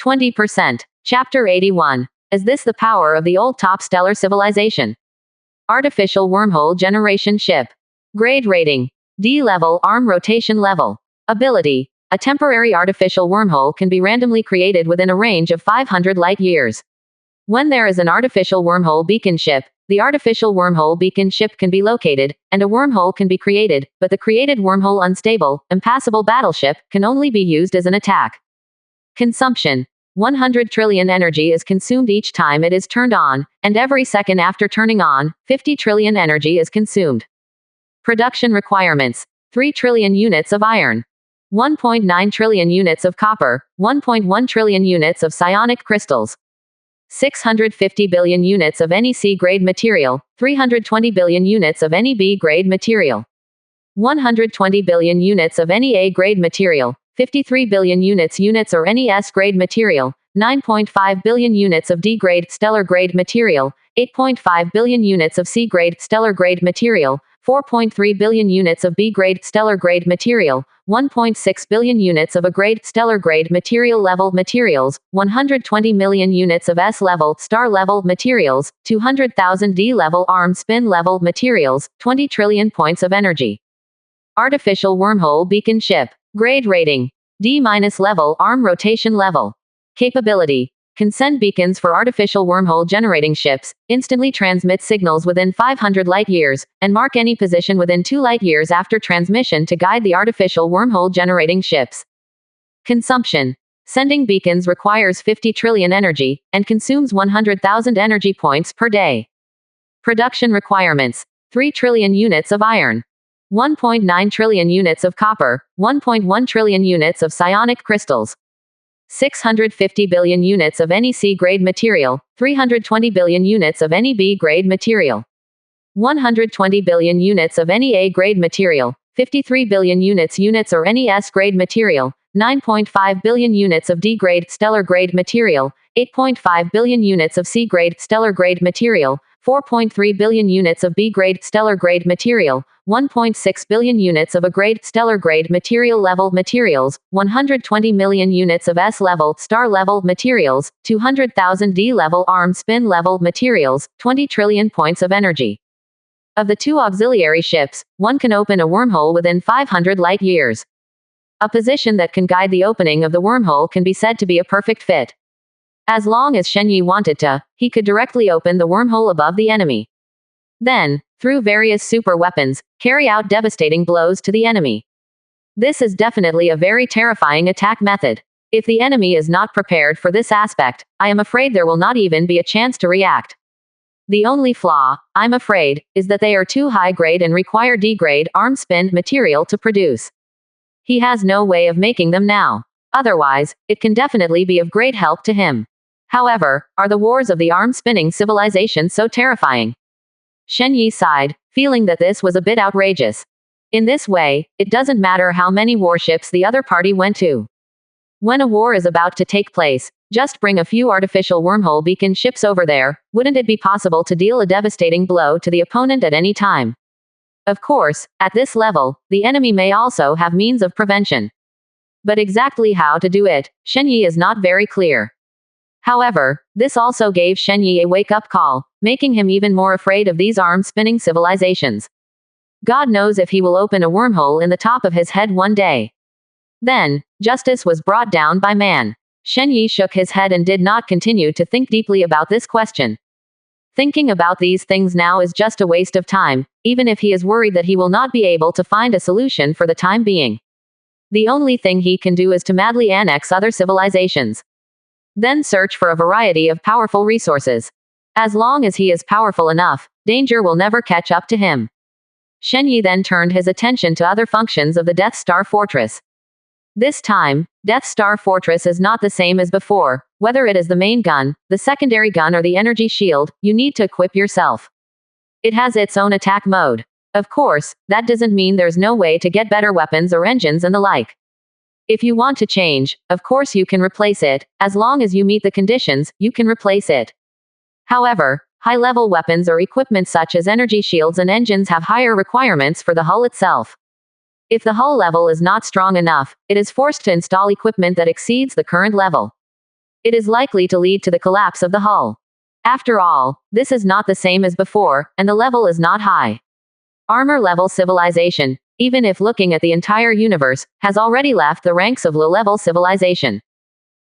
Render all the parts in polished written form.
20%. Chapter 81. Is this the power of the old top stellar civilization? Artificial wormhole generation ship. Grade rating. D level, arm rotation level. Ability. A temporary artificial wormhole can be randomly created within a range of 500 light years. When there is an artificial wormhole beacon ship, the artificial wormhole beacon ship can be located, and a wormhole can be created, but the created wormhole unstable, impassable battleship, can only be used as an attack. Consumption. 100 trillion energy is consumed each time it is turned on, and every second after turning on, 50 trillion energy is consumed. Production requirements. 3 trillion units of iron. 1.9 trillion units of copper, 1.1 trillion units of psionic crystals. 650 billion units of any C-grade material, 320 billion units of any B-grade material. 120 billion units of any A-grade material, 53 billion units or any S-grade material, 9.5 billion units of D-grade stellar grade material, 8.5 billion units of C-grade stellar grade material, 4.3 billion units of B-grade stellar grade material, 1.6 billion units of A-grade stellar grade material level materials, 120 million units of S-level star level materials, 200,000 D-level arm spin level materials, 20 trillion points of energy. Artificial wormhole beacon ship. Grade rating. D- level, arm rotation level. Capability. Can send beacons for artificial wormhole generating ships, instantly transmit signals within 500 light years, and mark any position within 2 light years after transmission to guide the artificial wormhole generating ships. Consumption. Sending beacons requires 50 trillion energy, and consumes 100,000 energy points per day. Production requirements. 3 trillion units of iron. 1.9 trillion units of copper, 1.1 trillion units of psionic crystals. 650 billion units of any C-grade material, 320 billion units of any B-grade material. 120 billion units of any A-grade material, 53 billion units or any S-grade material, 9.5 billion units of D-grade stellar grade material, 8.5 billion units of C-grade stellar grade material, 4.3 billion units of B-grade stellar grade material, 1.6 billion units of A-grade stellar grade material level materials, 120 million units of S-level star level materials, 200,000 D-level arm spin level materials, 20 trillion points of energy. Of the 2 auxiliary ships, one can open a wormhole within 500 light years. A position that can guide the opening of the wormhole can be said to be a perfect fit. As long as Shen Yi wanted to, he could directly open the wormhole above the enemy. Then, through various super weapons, carry out devastating blows to the enemy. This is definitely a very terrifying attack method. If the enemy is not prepared for this aspect, I am afraid there will not even be a chance to react. The only flaw, I'm afraid, is that they are too high grade and require D-grade arm spin material to produce. He has no way of making them now. Otherwise, it can definitely be of great help to him. However, are the wars of the arm-spinning civilization so terrifying? Shen Yi sighed, feeling that this was a bit outrageous. In this way, it doesn't matter how many warships the other party went to. When a war is about to take place, just bring a few artificial wormhole beacon ships over there. Wouldn't it be possible to deal a devastating blow to the opponent at any time? Of course, at this level, the enemy may also have means of prevention. But exactly how to do it, Shen Yi is not very clear. However, this also gave Shen Yi a wake-up call, making him even more afraid of these arm-spinning civilizations. God knows if he will open a wormhole in the top of his head one day. Then, justice was brought down by man. Shen Yi shook his head and did not continue to think deeply about this question. Thinking about these things now is just a waste of time, even if he is worried that he will not be able to find a solution for the time being. The only thing he can do is to madly annex other civilizations. Then search for a variety of powerful resources. As long as he is powerful enough, danger will never catch up to him. Shen Yi then turned his attention to other functions of the Death Star Fortress. This time, Death Star Fortress is not the same as before. Whether it is the main gun, the secondary gun or the energy shield, you need to equip yourself. It has its own attack mode. Of course, that doesn't mean there's no way to get better weapons or engines and the like. If you want to change, of course you can replace it. As long as you meet the conditions, you can replace it. However, high-level weapons or equipment such as energy shields and engines have higher requirements for the hull itself. If the hull level is not strong enough, it is forced to install equipment that exceeds the current level. It is likely to lead to the collapse of the hull. After all, this is not the same as before, and the level is not high. Armor level civilization, even if looking at the entire universe, has already left the ranks of low-level civilization.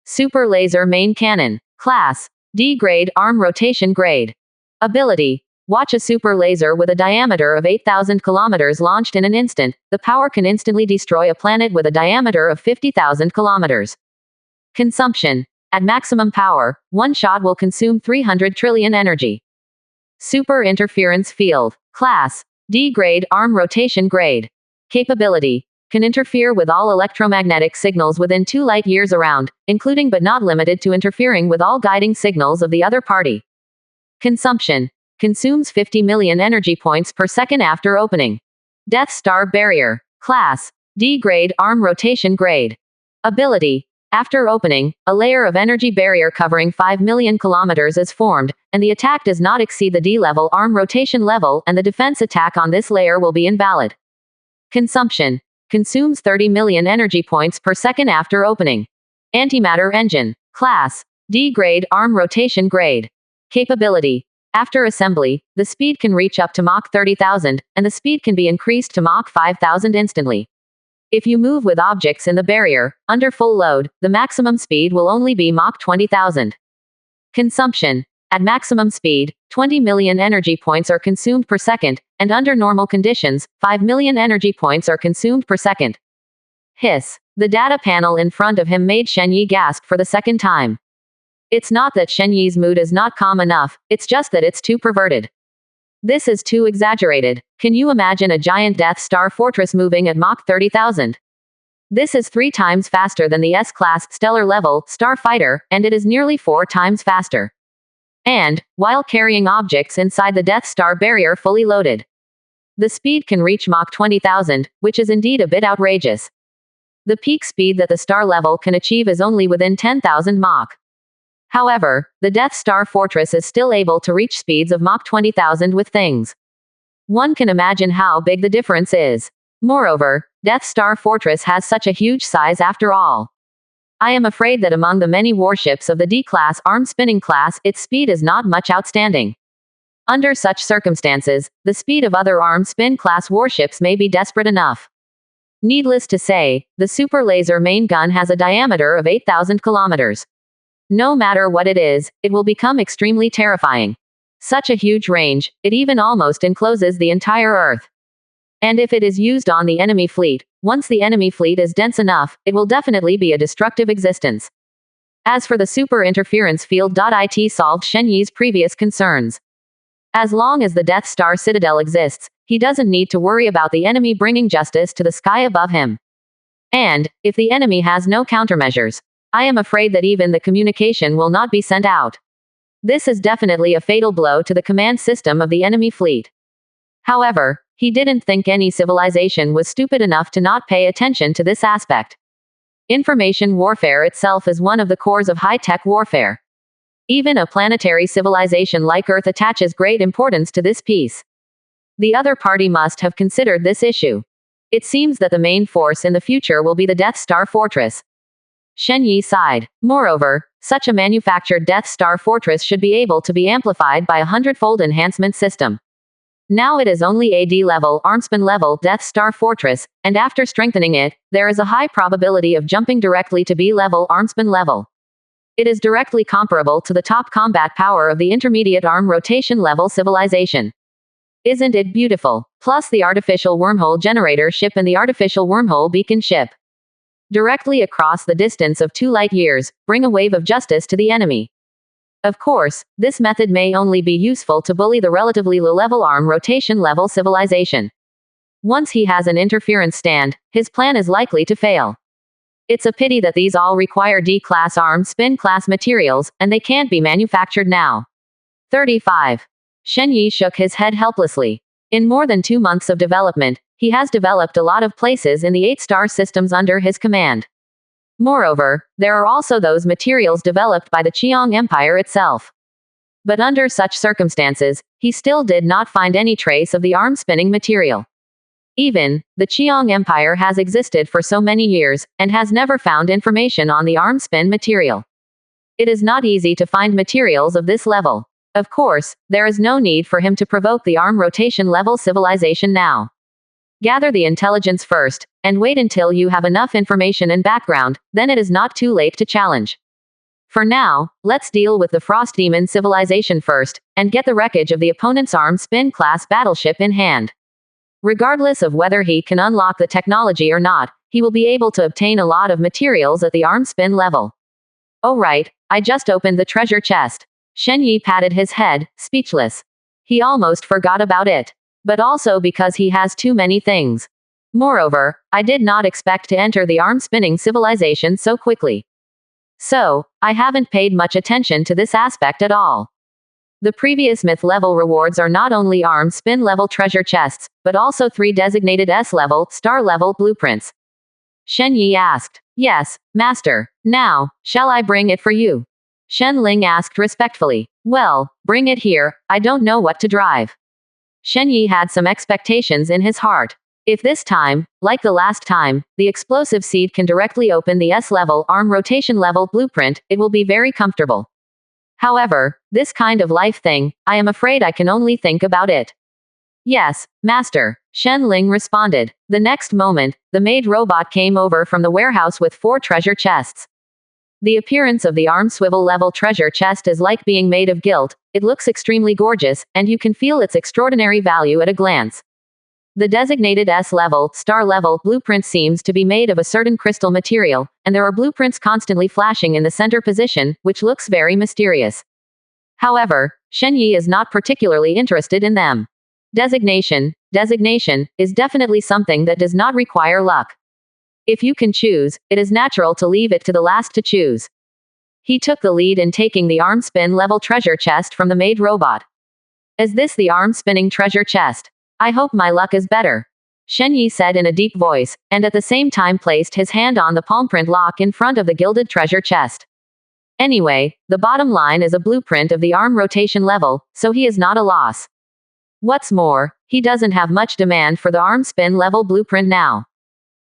Super Laser Main Cannon. Class: D grade, arm rotation grade. Ability: watch a super laser with a diameter of 8,000 kilometers launched in an instant. The power can instantly destroy a planet with a diameter of 50,000 kilometers. Consumption: at maximum power, one shot will consume 300 trillion energy. Super Interference Field. Class: D grade, arm rotation grade. Capability: can interfere with all electromagnetic signals within 2 light years around, including but not limited to interfering with all guiding signals of the other party. Consumption: consumes 50 million energy points per second after opening. Death Star Barrier. Class: D grade, arm rotation grade. Ability: after opening, a layer of energy barrier covering 5 million kilometers is formed, and the attack does not exceed the D-level arm rotation level, and the defense attack on this layer will be invalid. Consumption: consumes 30 million energy points per second after opening. Antimatter Engine. Class: D grade, arm rotation grade. Capability: after assembly, the speed can reach up to Mach 30,000, and the speed can be increased to Mach 5,000 instantly. If you move with objects in the barrier, under full load, the maximum speed will only be Mach 20,000. Consumption: at maximum speed, 20 million energy points are consumed per second, and under normal conditions, 5 million energy points are consumed per second. Hiss. The data panel in front of him made Shen Yi gasp for the second time. It's not that Shen Yi's mood is not calm enough, it's just that it's too perverted. This is too exaggerated. Can you imagine a giant Death Star fortress moving at Mach 30,000? This is 3 times faster than the S-class, stellar-level, starfighter, and it is nearly 4 times faster. And, while carrying objects inside the Death Star barrier fully loaded. The speed can reach Mach 20,000, which is indeed a bit outrageous. The peak speed that the star level can achieve is only within 10,000 Mach. However, the Death Star fortress is still able to reach speeds of Mach 20,000 with things. One can imagine how big the difference is. Moreover, Death Star fortress has such a huge size after all. I am afraid that among the many warships of the D-class arm-spinning class, its speed is not much outstanding. Under such circumstances, the speed of other arm-spin class warships may be desperate enough. Needless to say, the super laser main gun has a diameter of 8,000 kilometers. No matter what it is, it will become extremely terrifying. Such a huge range, it even almost encloses the entire Earth. And if it is used on the enemy fleet, once the enemy fleet is dense enough, it will definitely be a destructive existence. As for the super interference field, it solved Shen Yi's previous concerns. As long as the Death Star Citadel exists, he doesn't need to worry about the enemy bringing justice to the sky above him. And, if the enemy has no countermeasures, I am afraid that even the communication will not be sent out. This is definitely a fatal blow to the command system of the enemy fleet. However, he didn't think any civilization was stupid enough to not pay attention to this aspect. Information warfare itself is one of the cores of high-tech warfare. Even a planetary civilization like Earth attaches great importance to this piece. The other party must have considered this issue. It seems that the main force in the future will be the Death Star fortress. Shen Yi sighed. Moreover, such a manufactured Death Star fortress should be able to be amplified by a hundredfold enhancement system. Now it is only a D-level, armspin level Death Star fortress, and after strengthening it, there is a high probability of jumping directly to B-level armspin level. It is directly comparable to the top combat power of the intermediate arm rotation level civilization. Isn't it beautiful? Plus the artificial wormhole generator ship and the artificial wormhole beacon ship. Directly across the distance of 2 light years, bring a wave of justice to the enemy. Of course, this method may only be useful to bully the relatively low-level arm rotation level civilization. Once he has an interference stand, his plan is likely to fail. It's a pity that these all require D-class arm spin class materials, and they can't be manufactured now. 35. Shen Yi shook his head helplessly. In more than 2 months of development, he has developed a lot of places in the 8-star systems under his command. Moreover, there are also those materials developed by the Qiang Empire itself. But under such circumstances, he still did not find any trace of the arm-spinning material. Even, the Qiang Empire has existed for so many years, and has never found information on the arm-spin material. It is not easy to find materials of this level. Of course, there is no need for him to provoke the arm rotation level civilization now. Gather the intelligence first, and wait until you have enough information and background, then it is not too late to challenge. For now, let's deal with the Frost Demon civilization first, and get the wreckage of the opponent's arm spin class battleship in hand. Regardless of whether he can unlock the technology or not, he will be able to obtain a lot of materials at the arm spin level. Oh right, I just opened the treasure chest. Shen Yi patted his head, speechless. He almost forgot about it. But also because he has too many things. Moreover, I did not expect to enter the arm spinning civilization so quickly. So, I haven't paid much attention to this aspect at all. The previous myth level rewards are not only arm spin level treasure chests, but also 3 designated S level, star level blueprints. Shen Yi asked. Yes, master. Now, shall I bring it for you? Shen Ling asked respectfully. Well, bring it here, I don't know what to drive. Shen Yi had some expectations in his heart. If this time, like the last time, the explosive seed can directly open the S-level arm rotation level blueprint, it will be very comfortable. However, this kind of life thing, I am afraid I can only think about it. Yes, master, Shen Ling responded. The next moment, the maid robot came over from the warehouse with 4 treasure chests. The appearance of the arm swivel level treasure chest is like being made of gilt. It looks extremely gorgeous, and you can feel its extraordinary value at a glance. The designated S-level, star level blueprint seems to be made of a certain crystal material, and there are blueprints constantly flashing in the center position, which looks very mysterious. However, Shen Yi is not particularly interested in them. Designation is definitely something that does not require luck. If you can choose, it is natural to leave it to the last to choose. He took the lead in taking the arm spin level treasure chest from the maid robot. Is this the arm spinning treasure chest? I hope my luck is better. Shen Yi said in a deep voice, and at the same time placed his hand on the palm print lock in front of the gilded treasure chest. Anyway, the bottom line is a blueprint of the arm rotation level, so he is not a loss. What's more, he doesn't have much demand for the arm spin level blueprint now.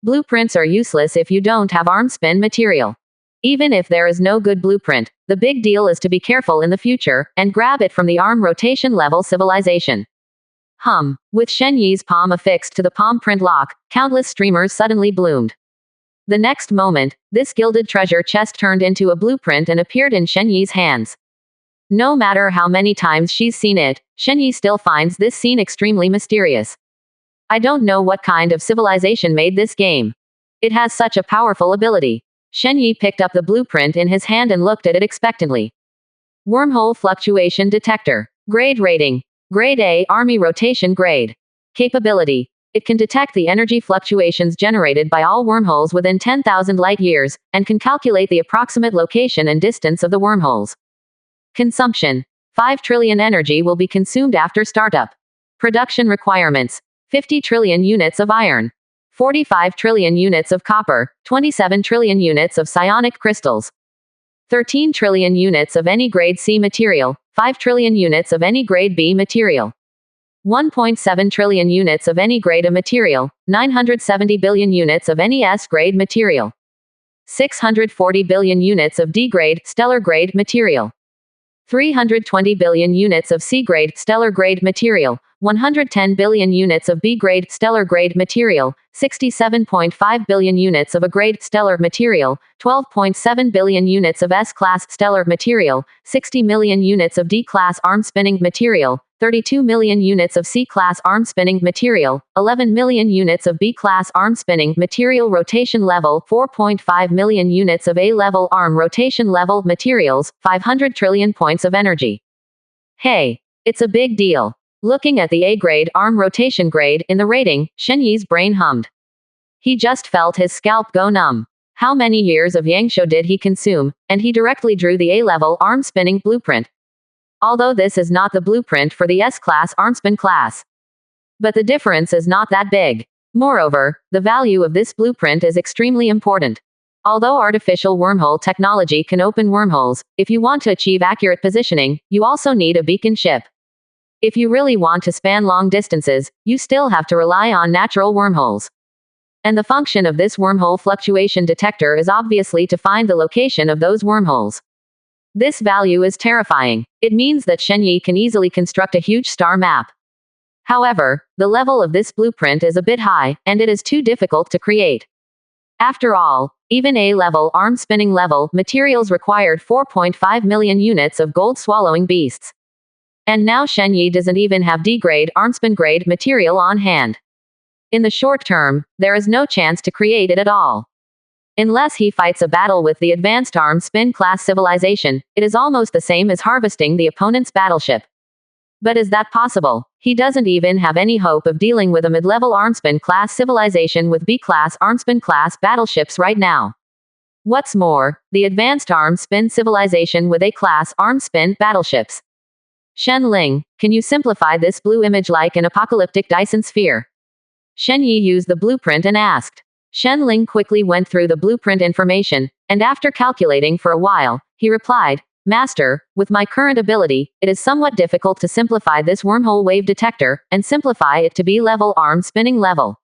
Blueprints are useless if you don't have arm spin material. Even if there is no good blueprint, the big deal is to be careful in the future, and grab it from the arm rotation level civilization. With Shen Yi's palm affixed to the palm print lock, countless streamers suddenly bloomed. The next moment, this gilded treasure chest turned into a blueprint and appeared in Shen Yi's hands. No matter how many times she's seen it, Shen Yi still finds this scene extremely mysterious. I don't know what kind of civilization made this game. It has such a powerful ability. Shen Yi picked up the blueprint in his hand and looked at it expectantly. Wormhole fluctuation detector. Grade rating. Grade A, Army rotation grade. Capability. It can detect the energy fluctuations generated by all wormholes within 10,000 light years, and can calculate the approximate location and distance of the wormholes. Consumption. 5 trillion energy will be consumed after startup. Production requirements. 50 trillion units of iron. 45 trillion units of copper, 27 trillion units of psionic crystals. 13 trillion units of any grade C material, 5 trillion units of any grade B material. 1.7 trillion units of any grade A material, 970 billion units of any S grade material. 640 billion units of D grade, stellar grade material. 320 billion units of C grade, stellar grade material. 110 billion units of B grade, stellar grade material. 67.5 billion units of A grade, stellar material. 12.7 billion units of S class, stellar material. 60 million units of D class arm spinning material. 32 million units of C class arm spinning material. 11 million units of B class arm spinning material rotation level. 4.5 million units of A level arm rotation level materials. 500 trillion points of energy. Hey, it's a big deal. Looking at the A grade arm rotation grade in the rating, Shen Yi's brain hummed. He just felt his scalp go numb. How many years of Yangshuo did he consume? And he directly drew the A-level arm spinning blueprint. Although this is not the blueprint for the S-class arm spin class. But the difference is not that big. Moreover, the value of this blueprint is extremely important. Although artificial wormhole technology can open wormholes, if you want to achieve accurate positioning, you also need a beacon ship. If you really want to span long distances, you still have to rely on natural wormholes. And the function of this wormhole fluctuation detector is obviously to find the location of those wormholes. This value is terrifying. It means that Shen Yi can easily construct a huge star map. However, the level of this blueprint is a bit high, and it is too difficult to create. After all, even A-level arm spinning level materials required 4.5 million units of gold-swallowing beasts. And now Shen Yi doesn't even have D-grade armspin grade material on hand. In the short term, there is no chance to create it at all. Unless he fights a battle with the advanced arm spin class civilization, it is almost the same as harvesting the opponent's battleship. But is that possible? He doesn't even have any hope of dealing with a mid-level armspin class civilization with B-class armspin class battleships right now. What's more, the advanced arm spin civilization with A-class arm spin battleships. Shen Ling, can you simplify this blue image like an apocalyptic Dyson sphere? Shen Yi used the blueprint and asked. Shen Ling quickly went through the blueprint information, and after calculating for a while, he replied, Master, with my current ability, it is somewhat difficult to simplify this wormhole wave detector, and simplify it to B-level arm spinning level.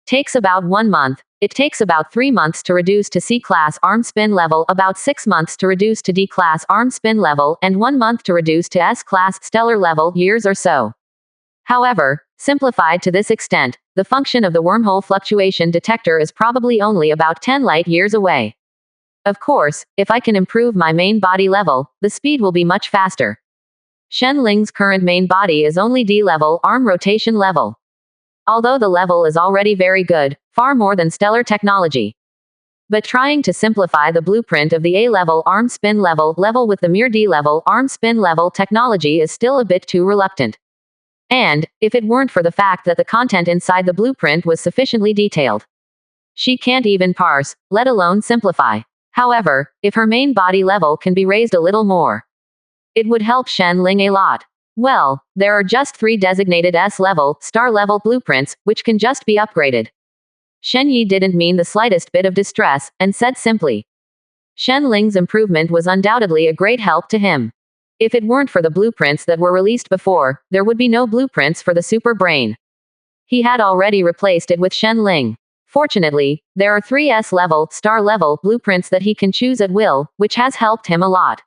Takes about 1 month. It takes about 3 months to reduce to C-class arm spin level, about 6 months to reduce to D-class arm spin level, and 1 month to reduce to S-class stellar level years or so. However, simplified to this extent, the function of the wormhole fluctuation detector is probably only about 10 light years away. Of course, if I can improve my main body level, the speed will be much faster. Shen Ling's current main body is only D-level arm rotation level. Although the level is already very good, far more than stellar technology. But trying to simplify the blueprint of the A-level arm spin level with the mere D-level arm spin level technology is still a bit too reluctant. And, if it weren't for the fact that the content inside the blueprint was sufficiently detailed, she can't even parse, let alone simplify. However, if her main body level can be raised a little more, it would help Shen Ling a lot. Well, there are just 3 designated S-level, star-level blueprints, which can just be upgraded. Shen Yi didn't mean the slightest bit of distress, and said simply. Shen Ling's improvement was undoubtedly a great help to him. If it weren't for the blueprints that were released before, there would be no blueprints for the super brain. He had already replaced it with Shen Ling. Fortunately, there are 3 S-level, star-level blueprints that he can choose at will, which has helped him a lot.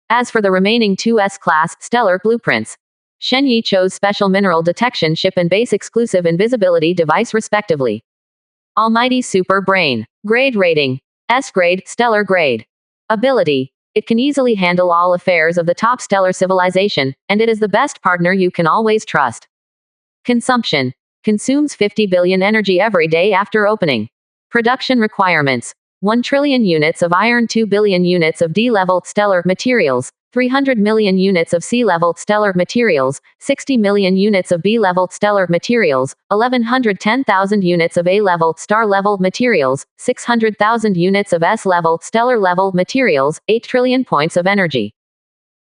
As for the remaining 2 S-class, stellar blueprints, Shen Yi chose special mineral detection chip and base exclusive invisibility device respectively. Almighty Super Brain. Grade rating. S-grade, stellar grade. Ability. It can easily handle all affairs of the top stellar civilization, and it is the best partner you can always trust. Consumption. Consumes 50 billion energy every day after opening. Production requirements. 1 trillion units of iron, 2 billion units of D-level stellar materials, 300 million units of C-level stellar materials, 60 million units of B-level stellar materials, 1110,000 units of A-level star-level materials, 600,000 units of S-level stellar-level materials, 8 trillion points of energy.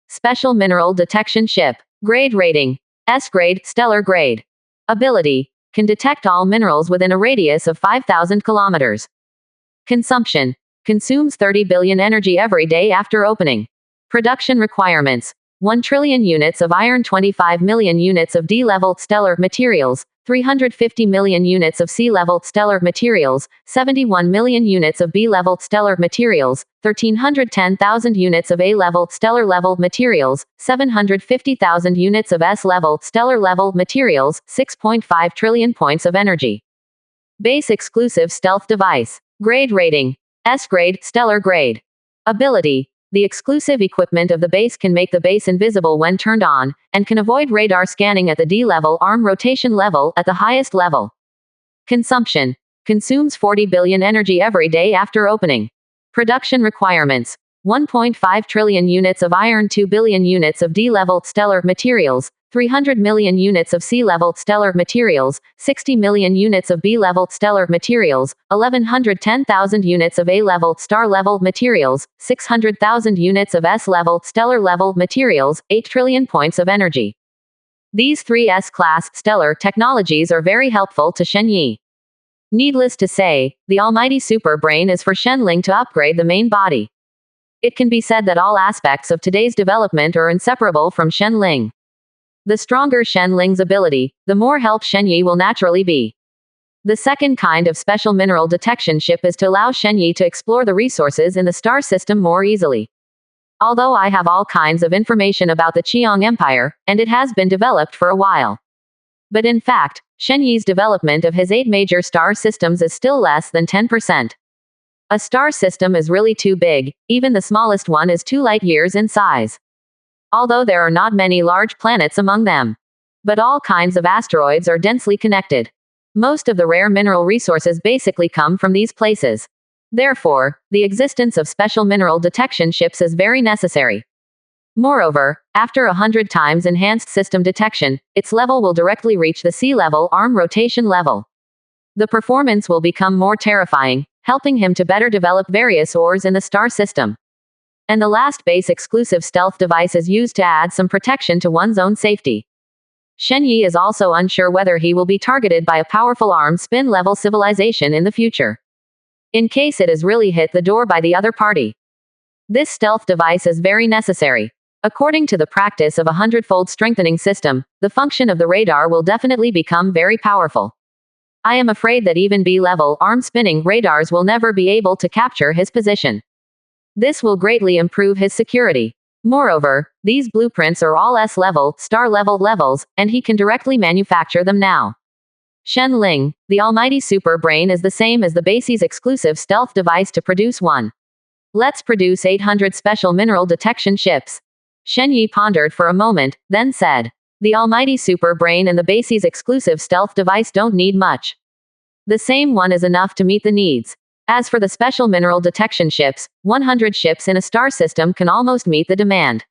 Special mineral detection chip. Grade rating. S-grade, stellar grade. Ability. Can detect all minerals within a radius of 5,000 kilometers. Consumption. Consumes 30 billion energy every day after opening. Production requirements. 1 trillion units of iron, 25 million units of D-level stellar materials, 350 million units of C-level stellar materials, 71 million units of B-level stellar materials, 1,310,000 units of A-level stellar level materials, 750,000 units of S-level stellar level materials, 6.5 trillion points of energy. Base exclusive stealth device. Grade rating. S-grade, stellar grade. Ability. The exclusive equipment of the base can make the base invisible when turned on, and can avoid radar scanning at the D-level arm rotation level at the highest level. Consumption. Consumes 40 billion energy every day after opening. Production requirements. 1.5 trillion units of iron, 2 billion units of D-level stellar materials, 300 million units of C-level stellar materials, 60 million units of B-level stellar materials, 1110,000 units of A-level star-level materials, 600,000 units of S-level stellar-level materials, 8 trillion points of energy. These 3 S-class stellar technologies are very helpful to Shen Yi. Needless to say, the almighty super brain is for Shen Ling to upgrade the main body. It can be said that all aspects of today's development are inseparable from Shen Ling. The stronger Shen Ling's ability, the more help Shen Yi will naturally be. The second kind of special mineral detection chip is to allow Shen Yi to explore the resources in the star system more easily. Although I have all kinds of information about the Qiang Empire, and it has been developed for a while. But in fact, Shen Yi's development of his 8 major star systems is still less than 10%. A star system is really too big, even the smallest one is 2 light years in size. Although there are not many large planets among them. But all kinds of asteroids are densely connected. Most of the rare mineral resources basically come from these places. Therefore, the existence of special mineral detection ships is very necessary. Moreover, after 100 times enhanced system detection, its level will directly reach the sea level arm rotation level. The performance will become more terrifying, helping him to better develop various ores in the star system. And the last base exclusive stealth device is used to add some protection to one's own safety. Shen Yi is also unsure whether he will be targeted by a powerful arm spin level civilization in the future. In case it is really hit the door by the other party. This stealth device is very necessary. According to the practice of a hundredfold strengthening system, the function of the radar will definitely become very powerful. I am afraid that even B-level arm spinning radars will never be able to capture his position. This will greatly improve his security. Moreover, these blueprints are all S-level, star-level levels, and he can directly manufacture them now. Shen Ling, the almighty super brain is the same as the base's exclusive stealth device to produce one. Let's produce 800 special mineral detection ships. Shen Yi pondered for a moment, then said, the almighty super brain and the base's exclusive stealth device don't need much. The same one is enough to meet the needs. As for the special mineral detection ships, 100 ships in a star system can almost meet the demand.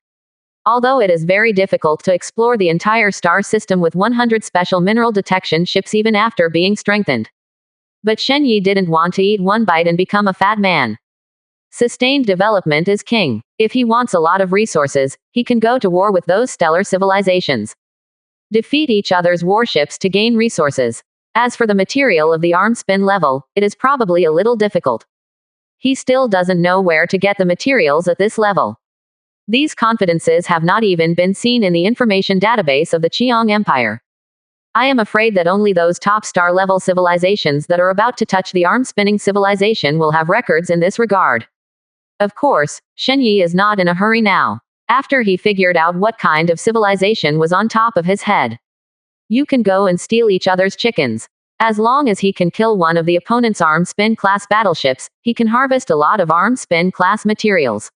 Although it is very difficult to explore the entire star system with 100 special mineral detection ships even after being strengthened. But Shen Yi didn't want to eat one bite and become a fat man. Sustained development is king. If he wants a lot of resources, he can go to war with those stellar civilizations. Defeat each other's warships to gain resources. As for the material of the arm spin level, it is probably a little difficult. He still doesn't know where to get the materials at this level. These confidences have not even been seen in the information database of the Qiang Empire. I am afraid that only those top star level civilizations that are about to touch the arm spinning civilization will have records in this regard. Of course, Shen Yi is not in a hurry now. After he figured out what kind of civilization was on top of his head. You can go and steal each other's chickens. As long as he can kill one of the opponent's arm spin class battleships, he can harvest a lot of arm spin class materials.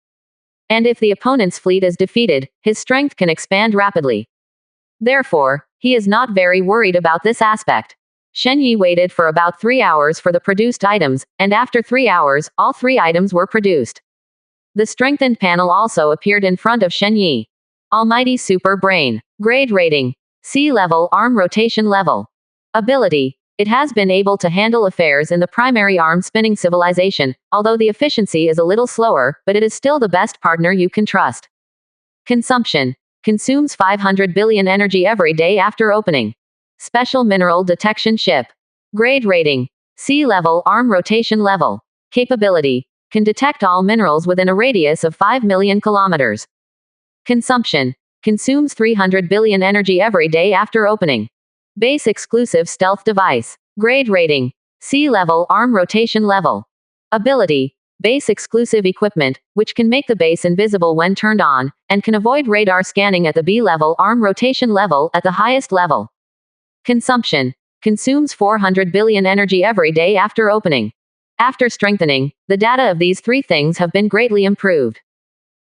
And if the opponent's fleet is defeated, his strength can expand rapidly. Therefore, he is not very worried about this aspect. Shen Yi waited for about 3 hours for the produced items, and after 3 hours, all 3 items were produced. The strengthened panel also appeared in front of Shen Yi. Almighty Super Brain. Grade rating. C-level arm rotation level. Ability. It has been able to handle affairs in the primary arm spinning civilization, although the efficiency is a little slower, but it is still the best partner you can trust. Consumption. Consumes 500 billion energy every day after opening. Special mineral detection ship. Grade rating. C-level arm rotation level. Capability. Can detect all minerals within a radius of 5 million kilometers. Consumption. Consumes 300 billion energy every day after opening. Base exclusive stealth device. Grade rating. C-level arm rotation level. Ability. Base exclusive equipment, which can make the base invisible when turned on, and can avoid radar scanning at the B-level arm rotation level at the highest level. Consumption. Consumes 400 billion energy every day after opening. After strengthening, the data of these 3 things have been greatly improved.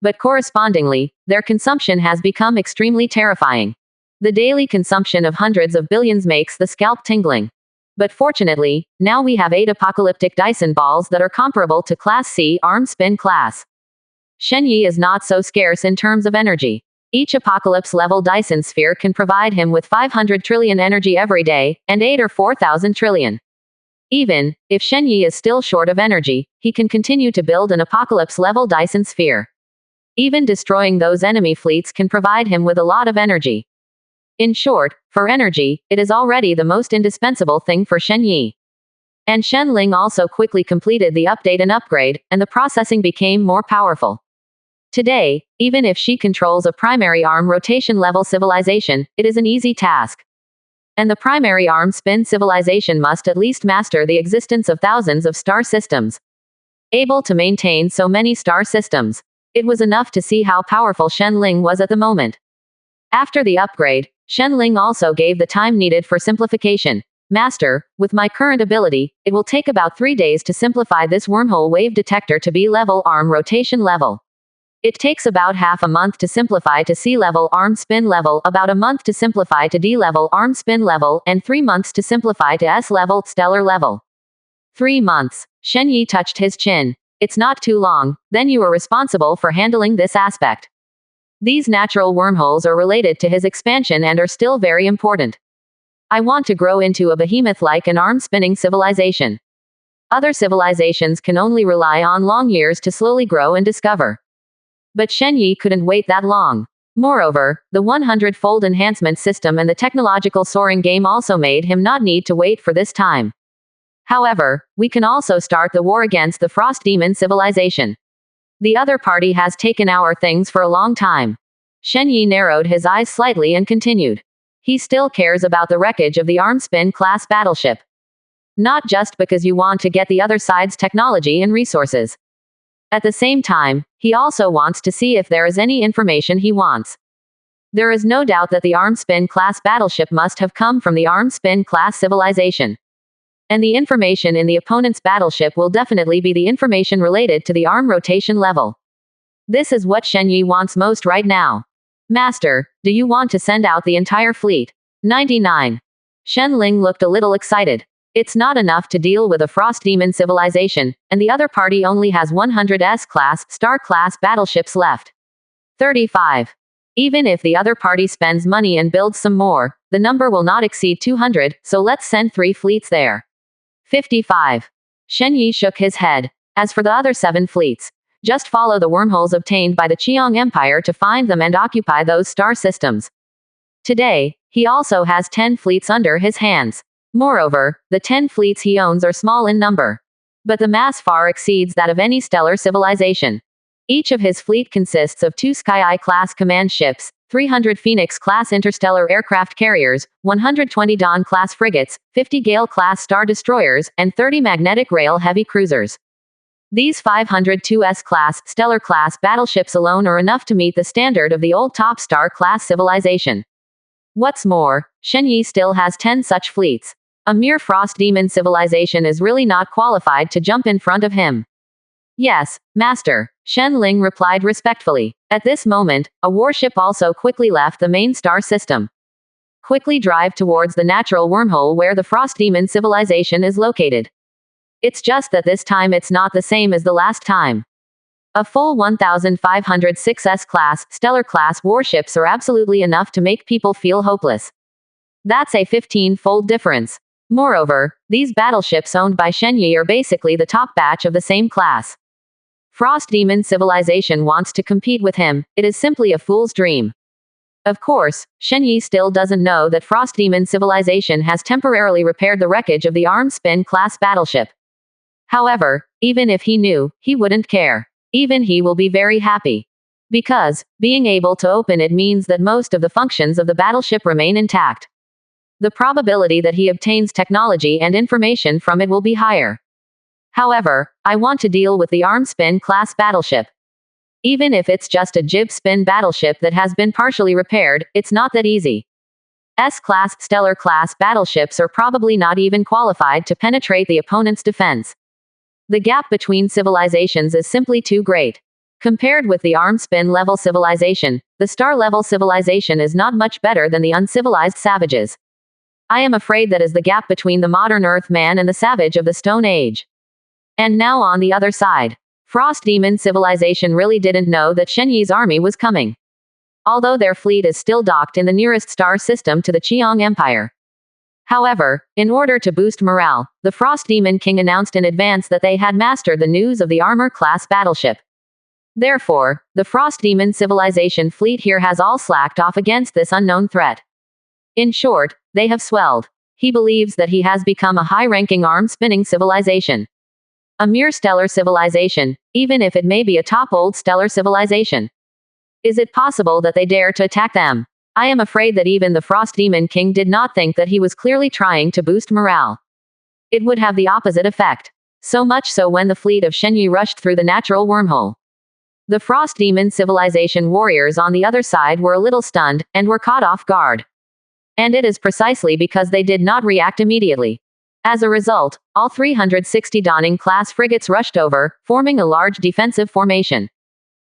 But correspondingly, their consumption has become extremely terrifying. The daily consumption of hundreds of billions makes the scalp tingling. But fortunately, now we have 8 apocalyptic Dyson balls that are comparable to Class C arm spin class. Shen Yi is not so scarce in terms of energy. Each apocalypse-level Dyson sphere can provide him with 500 trillion energy every day, and 8 or 4,000 trillion. Even if Shen Yi is still short of energy, he can continue to build an apocalypse-level Dyson sphere. Even destroying those enemy fleets can provide him with a lot of energy. In short, for energy, it is already the most indispensable thing for Shen Yi. And Shen Ling also quickly completed the update and upgrade, and the processing became more powerful. Today, even if she controls a primary arm rotation level civilization, it is an easy task. And the primary arm spin civilization must at least master the existence of thousands of star systems. Able to maintain so many star systems. It was enough to see how powerful Shenling was at the moment. After the upgrade, Shenling also gave the time needed for simplification. Master, with my current ability, it will take about 3 days to simplify this wormhole wave detector to B-level arm rotation level. It takes about half a month to simplify to C-level arm spin level, about a month to simplify to D-level arm spin level, and 3 months to simplify to S-level stellar level. 3 months. Shen Yi touched his chin. It's not too long, then you are responsible for handling this aspect. These natural wormholes are related to his expansion and are still very important. I want to grow into a behemoth like an arm-spinning civilization. Other civilizations can only rely on long years to slowly grow and discover. But Shen Yi couldn't wait that long. Moreover, the 100-fold enhancement system and the technological soaring game also made him not need to wait for this time. However, we can also start the war against the Frost Demon civilization. The other party has taken our things for a long time. Shen Yi narrowed his eyes slightly and continued. He still cares about the wreckage of the Armspin class battleship. Not just because you want to get the other side's technology and resources. At the same time, he also wants to see if there is any information he wants. There is no doubt that the Armspin class battleship must have come from the Armspin class civilization. And the information in the opponent's battleship will definitely be the information related to the arm rotation level. This is what Shen Yi wants most right now. Master, do you want to send out the entire fleet? 99. Shen Ling looked a little excited. It's not enough to deal with a Frost Demon civilization, and the other party only has 100 S-class, Star-class battleships left. 35. Even if the other party spends money and builds some more, the number will not exceed 200, so let's send 3 fleets there. 55. Shen Yi shook his head. As for the other 7 fleets, just follow the wormholes obtained by the Qiong Empire to find them and occupy those star systems. Today, he also has 10 fleets under his hands. Moreover, the 10 fleets he owns are small in number. But the mass far exceeds that of any stellar civilization. Each of his fleet consists of 2 Sky-class command ships, 300 Phoenix-class interstellar aircraft carriers, 120 Dawn-class frigates, 50 Gale-class star destroyers, and 30 magnetic rail heavy cruisers. These 502 S-class, stellar-class battleships alone are enough to meet the standard of the old top star-class civilization. What's more, Shen Yi still has 10 such fleets. A mere Frost Demon civilization is really not qualified to jump in front of him. Yes, Master, Shen Ling replied respectfully. At this moment, a warship also quickly left the main star system. Quickly drive towards the natural wormhole where the Frost Demon civilization is located. It's just that this time it's not the same as the last time. A full 1,506 S-class, stellar-class warships are absolutely enough to make people feel hopeless. That's a 15-fold difference. Moreover, these battleships owned by Shen Yi are basically the top batch of the same class. Frost Demon civilization wants to compete with him, it is simply a fool's dream. Of course, Shen Yi still doesn't know that Frost Demon civilization has temporarily repaired the wreckage of the Armspin class battleship. However, even if he knew, he wouldn't care. Even he will be very happy. Because, being able to open it means that most of the functions of the battleship remain intact. The probability that he obtains technology and information from it will be higher. However, I want to deal with the Armspin class battleship. Even if it's just a jib spin battleship that has been partially repaired, it's not that easy. S-class, stellar-class battleships are probably not even qualified to penetrate the opponent's defense. The gap between civilizations is simply too great. Compared with the Armspin-level civilization, the star-level civilization is not much better than the uncivilized savages. I am afraid that is the gap between the modern Earth man and the savage of the Stone Age. And now on the other side. Frost Demon civilization really didn't know that Shen Yi's army was coming. Although their fleet is still docked in the nearest star system to the Qiong Empire. However, in order to boost morale, the Frost Demon King announced in advance that they had mastered the news of the armor-class battleship. Therefore, the Frost Demon civilization fleet here has all slacked off against this unknown threat. In short, they have swelled. He believes that he has become a high-ranking arm-spinning civilization. A mere stellar civilization, even if it may be a top-old stellar civilization. Is it possible that they dare to attack them? I am afraid that even the Frost Demon King did not think that he was clearly trying to boost morale. It would have the opposite effect. So much so when the fleet of Shen Yi rushed through the natural wormhole. The Frost Demon Civilization warriors on the other side were a little stunned, and were caught off guard. And it is precisely because they did not react immediately. As a result, all 360 Dawning-class frigates rushed over, forming a large defensive formation.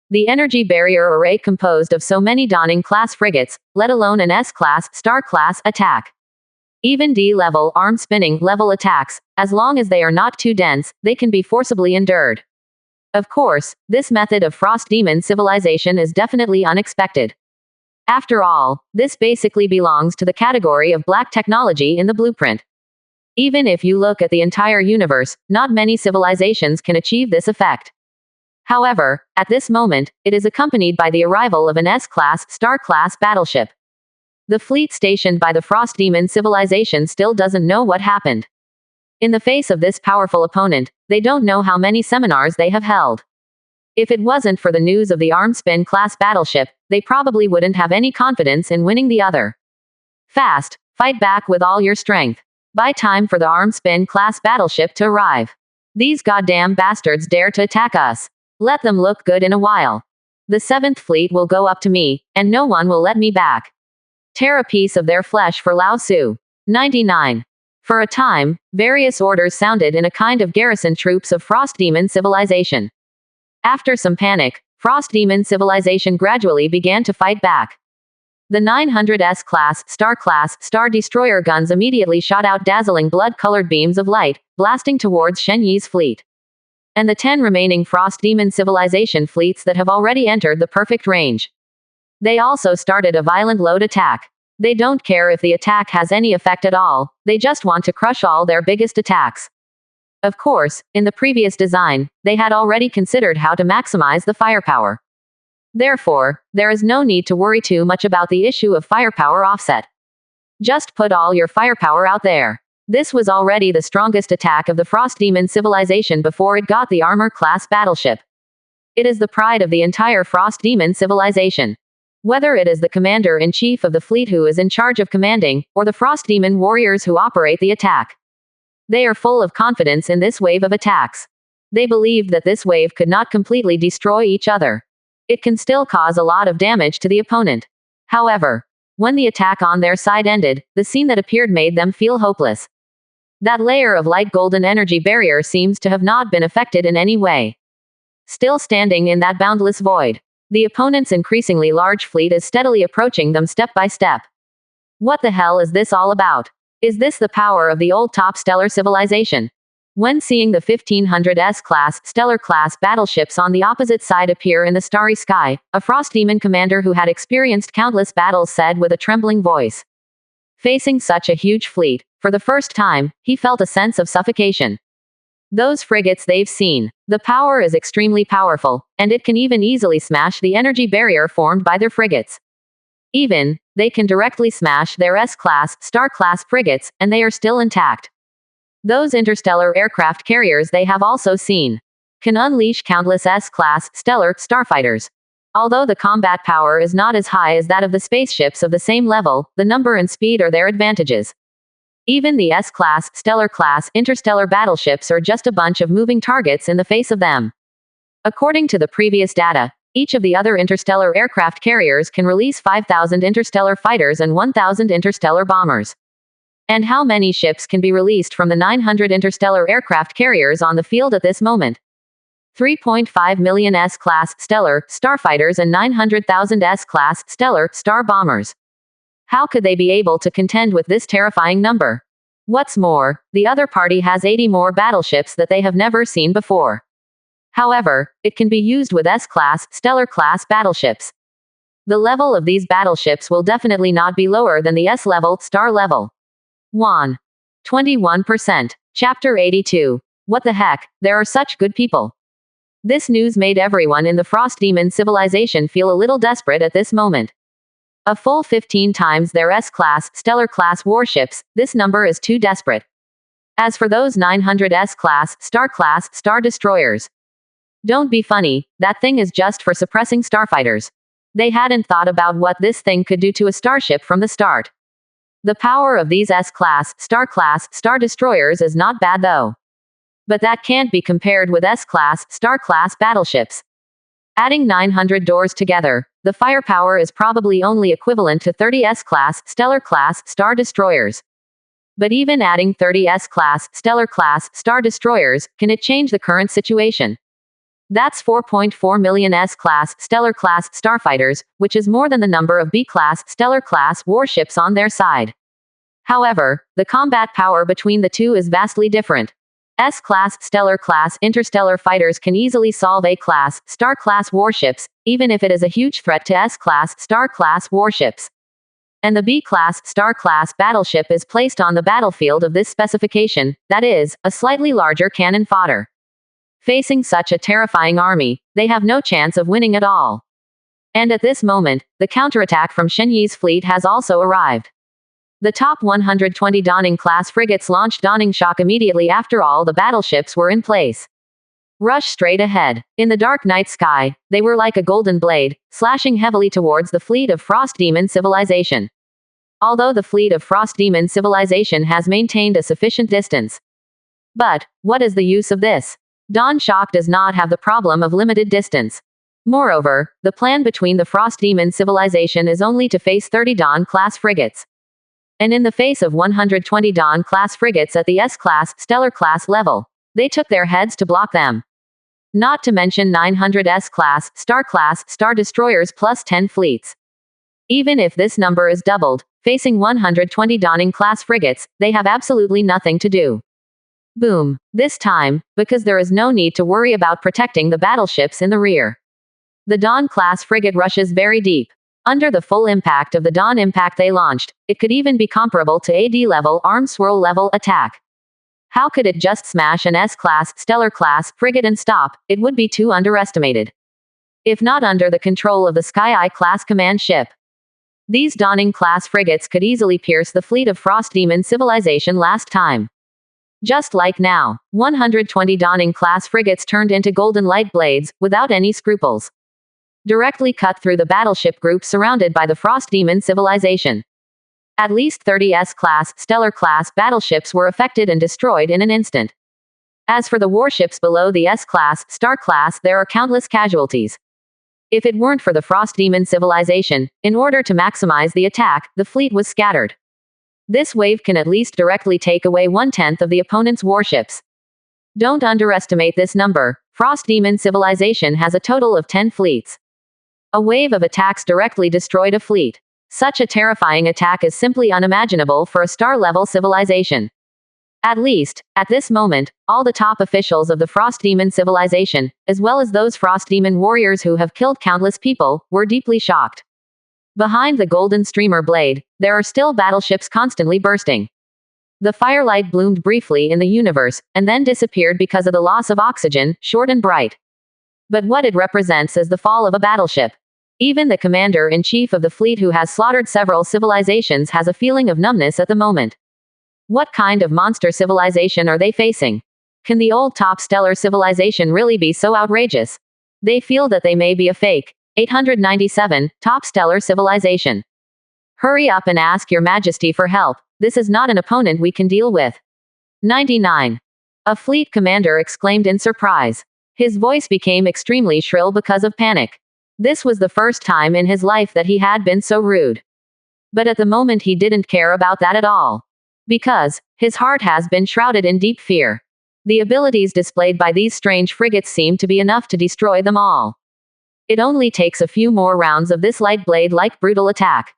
The energy barrier array composed of so many Dawning-class frigates, let alone an S-class, Star-class attack. Even D-level, arm-spinning level attacks, as long as they are not too dense, they can be forcibly endured. Of course, this method of Frost Demon civilization is definitely unexpected. After all, this basically belongs to the category of black technology in the blueprint. Even if you look at the entire universe, not many civilizations can achieve this effect. However, at this moment, it is accompanied by the arrival of an S-class, Star-class battleship. The fleet stationed by the Frost Demon civilization still doesn't know what happened. In the face of this powerful opponent, they don't know how many seminars they have held. If it wasn't for the news of the Armspin class battleship, they probably wouldn't have any confidence in winning the other. Fast, fight back with all your strength. Buy time for the Armspin class battleship to arrive. These goddamn bastards dare to attack us. Let them look good in a while. The 7th Fleet will go up to me, and no one will let me back. Tear a piece of their flesh for Lao Tzu. 99. For a time, various orders sounded in a kind of garrison troops of Frost Demon civilization. After some panic, Frost Demon civilization gradually began to fight back. The 900 S-class, Star Destroyer guns immediately shot out dazzling blood-colored beams of light, blasting towards Shen Yi's fleet. And the 10 remaining Frost Demon civilization fleets that have already entered the perfect range. They also started a violent load attack. They don't care if the attack has any effect at all, they just want to crush all their biggest attacks. Of course, in the previous design, they had already considered how to maximize the firepower. Therefore, there is no need to worry too much about the issue of firepower offset. Just put all your firepower out there. This was already the strongest attack of the Frost Demon civilization before it got the armor-class battleship. It is the pride of the entire Frost Demon civilization. Whether it is the commander-in-chief of the fleet who is in charge of commanding, or the Frost Demon warriors who operate the attack. They are full of confidence in this wave of attacks. They believed that this wave could not completely destroy each other. It can still cause a lot of damage to the opponent. However, when the attack on their side ended, the scene that appeared made them feel hopeless. That layer of light golden energy barrier seems to have not been affected in any way. Still standing in that boundless void, the opponent's increasingly large fleet is steadily approaching them step by step. What the hell is this all about? Is this the power of the old top stellar civilization? When seeing the 1500 S-class, stellar-class battleships on the opposite side appear in the starry sky, a Frost Demon commander who had experienced countless battles said with a trembling voice. Facing such a huge fleet, for the first time, he felt a sense of suffocation. Those frigates they've seen, the power is extremely powerful, and it can even easily smash the energy barrier formed by their frigates. Even, they can directly smash their S-class, Star-class frigates, and they are still intact. Those interstellar aircraft carriers they have also seen can unleash countless S-class, stellar, starfighters. Although the combat power is not as high as that of the spaceships of the same level, the number and speed are their advantages. Even the S-class, stellar-class, interstellar battleships are just a bunch of moving targets in the face of them. According to the previous data, each of the other interstellar aircraft carriers can release 5,000 interstellar fighters and 1,000 interstellar bombers. And how many ships can be released from the 900 interstellar aircraft carriers on the field at this moment? 3.5 million S-class, stellar, starfighters and 900,000 S-class, stellar, star bombers. How could they be able to contend with this terrifying number? What's more, the other party has 80 more battleships that they have never seen before. However, it can be used with S-class, stellar-class battleships. The level of these battleships will definitely not be lower than the S-level, star level. 1. 21%. Chapter 82. What the heck, there are such good people. This news made everyone in the Frost Demon civilization feel a little desperate at this moment. A full 15 times their S-class, stellar-class warships, this number is too desperate. As for those 900 S-class, star destroyers, don't be funny, that thing is just for suppressing starfighters. They hadn't thought about what this thing could do to a starship from the start. The power of these S-class, star destroyers is not bad though. But that can't be compared with S-class, star-class battleships. Adding 900 doors together, the firepower is probably only equivalent to 30 S-class, Stellar-class, Star Destroyers. But even adding 30 S-class, Stellar-class, Star Destroyers, can it change the current situation? That's 4.4 million S-class, Stellar-class starfighters, which is more than the number of B-class, Stellar-class warships on their side. However, the combat power between the two is vastly different. S-class, Stellar-class, interstellar fighters can easily solve A-class, Star-class warships, even if it is a huge threat to S-class, Star-class warships. And the B-class, Star-class battleship is placed on the battlefield of this specification, that is, a slightly larger cannon fodder. Facing such a terrifying army, they have no chance of winning at all. And at this moment, the counterattack from Shen Yi's fleet has also arrived. The top 120 Dawning-class frigates launched Dawning Shock immediately after all the battleships were in place. Rush straight ahead. In the dark night sky, they were like a golden blade, slashing heavily towards the fleet of Frost Demon civilization. Although the fleet of Frost Demon civilization has maintained a sufficient distance. But, what is the use of this? Dawn Shock does not have the problem of limited distance. Moreover, the plan between the Frost Demon civilization is only to face 30 Dawn-class frigates. And in the face of 120 Dawn-class frigates at the S-class, Stellar-class level, they took their heads to block them. Not to mention 900 S-class, Star-class, Star Destroyers plus 10 fleets. Even if this number is doubled, facing 120 Dawning-class frigates, they have absolutely nothing to do. Boom. This time, because there is no need to worry about protecting the battleships in the rear. The Dawn-class frigate rushes very deep. Under the full impact of the Dawn impact they launched, it could even be comparable to AD-level arm swirl level attack. How could it just smash an S-class, Stellar-class frigate and stop? It would be too underestimated. If not under the control of the Sky-Eye-class command ship. These Dawning-class frigates could easily pierce the fleet of Frost Demon civilization last time. Just like now, 120 Dawning-class frigates turned into golden light blades, without any scruples. Directly cut through the battleship group surrounded by the Frost Demon civilization. At least 30 S-class, Stellar-class battleships were affected and destroyed in an instant. As for the warships below the S-class, Star-class, there are countless casualties. If it weren't for the Frost Demon civilization, in order to maximize the attack, the fleet was scattered. This wave can at least directly take away 1/10 of the opponent's warships. Don't underestimate this number. Frost Demon civilization has a total of 10 fleets. A wave of attacks directly destroyed a fleet. Such a terrifying attack is simply unimaginable for a star-level civilization. At least, at this moment, all the top officials of the Frost Demon civilization, as well as those Frost Demon warriors who have killed countless people, were deeply shocked. Behind the golden streamer blade, there are still battleships constantly bursting. The firelight bloomed briefly in the universe, and then disappeared because of the loss of oxygen, short and bright. But what it represents is the fall of a battleship. Even the commander-in-chief of the fleet who has slaughtered several civilizations has a feeling of numbness at the moment. What kind of monster civilization are they facing? Can the old top stellar civilization really be so outrageous? They feel that they may be a fake. 897, top stellar civilization. Hurry up and ask your majesty for help. This is not an opponent we can deal with. 99. A fleet commander exclaimed in surprise. His voice became extremely shrill because of panic. This was the first time in his life that he had been so rude. But at the moment he didn't care about that at all. Because, his heart has been shrouded in deep fear. The abilities displayed by these strange frigates seem to be enough to destroy them all. It only takes a few more rounds of this light blade-like brutal attack.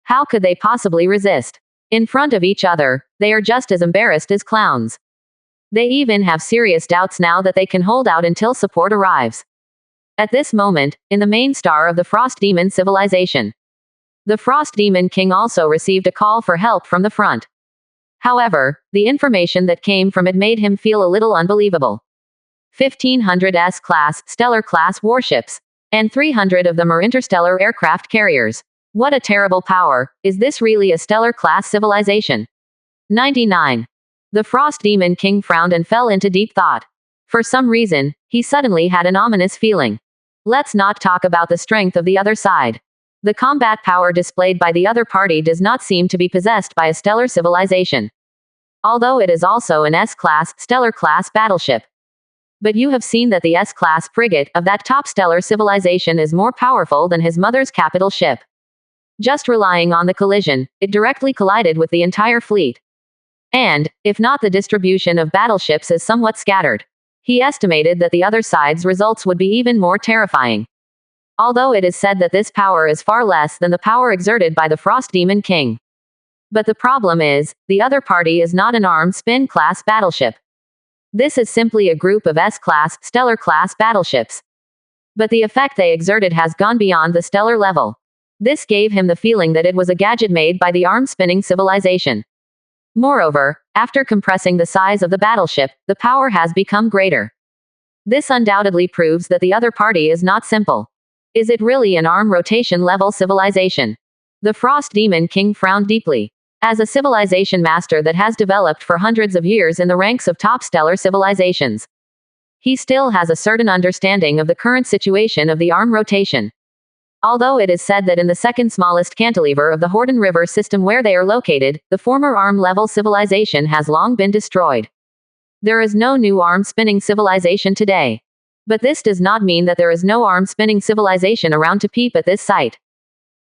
How could they possibly resist? In front of each other, they are just as embarrassed as clowns. They even have serious doubts now that they can hold out until support arrives. At this moment, in the main star of the Frost Demon civilization, the Frost Demon King also received a call for help from the front. However, the information that came from it made him feel a little unbelievable. 1,500 S-class, Stellar-class warships, and 300 of them are interstellar aircraft carriers. What a terrible power. Is this really a stellar-class civilization? 99. The Frost Demon King frowned and fell into deep thought. For some reason, he suddenly had an ominous feeling. Let's not talk about the strength of the other side. The combat power displayed by the other party does not seem to be possessed by a stellar civilization. Although it is also an S-class, stellar-class battleship. But you have seen that the S-class frigate of that top stellar civilization is more powerful than his mother's capital ship. Just relying on the collision, it directly collided with the entire fleet. And, if not, the distribution of battleships is somewhat scattered. He estimated that the other side's results would be even more terrifying. Although it is said that this power is far less than the power exerted by the Frost Demon King. But the problem is, the other party is not an armed spin-class battleship. This is simply a group of S-class, stellar-class battleships. But the effect they exerted has gone beyond the stellar level. This gave him the feeling that it was a gadget made by the arm-spinning civilization. Moreover, after compressing the size of the battleship, the power has become greater. This undoubtedly proves that the other party is not simple. Is it really an arm rotation level civilization? The Frost Demon King frowned deeply. As a civilization master that has developed for hundreds of years in the ranks of top stellar civilizations, he still has a certain understanding of the current situation of the arm rotation. Although it is said that in the second smallest cantilever of the Horden River system where they are located, the former arm-level civilization has long been destroyed. There is no new arm-spinning civilization today. But this does not mean that there is no arm-spinning civilization around to peep at this site.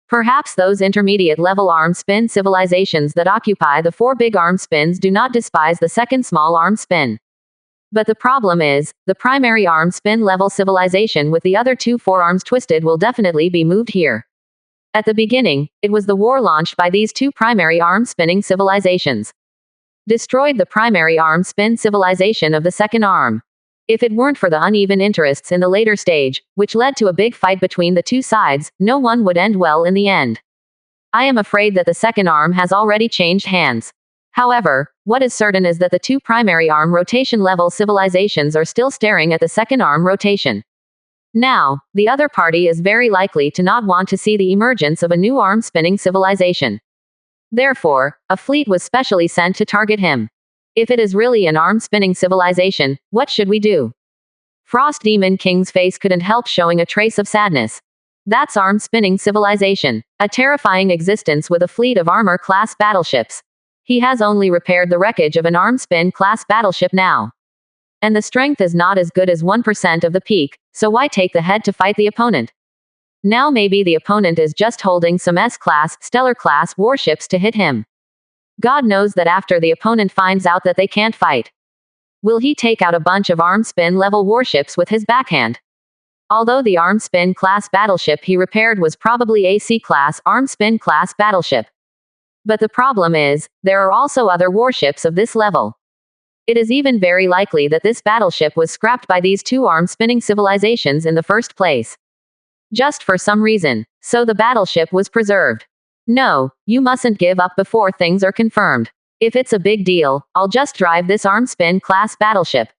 Perhaps those intermediate-level arm-spin civilizations that occupy the 4 big arm spins do not despise the second small arm spin. But the problem is, the primary arm spin level civilization with the other 2 forearms twisted will definitely be moved here. At the beginning, it was the war launched by these 2 primary arm spinning civilizations. Destroyed the primary arm spin civilization of the second arm. If it weren't for the uneven interests in the later stage, which led to a big fight between the 2 sides, no one would end well in the end. I am afraid that the second arm has already changed hands. However, what is certain is that the 2 primary arm rotation level civilizations are still staring at the second arm rotation. Now, the other party is very likely to not want to see the emergence of a new arm spinning civilization. Therefore, a fleet was specially sent to target him. If it is really an arm spinning civilization, what should we do? Frost Demon King's face couldn't help showing a trace of sadness. That's arm spinning civilization. A terrifying existence with a fleet of armor class battleships. He has only repaired the wreckage of an arm spin class battleship now. And the strength is not as good as 1% of the peak, so why take the head to fight the opponent? Now maybe the opponent is just holding some S-class, stellar-class warships to hit him. God knows that after the opponent finds out that they can't fight, will he take out a bunch of arm spin level warships with his backhand? Although the arm spin class battleship he repaired was probably a C-class arm spin class battleship. But the problem is, there are also other warships of this level. It is even very likely that this battleship was scrapped by these 2 arm-spinning civilizations in the first place. Just for some reason. So the battleship was preserved. No, you mustn't give up before things are confirmed. If it's a big deal, I'll just drive this arm-spin class battleship.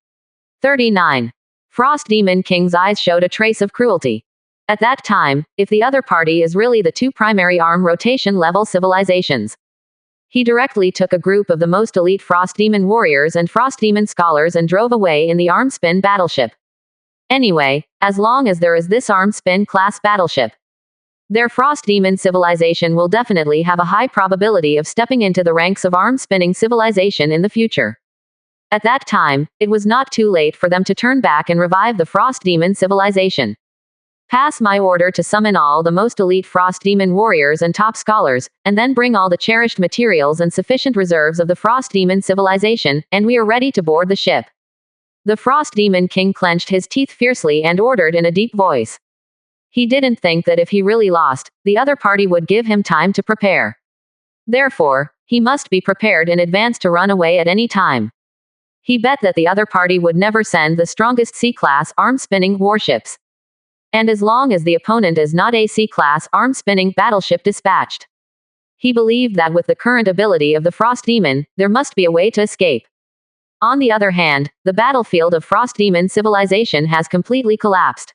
39. Frost Demon King's eyes showed a trace of cruelty. At that time, if the other party is really the 2 primary arm rotation level civilizations, he directly took a group of the most elite Frost Demon warriors and Frost Demon scholars and drove away in the arm spin battleship. Anyway, as long as there is this arm spin class battleship, their Frost Demon civilization will definitely have a high probability of stepping into the ranks of arm spinning civilization in the future. At that time, it was not too late for them to turn back and revive the Frost Demon civilization. Pass my order to summon all the most elite Frost Demon warriors and top scholars, and then bring all the cherished materials and sufficient reserves of the Frost Demon civilization, and we are ready to board the ship. The Frost Demon King clenched his teeth fiercely and ordered in a deep voice. He didn't think that if he really lost, the other party would give him time to prepare. Therefore, he must be prepared in advance to run away at any time. He bet that the other party would never send the strongest C-class arm-spinning warships. And as long as the opponent is not a C-class arm-spinning battleship dispatched, he believed that with the current ability of the Frost Demon, there must be a way to escape. On the other hand, the battlefield of Frost Demon civilization has completely collapsed.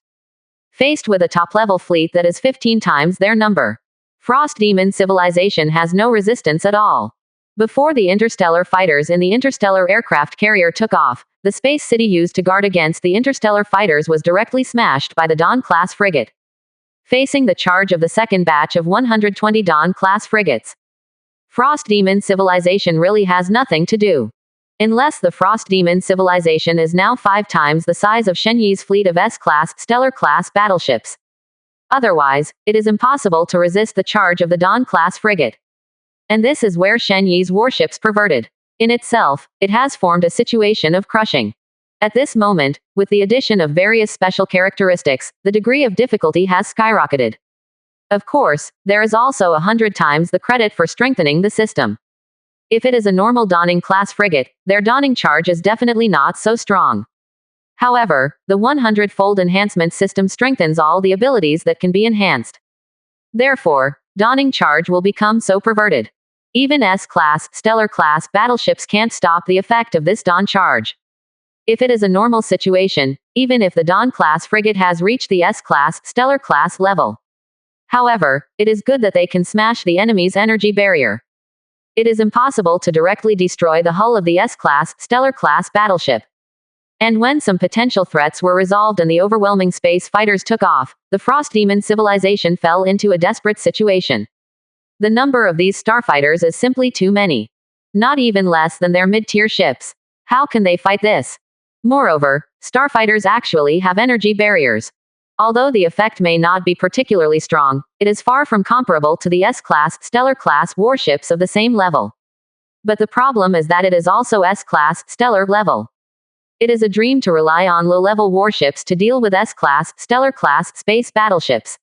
Faced with a top-level fleet that is 15 times their number, Frost Demon civilization has no resistance at all. Before the interstellar fighters in the interstellar aircraft carrier took off, the space city used to guard against the interstellar fighters was directly smashed by the Dawn-class frigate. Facing the charge of the second batch of 120 Dawn-class frigates, Frost Demon civilization really has nothing to do. Unless the Frost Demon civilization is now 5 times the size of Shen Yi's fleet of S-class, Stellar-class battleships. Otherwise, it is impossible to resist the charge of the Dawn-class frigate. And this is where Shen Yi's warships perverted. In itself, it has formed a situation of crushing. At this moment, with the addition of various special characteristics, the degree of difficulty has skyrocketed. Of course, there is also 100 times the credit for strengthening the system. If it is a normal Dawning-class frigate, their dawning charge is definitely not so strong. However, the 100-fold enhancement system strengthens all the abilities that can be enhanced. Therefore, dawning charge will become so perverted. Even S-class, Stellar-class battleships can't stop the effect of this dawn charge. If it is a normal situation, even if the Dawn-class frigate has reached the S-class, Stellar-class level. However, it is good that they can smash the enemy's energy barrier. It is impossible to directly destroy the hull of the S-class, Stellar-class battleship. And when some potential threats were resolved and the overwhelming space fighters took off, the Frost Demon civilization fell into a desperate situation. The number of these starfighters is simply too many. Not even less than their mid-tier ships. How can they fight this? Moreover, starfighters actually have energy barriers. Although the effect may not be particularly strong, it is far from comparable to the S-class, Stellar-class warships of the same level. But the problem is that it is also S-class, Stellar level. It is a dream to rely on low-level warships to deal with S-class, Stellar-class space battleships.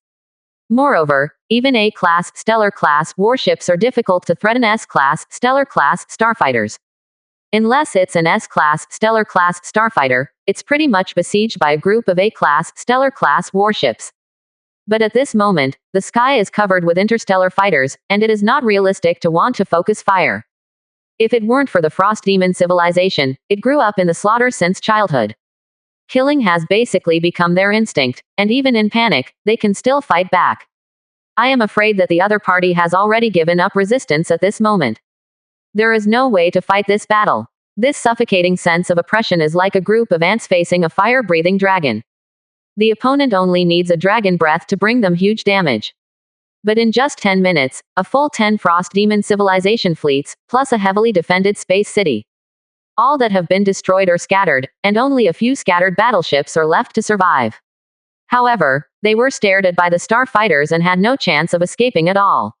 Moreover, even A-class, Stellar-class warships are difficult to threaten S-class, Stellar-class starfighters. Unless it's an S-class, Stellar-class starfighter, it's pretty much besieged by a group of A-class, Stellar-class warships. But at this moment, the sky is covered with interstellar fighters, and it is not realistic to want to focus fire. If it weren't for the Frost Demon civilization, it grew up in the slaughter since childhood. Killing has basically become their instinct, and even in panic, they can still fight back. I am afraid that the other party has already given up resistance at this moment. There is no way to fight this battle. This suffocating sense of oppression is like a group of ants facing a fire-breathing dragon. The opponent only needs a dragon breath to bring them huge damage. But in just 10 minutes, a full 10 Frost Demon civilization fleets, plus a heavily defended space city. All that have been destroyed or scattered, and only a few scattered battleships are left to survive. However, they were stared at by the starfighters and had no chance of escaping at all.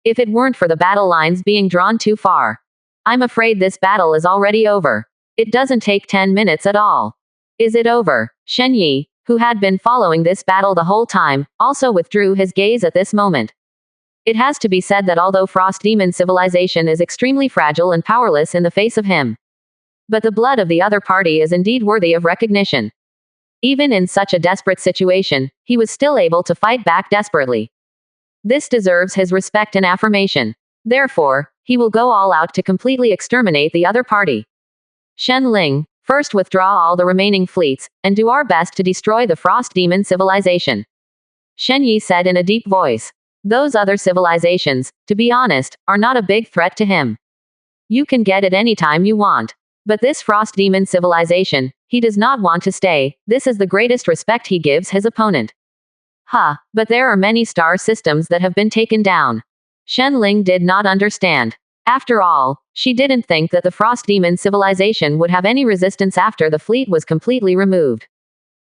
If it weren't for the battle lines being drawn too far. I'm afraid this battle is already over. It doesn't take 10 minutes at all. Is it over? Shen Yi, who had been following this battle the whole time, also withdrew his gaze at this moment. It has to be said that although Frost Demon civilization is extremely fragile and powerless in the face of him, but the blood of the other party is indeed worthy of recognition. Even in such a desperate situation, he was still able to fight back desperately. This deserves his respect and affirmation. Therefore, he will go all out to completely exterminate the other party. Shen Ling, first withdraw all the remaining fleets, and do our best to destroy the Frost Demon civilization. Shen Yi said in a deep voice. Those other civilizations, to be honest, are not a big threat to him. You can get it any time you want. But this Frost Demon civilization, he does not want to stay. This is the greatest respect he gives his opponent. But there are many star systems that have been taken down. Shen Ling did not understand. After all, she didn't think that the Frost Demon civilization would have any resistance after the fleet was completely removed.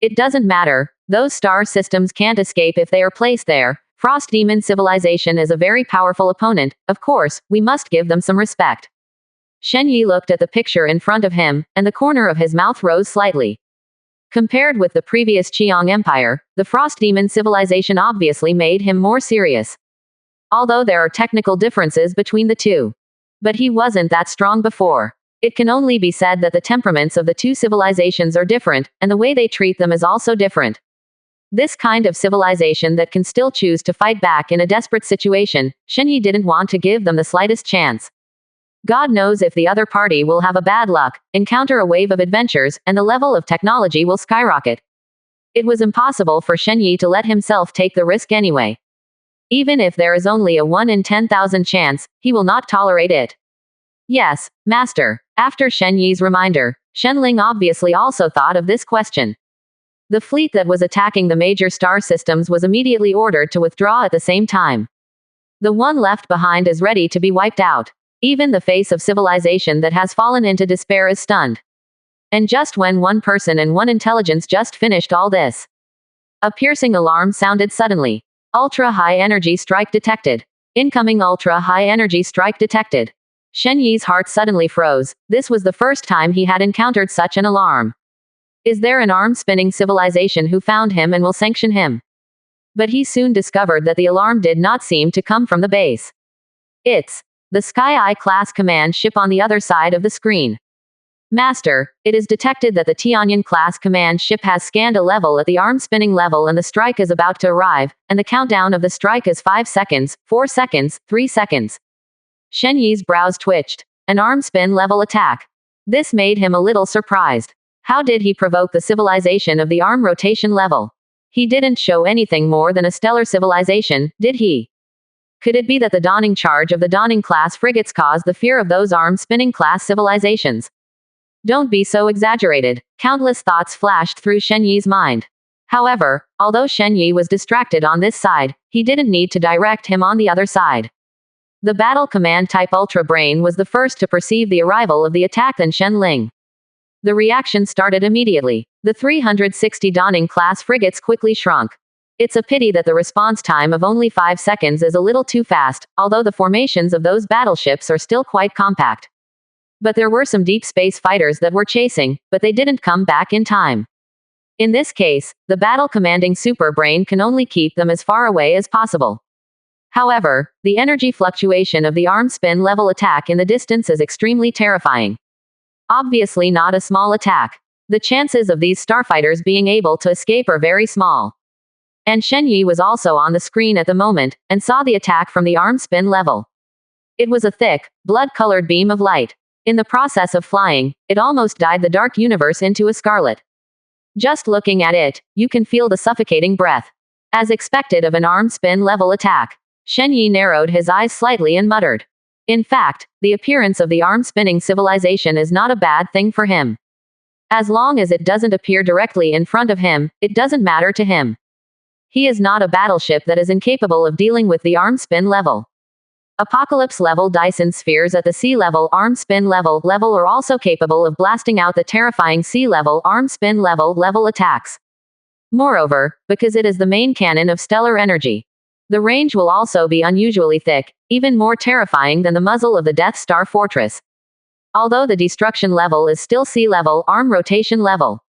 It doesn't matter, those star systems can't escape if they are placed there. Frost Demon civilization is a very powerful opponent, of course, we must give them some respect. Shen Yi looked at the picture in front of him, and the corner of his mouth rose slightly. Compared with the previous Qiang Empire, the Frost Demon civilization obviously made him more serious. Although there are technical differences between the two. But he wasn't that strong before. It can only be said that the temperaments of the two civilizations are different, and the way they treat them is also different. This kind of civilization that can still choose to fight back in a desperate situation, Shen Yi didn't want to give them the slightest chance. God knows if the other party will have a bad luck, encounter a wave of adventures, and the level of technology will skyrocket. It was impossible for Shen Yi to let himself take the risk anyway. Even if there is only a 1 in 10,000 chance, he will not tolerate it. Yes, master. After Shen Yi's reminder, Shen Ling obviously also thought of this question. The fleet that was attacking the major star systems was immediately ordered to withdraw at the same time. The one left behind is ready to be wiped out. Even the face of civilization that has fallen into despair is stunned. And just when one person and one intelligence just finished all this, a piercing alarm sounded suddenly. Ultra-high energy strike detected. Incoming ultra-high energy strike detected. Shen Yi's heart suddenly froze. This was the first time he had encountered such an alarm. Is there an arm-spinning civilization who found him and will sanction him? But he soon discovered that the alarm did not seem to come from the base. It's the Sky Eye class command ship on the other side of the screen. Master, it is detected that the Tianyan class command ship has scanned a level at the arm spinning level and the strike is about to arrive, and the countdown of the strike is 5 seconds, 4 seconds, 3 seconds. Shen Yi's brows twitched. An arm spin level attack. This made him a little surprised. How did he provoke the civilization of the arm rotation level? He didn't show anything more than a stellar civilization, did he? Could it be that the dawning charge of the dawning class frigates caused the fear of those arm spinning class civilizations? Don't be so exaggerated. Countless thoughts flashed through Shen Yi's mind. However, although Shen Yi was distracted on this side, he didn't need to direct him on the other side. The battle command type Ultra Brain was the first to perceive the arrival of the attack than Shen Ling. The reaction started immediately. The 360 dawning class frigates quickly shrunk. It's a pity that the response time of only 5 seconds is a little too fast, although the formations of those battleships are still quite compact. But there were some deep space fighters that were chasing, but they didn't come back in time. In this case, the battle commanding super brain can only keep them as far away as possible. However, the energy fluctuation of the arm spin level attack in the distance is extremely terrifying. Obviously not a small attack. The chances of these starfighters being able to escape are very small. And Shen Yi was also on the screen at the moment, and saw the attack from the arm spin level. It was a thick, blood-colored beam of light. In the process of flying, it almost dyed the dark universe into a scarlet. Just looking at it, you can feel the suffocating breath. As expected of an arm spin level attack, Shen Yi narrowed his eyes slightly and muttered. In fact, the appearance of the arm spinning civilization is not a bad thing for him. As long as it doesn't appear directly in front of him, it doesn't matter to him. He is not a battleship that is incapable of dealing with the arm spin level. Apocalypse level Dyson spheres at the sea level arm spin level are also capable of blasting out the terrifying sea level arm spin level attacks. Moreover, because it is the main cannon of stellar energy, the range will also be unusually thick, even more terrifying than the muzzle of the Death Star Fortress. Although the destruction level is still sea level arm rotation level,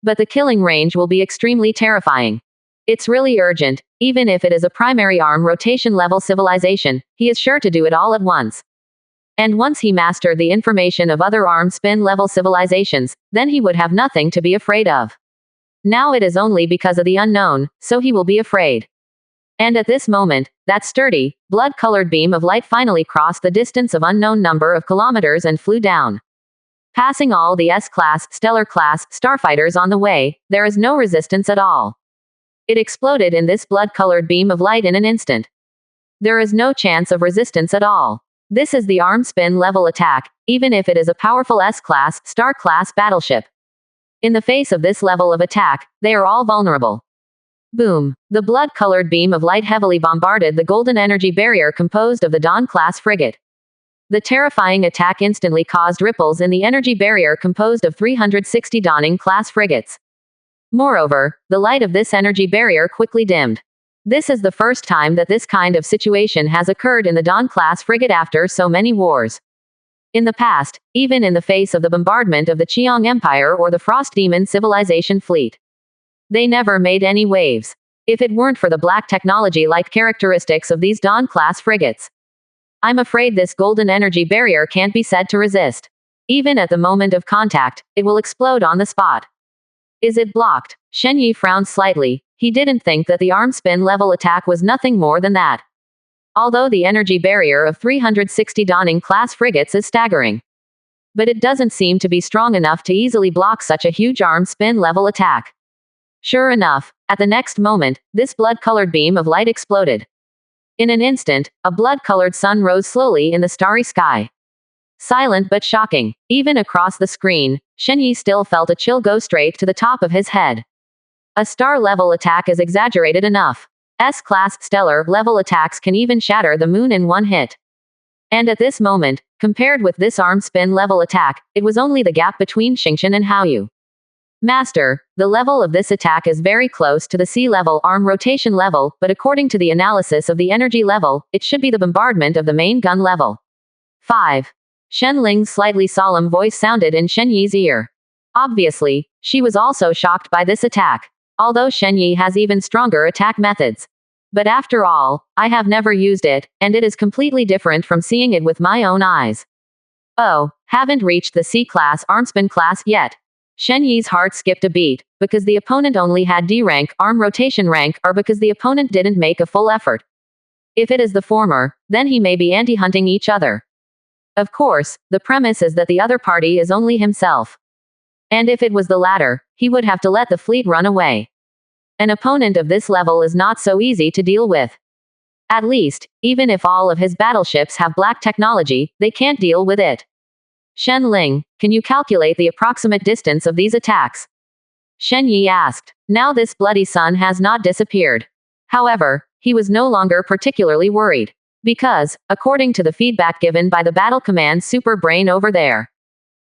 but the killing range will be extremely terrifying. It's really urgent. Even if it is a primary arm rotation level civilization, he is sure to do it all at once. And once he mastered the information of other arm spin level civilizations, then he would have nothing to be afraid of. Now it is only because of the unknown, so he will be afraid. And at this moment, that sturdy, blood-colored beam of light finally crossed the distance of unknown number of kilometers and flew down. Passing all the S-class, stellar-class, starfighters on the way, there is no resistance at all. It exploded in this blood-colored beam of light in an instant. There is no chance of resistance at all. This is the arm spin level attack, even if it is a powerful S-class, star-class battleship. In the face of this level of attack, they are all vulnerable. Boom. The blood-colored beam of light heavily bombarded the golden energy barrier composed of the Dawn-class frigate. The terrifying attack instantly caused ripples in the energy barrier composed of 360 Dawning-class frigates. Moreover, the light of this energy barrier quickly dimmed. This is the first time that this kind of situation has occurred in the Dawn-class frigate after so many wars. In the past, even in the face of the bombardment of the Qiong Empire or the Frost Demon civilization fleet, they never made any waves. If it weren't for the black technology-like characteristics of these Dawn-class frigates, I'm afraid this golden energy barrier can't be said to resist. Even at the moment of contact, it will explode on the spot. Is it blocked? Shen Yi frowned slightly. He didn't think that the arm spin level attack was nothing more than that. Although the energy barrier of 360 Dawning-class frigates is staggering, but it doesn't seem to be strong enough to easily block such a huge arm spin level attack. Sure enough, at the next moment, this blood-colored beam of light exploded. In an instant, a blood-colored sun rose slowly in the starry sky. Silent but shocking. Even across the screen, Shen Yi still felt a chill go straight to the top of his head. A star-level attack is exaggerated enough. S-class stellar-level attacks can even shatter the moon in one hit. And at this moment, compared with this arm spin level attack, it was only the gap between Xingqian and Haoyu. Master, the level of this attack is very close to the C-level arm rotation level, but according to the analysis of the energy level, it should be the bombardment of the main gun level. 5. Shen Ling's slightly solemn voice sounded in Shen Yi's ear. Obviously, she was also shocked by this attack. Although Shen Yi has even stronger attack methods. But after all, I have never used it, and it is completely different from seeing it with my own eyes. Oh, haven't reached the C-class armspin class yet. Shen Yi's heart skipped a beat, because the opponent only had D rank, arm rotation rank, or because the opponent didn't make a full effort. If it is the former, then he may be anti-hunting each other. Of course, the premise is that the other party is only himself. And if it was the latter, he would have to let the fleet run away. An opponent of this level is not so easy to deal with. At least, even if all of his battleships have black technology, they can't deal with it. Shen Ling, can you calculate the approximate distance of these attacks? Shen Yi asked. Now this bloody sun has not disappeared. However, he was no longer particularly worried. Because, according to the feedback given by the Battle Command super brain over there,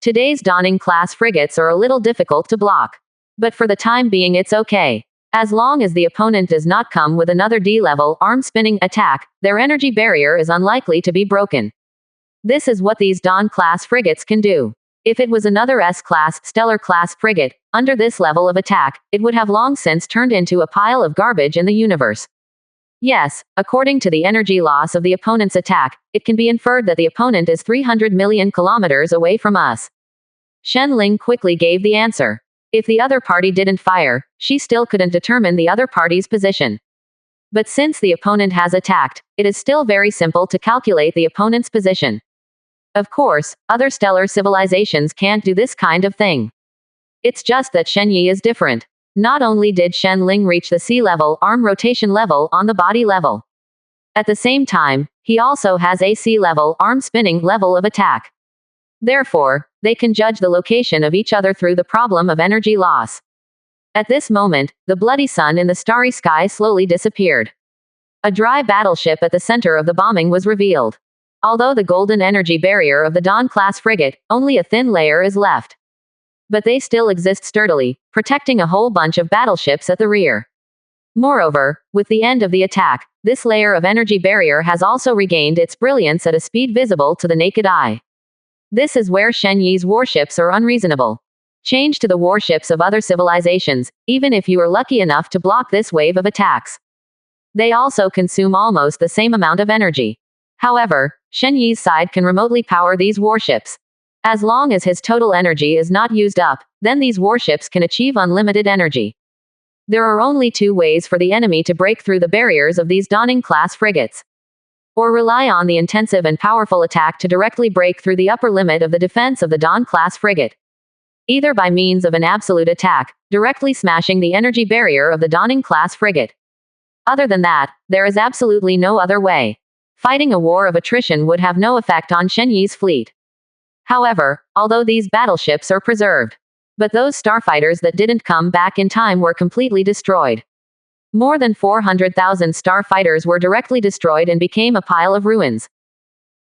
today's Dawning-class frigates are a little difficult to block. But for the time being it's okay. As long as the opponent does not come with another D-level arm-spinning attack, their energy barrier is unlikely to be broken. This is what these Dawn-class frigates can do. If it was another S-class, Stellar-class frigate, under this level of attack, it would have long since turned into a pile of garbage in the universe. Yes, according to the energy loss of the opponent's attack, it can be inferred that the opponent is 300 million kilometers away from us. Shen Ling quickly gave the answer. If the other party didn't fire, she still couldn't determine the other party's position. But since the opponent has attacked, it is still very simple to calculate the opponent's position. Of course, other stellar civilizations can't do this kind of thing. It's just that Shen Yi is different. Not only did Shen Ling reach the C-level arm rotation level on the body level. At the same time, he also has a C-level arm spinning level of attack. Therefore, they can judge the location of each other through the problem of energy loss. At this moment, the bloody sun in the starry sky slowly disappeared. A dry battleship at the center of the bombing was revealed. Although the golden energy barrier of the Dawn-class frigate, only a thin layer is left. But they still exist sturdily, protecting a whole bunch of battleships at the rear. Moreover, with the end of the attack, this layer of energy barrier has also regained its brilliance at a speed visible to the naked eye. This is where Shen Yi's warships are unreasonable. Change to the warships of other civilizations, even if you are lucky enough to block this wave of attacks. They also consume almost the same amount of energy. However, Shen Yi's side can remotely power these warships. As long as his total energy is not used up, then these warships can achieve unlimited energy. There are only two ways for the enemy to break through the barriers of these Dawning-class frigates. Or rely on the intensive and powerful attack to directly break through the upper limit of the defense of the Dawn-class frigate. Either by means of an absolute attack, directly smashing the energy barrier of the Dawning-class frigate. Other than that, there is absolutely no other way. Fighting a war of attrition would have no effect on Shen Yi's fleet. However, although these battleships are preserved, but those starfighters that didn't come back in time were completely destroyed. More than 400,000 starfighters were directly destroyed and became a pile of ruins.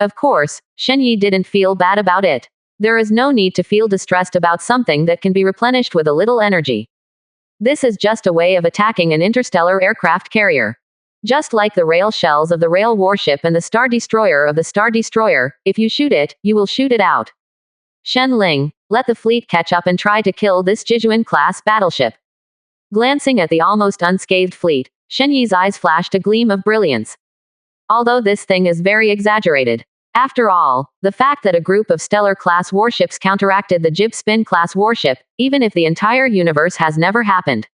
Of course, Shen Yi didn't feel bad about it. There is no need to feel distressed about something that can be replenished with a little energy. This is just a way of attacking an interstellar aircraft carrier. Just like the rail shells of the rail warship and the star destroyer of the star destroyer, if you shoot it, you will shoot it out. Shen Ling, let the fleet catch up and try to kill this Jijuan-class battleship. Glancing at the almost unscathed fleet, Shen Yi's eyes flashed a gleam of brilliance. Although this thing is very exaggerated. After all, the fact that a group of stellar-class warships counteracted the Jib Spin-class warship, even if the entire universe has never happened.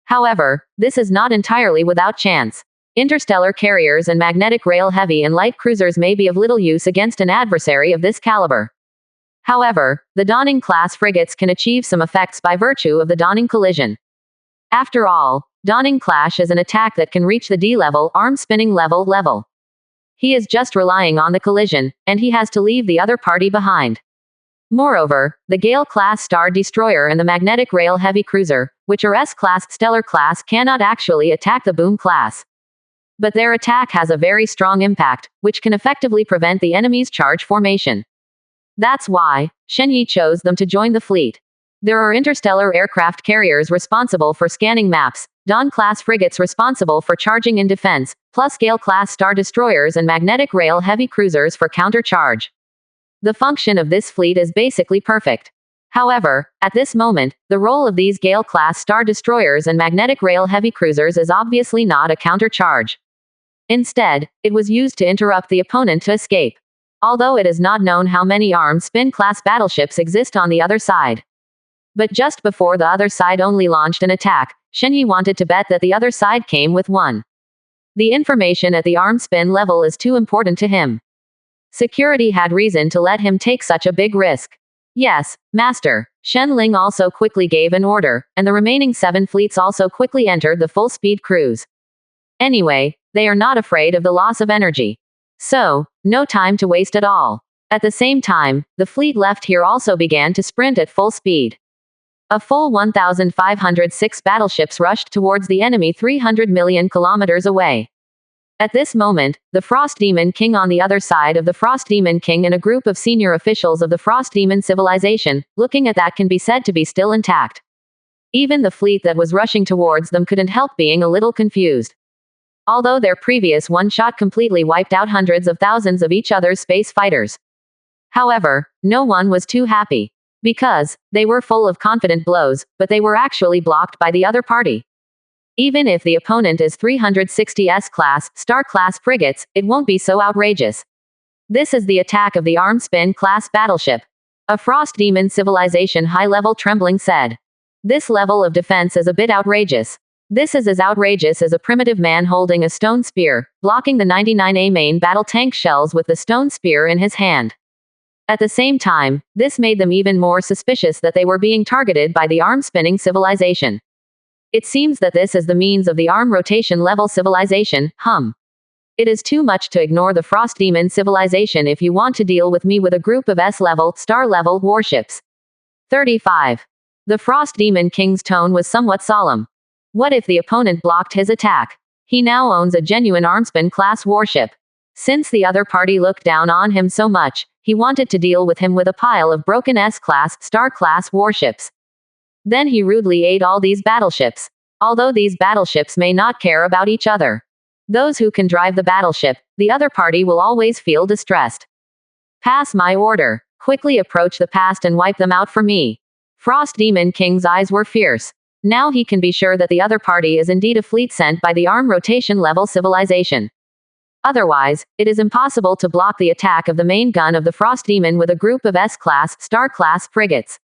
However, this is not entirely without chance. Interstellar carriers and magnetic rail heavy and light cruisers may be of little use against an adversary of this caliber. However, the Dawning-class frigates can achieve some effects by virtue of the Dawning collision. After all, Dawning Clash is an attack that can reach the D-level arm spinning level. He is just relying on the collision, and he has to leave the other party behind. Moreover, the Gale-class Star Destroyer and the Magnetic Rail Heavy Cruiser, which are S-class Stellar class, cannot actually attack the Boom class. But their attack has a very strong impact, which can effectively prevent the enemy's charge formation. That's why Shenyi chose them to join the fleet. There are interstellar aircraft carriers responsible for scanning maps, Dawn-class frigates responsible for charging in defense, plus Gale-class star destroyers and magnetic rail heavy cruisers for counter-charge. The function of this fleet is basically perfect. However, at this moment, the role of these Gale-class star destroyers and magnetic rail heavy cruisers is obviously not a counter-charge. Instead, it was used to interrupt the opponent to escape. Although it is not known how many armed spin-class battleships exist on the other side. But just before the other side only launched an attack, Shenyi wanted to bet that the other side came with one. The information at the armed spin level is too important to him. Security had reason to let him take such a big risk. Yes, Master. Shen Ling also quickly gave an order, and the remaining 7 fleets also quickly entered the full-speed cruise. Anyway, they are not afraid of the loss of energy. So, no time to waste at all. At the same time, the fleet left here also began to sprint at full speed. A full 1,506 battleships rushed towards the enemy 300 million kilometers away. At this moment, the Frost Demon King on the other side of the Frost Demon King and a group of senior officials of the Frost Demon civilization, looking at that can be said to be still intact. Even the fleet that was rushing towards them couldn't help being a little confused. Although their previous one-shot completely wiped out hundreds of thousands of each other's space fighters. However, no one was too happy. Because they were full of confident blows, but they were actually blocked by the other party. Even if the opponent is 360 S-class, star-class frigates, it won't be so outrageous. This is the attack of the armed spin-class battleship. A Frost Demon civilization high-level trembling said. This level of defense is a bit outrageous. This is as outrageous as a primitive man holding a stone spear, blocking the 99A main battle tank shells with the stone spear in his hand. At the same time, this made them even more suspicious that they were being targeted by the arm-spinning civilization. It seems that this is the means of the arm rotation level civilization, It is too much to ignore the Frost Demon civilization if you want to deal with me with a group of S-level, star-level warships. 35. The Frost Demon King's tone was somewhat solemn. What if the opponent blocked his attack? He now owns a genuine Armspin-class warship. Since the other party looked down on him so much, he wanted to deal with him with a pile of broken S-class, star-class warships. Then he rudely ate all these battleships. Although these battleships may not care about each other. Those who can drive the battleship, the other party will always feel distressed. Pass my order. Quickly approach the past and wipe them out for me. Frost Demon King's eyes were fierce. Now he can be sure that the other party is indeed a fleet sent by the arm rotation level civilization. Otherwise, it is impossible to block the attack of the main gun of the Frost Demon with a group of S-class, star-class frigates.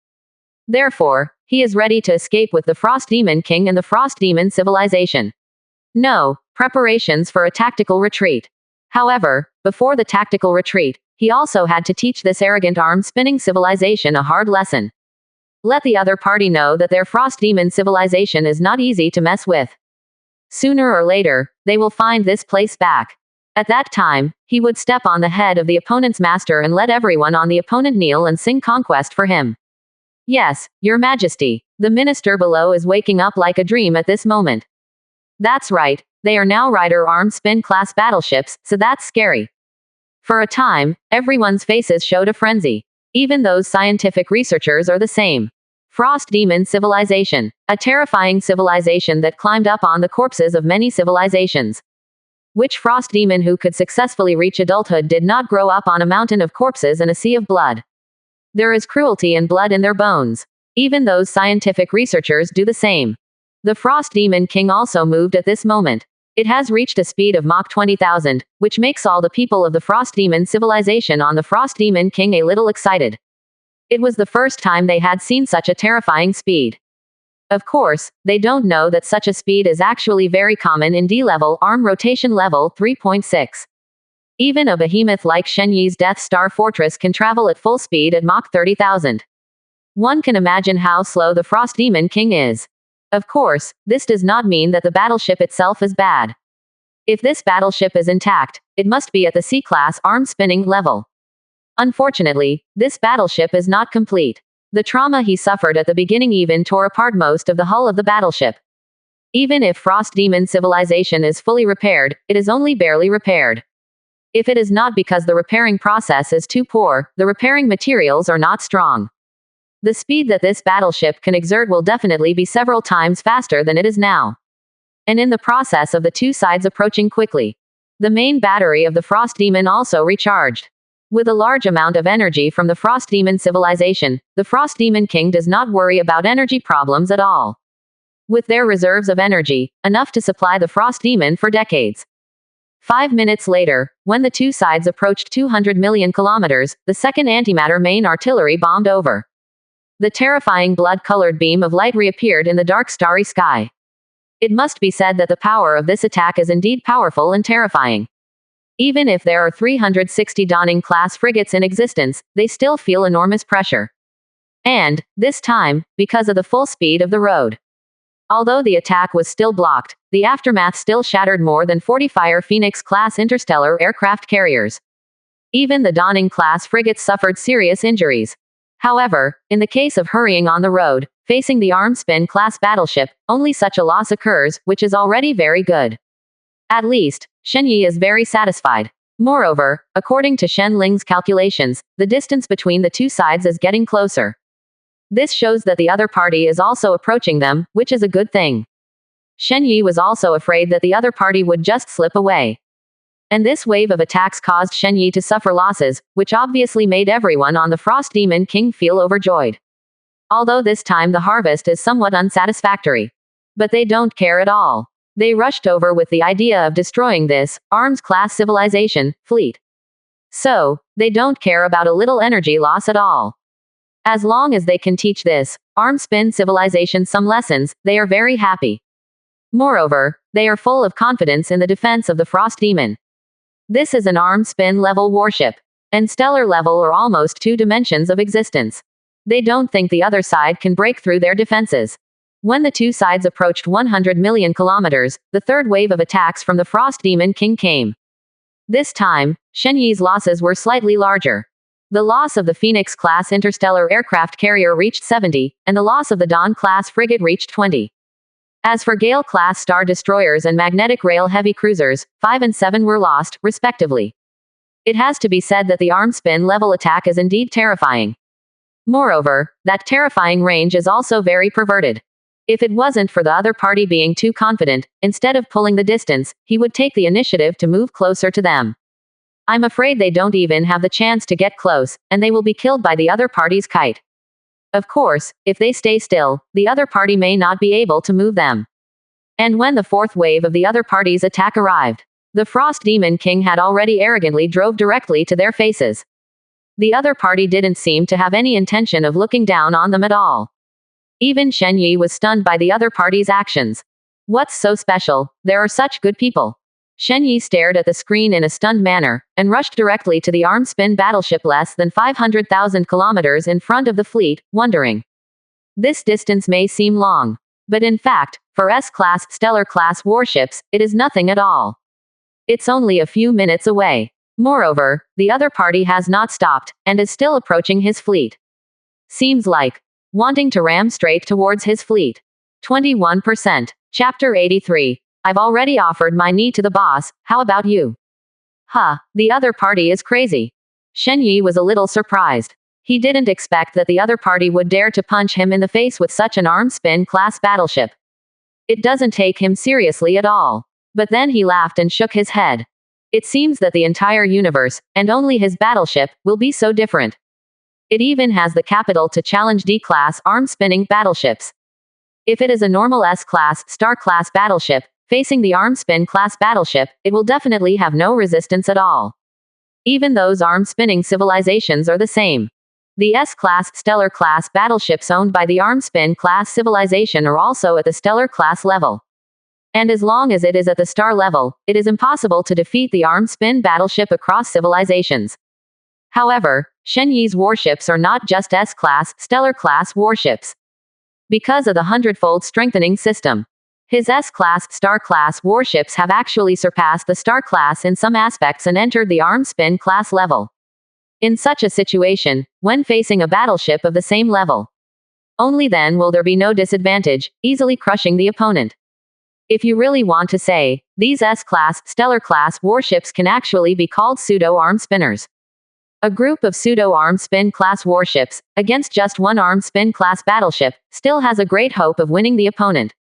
Therefore, he is ready to escape with the Frost Demon King and the Frost Demon civilization. No, preparations for a tactical retreat. However, before the tactical retreat, he also had to teach this arrogant arm-spinning civilization a hard lesson. Let the other party know that their Frost Demon civilization is not easy to mess with. Sooner or later, they will find this place back. At that time, he would step on the head of the opponent's master and let everyone on the opponent kneel and sing conquest for him. Yes, Your Majesty. The minister below is waking up like a dream at this moment. That's right, they are now Rider armed spin-class battleships, so that's scary. For a time, everyone's faces showed a frenzy. Even those scientific researchers are the same. Frost Demon civilization. A terrifying civilization that climbed up on the corpses of many civilizations. Which Frost Demon who could successfully reach adulthood did not grow up on a mountain of corpses and a sea of blood? There is cruelty and blood in their bones. Even those scientific researchers do the same. The Frost Demon King also moved at this moment. It has reached a speed of Mach 20,000, which makes all the people of the Frost Demon civilization on the Frost Demon King a little excited. It was the first time they had seen such a terrifying speed. Of course, they don't know that such a speed is actually very common in D-level arm rotation level 3.6. Even a behemoth like Shenyi's Death Star Fortress can travel at full speed at Mach 30,000. One can imagine how slow the Frost Demon King is. Of course, this does not mean that the battleship itself is bad. If this battleship is intact, it must be at the C-class arm-spinning level. Unfortunately, this battleship is not complete. The trauma he suffered at the beginning even tore apart most of the hull of the battleship. Even if Frost Demon civilization is fully repaired, it is only barely repaired. If it is not because the repairing process is too poor, the repairing materials are not strong. The speed that this battleship can exert will definitely be several times faster than it is now. And in the process of the two sides approaching quickly, the main battery of the Frost Demon also recharged. With a large amount of energy from the Frost Demon civilization, the Frost Demon King does not worry about energy problems at all. With their reserves of energy, enough to supply the Frost Demon for decades. 5 minutes later, when the two sides approached 200 million kilometers, the second antimatter main artillery bombed over. The terrifying blood-colored beam of light reappeared in the dark starry sky. It must be said that the power of this attack is indeed powerful and terrifying. Even if there are 360 Dawning-class frigates in existence, they still feel enormous pressure. And, this time, because of the full speed of the road. Although the attack was still blocked, the aftermath still shattered more than 40 Fire Phoenix-class interstellar aircraft carriers. Even the Dawning-class frigates suffered serious injuries. However, in the case of hurrying on the road, facing the Armspin-class battleship, only such a loss occurs, which is already very good. At least, Shen Yi is very satisfied. Moreover, according to Shen Ling's calculations, the distance between the two sides is getting closer. This shows that the other party is also approaching them, which is a good thing. Shen Yi was also afraid that the other party would just slip away. And this wave of attacks caused Shen Yi to suffer losses, which obviously made everyone on the Frost Demon King feel overjoyed. Although this time the harvest is somewhat unsatisfactory. But they don't care at all. They rushed over with the idea of destroying this, arms-class civilization, fleet. So, they don't care about a little energy loss at all. As long as they can teach this arm-spin civilization some lessons, they are very happy. Moreover, they are full of confidence in the defense of the Frost Demon. This is an arm-spin level warship. And stellar level or almost 2 dimensions of existence. They don't think the other side can break through their defenses. When the two sides approached 100 million kilometers, the third wave of attacks from the Frost Demon King came. This time, Shen Yi's losses were slightly larger. The loss of the Phoenix-class interstellar aircraft carrier reached 70, and the loss of the Dawn-class frigate reached 20. As for Gale-class star destroyers and magnetic rail heavy cruisers, 5 and 7 were lost, respectively. It has to be said that the arm-spin level attack is indeed terrifying. Moreover, that terrifying range is also very perverted. If it wasn't for the other party being too confident, instead of pulling the distance, he would take the initiative to move closer to them. I'm afraid they don't even have the chance to get close, and they will be killed by the other party's kite. Of course, if they stay still, the other party may not be able to move them. And when the fourth wave of the other party's attack arrived, the Frost Demon King had already arrogantly drove directly to their faces. The other party didn't seem to have any intention of looking down on them at all. Even Shen Yi was stunned by the other party's actions. What's so special? There are such good people. Shen Yi stared at the screen in a stunned manner, and rushed directly to the arm-spin battleship less than 500,000 kilometers in front of the fleet, wondering. This distance may seem long. But in fact, for S-class, stellar-class warships, it is nothing at all. It's only a few minutes away. Moreover, the other party has not stopped, and is still approaching his fleet. Seems like wanting to ram straight towards his fleet. 21%. Chapter 83. I've already offered my knee to the boss, how about you? The other party is crazy. Shen Yi was a little surprised. He didn't expect that the other party would dare to punch him in the face with such an arm-spin class battleship. It doesn't take him seriously at all. But then he laughed and shook his head. It seems that the entire universe, and only his battleship, will be so different. It even has the capital to challenge D-class arm-spinning battleships. If it is a normal S-class, star-class battleship, facing the arm-spin class battleship, it will definitely have no resistance at all. Even those arm-spinning civilizations are the same. The S-class, stellar-class battleships owned by the arm-spin class civilization are also at the stellar-class level. And as long as it is at the star level, it is impossible to defeat the arm-spin battleship across civilizations. However, Shen Yi's warships are not just S-class, stellar-class warships. Because of the Hundredfold strengthening system, his S-class, star-class warships have actually surpassed the star class in some aspects and entered the arm-spin class level. In such a situation, when facing a battleship of the same level, only then will there be no disadvantage, easily crushing the opponent. If you really want to say, these S-class, stellar-class warships can actually be called pseudo-arm spinners. A group of pseudo-arm spin-class warships, against just one arm spin-class battleship, still has a great hope of winning the opponent.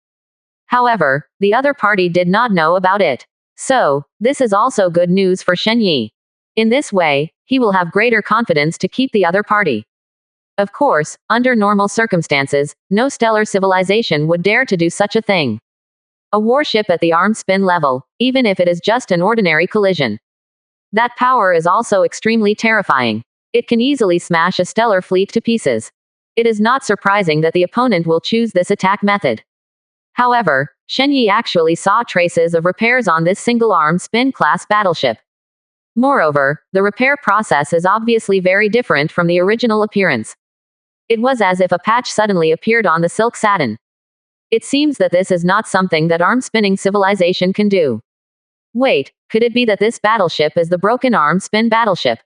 However, the other party did not know about it. So, this is also good news for Shen Yi. In this way, he will have greater confidence to keep the other party. Of course, under normal circumstances, no stellar civilization would dare to do such a thing. A warship at the arm spin level, even if it is just an ordinary collision. That power is also extremely terrifying. It can easily smash a stellar fleet to pieces. It is not surprising that the opponent will choose this attack method. However, Shen Yi actually saw traces of repairs on this single-arm spin-class battleship. Moreover, the repair process is obviously very different from the original appearance. It was as if a patch suddenly appeared on the silk satin. It seems that this is not something that arm-spinning civilization can do. Wait, could it be that this battleship is the broken arm spin battleship?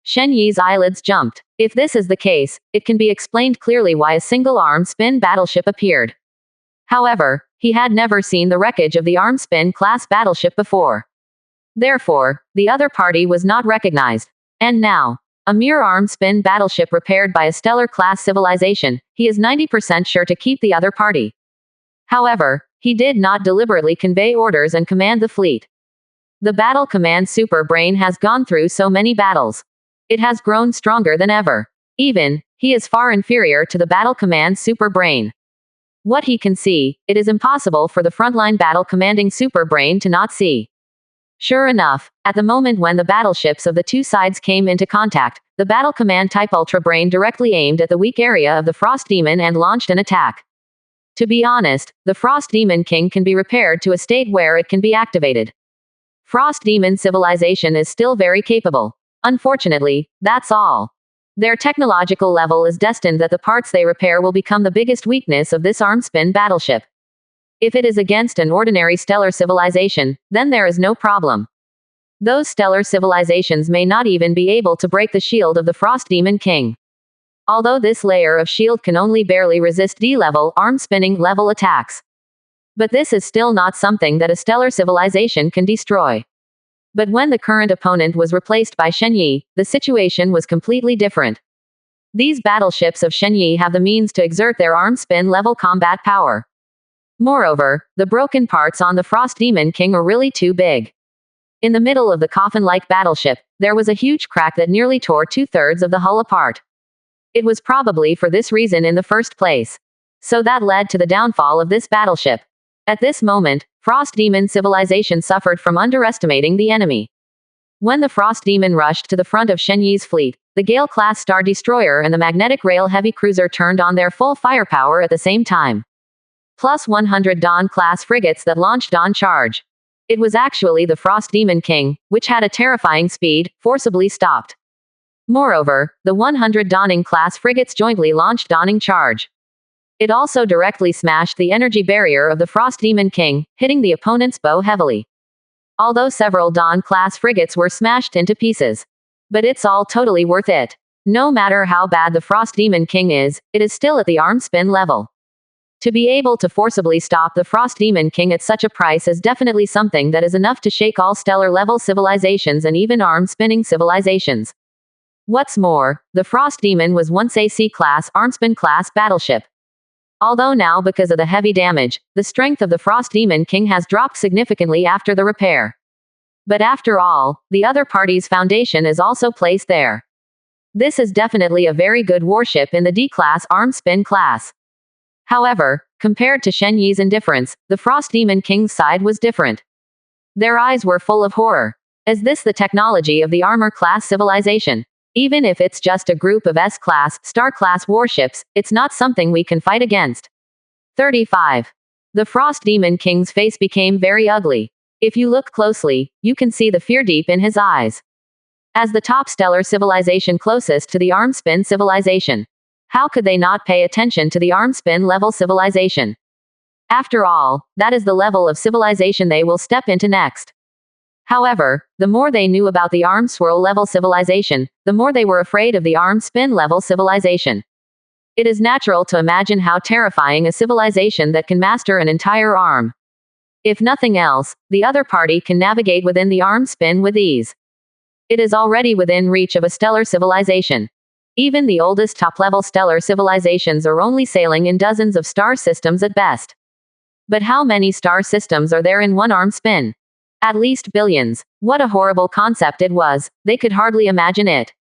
Shen Yi's eyelids jumped. If this is the case, it can be explained clearly why a single arm spin battleship appeared. However, he had never seen the wreckage of the arm spin class battleship before. Therefore, the other party was not recognized. And now, a mere arm spin battleship repaired by a stellar class civilization, he is 90% sure to keep the other party. However, he did not deliberately convey orders and command the fleet. The battle command super brain has gone through so many battles. It has grown stronger than ever. Even, he is far inferior to the battle command super brain. What he can see, it is impossible for the frontline battle commanding super brain to not see. Sure enough, at the moment when the battleships of the two sides came into contact, the battle command type Ultra Brain directly aimed at the weak area of the Frost Demon and launched an attack. To be honest, the Frost Demon King can be repaired to a state where it can be activated. Frost Demon civilization is still very capable. Unfortunately, that's all. Their technological level is destined that the parts they repair will become the biggest weakness of this arm spin battleship. If it is against an ordinary stellar civilization, then there is no problem. Those stellar civilizations may not even be able to break the shield of the Frost Demon King. Although this layer of shield can only barely resist D-level, arm-spinning level attacks. But this is still not something that a stellar civilization can destroy. But when the current opponent was replaced by Shen Yi, the situation was completely different. These battleships of Shen Yi have the means to exert their arm-spin level combat power. Moreover, the broken parts on the Frost Demon King are really too big. In the middle of the coffin-like battleship, there was a huge crack that nearly tore 2/3 of the hull apart. It was probably for this reason in the first place. So that led to the downfall of this battleship. At this moment, Frost Demon civilization suffered from underestimating the enemy. When the Frost Demon rushed to the front of Shen Yi's fleet, the Gale-class Star Destroyer and the Magnetic Rail Heavy Cruiser turned on their full firepower at the same time. Plus 100 Dawn-class frigates that launched on charge. It was actually the Frost Demon King, which had a terrifying speed, forcibly stopped. Moreover, the 100 Dawning-class frigates jointly launched Dawning Charge. It also directly smashed the energy barrier of the Frost Demon King, hitting the opponent's bow heavily. Although several Dawn-class frigates were smashed into pieces. But it's all totally worth it. No matter how bad the Frost Demon King is, it is still at the arm spin level. To be able to forcibly stop the Frost Demon King at such a price is definitely something that is enough to shake all stellar-level civilizations and even arm-spinning civilizations. What's more, the Frost Demon was once a C-class, arm-spin-class battleship. Although now because of the heavy damage, the strength of the Frost Demon King has dropped significantly after the repair. But after all, the other party's foundation is also placed there. This is definitely a very good warship in the D-class arm-spin class. However, compared to Shen Yi's indifference, the Frost Demon King's side was different. Their eyes were full of horror. Is this the technology of the armor-class civilization? Even if it's just a group of S-class, Star-class warships, it's not something we can fight against. 35. The Frost Demon King's face became very ugly. If you look closely, you can see the fear deep in his eyes. As the top stellar civilization closest to the arm spin civilization, how could they not pay attention to the arm spin level civilization? After all, that is the level of civilization they will step into next. However, the more they knew about the arm swirl level civilization, the more they were afraid of the arm spin level civilization. It is natural to imagine how terrifying a civilization that can master an entire arm. If nothing else, the other party can navigate within the arm spin with ease. It is already within reach of a stellar civilization. Even the oldest top-level stellar civilizations are only sailing in dozens of star systems at best. But how many star systems are there in one arm spin? At least billions. What a horrible concept it was, they could hardly imagine it.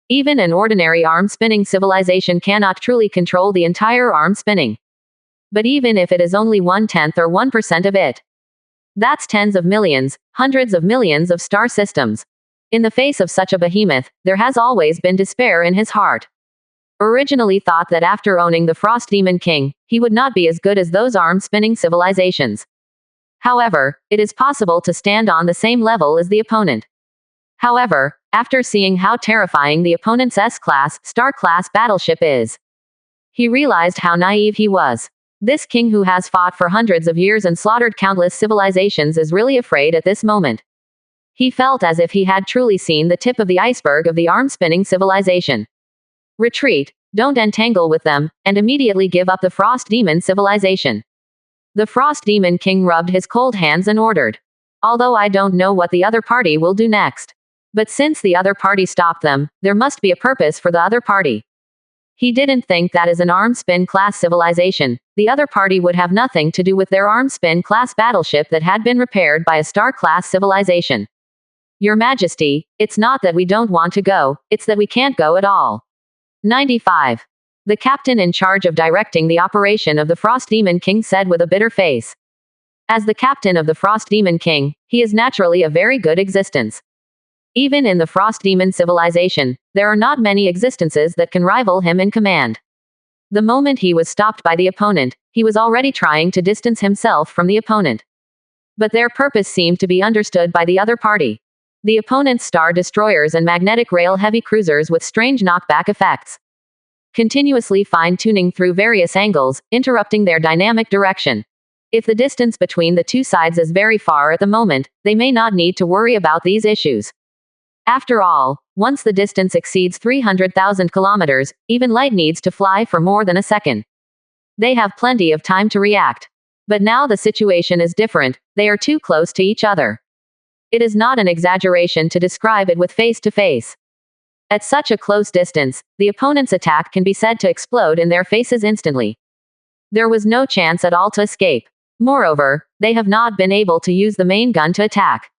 Even an ordinary arm-spinning civilization cannot truly control the entire arm spinning. But even if it is only 1/10 or 1% of it, that's tens of millions, hundreds of millions of star systems. In the face of such a behemoth, there has always been despair in his heart. Originally thought that after owning the Frost Demon King, he would not be as good as those arm-spinning civilizations. However, it is possible to stand on the same level as the opponent. However, after seeing how terrifying the opponent's S-class, star-class battleship is, he realized how naive he was. This king who has fought for hundreds of years and slaughtered countless civilizations is really afraid at this moment. He felt as if he had truly seen the tip of the iceberg of the arm-spinning civilization. Retreat, don't entangle with them, and immediately give up the Frost Demon civilization. The Frost Demon King rubbed his cold hands and ordered. Although I don't know what the other party will do next. But since the other party stopped them, there must be a purpose for the other party. He didn't think that as an arm-spin class civilization, the other party would have nothing to do with their arm-spin class battleship that had been repaired by a star-class civilization. Your Majesty, it's not that we don't want to go, it's that we can't go at all. 95. The captain in charge of directing the operation of the Frost Demon King said with a bitter face. As the captain of the Frost Demon King, he is naturally a very good existence. Even in the Frost Demon civilization, there are not many existences that can rival him in command. The moment he was stopped by the opponent, he was already trying to distance himself from the opponent. But their purpose seemed to be understood by the other party. The opponent's star destroyers and magnetic rail heavy cruisers with strange knockback effects, continuously fine-tuning through various angles, interrupting their dynamic direction. If the distance between the two sides is very far at the moment, they may not need to worry about these issues. After all, once the distance exceeds 300,000 kilometers, even light needs to fly for more than a second. They have plenty of time to react. But now the situation is different, they are too close to each other. It is not an exaggeration to describe it with face-to-face. At such a close distance, the opponent's attack can be said to explode in their faces instantly. There was no chance at all to escape. Moreover, they have not been able to use the main gun to attack.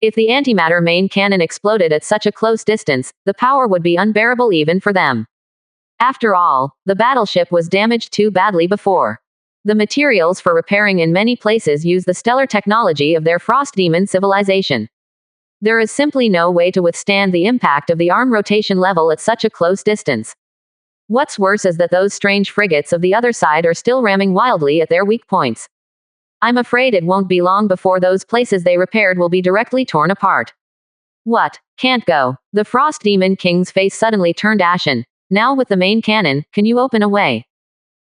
If the antimatter main cannon exploded at such a close distance, the power would be unbearable even for them. After all, the battleship was damaged too badly before. The materials for repairing in many places use the stellar technology of their Frost Demon civilization. There is simply no way to withstand the impact of the arm rotation level at such a close distance. What's worse is that those strange frigates of the other side are still ramming wildly at their weak points. I'm afraid it won't be long before those places they repaired will be directly torn apart. What? Can't go. The Frost Demon King's face suddenly turned ashen. Now with the main cannon, can you open a way?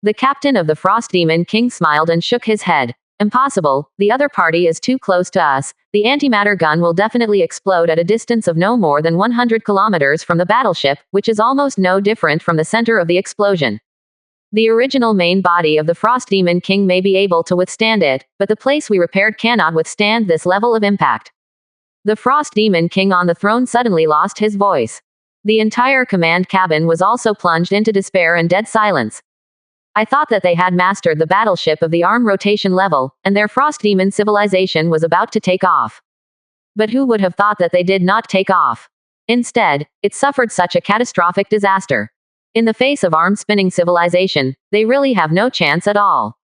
The captain of the Frost Demon King smiled and shook his head. Impossible, the other party is too close to us. The antimatter gun will definitely explode at a distance of no more than 100 kilometers from the battleship, which is almost no different from the center of the explosion. The original main body of the Frost Demon King may be able to withstand it, but the place we repaired cannot withstand this level of impact. The Frost Demon King on the throne suddenly lost his voice. The entire command cabin was also plunged into despair and dead silence. I thought that they had mastered the battleship of the arm rotation level, and their Frost Demon civilization was about to take off. But who would have thought that they did not take off? Instead, it suffered such a catastrophic disaster. In the face of arm-spinning civilization, they really have no chance at all.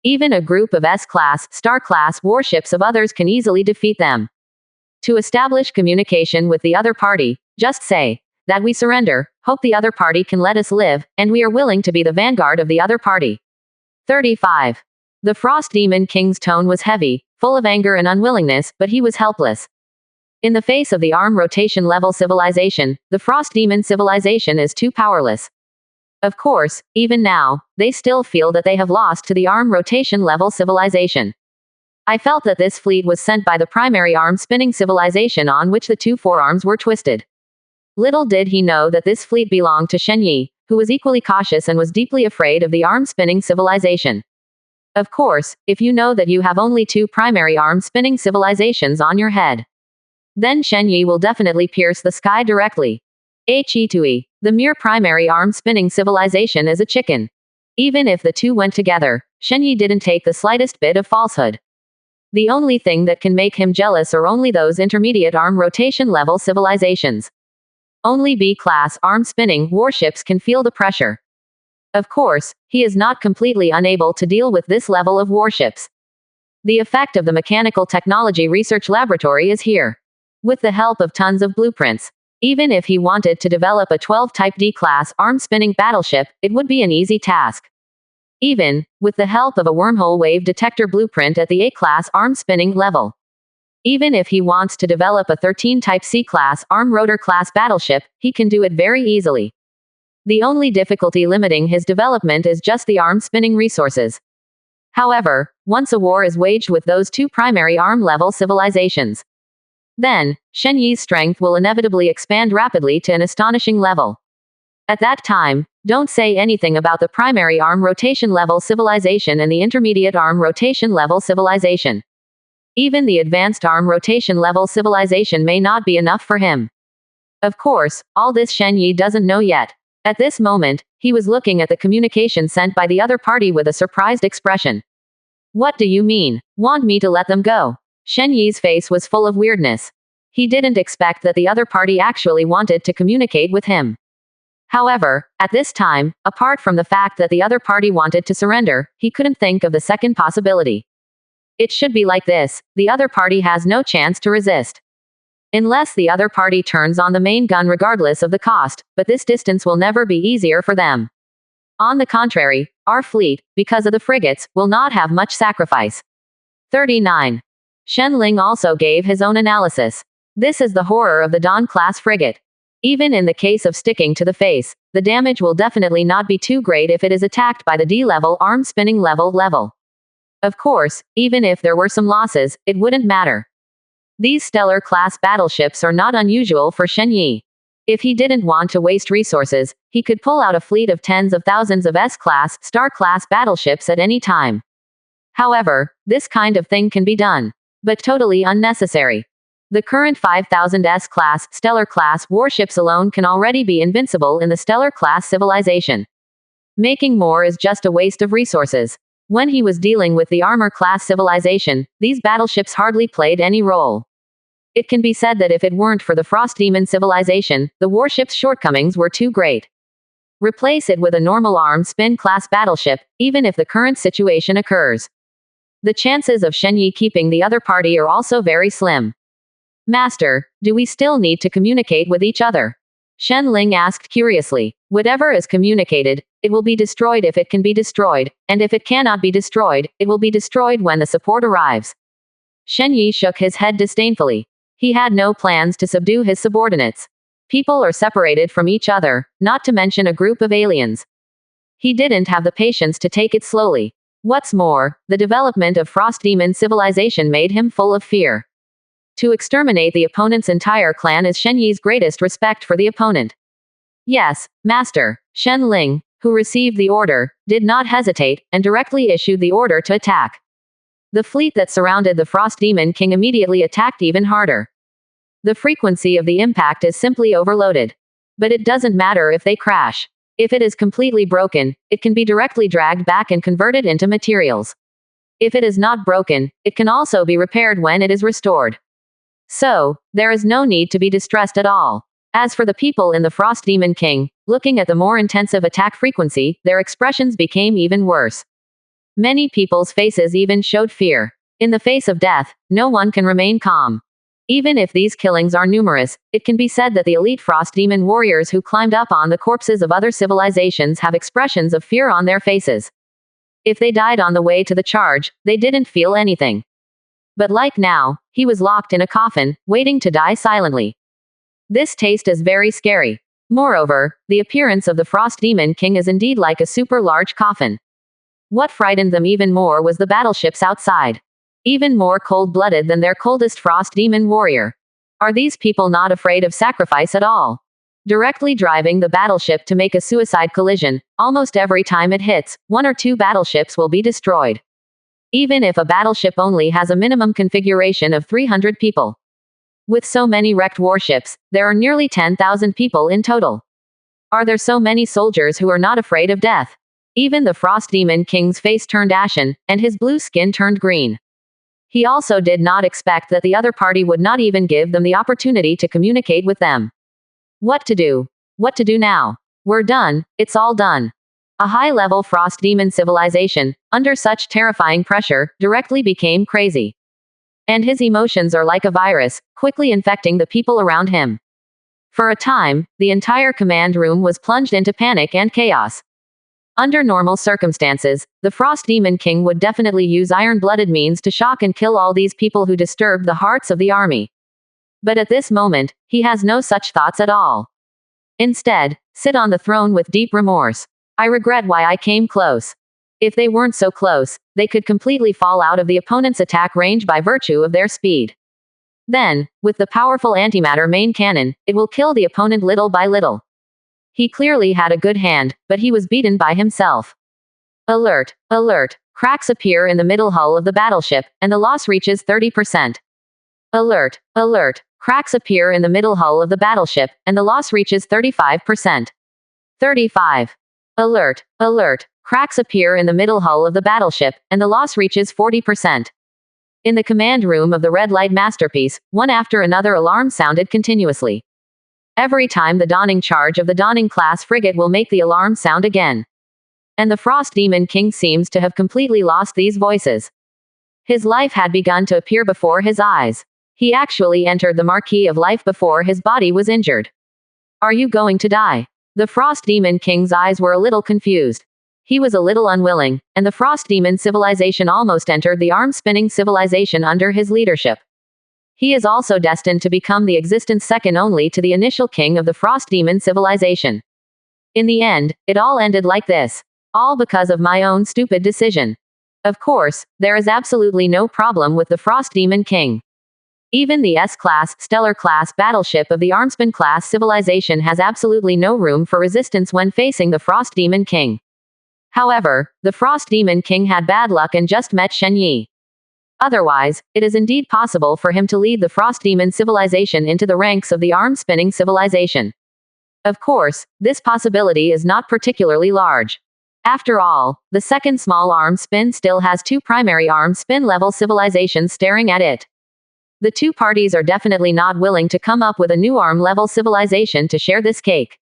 Even a group of S-class, star-class warships of others can easily defeat them. To establish communication with the other party, just say that we surrender, hope the other party can let us live, and we are willing to be the vanguard of the other party. 35. The Frost Demon King's tone was heavy, full of anger and unwillingness, but he was helpless. In the face of the arm rotation level civilization, the Frost Demon civilization is too powerless. Of course, even now, they still feel that they have lost to the arm rotation level civilization. I felt that this fleet was sent by the primary arm-spinning civilization on which the two forearms were twisted. Little did he know that this fleet belonged to Shen Yi, who was equally cautious and was deeply afraid of the arm-spinning civilization. Of course, if you know that you have only 2 primary arm-spinning civilizations on your head, then Shen Yi will definitely pierce the sky directly. He2E. The mere primary arm-spinning civilization is a chicken. Even if the two went together, Shen Yi didn't take the slightest bit of falsehood. The only thing that can make him jealous are only those intermediate arm rotation level civilizations. Only B-class arm-spinning warships can feel the pressure. Of course, he is not completely unable to deal with this level of warships. The effect of the Mechanical Technology Research Laboratory is here. With the help of tons of blueprints, even if he wanted to develop a 12-type D-class arm-spinning battleship, it would be an easy task. Even with the help of a wormhole wave detector blueprint at the A-class arm-spinning level. Even if he wants to develop a 13-type C-class arm-rotor-class battleship, he can do it very easily. The only difficulty limiting his development is just the arm-spinning resources. However, once a war is waged with those 2 primary arm-level civilizations, then Shen Yi's strength will inevitably expand rapidly to an astonishing level. At that time, don't say anything about the primary arm rotation level civilization and the intermediate arm rotation level civilization. Even the advanced arm rotation level civilization may not be enough for him. Of course, all this Shen Yi doesn't know yet. At this moment, he was looking at the communication sent by the other party with a surprised expression. What do you mean? Want me to let them go? Shen Yi's face was full of weirdness. He didn't expect that the other party actually wanted to communicate with him. However, at this time, apart from the fact that the other party wanted to surrender, he couldn't think of the second possibility. It should be like this: the other party has no chance to resist. Unless the other party turns on the main gun regardless of the cost, but this distance will never be easier for them. On the contrary, our fleet, because of the frigates, will not have much sacrifice. 39. Shen Ling also gave his own analysis. This is the horror of the Dawn-class frigate. Even in the case of sticking to the face, the damage will definitely not be too great if it is attacked by the D-level arm-spinning level. Of course, even if there were some losses, it wouldn't matter. These stellar-class battleships are not unusual for Shen Yi. If he didn't want to waste resources, he could pull out a fleet of tens of thousands of S-class, Star-class battleships at any time. However, this kind of thing can be done, but totally unnecessary. The current 5,000 S-class, Stellar-class warships alone can already be invincible in the Stellar-class civilization. Making more is just a waste of resources. When he was dealing with the Armor-class civilization, these battleships hardly played any role. It can be said that if it weren't for the Frost Demon civilization, the warship's shortcomings were too great. Replace it with a normal arm-spin class battleship, even if the current situation occurs. The chances of Shen Yi keeping the other party are also very slim. Master, do we still need to communicate with each other? Shen Ling asked curiously. Whatever is communicated, it will be destroyed if it can be destroyed, and if it cannot be destroyed, it will be destroyed when the support arrives. Shen Yi shook his head disdainfully. He had no plans to subdue his subordinates. People are separated from each other, not to mention a group of aliens. He didn't have the patience to take it slowly. What's more, the development of Frost Demon civilization made him full of fear. To exterminate the opponent's entire clan is Shen Yi's greatest respect for the opponent. Yes, Master. Shen Ling, who received the order, did not hesitate, and directly issued the order to attack. The fleet that surrounded the Frost Demon King immediately attacked even harder. The frequency of the impact is simply overloaded. But it doesn't matter if they crash. If it is completely broken, it can be directly dragged back and converted into materials. If it is not broken, it can also be repaired when it is restored. So, there is no need to be distressed at all. As for the people in the Frost Demon King, looking at the more intensive attack frequency, their expressions became even worse. Many people's faces even showed fear. In the face of death, no one can remain calm. Even if these killings are numerous, it can be said that the elite Frost Demon warriors who climbed up on the corpses of other civilizations have expressions of fear on their faces. If they died on the way to the charge, they didn't feel anything. But like now, he was locked in a coffin, waiting to die silently. This taste is very scary. Moreover, the appearance of the Frost Demon King is indeed like a super large coffin. What frightened them even more was the battleships outside. Even more cold-blooded than their coldest Frost Demon warrior. Are these people not afraid of sacrifice at all? Directly driving the battleship to make a suicide collision, almost every time it hits, 1 or 2 battleships will be destroyed. even if a battleship only has a minimum configuration of 300 people. With so many wrecked warships, there are nearly 10,000 people in total. Are there so many soldiers who are not afraid of death? Even the Frost Demon King's face turned ashen, and his blue skin turned green. He also did not expect that the other party would not even give them the opportunity to communicate with them. What to do? What to do now? We're done, it's all done. A high-level Frost Demon civilization, under such terrifying pressure, directly became crazy. And his emotions are like a virus, quickly infecting the people around him. For a time, the entire command room was plunged into panic and chaos. Under normal circumstances, the Frost Demon King would definitely use iron-blooded means to shock and kill all these people who disturbed the hearts of the army. But at this moment, he has no such thoughts at all. Instead, sit on the throne with deep remorse. I regret why I came close. If they weren't so close, they could completely fall out of the opponent's attack range by virtue of their speed. Then, with the powerful antimatter main cannon, it will kill the opponent little by little. He clearly had a good hand, but he was beaten by himself. Alert! Alert! Cracks appear in the middle hull of the battleship, and the loss reaches 30%. Alert! Alert! Cracks appear in the middle hull of the battleship, and the loss reaches 35%. 35. Alert! Alert! Cracks appear in the middle hull of the battleship, and the loss reaches 40%. In the command room of the red light masterpiece, one after another alarms sounded continuously. Every time the dawning charge of the Dawning-class frigate will make the alarm sound again. And the Frost Demon King seems to have completely lost these voices. His life had begun to appear before his eyes. He actually entered the marquee of life before his body was injured. Are you going to die? The Frost Demon King's eyes were a little confused. He was a little unwilling, and the Frost Demon civilization almost entered the arm-spinning civilization under his leadership. He is also destined to become the existence second only to the initial king of the Frost Demon civilization. In the end, it all ended like this. All because of my own stupid decision. Of course, there is absolutely no problem with the Frost Demon King. Even the S-class, Stellar-class battleship of the Armspin-class civilization has absolutely no room for resistance when facing the Frost Demon King. However, the Frost Demon King had bad luck and just met Shen Yi. Otherwise, it is indeed possible for him to lead the Frost Demon civilization into the ranks of the arm-spinning civilization. Of course, this possibility is not particularly large. After all, the second small arm spin still has two primary arm spin level civilizations staring at it. The two parties are definitely not willing to come up with a new arm level civilization to share this cake.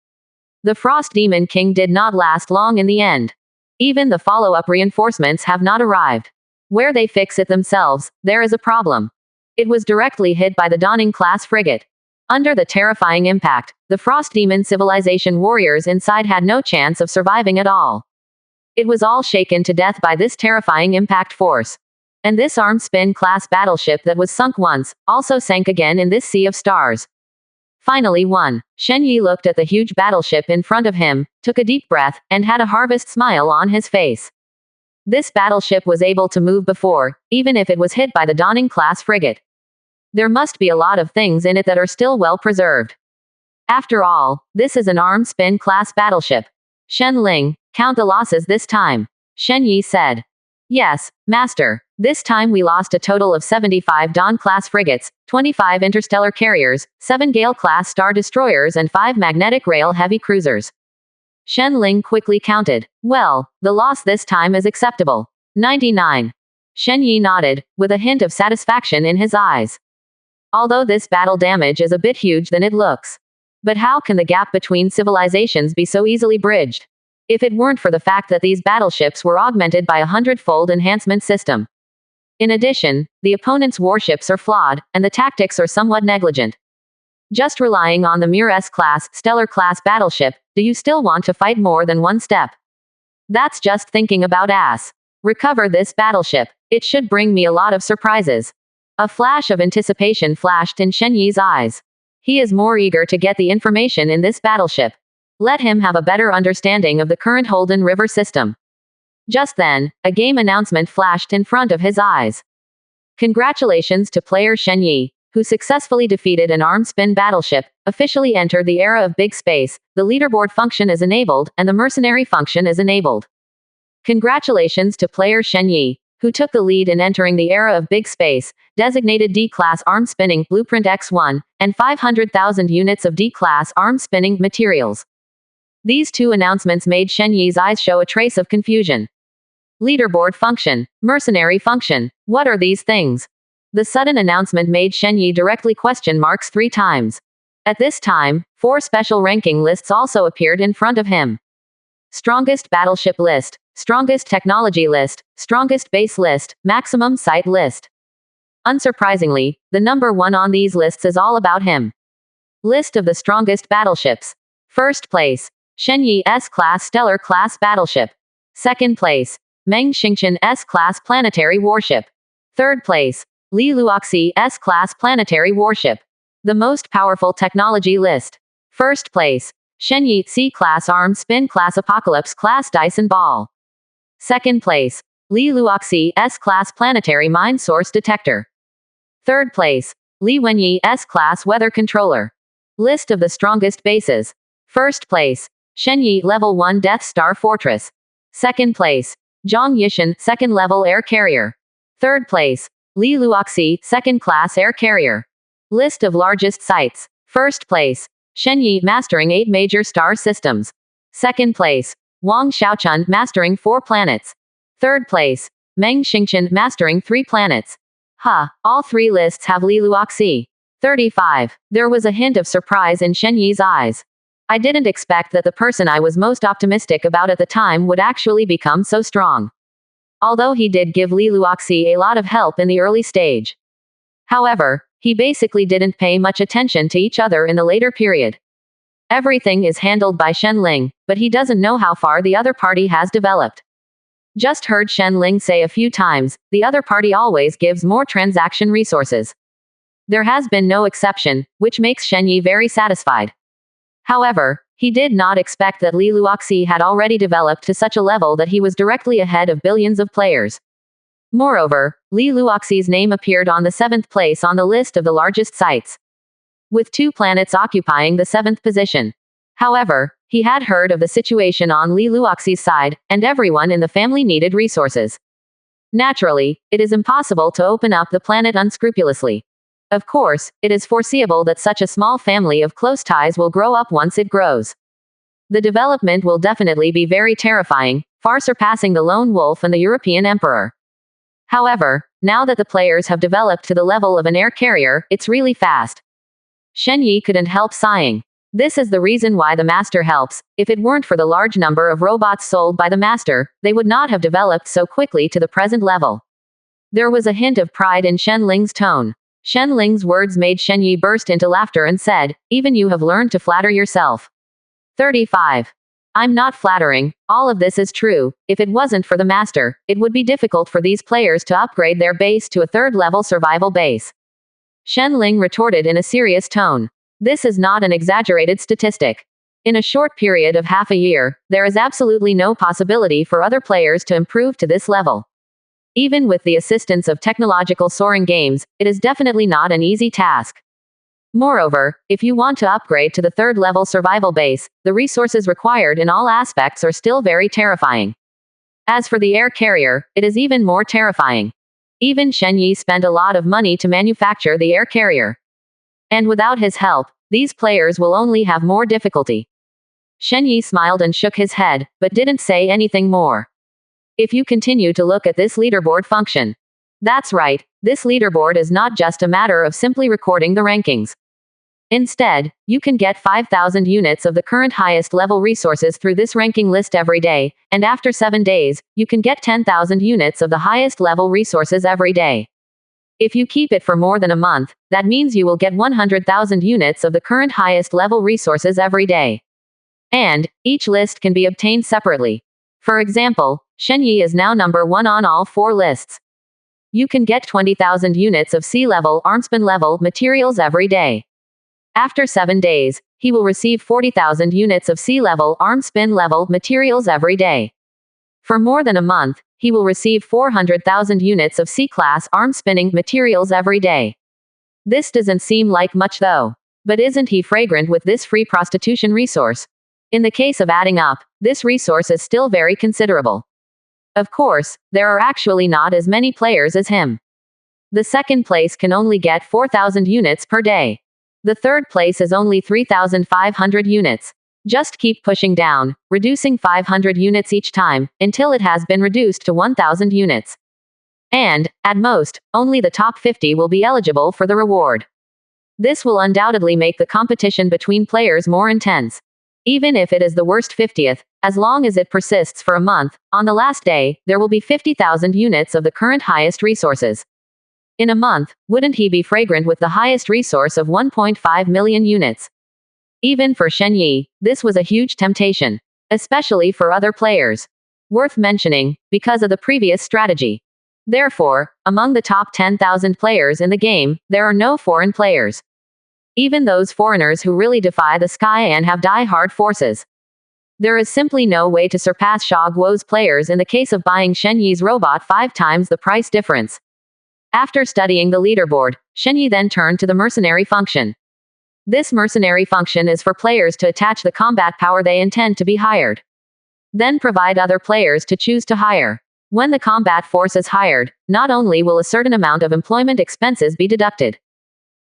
The Frost Demon King did not last long in the end. Even the follow-up reinforcements have not arrived. Where they fix it themselves, there is a problem. It was directly hit by the Dawning-class frigate. Under the terrifying impact, the Frost Demon civilization warriors inside had no chance of surviving at all. It was all shaken to death by this terrifying impact force. And this arm-spin-class battleship that was sunk once, also sank again in this sea of stars. Finally Shen Yi looked at the huge battleship in front of him, took a deep breath, and had a harvest smile on his face. This battleship was able to move before, even if it was hit by the Dawning-class frigate. There must be a lot of things in it that are still well preserved. After all, this is an arm-spin-class battleship. Shen Ling, count the losses this time. Shen Yi said. Yes, Master. This time we lost a total of 75 Dawn-class frigates, 25 interstellar carriers, 7 Gale-class star destroyers and 5 magnetic rail heavy cruisers. Shen Ling quickly counted. Well, the loss this time is acceptable. 99. Shen Yi nodded, with a hint of satisfaction in his eyes. Although this battle damage is a bit huge than it looks. But how can the gap between civilizations be so easily bridged? If it weren't for the fact that these battleships were augmented by a hundredfold enhancement system. In addition, the opponent's warships are flawed, and the tactics are somewhat negligent. Just relying on the mere S-class, Stellar-class battleship, do you still want to fight more than one step? That's just thinking about ass. Recover this battleship. It should bring me a lot of surprises. A flash of anticipation flashed in Shen Yi's eyes. He is more eager to get the information in this battleship. Let him have a better understanding of the current Holden River system. Just then, a game announcement flashed in front of his eyes. Congratulations to player Shen Yi, who successfully defeated an arm-spin battleship, officially entered the era of big space, the leaderboard function is enabled, and the mercenary function is enabled. Congratulations to player Shen Yi, who took the lead in entering the era of big space, designated D-class arm spinning Blueprint X1, and 500,000 units of D-class arm spinning materials. These two announcements made Shen Yi's eyes show a trace of confusion. Leaderboard function. Mercenary function. What are these things? The sudden announcement made Shen Yi directly question marks 3 times. At this time, 4 special ranking lists also appeared in front of him. Strongest Battleship List, Strongest Technology List, Strongest Base List, Maximum Site List. Unsurprisingly, the number 1 on these lists is all about him. List of the strongest battleships. First place, Shen Yi S-Class Stellar Class Battleship. Second place, Meng Xingqian S-Class Planetary Warship. Third place, Li Luoxi S-Class Planetary Warship. The most powerful technology list. First place, Shen Yi C-Class Arm Spin Class Apocalypse Class Dyson Ball. Second place, Li Luoxi S-Class Planetary Mine Source Detector. Third place, Li Wenyi S-Class Weather Controller. List of the strongest bases. First place, Shen Yi Level 1 Death Star Fortress. Second place, Zhang Yishan Second Level Air Carrier. Third place, Li Luoxi Second Class Air Carrier. List of largest sites. First place, Shen Yi mastering 8 major star systems. Second place, Wang Xiaochun mastering 4 planets. Third place, Meng Xingqian mastering 3 planets. All 3 lists have Li Luoxi. 35. There was a hint of surprise in Shen Yi's eyes. I didn't expect that the person I was most optimistic about at the time would actually become so strong. Although he did give Li Luoxi a lot of help in the early stage. However, he basically didn't pay much attention to each other in the later period. Everything is handled by Shen Ling, but he doesn't know how far the other party has developed. Just heard Shen Ling say a few times, the other party always gives more transaction resources. There has been no exception, which makes Shen Yi very satisfied. However, he did not expect that Li Luoxi had already developed to such a level that he was directly ahead of billions of players. Moreover, Li Luoxi's name appeared on the 7th place on the list of the largest sites, with 2 planets occupying the 7th position. However, he had heard of the situation on Li Luoxi's side, and everyone in the family needed resources. Naturally, it is impossible to open up the planet unscrupulously. Of course, it is foreseeable that such a small family of close ties will grow up once it grows. The development will definitely be very terrifying, far surpassing the lone wolf and the European emperor. However, now that the players have developed to the level of an air carrier, it's really fast. Shen Yi couldn't help sighing. This is the reason why the master helps. If it weren't for the large number of robots sold by the master, they would not have developed so quickly to the present level. There was a hint of pride in Shen Ling's tone. Shen Ling's words made Shen Yi burst into laughter and said, "Even you have learned to flatter yourself." 35. I'm not flattering, all of this is true. If it wasn't for the master, it would be difficult for these players to upgrade their base to a 3rd level survival base. Shen Ling retorted in a serious tone. This is not an exaggerated statistic. In a short period of half a year, there is absolutely no possibility for other players to improve to this level. Even with the assistance of technological soaring games, it is definitely not an easy task. Moreover, if you want to upgrade to the 3rd level survival base, the resources required in all aspects are still very terrifying. As for the air carrier, it is even more terrifying. Even Shen Yi spent a lot of money to manufacture the air carrier. And without his help, these players will only have more difficulty. Shen Yi smiled and shook his head, but didn't say anything more. If you continue to look at this leaderboard function. That's right, this leaderboard is not just a matter of simply recording the rankings. Instead, you can get 5,000 units of the current highest level resources through this ranking list every day, and after 7 days, you can get 10,000 units of the highest level resources every day. If you keep it for more than a month, that means you will get 100,000 units of the current highest level resources every day. And, each list can be obtained separately. For example, Shen Yi is now number 1 on all 4 lists. You can get 20,000 units of sea-level, armspin level materials every day. After 7 days, he will receive 40,000 units of sea-level, arm-spin level materials every day. For more than a month, he will receive 400,000 units of C-class arm-spinning materials every day. This doesn't seem like much though. But isn't he fragrant with this free prostitution resource? In the case of adding up, this resource is still very considerable. Of course, there are actually not as many players as him. The second place can only get 4,000 units per day. The third place is only 3,500 units. Just keep pushing down, reducing 500 units each time, until it has been reduced to 1,000 units. And, at most, only the top 50 will be eligible for the reward. This will undoubtedly make the competition between players more intense. Even if it is the worst 50th, as long as it persists for a month, on the last day, there will be 50,000 units of the current highest resources. In a month, wouldn't he be fragrant with the highest resource of 1.5 million units? Even for Shen Yi, this was a huge temptation. Especially for other players. Worth mentioning, because of the previous strategy. Therefore, among the top 10,000 players in the game, there are no foreign players. Even those foreigners who really defy the sky and have die-hard forces. There is simply no way to surpass Sha Guo's players in the case of buying Shen Yi's robot 5 times the price difference. After studying the leaderboard, Shen Yi then turned to the mercenary function. This mercenary function is for players to attach the combat power they intend to be hired. Then provide other players to choose to hire. When the combat force is hired, not only will a certain amount of employment expenses be deducted.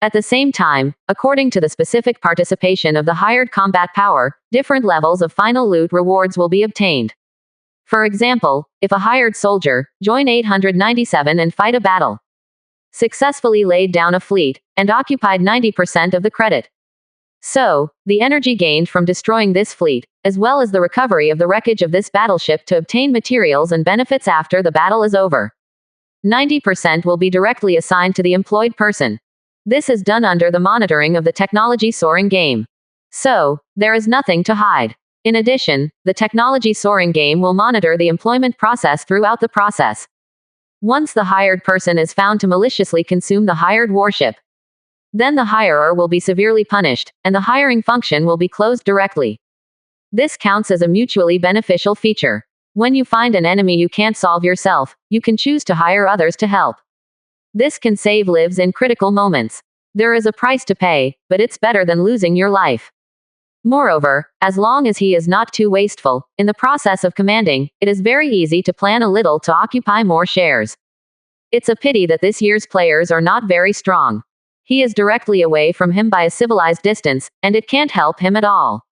At the same time, according to the specific participation of the hired combat power, different levels of final loot rewards will be obtained. For example, if a hired soldier, join 897 and fight a battle. Successfully laid down a fleet, and occupied 90% of the credit. So, the energy gained from destroying this fleet, as well as the recovery of the wreckage of this battleship to obtain materials and benefits after the battle is over. 90% will be directly assigned to the employed person. This is done under the monitoring of the technology soaring game. So, there is nothing to hide. In addition, the technology soaring game will monitor the employment process throughout the process. Once the hired person is found to maliciously consume the hired warship, then the hirer will be severely punished, and the hiring function will be closed directly. This counts as a mutually beneficial feature. When you find an enemy you can't solve yourself, you can choose to hire others to help. This can save lives in critical moments. There is a price to pay, but it's better than losing your life. Moreover, as long as he is not too wasteful, in the process of commanding, it is very easy to plan a little to occupy more shares. It's a pity that this year's players are not very strong. He is directly away from him by a civilized distance, and it can't help him at all.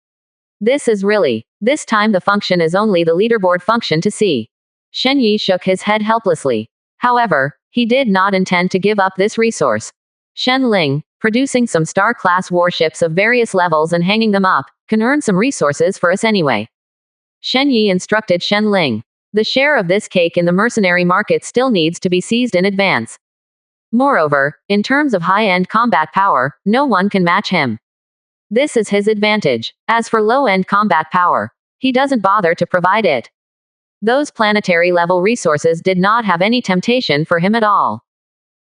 This time the function is only the leaderboard function to see. Shen Yi shook his head helplessly. However, he did not intend to give up this resource. Shen Ling, producing some star-class warships of various levels and hanging them up, can earn some resources for us anyway. Shen Yi instructed Shen Ling. The share of this cake in the mercenary market still needs to be seized in advance. Moreover, in terms of high-end combat power, no one can match him. This is his advantage. As for low-end combat power, he doesn't bother to provide it. Those planetary-level resources did not have any temptation for him at all.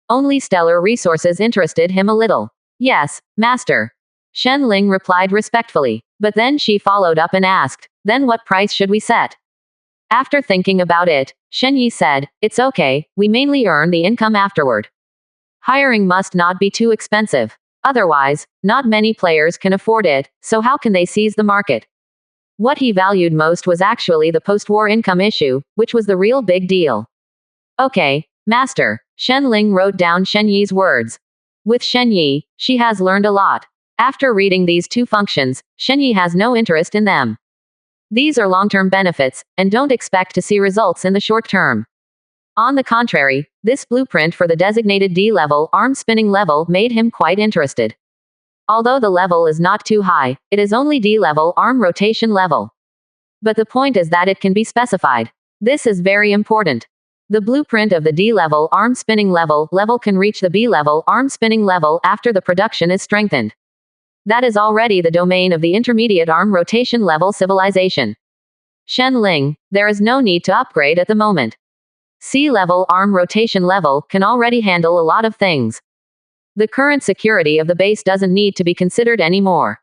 Only stellar resources interested him a little. Yes, Master. Shen Ling replied respectfully. But then she followed up and asked, then what price should we set? After thinking about it, Shen Yi said, it's okay, we mainly earn the income afterward. Hiring must not be too expensive. Otherwise, not many players can afford it, so how can they seize the market? What he valued most was actually the post-war income issue, which was the real big deal. Okay, Master. Shen Ling wrote down Shen Yi's words. With Shen Yi, she has learned a lot. After reading these two functions, Shen Yi has no interest in them. These are long-term benefits, and don't expect to see results in the short term. On the contrary, this blueprint for the designated D-level arm spinning level made him quite interested. Although the level is not too high, it is only D-level arm rotation level. But the point is that it can be specified. This is very important. The blueprint of the D-level arm spinning level can reach the B-level arm spinning level after the production is strengthened. That is already the domain of the intermediate arm rotation level civilization. Shen Ling, there is no need to upgrade at the moment. C-level arm rotation level can already handle a lot of things. The current security of the base doesn't need to be considered anymore.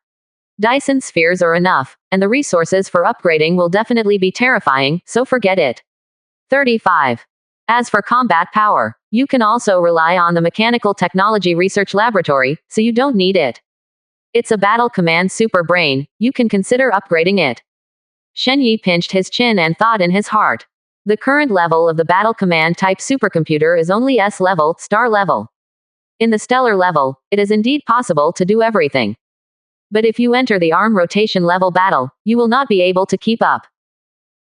Dyson spheres are enough, and the resources for upgrading will definitely be terrifying, so forget it. 35. As for combat power, you can also rely on the Mechanical Technology Research Laboratory, so you don't need it. It's a battle command super brain, you can consider upgrading it. Shen Yi pinched his chin and thought in his heart. The current level of the battle command type supercomputer is only S level, star level. In the stellar level, it is indeed possible to do everything. But if you enter the arm rotation level battle, you will not be able to keep up.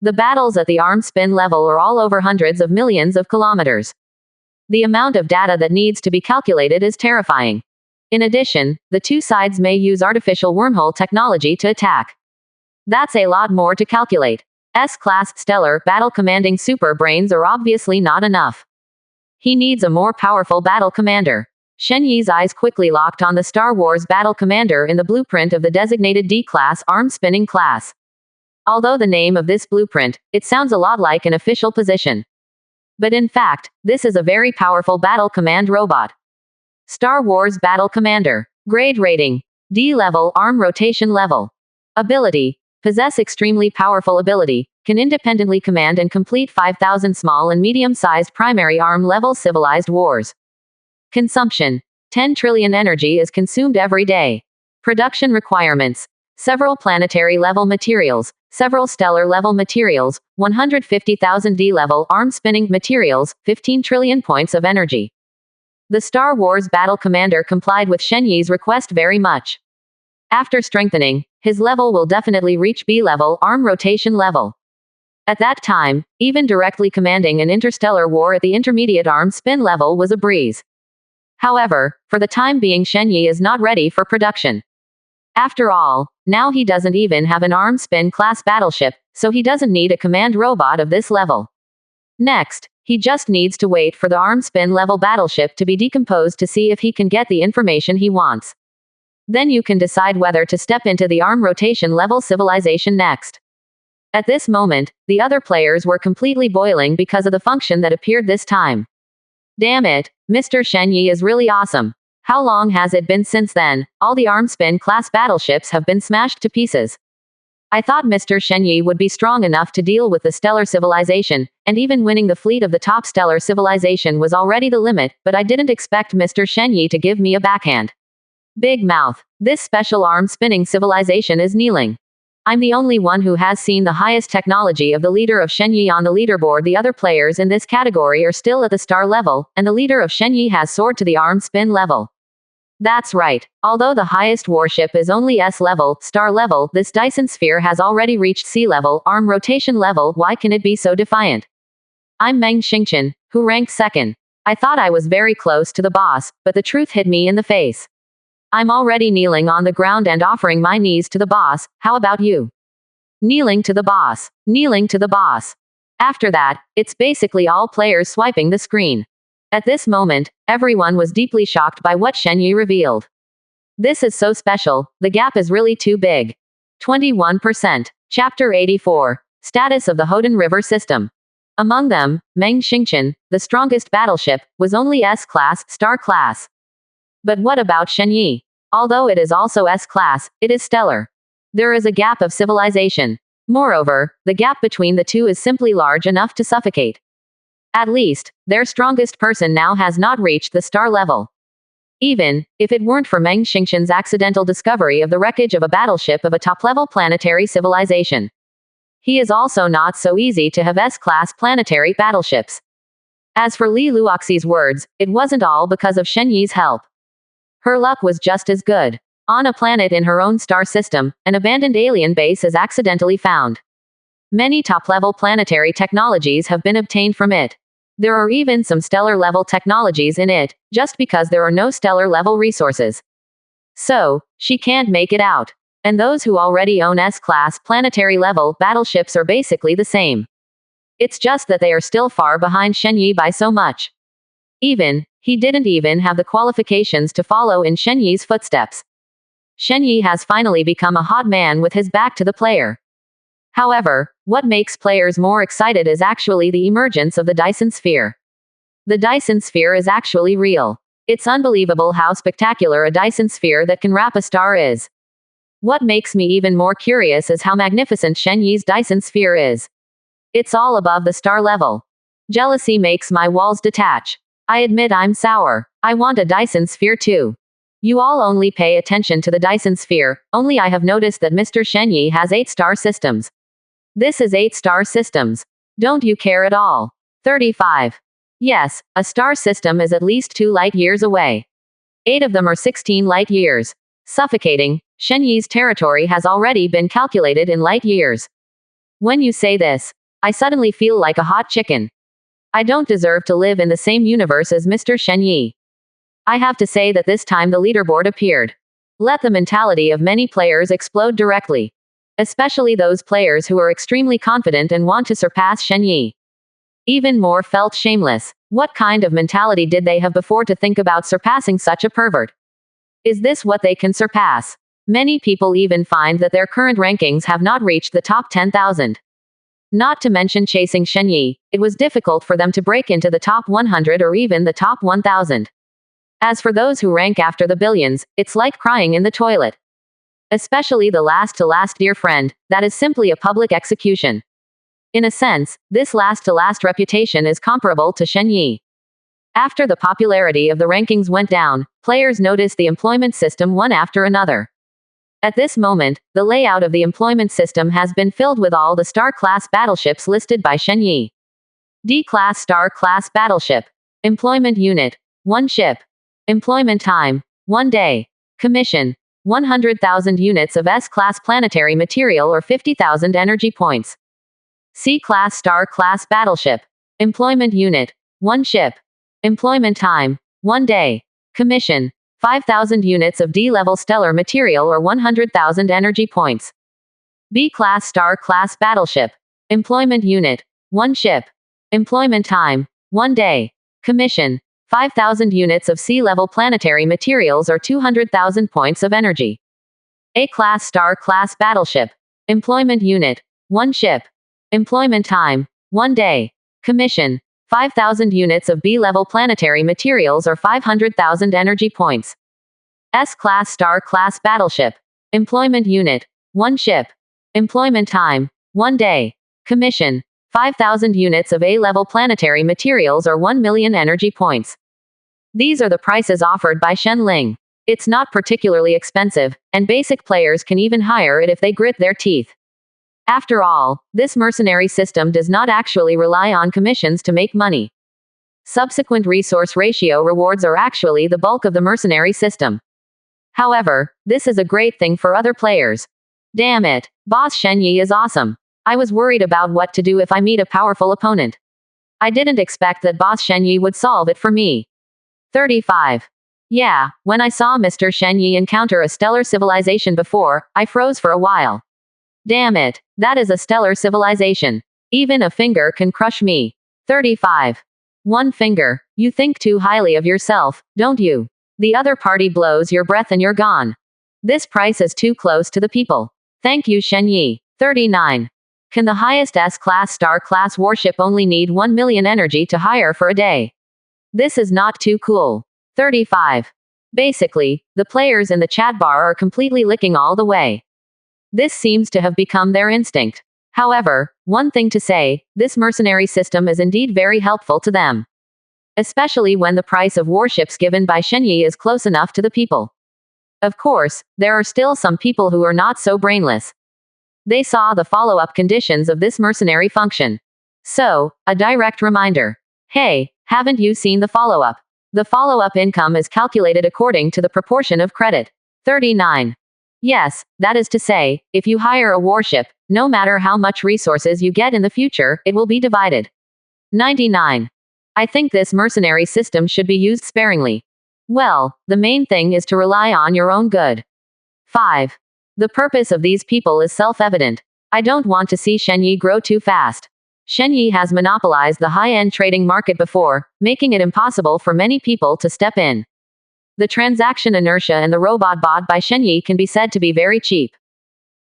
The battles at the arm spin level are all over hundreds of millions of kilometers. The amount of data that needs to be calculated is terrifying. In addition, the two sides may use artificial wormhole technology to attack. That's a lot more to calculate. S-class stellar battle commanding super brains are obviously not enough. He needs a more powerful battle commander. Shen Yi's eyes quickly locked on the Star Wars battle commander in the blueprint of the designated D-class arm spinning class. Although the name of this blueprint, it sounds a lot like an official position. But in fact, this is a very powerful battle command robot. Star Wars Battle Commander. Grade rating. D level, arm rotation level. Ability. Possess extremely powerful ability. Can independently command and complete 5,000 small and medium-sized primary arm level civilized wars. Consumption. 10 trillion energy is consumed every day. Production requirements. Several planetary level materials, several stellar level materials, 150,000 D level arm spinning materials, 15 trillion points of energy. The Star Wars battle commander complied with Shen Yi's request very much. After strengthening, his level will definitely reach B level arm rotation level. At that time, even directly commanding an interstellar war at the intermediate arm spin level was a breeze. However, for the time being Shen Yi is not ready for production. After all, now he doesn't even have an arm spin class battleship, so he doesn't need a command robot of this level. Next, he just needs to wait for the arm spin level battleship to be decomposed to see if he can get the information he wants. Then you can decide whether to step into the arm rotation level civilization next. At this moment, the other players were completely boiling because of the function that appeared this time. Damn it, Mr. Shen Yi is really awesome. How long has it been since then? All the arm spin class battleships have been smashed to pieces. I thought Mr. Shen Yi would be strong enough to deal with the stellar civilization, and even winning the fleet of the top stellar civilization was already the limit, but I didn't expect Mr. Shen Yi to give me a backhand. Big mouth. This special arm spinning civilization is kneeling. I'm the only one who has seen the highest technology of the leader of Shen Yi on the leaderboard. The other players in this category are still at the star level, and the leader of Shen Yi has soared to the arm spin level. That's right. Although the highest warship is only S level, star level, this Dyson sphere has already reached C level, arm rotation level. Why can it be so defiant? I'm Meng Xingqian, who ranked second. I thought I was very close to the boss, but the truth hit me in the face. I'm already kneeling on the ground and offering my knees to the boss. How about you? Kneeling to the boss. Kneeling to the boss. After that, it's basically all players swiping the screen. At this moment, everyone was deeply shocked by what Shen Yi revealed. This is so special, the gap is really too big. 21%. Chapter 84. Status of the Hoden River System. Among them, Meng Xingqian, the strongest battleship, was only S-class, star class. But what about Shen Yi? Although it is also S-class, it is stellar. There is a gap of civilization. Moreover, the gap between the two is simply large enough to suffocate. At least, their strongest person now has not reached the star level. Even if it weren't for Meng Xingqian's accidental discovery of the wreckage of a battleship of a top-level planetary civilization. He is also not so easy to have S-class planetary battleships. As for Li Luoxi's words, it wasn't all because of Shen Yi's help. Her luck was just as good. On a planet in her own star system, an abandoned alien base is accidentally found. Many top-level planetary technologies have been obtained from it. There are even some stellar-level technologies in it, just because there are no stellar-level resources. So, she can't make it out. And those who already own S-class planetary-level battleships are basically the same. It's just that they are still far behind Shen Yi by so much. He didn't even have the qualifications to follow in Shen Yi's footsteps. Shen Yi has finally become a hot man with his back to the player. However, what makes players more excited is actually the emergence of the Dyson sphere. The Dyson sphere is actually real. It's unbelievable how spectacular a Dyson sphere that can wrap a star is. What makes me even more curious is how magnificent Shen Yi's Dyson sphere is. It's all above the star level. Jealousy makes my walls detach. I admit I'm sour. I want a Dyson sphere too. You all only pay attention to the Dyson sphere, only I have noticed that Mr. Shen Yi has 8-star systems. This is 8-star systems. Don't you care at all? 35. Yes, a star system is at least 2 light years away. 8 of them are 16 light years. Suffocating, Shenyi's territory has already been calculated in light years. When you say this, I suddenly feel like a hot chicken. I don't deserve to live in the same universe as Mr. Shenyi. I have to say that this time the leaderboard appeared. Let the mentality of many players explode directly. Especially those players who are extremely confident and want to surpass Shenyi. Even more felt shameless. What kind of mentality did they have before to think about surpassing such a pervert? Is this what they can surpass? Many people even find that their current rankings have not reached the top 10,000. Not to mention chasing Shenyi, it was difficult for them to break into the top 100 or even the top 1,000. As for those who rank after the billions, it's like crying in the toilet. Especially the last to last dear friend, that is simply a public execution. In a sense, this last to last reputation is comparable to Shenyi. After the popularity of the rankings went down, players noticed the employment system one after another. At this moment, the layout of the employment system has been filled with all the star-class battleships listed by Shenyi. D-class star-class battleship. Employment unit. 1 ship. Employment time. 1 day. Commission. 100,000 units of S-class planetary material or 50,000 energy points. C-class star-class battleship. Employment unit. 1 ship. Employment time. 1 day. Commission. 5,000 units of D-level stellar material or 100,000 energy points. B-class star-class battleship. Employment unit. 1 ship. Employment time. 1 day. Commission. 5,000 units of sea-level planetary materials or 200,000 points of energy. A-class star-class battleship. Employment unit. 1 ship. Employment time. 1 day. Commission. 5,000 units of B-level planetary materials or 500,000 energy points. S-class star-class battleship. Employment unit. 1 ship. Employment time. 1 day. Commission. 5,000 units of A-level planetary materials or 1 million energy points. These are the prices offered by Shenling. It's not particularly expensive, and basic players can even hire it if they grit their teeth. After all, this mercenary system does not actually rely on commissions to make money. Subsequent resource ratio rewards are actually the bulk of the mercenary system. However, this is a great thing for other players. Damn it, Boss Shenyi is awesome. I was worried about what to do if I meet a powerful opponent. I didn't expect that Boss Shenyi would solve it for me. 35. Yeah, when I saw Mr. Shenyi encounter a stellar civilization before, I froze for a while. Damn it, that is a stellar civilization. Even a finger can crush me. 35. 1 finger. You think too highly of yourself, don't you? The other party blows your breath and you're gone. This price is too close to the people. Thank you, Shenyi. 39. Can the highest S-class star-class warship only need 1 million energy to hire for a day? This is not too cool. 35. Basically, the players in the chat bar are completely licking all the way. This seems to have become their instinct. However, one thing to say, this mercenary system is indeed very helpful to them. Especially when the price of warships given by Shenyi is close enough to the people. Of course, there are still some people who are not so brainless. They saw the follow-up conditions of this mercenary function. So, a direct reminder. Hey, haven't you seen the follow-up? The follow-up income is calculated according to the proportion of credit. 39. Yes, that is to say, if you hire a warship, no matter how much resources you get in the future, it will be divided. 99. I think this mercenary system should be used sparingly. Well, the main thing is to rely on your own good. 5. The purpose of these people is self-evident. I don't want to see Shenyi grow too fast. Shenyi has monopolized the high-end trading market before, making it impossible for many people to step in. The transaction inertia and the robot bought by Shenyi can be said to be very cheap.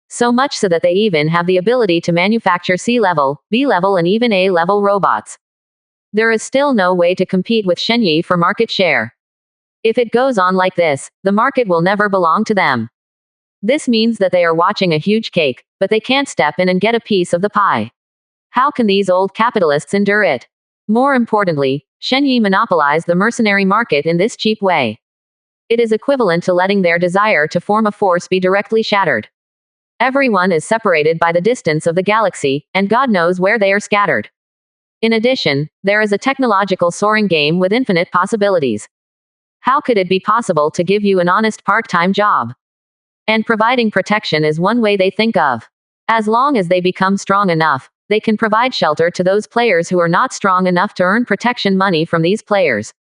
So much so that they even have the ability to manufacture C-level, B-level and even A-level robots. There is still no way to compete with Shenyi for market share. If it goes on like this, the market will never belong to them. This means that they are watching a huge cake, but they can't step in and get a piece of the pie. How can these old capitalists endure it? More importantly, Shenyi monopolized the mercenary market in this cheap way. It is equivalent to letting their desire to form a force be directly shattered. Everyone is separated by the distance of the galaxy, and God knows where they are scattered. In addition, there is a technological soaring game with infinite possibilities. How could it be possible to give you an honest part-time job? And providing protection is one way they think of. As long as they become strong enough, they can provide shelter to those players who are not strong enough to earn protection money from these players.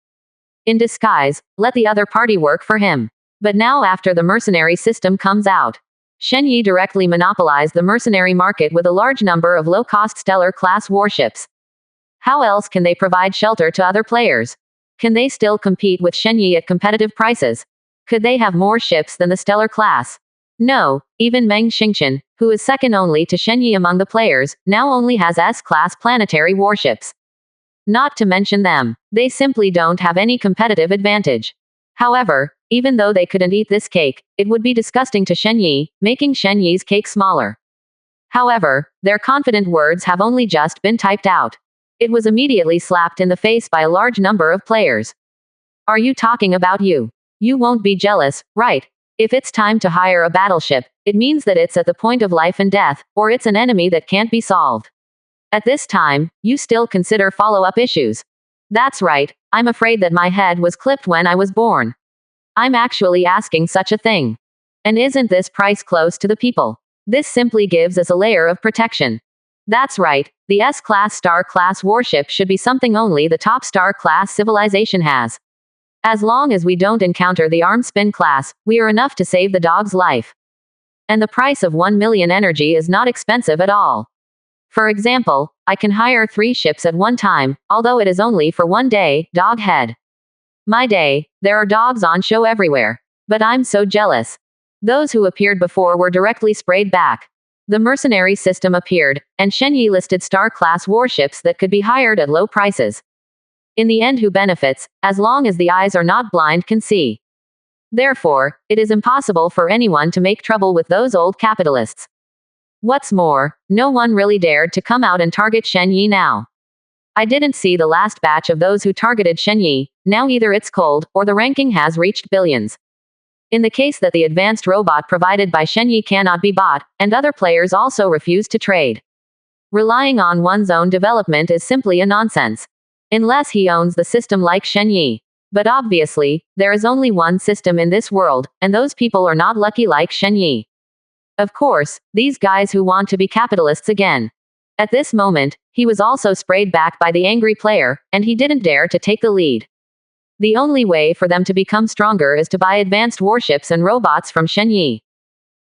In disguise, let the other party work for him. But now after the mercenary system comes out, Shen Yi directly monopolized the mercenary market with a large number of low-cost stellar-class warships. How else can they provide shelter to other players? Can they still compete with Shen Yi at competitive prices? Could they have more ships than the stellar class? No, even Meng Xingqian, who is second only to Shen Yi among the players, now only has S-class planetary warships. Not to mention them, they simply don't have any competitive advantage. However, even though they couldn't eat this cake, it would be disgusting to Shen Yi, making Shen Yi's cake smaller. However, their confident words have only just been typed out. It was immediately slapped in the face by a large number of players. Are you talking about you? You won't be jealous, right? If it's time to hire a battleship, it means that it's at the point of life and death, or it's an enemy that can't be solved. At this time, you still consider follow-up issues. That's right, I'm afraid that my head was clipped when I was born. I'm actually asking such a thing. And isn't this price close to the people? This simply gives us a layer of protection. That's right, the S-class star-class warship should be something only the top star-class civilization has. As long as we don't encounter the arm spin class, we are enough to save the dog's life. And the price of 1 million energy is not expensive at all. For example, I can hire 3 ships at one time, although it is only for one day, dog head. My day, there are dogs on show everywhere. But I'm so jealous. Those who appeared before were directly sprayed back. The mercenary system appeared, and Shen Yi listed star-class warships that could be hired at low prices. In the end, who benefits, as long as the eyes are not blind, can see. Therefore, it is impossible for anyone to make trouble with those old capitalists. What's more, no one really dared to come out and target Shen Yi now. I didn't see the last batch of those who targeted Shen Yi, now either it's cold, or the ranking has reached billions. In the case that the advanced robot provided by Shen Yi cannot be bought, and other players also refuse to trade. Relying on one's own development is simply a nonsense. Unless he owns the system like Shen Yi. But obviously, there is only one system in this world, and those people are not lucky like Shen Yi. Of course, these guys who want to be capitalists again. At this moment, he was also sprayed back by the angry player, and he didn't dare to take the lead. The only way for them to become stronger is to buy advanced warships and robots from Shen Yi.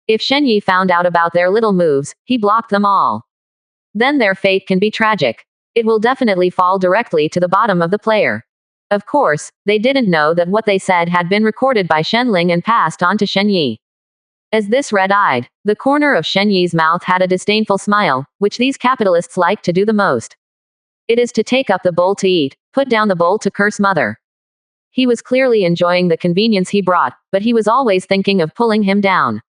If Shen Yi found out about their little moves, he blocked them all. Then their fate can be tragic. It will definitely fall directly to the bottom of the player. Of course, they didn't know that what they said had been recorded by Shen Ling and passed on to Shen Yi. As this red-eyed, the corner of Shen Yi's mouth had a disdainful smile, which these capitalists like to do the most. It is to take up the bowl to eat, put down the bowl to curse mother. He was clearly enjoying the convenience he brought, but he was always thinking of pulling him down.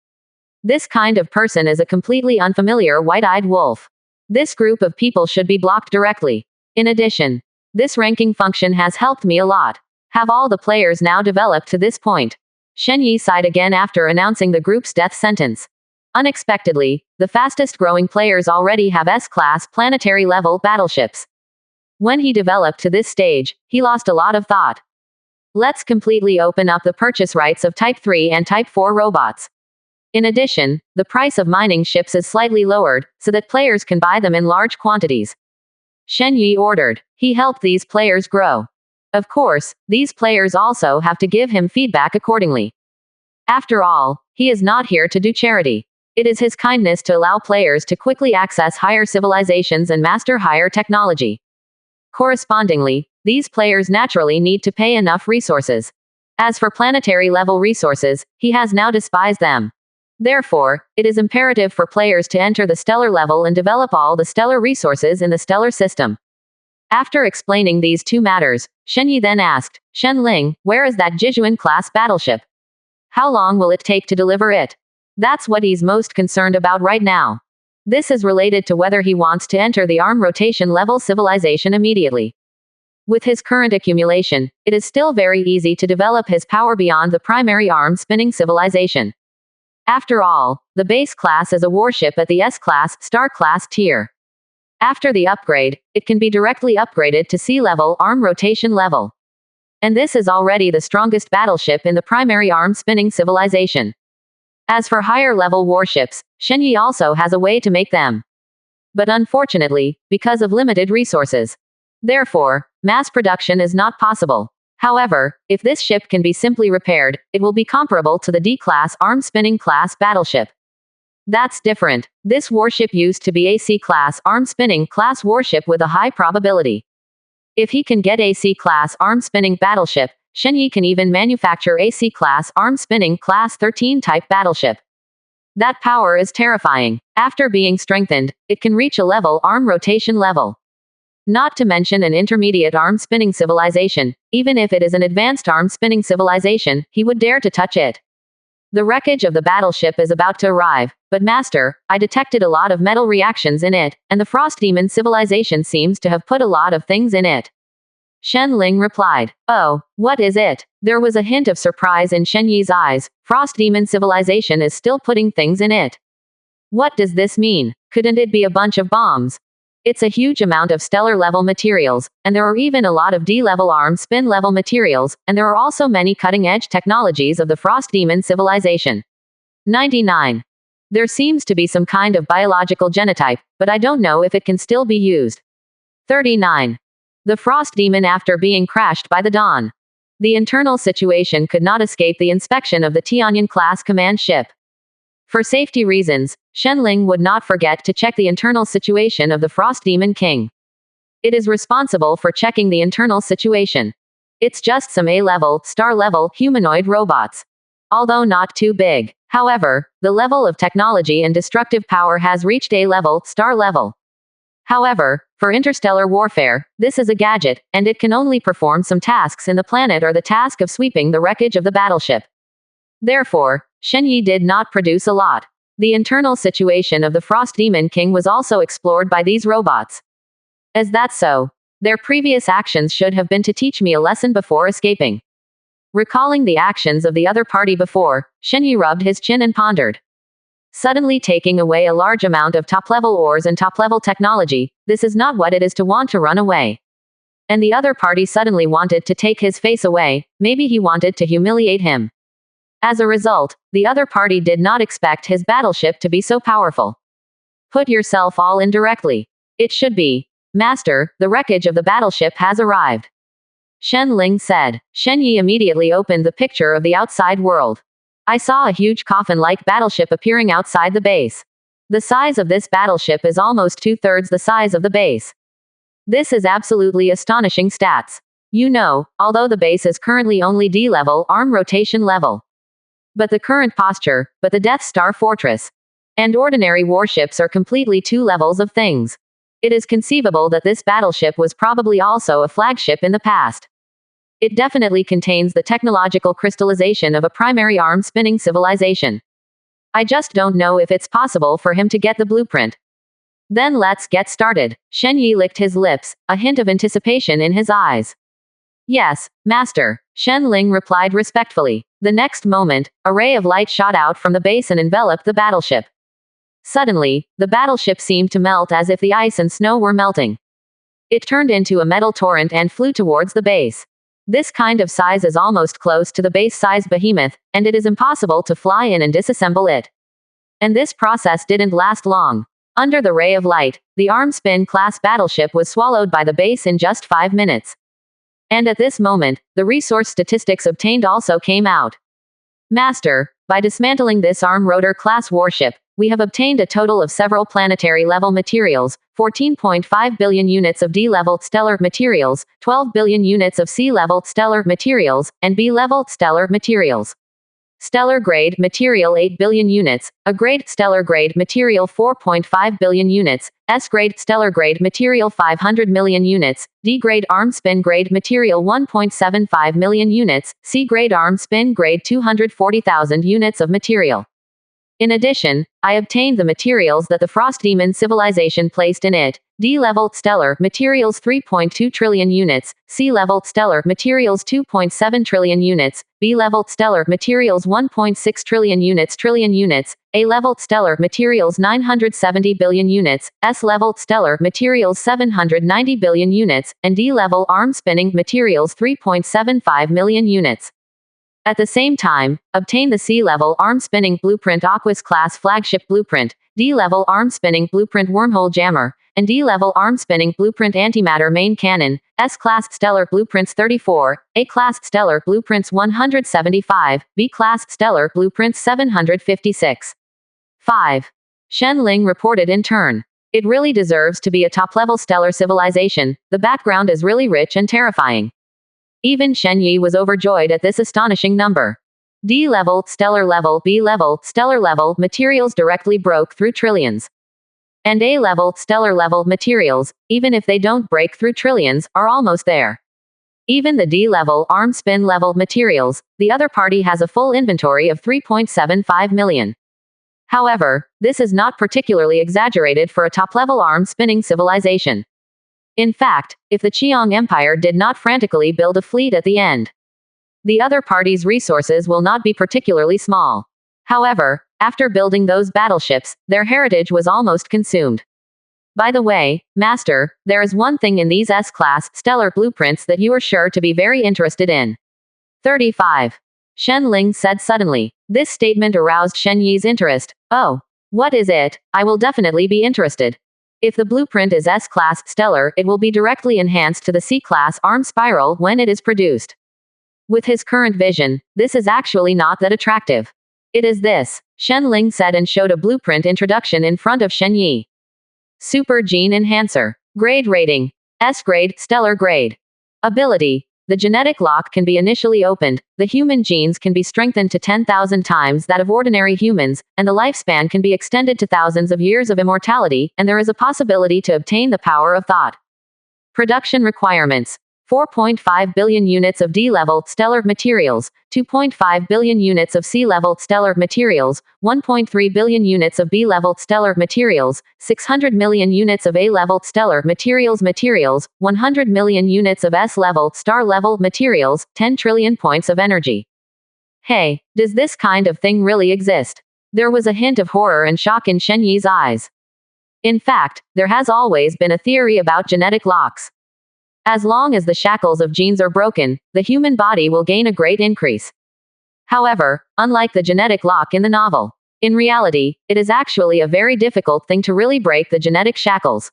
This kind of person is a completely unfamiliar white-eyed wolf. This group of people should be blocked directly. In addition, this ranking function has helped me a lot. Have all the players now developed to this point? Shen Yi sighed again after announcing the group's death sentence. Unexpectedly, the fastest growing players already have S-class planetary level battleships. When he developed to this stage, he lost a lot of thought. Let's completely open up the purchase rights of Type 3 and Type 4 robots. In addition, the price of mining ships is slightly lowered, so that players can buy them in large quantities. Shen Yi ordered. He helped these players grow. Of course, these players also have to give him feedback accordingly. After all, he is not here to do charity. It is his kindness to allow players to quickly access higher civilizations and master higher technology. Correspondingly, these players naturally need to pay enough resources. As for planetary level resources, he has now despised them. Therefore, it is imperative for players to enter the stellar level and develop all the stellar resources in the stellar system. After explaining these two matters, Shen Yi then asked, Shen Ling, where is that Jijuan-class battleship? How long will it take to deliver it? That's what he's most concerned about right now. This is related to whether he wants to enter the arm rotation level civilization immediately. With his current accumulation, it is still very easy to develop his power beyond the primary arm spinning civilization. After all, the base class is a warship at the S-class, star-class tier. After the upgrade, it can be directly upgraded to sea-level arm rotation level. And this is already the strongest battleship in the primary arm-spinning civilization. As for higher-level warships, Shenyi also has a way to make them. But unfortunately, because of limited resources. Therefore, mass production is not possible. However, if this ship can be simply repaired, it will be comparable to the D-class arm-spinning class battleship. That's different. This warship used to be a C-class arm-spinning class warship with a high probability. If he can get a C-class arm-spinning battleship, Shenyi can even manufacture a C-class arm-spinning class 13 type battleship. That power is terrifying. After being strengthened, it can reach a level arm rotation level. Not to mention an intermediate arm-spinning civilization. Even if it is an advanced arm-spinning civilization, he would dare to touch it. The wreckage of the battleship is about to arrive, but Master, I detected a lot of metal reactions in it, and the Frost Demon civilization seems to have put a lot of things in it. Shen Ling replied. Oh, what is it? There was a hint of surprise in Shen Yi's eyes. Frost Demon civilization is still putting things in it. What does this mean? Couldn't it be a bunch of bombs? It's a huge amount of stellar-level materials, and there are even a lot of D-level arm-spin-level materials, and there are also many cutting-edge technologies of the Frost Demon civilization. 99. There seems to be some kind of biological genotype, but I don't know if it can still be used. 39. The Frost Demon after being crashed by the Dawn. The internal situation could not escape the inspection of the Tianyan-class command ship. For safety reasons, Shen Ling would not forget to check the internal situation of the Frost Demon King. It is responsible for checking the internal situation. It's just some A-level, star-level, humanoid robots. Although not too big. However, the level of technology and destructive power has reached A-level, star-level. However, for interstellar warfare, this is a gadget, and it can only perform some tasks in the planet or the task of sweeping the wreckage of the battleship. Therefore, Shen Yi did not produce a lot. The internal situation of the Frost Demon King was also explored by these robots. Is that so? Their previous actions should have been to teach me a lesson before escaping. Recalling the actions of the other party before, Shen Yi rubbed his chin and pondered. Suddenly taking away a large amount of top-level ores and top-level technology, this is not what it is to want to run away. And the other party suddenly wanted to take his face away, maybe he wanted to humiliate him. As a result, the other party did not expect his battleship to be so powerful. Put yourself all in directly. It should be. Master, the wreckage of the battleship has arrived. Shen Ling said. Shen Yi immediately opened the picture of the outside world. I saw a huge coffin-like battleship appearing outside the base. The size of this battleship is almost 2/3 the size of the base. This is absolutely astonishing stats. You know, although the base is currently only D-level arm rotation level. But the current posture, but the Death Star Fortress. And ordinary warships are completely two levels of things. It is conceivable that this battleship was probably also a flagship in the past. It definitely contains the technological crystallization of a primary arm-spinning civilization. I just don't know if it's possible for him to get the blueprint. Then let's get started. Shen Yi licked his lips, a hint of anticipation in his eyes. Yes, Master, Shen Ling replied respectfully. The next moment, a ray of light shot out from the base and enveloped the battleship. Suddenly, the battleship seemed to melt as if the ice and snow were melting. It turned into a metal torrent and flew towards the base. This kind of size is almost close to the base-sized behemoth, and it is impossible to fly in and disassemble it. And this process didn't last long. Under the ray of light, the arm-spin class battleship was swallowed by the base in just 5 minutes. And at this moment, the resource statistics obtained also came out. Master, by dismantling this arm-rotor class warship, we have obtained a total of several planetary-level materials, 14.5 billion units of D-level stellar materials, 12 billion units of C-level stellar materials, and B-level stellar materials. Stellar grade material 8 billion units, A grade stellar grade material 4.5 billion units, S grade stellar grade material 500 million units, D grade arm spin grade material 1.75 million units, C grade arm spin grade 240,000 units of material. In addition, I obtained the materials that the Frost Demon civilization placed in it. D-level stellar materials 3.2 trillion units, C-level stellar materials 2.7 trillion units, B-level stellar materials 1.6 trillion units, A-level stellar materials 970 billion units, S-level stellar materials 790 billion units, and D-level arm spinning materials 3.75 million units. At the same time, obtain the C-level arm spinning blueprint Aquas class flagship blueprint, D-level arm spinning blueprint wormhole jammer, and D-level arm spinning blueprint antimatter main cannon, S-class stellar blueprints 34, A-class stellar blueprints 175, B-class stellar blueprints 756. 5. Shen Ling reported in turn. It really deserves to be a top-level stellar civilization. The background is really rich and terrifying. Even Shen Yi was overjoyed at this astonishing number. D-level, stellar level, B-level, stellar level materials directly broke through trillions. And A-level, stellar level materials, even if they don't break through trillions, are almost there. Even the D-level, arm spin level materials, the other party has a full inventory of 3.75 million. However, this is not particularly exaggerated for a top-level arm spinning civilization. In fact, if the Qiang Empire did not frantically build a fleet at the end, the other party's resources will not be particularly small. However, after building those battleships, their heritage was almost consumed. By the way, Master, there is one thing in these S-class stellar blueprints that you are sure to be very interested in. 35. Shen Ling said suddenly. This statement aroused Shen Yi's interest. Oh, what is it? I will definitely be interested. If the blueprint is S-class stellar, it will be directly enhanced to the C-class arm spiral when it is produced. With his current vision, this is actually not that attractive. It is this, Shen Ling said and showed a blueprint introduction in front of Shen Yi. Super Gene Enhancer. Grade rating. S grade, stellar grade. Ability. The genetic lock can be initially opened, the human genes can be strengthened to 10,000 times that of ordinary humans, and the lifespan can be extended to thousands of years of immortality, and there is a possibility to obtain the power of thought. Production requirements. 4.5 billion units of D-level stellar materials, 2.5 billion units of C-level stellar materials, 1.3 billion units of B-level stellar materials, 600 million units of A-level stellar materials, 100 million units of S-level star-level materials, 10 trillion points of energy. Hey, does this kind of thing really exist? There was a hint of horror and shock in Shen Yi's eyes. In fact, there has always been a theory about genetic locks. As long as the shackles of genes are broken, the human body will gain a great increase. However, unlike the genetic lock in the novel, in reality, it is actually a very difficult thing to really break the genetic shackles.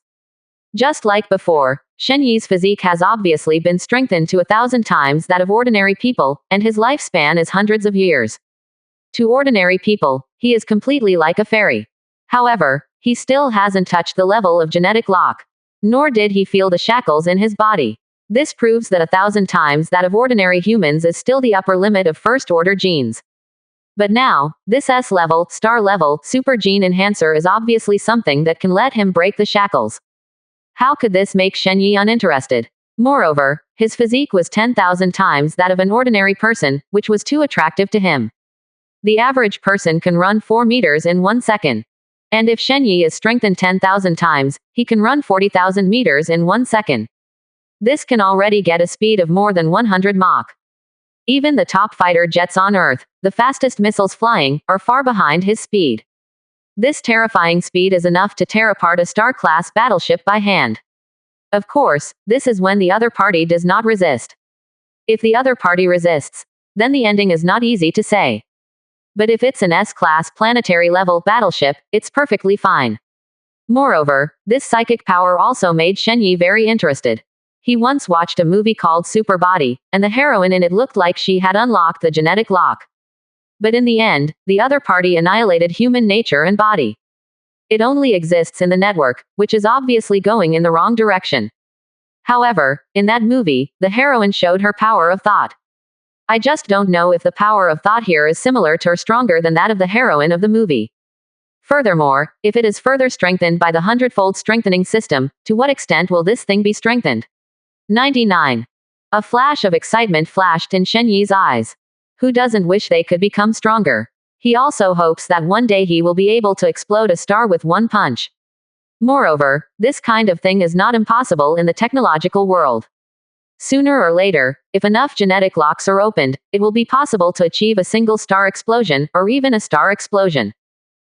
Just like before, Shen Yi's physique has obviously been strengthened to 1,000 times that of ordinary people, and his lifespan is hundreds of years. To ordinary people, he is completely like a fairy. However, he still hasn't touched the level of genetic lock. Nor did he feel the shackles in his body. This proves that 1,000 times that of ordinary humans is still the upper limit of first-order genes. But now, this S-level, star-level, super gene enhancer is obviously something that can let him break the shackles. How could this make Shen Yi uninterested? Moreover, his physique was 10,000 times that of an ordinary person, which was too attractive to him. The average person can run 4 meters in 1 second. And if Shen Yi is strengthened 10,000 times, he can run 40,000 meters in 1 second. This can already get a speed of more than 100 Mach. Even the top fighter jets on Earth, the fastest missiles flying, are far behind his speed. This terrifying speed is enough to tear apart a star-class battleship by hand. Of course, this is when the other party does not resist. If the other party resists, then the ending is not easy to say. But if it's an S-class planetary-level battleship, it's perfectly fine. Moreover, this psychic power also made Shen Yi very interested. He once watched a movie called Super Body, and the heroine in it looked like she had unlocked the genetic lock. But in the end, the other party annihilated human nature and body. It only exists in the network, which is obviously going in the wrong direction. However, in that movie, the heroine showed her power of thought. I just don't know if the power of thought here is similar to or stronger than that of the heroine of the movie. Furthermore, if it is further strengthened by the Hundredfold strengthening system, to what extent will this thing be strengthened? 99. A flash of excitement flashed in Shen Yi's eyes. Who doesn't wish they could become stronger? He also hopes that one day he will be able to explode a star with one punch. Moreover, this kind of thing is not impossible in the technological world. Sooner or later, if enough genetic locks are opened, it will be possible to achieve a single star explosion, or even a star explosion.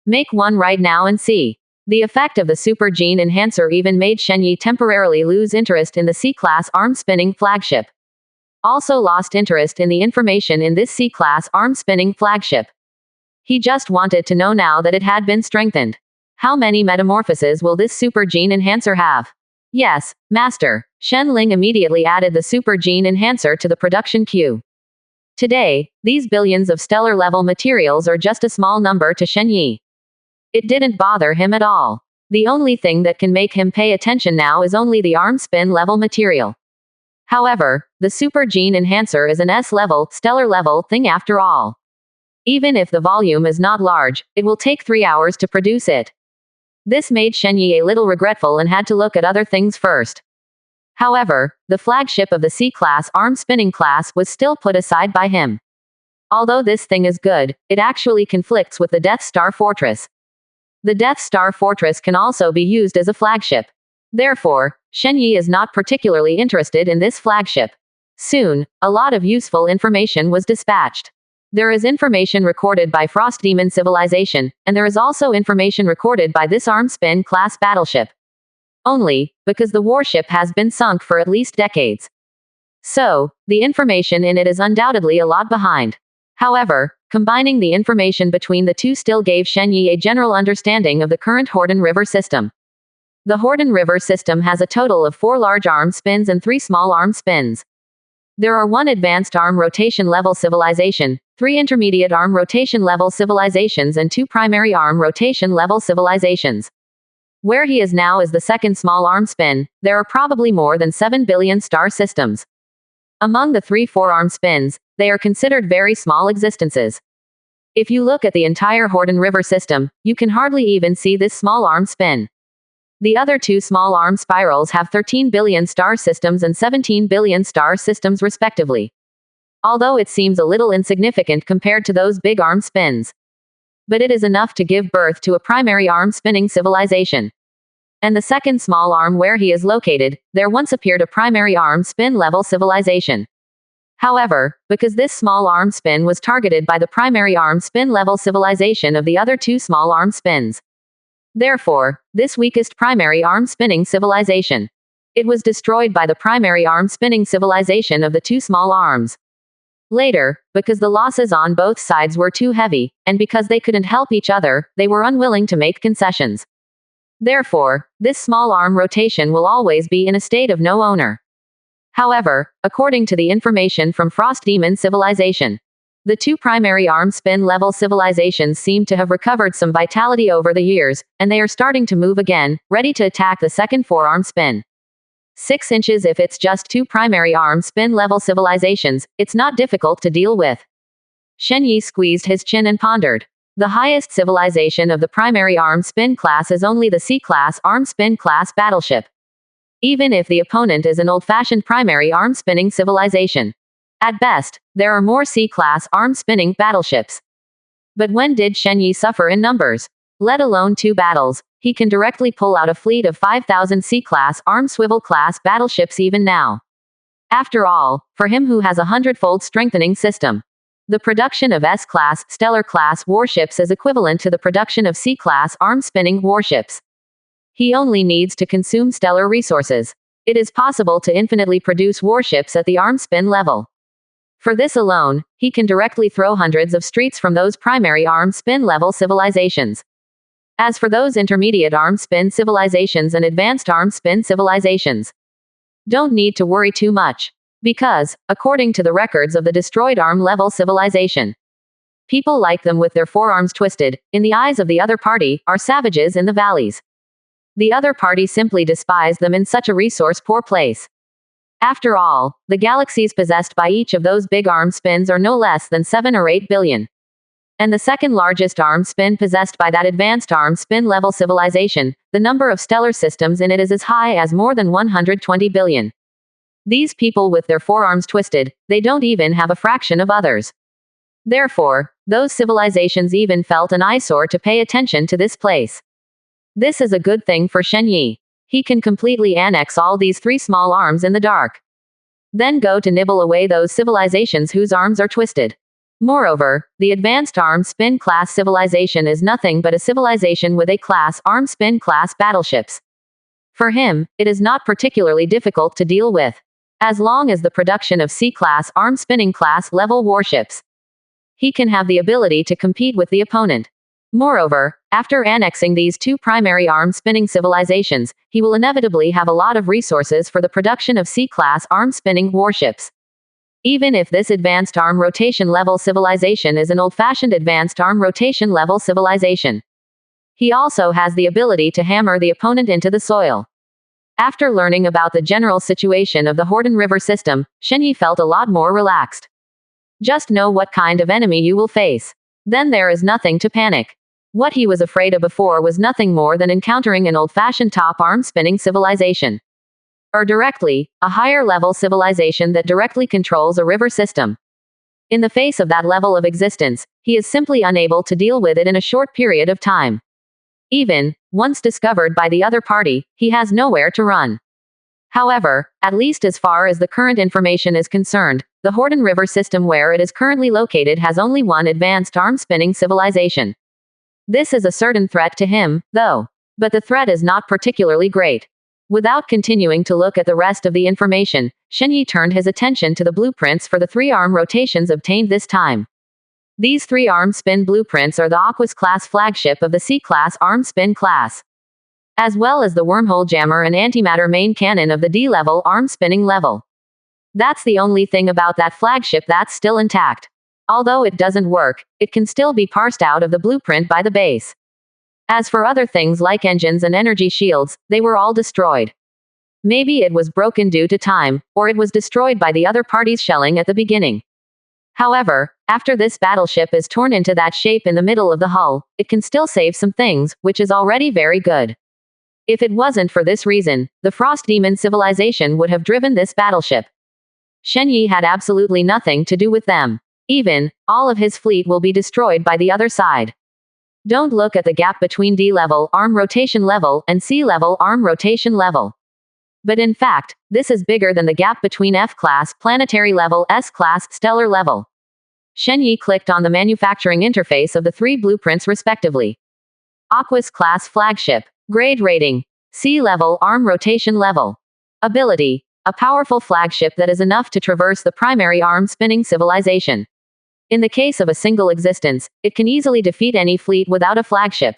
Make one right now and see. The effect of the super gene enhancer even made Shenyi temporarily lose interest in the C-class arm-spinning flagship. Also lost interest in the information in this C-class arm-spinning flagship. He just wanted to know now that it had been strengthened. How many metamorphoses will this super gene enhancer have? Yes, Master. Shen Ling immediately added the super gene enhancer to the production queue. Today, these billions of stellar-level materials are just a small number to Shen Yi. It didn't bother him at all. The only thing that can make him pay attention now is only the arm spin level material. However, the super gene enhancer is an S-level, stellar-level thing after all. Even if the volume is not large, it will take 3 hours to produce it. This made Shen Yi a little regretful and had to look at other things first. However, the flagship of the C-class arm-spinning class was still put aside by him. Although this thing is good, it actually conflicts with the Death Star Fortress. The Death Star Fortress can also be used as a flagship. Therefore, Shen Yi is not particularly interested in this flagship. Soon, a lot of useful information was dispatched. There is information recorded by Frost Demon Civilization, and there is also information recorded by this arm-spin class battleship. Only, because the warship has been sunk for at least decades. So, the information in it is undoubtedly a lot behind. However, combining the information between the two still gave Shen Yi a general understanding of the current Horden River system. The Horden River system has a total of 4 large arm spins and 3 small arm spins. There are 1 advanced arm rotation level civilization, 3 intermediate arm rotation level civilizations and 2 primary arm rotation level civilizations. Where he is now is the second small arm spin. There are probably more than 7 billion star systems. Among the 3 4-arm spins, they are considered very small existences. If you look at the entire Horden River system, you can hardly even see this small arm spin. The other 2 small arm spirals have 13 billion star systems and 17 billion star systems respectively. Although it seems a little insignificant compared to those big arm spins. But it is enough to give birth to a primary arm spinning civilization. And the second small arm where he is located, there once appeared a primary arm spin level civilization. However, because this small arm spin was targeted by the primary arm spin level civilization of the other 2 small arm spins. Therefore, this weakest primary arm spinning civilization. It was destroyed by the primary arm spinning civilization of the 2 small arms. Later, because the losses on both sides were too heavy, and because they couldn't help each other, they were unwilling to make concessions. Therefore, this small arm rotation will always be in a state of no owner. However, according to the information from Frost Demon Civilization, the 2 primary arm spin level civilizations seem to have recovered some vitality over the years, and they are starting to move again, ready to attack the second 4-arm spin. 6 inches. If it's just 2 primary arm spin level civilizations, it's not difficult to deal with. Shen Yi squeezed his chin and pondered. The highest civilization of the primary arm spin class is only the C-class arm spin class battleship. Even if the opponent is an old-fashioned primary arm spinning civilization. At best, there are more C-class arm-spinning battleships. But when did Shen Yi suffer in numbers? Let alone 2 battles, he can directly pull out a fleet of 5,000 C-class arm-swivel-class battleships even now. After all, for him who has a hundredfold strengthening system, the production of S-class, stellar-class warships is equivalent to the production of C-class arm-spinning warships. He only needs to consume stellar resources. It is possible to infinitely produce warships at the arm-spin level. For this alone, he can directly throw hundreds of streets from those primary arm spin level civilizations. As for those intermediate arm spin civilizations and advanced arm spin civilizations, don't need to worry too much. Because, according to the records of the destroyed arm level civilization, people like them with their forearms twisted, in the eyes of the other party, are savages in the valleys. The other party simply despise them in such a resource-poor place. After all, the galaxies possessed by each of those big arm spins are no less than 7 or 8 billion. And the second largest arm spin possessed by that advanced arm spin level civilization, the number of stellar systems in it is as high as more than 120 billion. These people with their forearms twisted, they don't even have a fraction of others. Therefore, those civilizations even felt an eyesore to pay attention to this place. This is a good thing for Shen Yi. He can completely annex all these 3 small arms in the dark. Then go to nibble away those civilizations whose arms are twisted. Moreover, the advanced arm spin class civilization is nothing but a civilization with A-class arm spin class battleships. For him, it is not particularly difficult to deal with, as long as the production of C-class arm spinning class level warships. He can have the ability to compete with the opponent. Moreover, after annexing these 2 primary arm spinning civilizations, he will inevitably have a lot of resources for the production of C-class arm spinning warships. Even if this advanced arm rotation level civilization is an old-fashioned advanced arm rotation level civilization, he also has the ability to hammer the opponent into the soil. After learning about the general situation of the Horden River system, Shen Yi felt a lot more relaxed. Just know what kind of enemy you will face. Then there is nothing to panic. What he was afraid of before was nothing more than encountering an old-fashioned top arm spinning civilization. Or directly, a higher level civilization that directly controls a river system. In the face of that level of existence, he is simply unable to deal with it in a short period of time. Even, once discovered by the other party, he has nowhere to run. However, at least as far as the current information is concerned, the Horden River system where it is currently located has only one advanced arm spinning civilization. This is a certain threat to him, though. But the threat is not particularly great. Without continuing to look at the rest of the information, Shen Yi turned his attention to the blueprints for the 3 arm rotations obtained this time. These 3 arm spin blueprints are the Aquas class flagship of the C-class arm spin class, as well as the wormhole jammer and antimatter main cannon of the D-level arm spinning level. That's the only thing about that flagship that's still intact. Although it doesn't work, it can still be parsed out of the blueprint by the base. As for other things like engines and energy shields, they were all destroyed. Maybe it was broken due to time, or it was destroyed by the other party's shelling at the beginning. However, after this battleship is torn into that shape in the middle of the hull, it can still save some things, which is already very good. If it wasn't for this reason, the Frost Demon civilization would have driven this battleship. Shen Yi had absolutely nothing to do with them. Even, all of his fleet will be destroyed by the other side. Don't look at the gap between D-level arm rotation level and C-level arm rotation level. But in fact, this is bigger than the gap between F-class planetary level S-class stellar level. Shen Yi clicked on the manufacturing interface of the 3 blueprints respectively. Aquas class flagship. Grade rating. C-level arm rotation level. Ability. A powerful flagship that is enough to traverse the primary arm spinning civilization. In the case of a single existence, it can easily defeat any fleet without a flagship.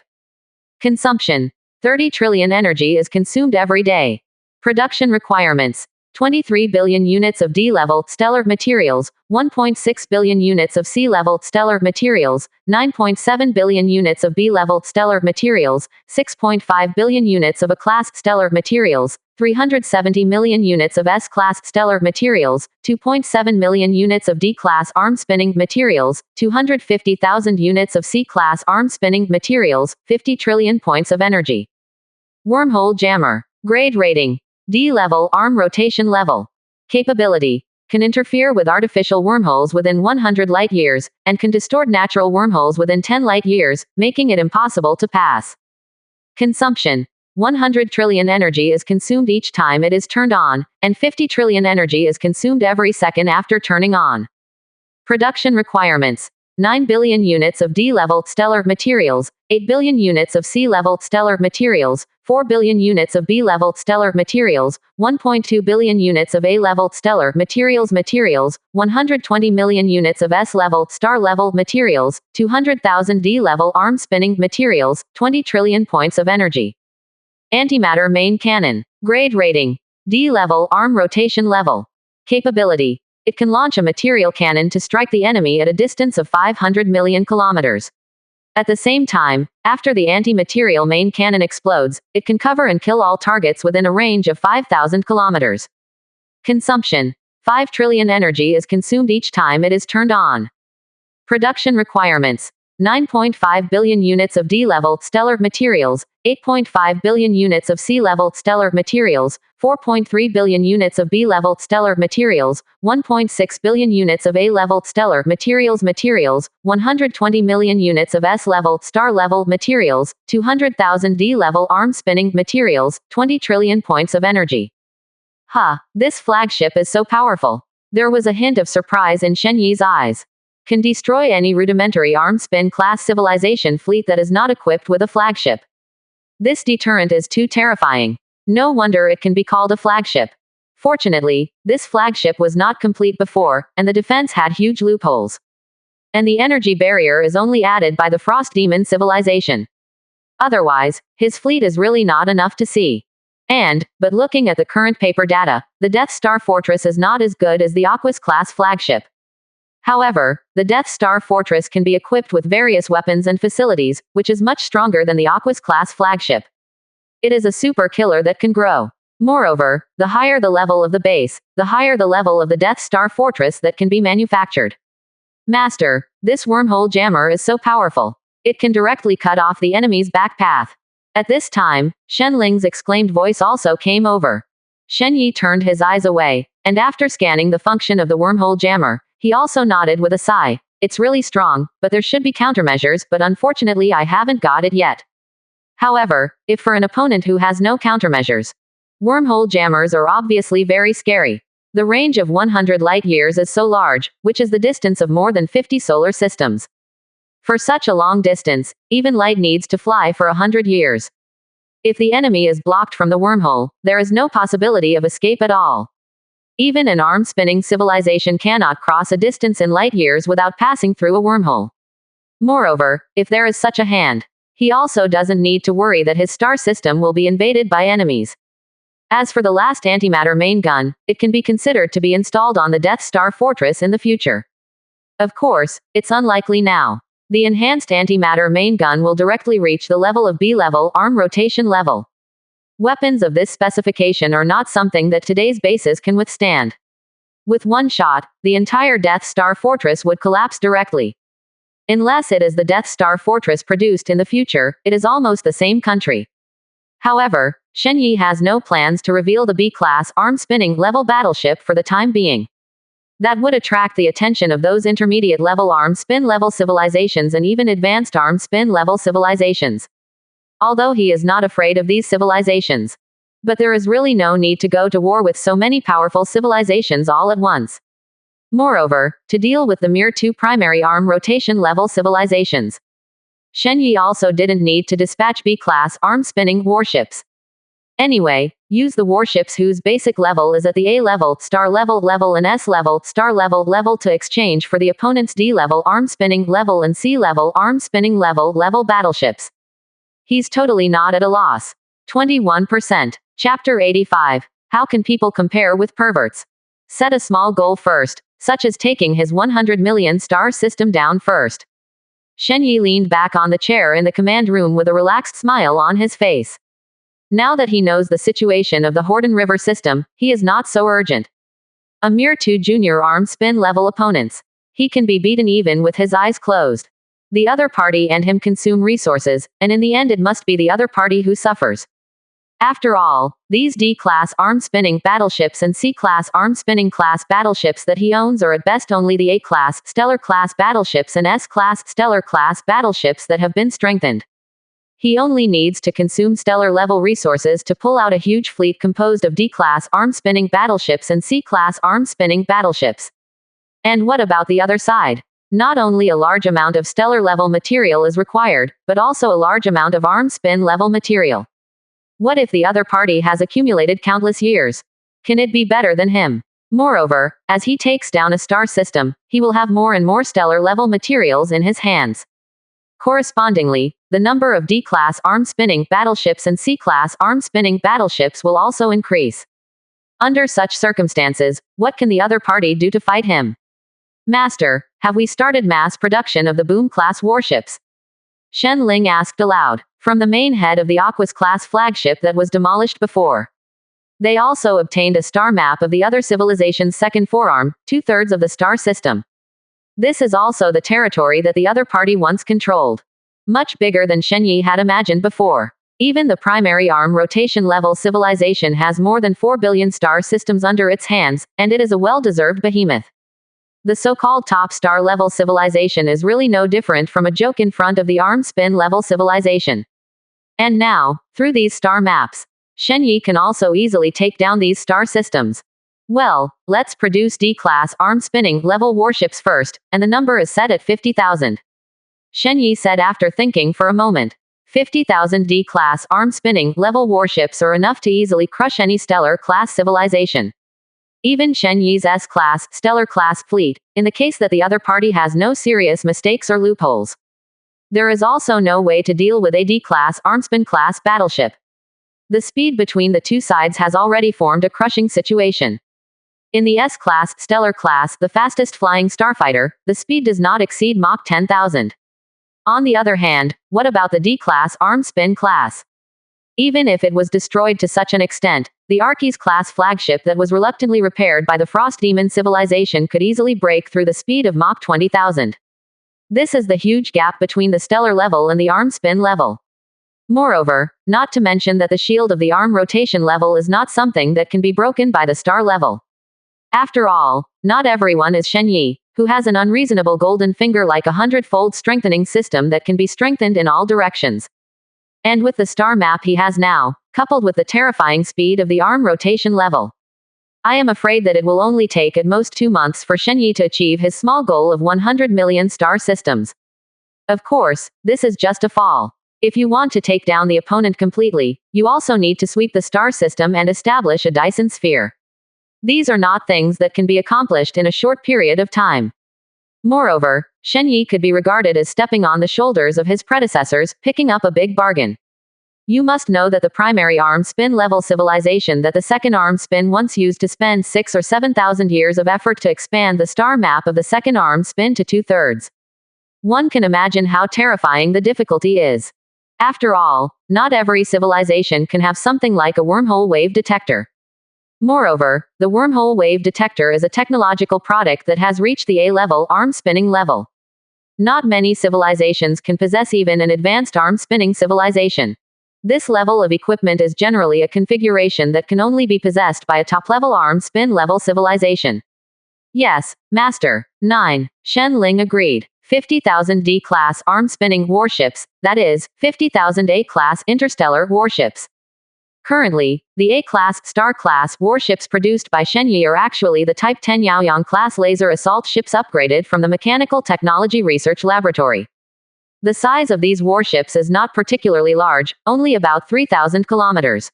Consumption. 30 trillion energy is consumed every day. Production requirements. 23 billion units of D-level stellar materials, 1.6 billion units of C-level stellar materials, 9.7 billion units of B-level stellar materials, 6.5 billion units of A-class stellar materials, 370 million units of S-class stellar materials, 2.7 million units of D-class arm spinning materials, 250,000 units of C-class arm spinning materials, 50 trillion points of energy. Wormhole jammer. Grade rating. D-level arm rotation level. Capability. Can interfere with artificial wormholes within 100 light years, and can distort natural wormholes within 10 light years, making it impossible to pass. Consumption. 100 trillion energy is consumed each time it is turned on, and 50 trillion energy is consumed every second after turning on. Production requirements. 9 billion units of D-level stellar materials, 8 billion units of C-level stellar materials, 4 billion units of B-level stellar materials, 1.2 billion units of A-level stellar materials, 120 million units of S-level star-level materials, 200,000 D-level arm spinning materials, 20 trillion points of energy. Antimatter main cannon. Grade rating. D-level arm rotation level. Capability. It can launch a material cannon to strike the enemy at a distance of 500 million kilometers. At the same time, after the anti-material main cannon explodes, it can cover and kill all targets within a range of 5,000 kilometers. Consumption. 5 trillion energy is consumed each time it is turned on. Production requirements. 9.5 billion units of D-level stellar materials, 8.5 billion units of C-level stellar materials, 4.3 billion units of B-level stellar materials, 1.6 billion units of A-level stellar materials, 120 million units of S-level star-level materials, 200,000 D-level arm-spinning materials, 20 trillion points of energy. This flagship is so powerful. There was a hint of surprise in Shen Yi's eyes. Can destroy any rudimentary arm-spin class civilization fleet that is not equipped with a flagship. This deterrent is too terrifying. No wonder it can be called a flagship. Fortunately, this flagship was not complete before, and the defense had huge loopholes. And the energy barrier is only added by the Frost Demon civilization. Otherwise, his fleet is really not enough to see. But looking at the current paper data, the Death Star Fortress is not as good as the Aquas-class flagship. However, the Death Star Fortress can be equipped with various weapons and facilities, which is much stronger than the Aquas-class flagship. It is a super killer that can grow. Moreover, the higher the level of the base, the higher the level of the Death Star Fortress that can be manufactured. Master, this wormhole jammer is so powerful. It can directly cut off the enemy's back path. At this time, Shen Ling's exclaimed voice also came over. Shen Yi turned his eyes away, and after scanning the function of the wormhole jammer, he also nodded with a sigh. It's really strong, but there should be countermeasures, but unfortunately I haven't got it yet. However, if for an opponent who has no countermeasures, wormhole jammers are obviously very scary. The range of 100 light years is so large, which is the distance of more than 50 solar systems. For such a long distance, even light needs to fly for 100 years. If the enemy is blocked from the wormhole, there is no possibility of escape at all. Even an arm-spinning civilization cannot cross a distance in light years without passing through a wormhole. Moreover, if there is such a hand, he also doesn't need to worry that his star system will be invaded by enemies. As for the last antimatter main gun, it can be considered to be installed on the Death Star Fortress in the future. Of course, it's unlikely now. The enhanced antimatter main gun will directly reach the level of B-level arm rotation level. Weapons of this specification are not something that today's bases can withstand. With one shot, the entire Death Star Fortress would collapse directly. Unless it is the Death Star Fortress produced in the future, it is almost the same country. However, Shen Yi has no plans to reveal the B-class arm-spinning level battleship for the time being. That would attract the attention of those intermediate level arm-spin level civilizations and even advanced arm-spin level civilizations. Although he is not afraid of these civilizations. But there is really no need to go to war with so many powerful civilizations all at once. Moreover, to deal with the mere two primary arm rotation level civilizations, Shen Yi also didn't need to dispatch B-class arm-spinning warships. Anyway, use the warships whose basic level is at the A-level star level and S-level star level to exchange for the opponent's D-level arm-spinning level and C-level arm-spinning level battleships. He's totally not at a loss. 21%. Chapter 85. How can people compare with perverts? Set a small goal first, such as taking his 100 million star system down first. Shen Yi leaned back on the chair in the command room with a relaxed smile on his face. Now that he knows the situation of the Horden River system, he is not so urgent. A mere two junior arm spin level opponents. He can be beaten even with his eyes closed. The other party and him consume resources, and in the end it must be the other party who suffers. After all, these D-class arm-spinning battleships and C-class arm-spinning class battleships that he owns are at best only the A-class stellar class battleships and S-class stellar class battleships that have been strengthened. He only needs to consume stellar-level resources to pull out a huge fleet composed of D-class arm-spinning battleships and C-class arm-spinning battleships. And what about the other side? Not only a large amount of stellar-level material is required, but also a large amount of arm-spin-level material. What if the other party has accumulated countless years? Can it be better than him? Moreover, as he takes down a star system, he will have more and more stellar-level materials in his hands. Correspondingly, the number of D-class arm-spinning battleships and C-class arm-spinning battleships will also increase. Under such circumstances, what can the other party do to fight him? Master, have we started mass production of the Boom-class warships? Shen Ling asked aloud, from the main head of the Aquas-class flagship that was demolished before. They also obtained a star map of the other civilization's second forearm, 2/3 of the star system. This is also the territory that the other party once controlled. Much bigger than Shen Yi had imagined before. Even the primary arm rotation level civilization has more than 4 billion star systems under its hands, and it is a well-deserved behemoth. The so-called top star level civilization is really no different from a joke in front of the arm spin level civilization. And now, through these star maps, Shen Yi can also easily take down these star systems. Well, let's produce D-class arm spinning level warships first, and the number is set at 50,000. Shen Yi said after thinking for a moment. 50,000 D-class arm spinning level warships are enough to easily crush any stellar class civilization. Even Shen Yi's S-class, stellar class fleet, in the case that the other party has no serious mistakes or loopholes. There is also no way to deal with a D-class armspin class battleship. The speed between the two sides has already formed a crushing situation. In the S-class, stellar class, the fastest flying starfighter, the speed does not exceed Mach 10,000. On the other hand, what about the D-class arm spin class? Even if it was destroyed to such an extent, the Arches-class flagship that was reluctantly repaired by the Frost Demon civilization could easily break through the speed of Mach 20,000. This is the huge gap between the stellar level and the arm spin level. Moreover, not to mention that the shield of the arm rotation level is not something that can be broken by the star level. After all, not everyone is Shen Yi, who has an unreasonable golden finger like a hundredfold strengthening system that can be strengthened in all directions. And with the star map he has now, coupled with the terrifying speed of the arm rotation level, I am afraid that it will only take at most 2 months for Shen Yi to achieve his small goal of 100 million star systems. Of course, this is just a fall. If you want to take down the opponent completely, you also need to sweep the star system and establish a Dyson sphere. These are not things that can be accomplished in a short period of time. Moreover, Shen Yi could be regarded as stepping on the shoulders of his predecessors, picking up a big bargain. You must know that the primary arm spin level civilization that the second arm spin once used to spend 6,000 or 7,000 years of effort to expand the star map of the second arm spin to 2/3. One can imagine how terrifying the difficulty is. After all, not every civilization can have something like a wormhole wave detector. Moreover, the wormhole wave detector is a technological product that has reached the A-level arm spinning level. Not many civilizations can possess even an advanced arm spinning civilization. This level of equipment is generally a configuration that can only be possessed by a top-level arm spin level civilization. Yes, Master. 9. Shen Ling agreed. 50,000 D-class arm spinning warships, that is, 50,000 A-class interstellar warships. Currently, the A-class, Star-class warships produced by Shen Yi are actually the Type 10 Yaoyang-class laser assault ships upgraded from the Mechanical Technology Research Laboratory. The size of these warships is not particularly large, only about 3,000 kilometers.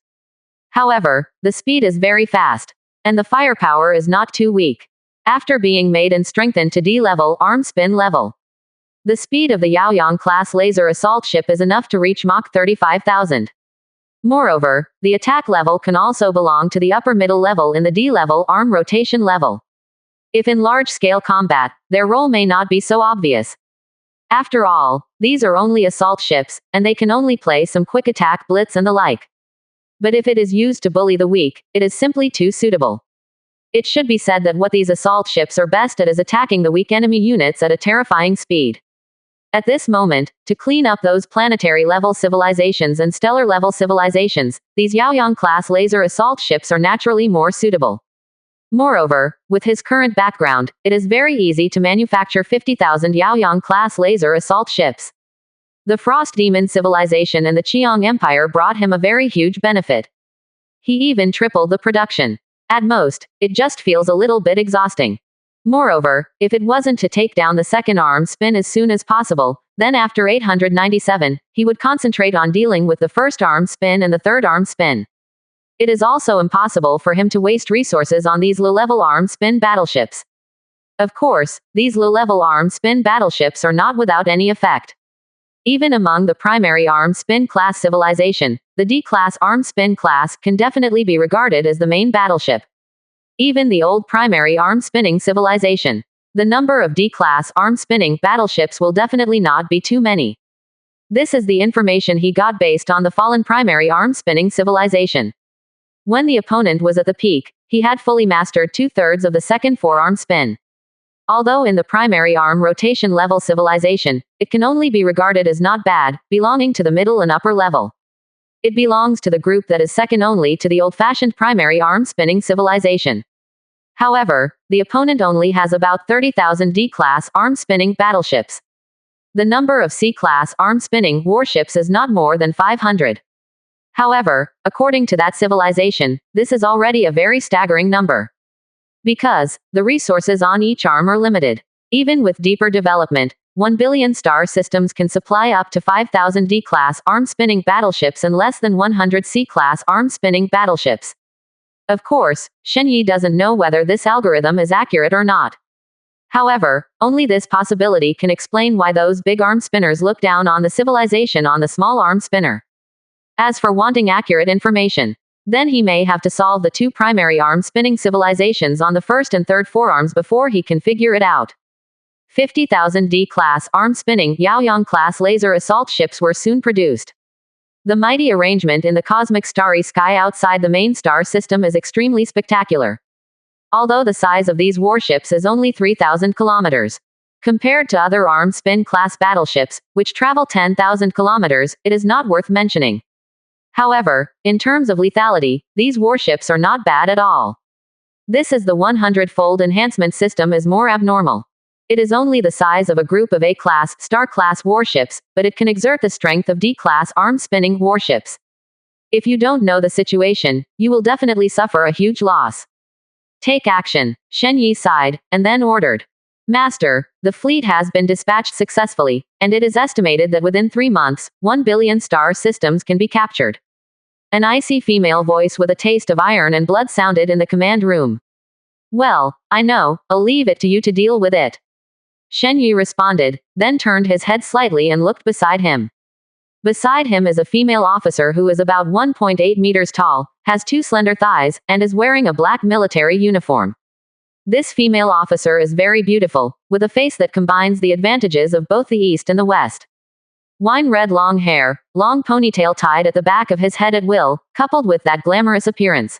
However, the speed is very fast, and the firepower is not too weak. After being made and strengthened to D-level arm spin level, the speed of the Yaoyang-class laser assault ship is enough to reach Mach 35,000. Moreover, the attack level can also belong to the upper middle level in the D-level arm rotation level. If in large-scale combat, their role may not be so obvious. After all, these are only assault ships, and they can only play some quick attack blitz and the like. But if it is used to bully the weak, it is simply too suitable. It should be said that what these assault ships are best at is attacking the weak enemy units at a terrifying speed. At this moment, to clean up those planetary-level civilizations and stellar-level civilizations, these Yaoyang-class laser assault ships are naturally more suitable. Moreover, with his current background, it is very easy to manufacture 50,000 Yaoyang-class laser assault ships. The Frost Demon civilization and the Qiang Empire brought him a very huge benefit. He even tripled the production. At most, it just feels a little bit exhausting. Moreover, if it wasn't to take down the second arm spin as soon as possible, then after 897, he would concentrate on dealing with the first arm spin and the third arm spin. It is also impossible for him to waste resources on these low-level arm spin battleships. Of course, these low-level arm spin battleships are not without any effect. Even among the primary arm spin class civilization, the D-class arm spin class can definitely be regarded as the main battleship. Even the old primary arm spinning civilization, the number of D-class arm spinning battleships will definitely not be too many. This is the information he got based on the fallen primary arm spinning civilization. When the opponent was at the peak, he had fully mastered 2/3 of the second forearm spin. Although in the primary arm rotation level civilization, it can only be regarded as not bad, belonging to the middle and upper level. It belongs to the group that is second only to the old-fashioned primary arm spinning civilization. However, the opponent only has about 30,000 D-class arm spinning battleships. The number of C-class arm spinning warships is not more than 500. However, according to that civilization, this is already a very staggering number. Because the resources on each arm are limited. Even with deeper development, 1 billion star systems can supply up to 5,000 D-class arm spinning battleships and less than 100 C-class arm spinning battleships. Of course, Shen Yi doesn't know whether this algorithm is accurate or not. However, only this possibility can explain why those big arm spinners look down on the civilization on the small arm spinner. As for wanting accurate information, then he may have to solve the two primary arm spinning civilizations on the first and third forearms before he can figure it out. 50,000 D-class arm spinning Yaoyang-class laser assault ships were soon produced. The mighty arrangement in the cosmic starry sky outside the main star system is extremely spectacular. Although the size of these warships is only 3,000 kilometers. Compared to other arm spin-class battleships, which travel 10,000 kilometers, it is not worth mentioning. However, in terms of lethality, these warships are not bad at all. This is the 100-fold enhancement system is more abnormal. It is only the size of a group of A-class, star-class warships, but it can exert the strength of D-class arm-spinning warships. If you don't know the situation, you will definitely suffer a huge loss. Take action, Shen Yi sighed, and then ordered. Master, the fleet has been dispatched successfully, and it is estimated that within 3 months, 1 billion star systems can be captured. An icy female voice with a taste of iron and blood sounded in the command room. Well, I know, I'll leave it to you to deal with it. Shen Yi responded, then turned his head slightly and looked beside him. Beside him is a female officer who is about 1.8 meters tall, has 2 slender thighs, and is wearing a black military uniform. This female officer is very beautiful, with a face that combines the advantages of both the East and the West. Wine red long hair, long ponytail tied at the back of his head at will, coupled with that glamorous appearance.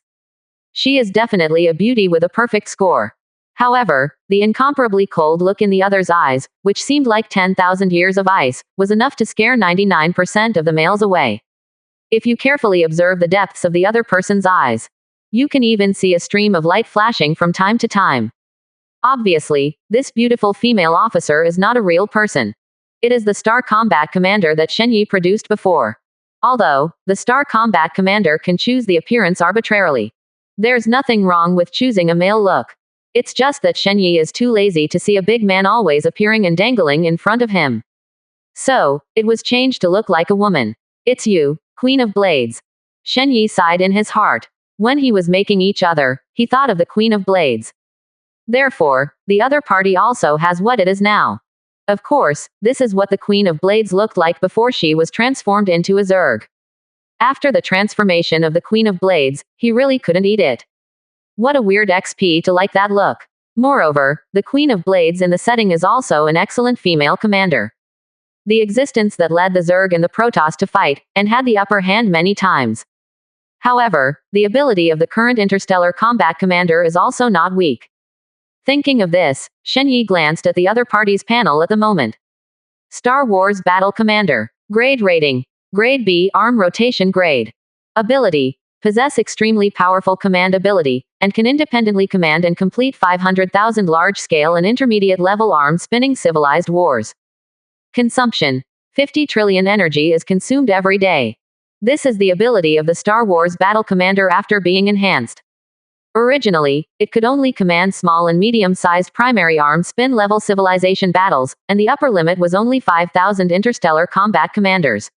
She is definitely a beauty with a perfect score. However, the incomparably cold look in the other's eyes, which seemed like 10,000 years of ice, was enough to scare 99% of the males away. If you carefully observe the depths of the other person's eyes, you can even see a stream of light flashing from time to time. Obviously, this beautiful female officer is not a real person. It is the Star Combat Commander that Shen Yi produced before. Although, the Star Combat Commander can choose the appearance arbitrarily. There's nothing wrong with choosing a male look. It's just that Shen Yi is too lazy to see a big man always appearing and dangling in front of him. So, it was changed to look like a woman. It's you, Queen of Blades. Shen Yi sighed in his heart. When he was making each other, he thought of the Queen of Blades. Therefore, the other party also has what it is now. Of course, this is what the Queen of Blades looked like before she was transformed into a Zerg. After the transformation of the Queen of Blades, he really couldn't eat it. What a weird XP to like that look. Moreover, the Queen of Blades in the setting is also an excellent female commander. The existence that led the Zerg and the Protoss to fight, and had the upper hand many times. However, the ability of the current Interstellar Combat Commander is also not weak. Thinking of this, Shen Yi glanced at the other party's panel at the moment. Star Wars Battle Commander. Grade rating. Grade B Arm Rotation Grade. Ability. Possess extremely powerful command ability, and can independently command and complete 500,000 large-scale and intermediate-level arm-spinning civilized wars. Consumption. 50 trillion energy is consumed every day. This is the ability of the Star Wars Battle Commander after being enhanced. Originally, it could only command small and medium-sized primary arm spin-level civilization battles, and the upper limit was only 5,000 interstellar combat commanders.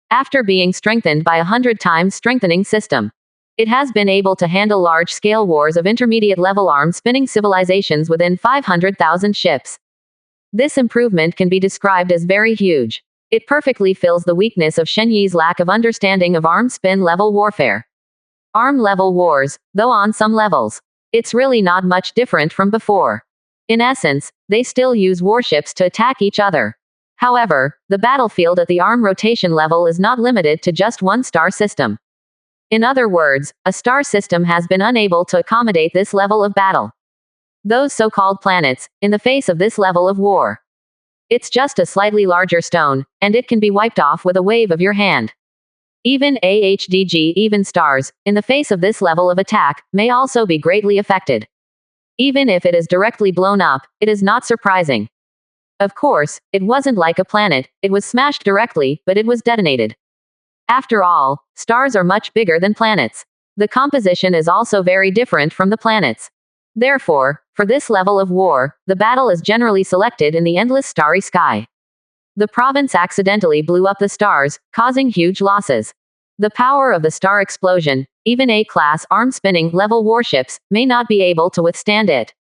After being strengthened by 100 times strengthening system, it has been able to handle large-scale wars of intermediate-level arm-spinning civilizations within 500,000 ships. This improvement can be described as very huge. It perfectly fills the weakness of Shen Yi's lack of understanding of arm-spin-level warfare. Arm-level wars, though on some levels, it's really not much different from before. In essence, they still use warships to attack each other. However, the battlefield at the arm rotation level is not limited to just one star system. In other words, a star system has been unable to accommodate this level of battle. Those so-called planets, in the face of this level of war. It's just a slightly larger stone, and it can be wiped off with a wave of your hand. Even AHDG, even stars, in the face of this level of attack, may also be greatly affected. Even if it is directly blown up, it is not surprising. Of course, it wasn't like a planet, it was smashed directly, but it was detonated. After all, stars are much bigger than planets. The composition is also very different from the planets. Therefore, for this level of war, the battle is generally selected in the endless starry sky. The province accidentally blew up the stars, causing huge losses. The power of the star explosion, even A-class arm-spinning level warships, may not be able to withstand it.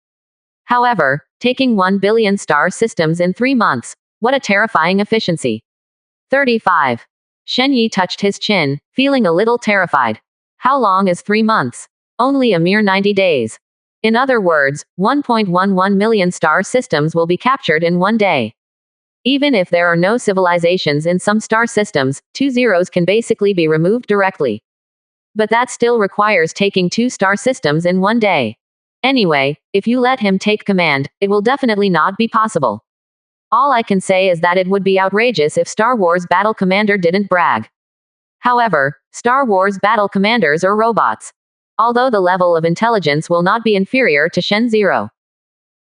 However, taking 1 billion star systems in 3 months, what a terrifying efficiency. 35. Shen Yi touched his chin, feeling a little terrified. How long is 3 months? Only a mere 90 days. In other words, 1.11 million star systems will be captured in 1 day. Even if there are no civilizations in some star systems, 2 zeros can basically be removed directly. But that still requires taking 2 star systems in 1 day. Anyway, if you let him take command, it will definitely not be possible. All I can say is that it would be outrageous if Star Wars Battle Commander didn't brag. However, Star Wars Battle Commanders are robots. Although the level of intelligence will not be inferior to Shen Zero.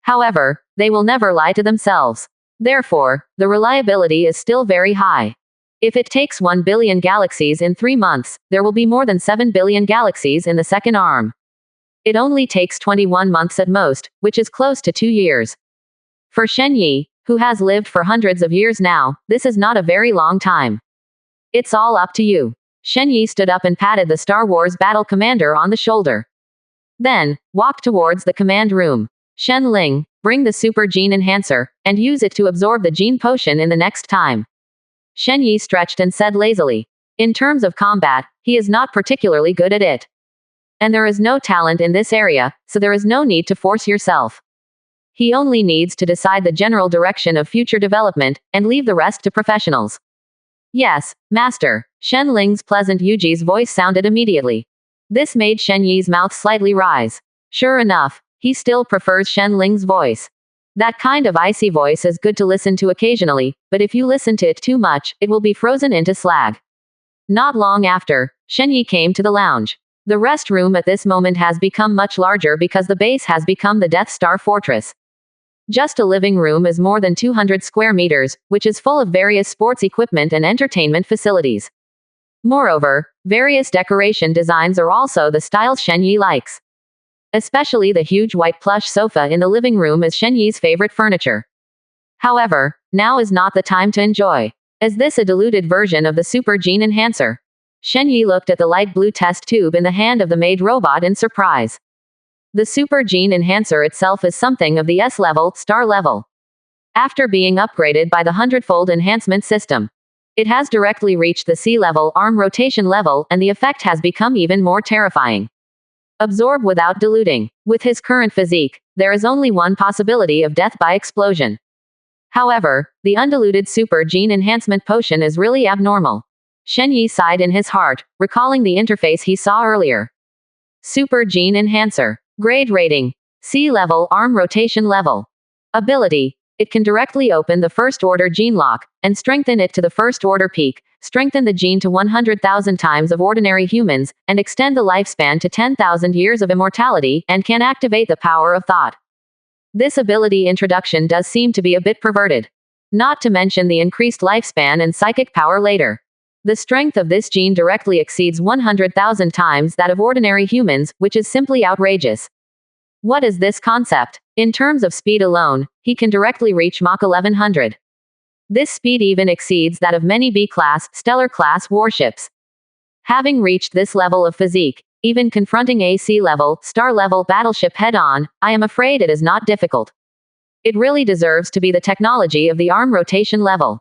However, they will never lie to themselves. Therefore, the reliability is still very high. If it takes 1 billion galaxies in 3 months, there will be more than 7 billion galaxies in the second arm. It only takes 21 months at most, which is close to 2 years. For Shen Yi, who has lived for hundreds of years now, this is not a very long time. It's all up to you. Shen Yi stood up and patted the Star Wars Battle Commander on the shoulder. Then, walked towards the command room. Shen Ling, bring the Super Gene Enhancer, and use it to absorb the Gene Potion in the next time. Shen Yi stretched and said lazily. In terms of combat, he is not particularly good at it. And there is no talent in this area, so there is no need to force yourself. He only needs to decide the general direction of future development, and leave the rest to professionals. Yes, Master. Shen Ling's pleasant Yuji's voice sounded immediately. This made Shen Yi's mouth slightly rise. Sure enough, he still prefers Shen Ling's voice. That kind of icy voice is good to listen to occasionally, but if you listen to it too much, it will be frozen into slag. Not long after, Shen Yi came to the lounge. The rest room at this moment has become much larger because the base has become the Death Star Fortress. Just a living room is more than 200 square meters, which is full of various sports equipment and entertainment facilities. Moreover, various decoration designs are also the styles Shen Yi likes. Especially the huge white plush sofa in the living room is Shen Yi's favorite furniture. However, now is not the time to enjoy. Is this a diluted version of the Super Gene Enhancer? Shen Yi looked at the light blue test tube in the hand of the maid robot in surprise. The Super Gene Enhancer itself is something of the S-level, star level. After being upgraded by the Hundredfold enhancement system, it has directly reached the C-level arm rotation level, and the effect has become even more terrifying. Absorb without diluting. With his current physique, there is only one possibility of death by explosion. However, the undiluted Super Gene Enhancement Potion is really abnormal. Shen Yi sighed in his heart, recalling the interface he saw earlier. Super Gene Enhancer. Grade rating. C-level arm rotation level. Ability. It can directly open the first order gene lock, and strengthen it to the first order peak, strengthen the gene to 100,000 times of ordinary humans, and extend the lifespan to 10,000 years of immortality, and can activate the power of thought. This ability introduction does seem to be a bit perverted. Not to mention the increased lifespan and psychic power later. The strength of this gene directly exceeds 100,000 times that of ordinary humans, which is simply outrageous. What is this concept? In terms of speed alone, he can directly reach Mach 1100. This speed even exceeds that of many B-class, stellar-class warships. Having reached this level of physique, even confronting a C-level, star-level battleship head-on, I am afraid it is not difficult. It really deserves to be the technology of the arm rotation level.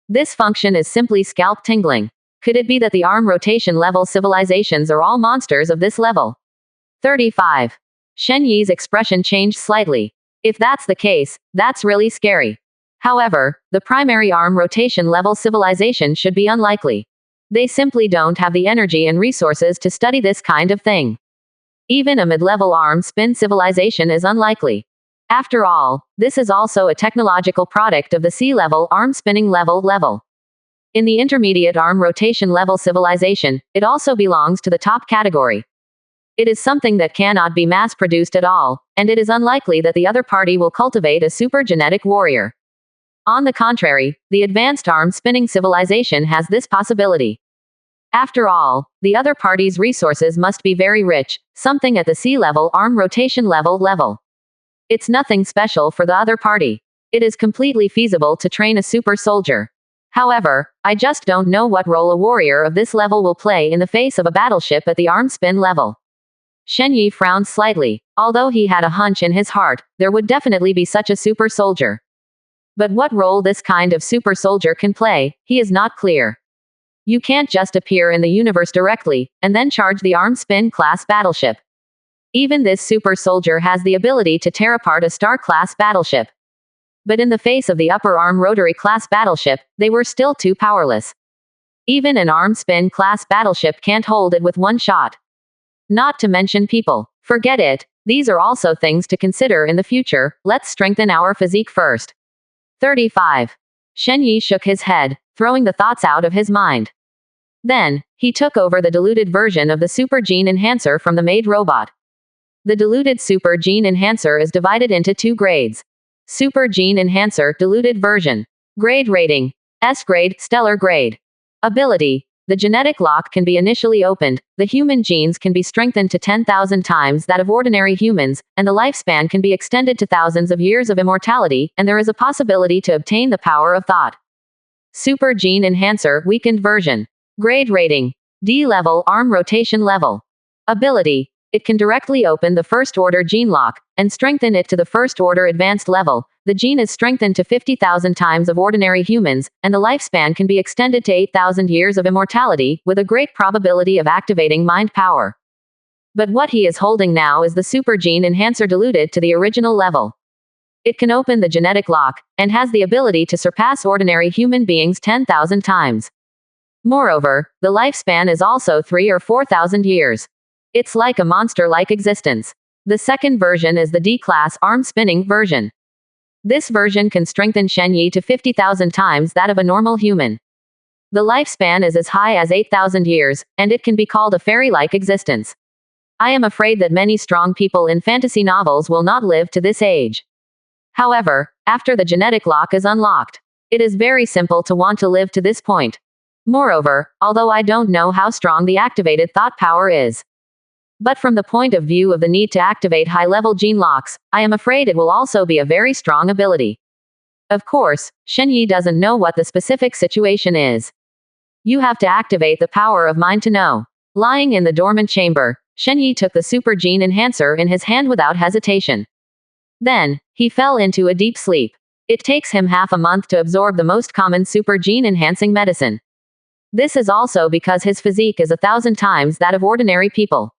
This function is simply scalp tingling. Could it be that the arm rotation level civilizations are all monsters of this level? 35. Shen Yi's expression changed slightly. If that's the case, that's really scary. However, the primary arm rotation level civilization should be unlikely. They simply don't have the energy and resources to study this kind of thing. Even a mid-level arm spin civilization is unlikely. After all, this is also a technological product of the sea-level arm spinning level. In the intermediate arm rotation level civilization, it also belongs to the top category. It is something that cannot be mass-produced at all, and it is unlikely that the other party will cultivate a super genetic warrior. On the contrary, the advanced arm spinning civilization has this possibility. After all, the other party's resources must be very rich, something at the sea-level arm rotation level. It's nothing special for the other party. It is completely feasible to train a super soldier. However, I just don't know what role a warrior of this level will play in the face of a battleship at the arm spin level. Shen Yi frowned slightly. Although he had a hunch in his heart, there would definitely be such a super soldier. But what role this kind of super soldier can play, he is not clear. You can't just appear in the universe directly, and then charge the arm spin class battleship. Even this super soldier has the ability to tear apart a star-class battleship. But in the face of the upper arm rotary class battleship, they were still too powerless. Even an arm spin class battleship can't hold it with one shot. Not to mention people. Forget it, these are also things to consider in the future. Let's strengthen our physique first. 35. Shen Yi shook his head, throwing the thoughts out of his mind. Then, he took over the diluted version of the Super Gene Enhancer from the maid robot. The diluted Super Gene Enhancer is divided into 2 grades. Super Gene Enhancer Diluted Version. Grade Rating. S Grade, Stellar Grade. Ability. The genetic lock can be initially opened, the human genes can be strengthened to 10,000 times that of ordinary humans, and the lifespan can be extended to thousands of years of immortality, and there is a possibility to obtain the power of thought. Super Gene Enhancer Weakened Version. Grade Rating. D Level Arm Rotation Level. Ability. It can directly open the first-order gene lock, and strengthen it to the first-order advanced level. The gene is strengthened to 50,000 times of ordinary humans, and the lifespan can be extended to 8,000 years of immortality, with a great probability of activating mind power. But what he is holding now is the Super Gene Enhancer diluted to the original level. It can open the genetic lock, and has the ability to surpass ordinary human beings 10,000 times. Moreover, the lifespan is also 3,000 or 4,000 years. It's like a monster-like existence. The second version is the D-class arm spinning version. This version can strengthen Shen Yi to 50,000 times that of a normal human. The lifespan is as high as 8,000 years, and it can be called a fairy-like existence. I am afraid that many strong people in fantasy novels will not live to this age. However, after the genetic lock is unlocked, it is very simple to want to live to this point. Moreover, although I don't know how strong the activated thought power is, but from the point of view of the need to activate high-level gene locks, I am afraid it will also be a very strong ability. Of course, Shen Yi doesn't know what the specific situation is. You have to activate the power of mind to know. Lying in the dormant chamber, Shen Yi took the Super Gene Enhancer in his hand without hesitation. Then, he fell into a deep sleep. It takes him half a month to absorb the most common Super Gene Enhancing medicine. This is also because his physique is 1,000 times that of ordinary people.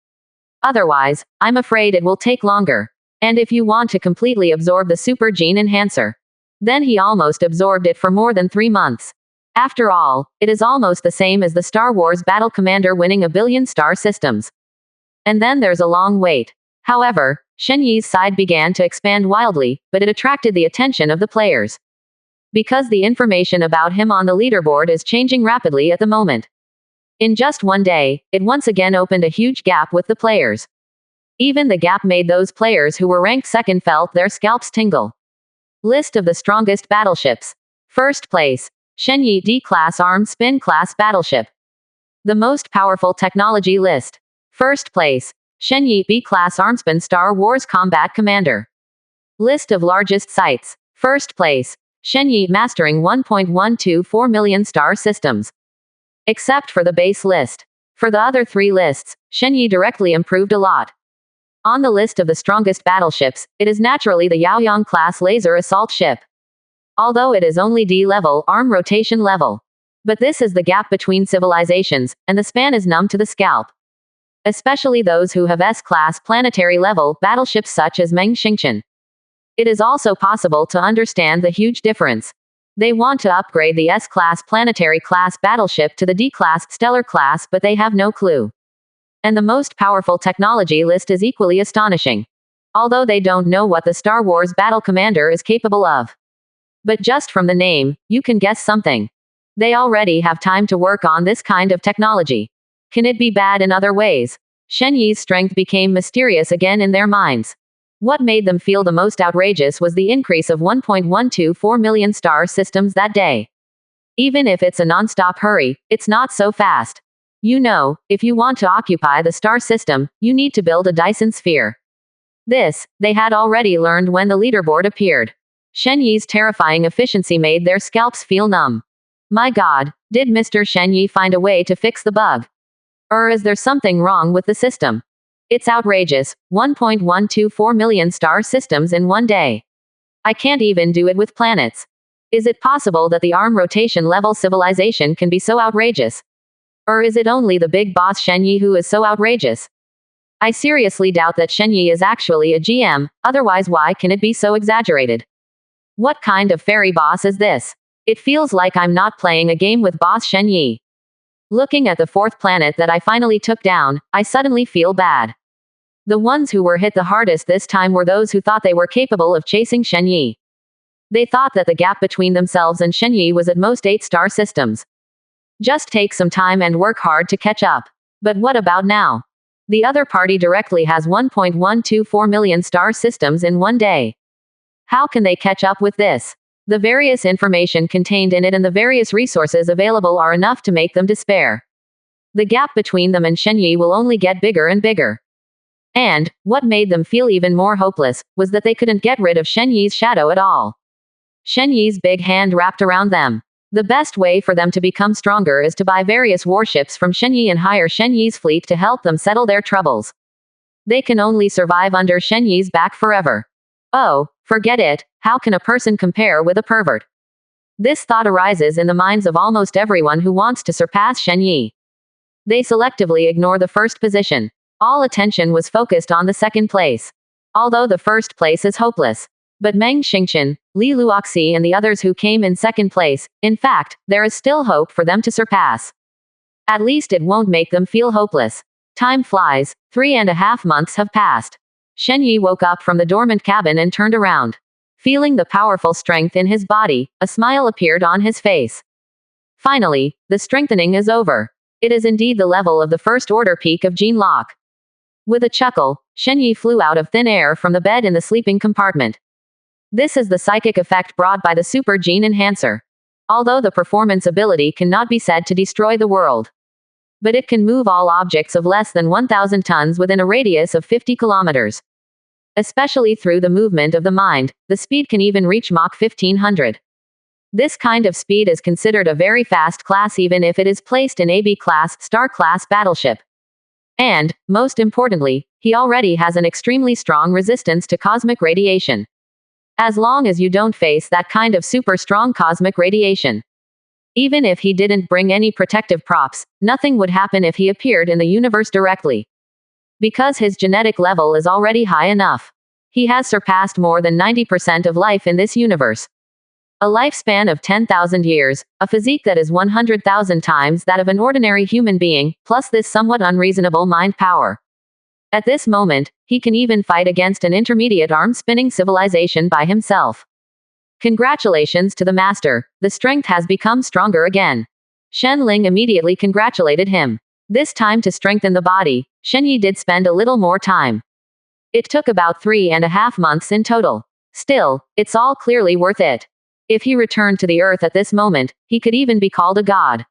Otherwise, I'm afraid it will take longer. And if you want to completely absorb the Super Gene Enhancer, then he almost absorbed it for more than 3 months. After all, it is almost the same as the Star Wars battle commander winning 1 billion star systems. And then there's a long wait. However, Shen Yi's side began to expand wildly, but it attracted the attention of the players. Because the information about him on the leaderboard is changing rapidly at the moment. In just one day, it once again opened a huge gap with the players. Even the gap made those players who were ranked second felt their scalps tingle. List of the strongest battleships. First place. Shen Yi D-class arm spin class battleship. The most powerful technology list. First place. Shen Yi B-class armspin Star Wars combat commander. List of largest sites. First place. Shen Yi mastering 1.124 million star systems. Except for the base list. For the other 3 lists, Shen Yi directly improved a lot. On the list of the strongest battleships, it is naturally the Yaoyang class laser assault ship. Although it is only D-level arm rotation level. But this is the gap between civilizations, and the span is numb to the scalp. Especially those who have S-class planetary level battleships such as Meng Xingqian. It is also possible to understand the huge difference. They want to upgrade the S-class planetary class battleship to the D-class stellar class, but they have no clue. And the most powerful technology list is equally astonishing. Although they don't know what the Star Wars Battle Commander is capable of. But just from the name, you can guess something. They already have time to work on this kind of technology. Can it be bad in other ways? Shen Yi's strength became mysterious again in their minds. What made them feel the most outrageous was the increase of 1.124 million star systems that day. Even if it's a non-stop hurry, it's not so fast. You know, if you want to occupy the star system, you need to build a Dyson sphere. This, they had already learned when the leaderboard appeared. Shen Yi's terrifying efficiency made their scalps feel numb. My God, did Mr. Shen Yi find a way to fix the bug? Or is there something wrong with the system? It's outrageous, 1.124 million star systems in one day. I can't even do it with planets. Is it possible that the arm rotation level civilization can be so outrageous? Or is it only the big boss Shen Yi who is so outrageous? I seriously doubt that Shen Yi is actually a GM, otherwise why can it be so exaggerated? What kind of fairy boss is this? It feels like I'm not playing a game with boss Shen Yi. Looking at the fourth planet that I finally took down, I suddenly feel bad. The ones who were hit the hardest this time were those who thought they were capable of chasing Shen Yi. They thought that the gap between themselves and Shen Yi was at most 8 star systems. Just take some time and work hard to catch up. But what about now? The other party directly has 1.124 million star systems in one day. How can they catch up with this? The various information contained in it and the various resources available are enough to make them despair. The gap between them and Shen Yi will only get bigger and bigger. And, what made them feel even more hopeless, was that they couldn't get rid of Shen Yi's shadow at all. Shen Yi's big hand wrapped around them. The best way for them to become stronger is to buy various warships from Shen Yi and hire Shen Yi's fleet to help them settle their troubles. They can only survive under Shen Yi's back forever. Oh, forget it, how can a person compare with a pervert? This thought arises in the minds of almost everyone who wants to surpass Shen Yi. They selectively ignore the first position. All attention was focused on the second place. Although the first place is hopeless. But Meng Xingqian, Li Luoxi and the others who came in second place, in fact, there is still hope for them to surpass. At least it won't make them feel hopeless. Time flies, 3.5 months have passed. Shen Yi woke up from the dormant cabin and turned around. Feeling the powerful strength in his body, a smile appeared on his face. Finally, the strengthening is over. It is indeed the level of the first order peak of Gene Lock. With a chuckle, Shen Yi flew out of thin air from the bed in the sleeping compartment. This is the psychic effect brought by the Super Gene Enhancer. Although the performance ability cannot be said to destroy the world. But it can move all objects of less than 1,000 tons within a radius of 50 kilometers. Especially through the movement of the mind, the speed can even reach Mach 1500. This kind of speed is considered a very fast class even if it is placed in a B-class, star-class battleship. And, most importantly, he already has an extremely strong resistance to cosmic radiation. As long as you don't face that kind of super strong cosmic radiation. Even if he didn't bring any protective props, nothing would happen if he appeared in the universe directly. Because his genetic level is already high enough. He has surpassed more than 90% of life in this universe. A lifespan of 10,000 years, a physique that is 100,000 times that of an ordinary human being, plus this somewhat unreasonable mind power. At this moment, he can even fight against an intermediate arm-spinning civilization by himself. Congratulations to the master, the strength has become stronger again. Shen Ling immediately congratulated him. This time to strengthen the body, Shen Yi did spend a little more time. It took about 3.5 months in total. Still, it's all clearly worth it. If he returned to the earth at this moment, he could even be called a god.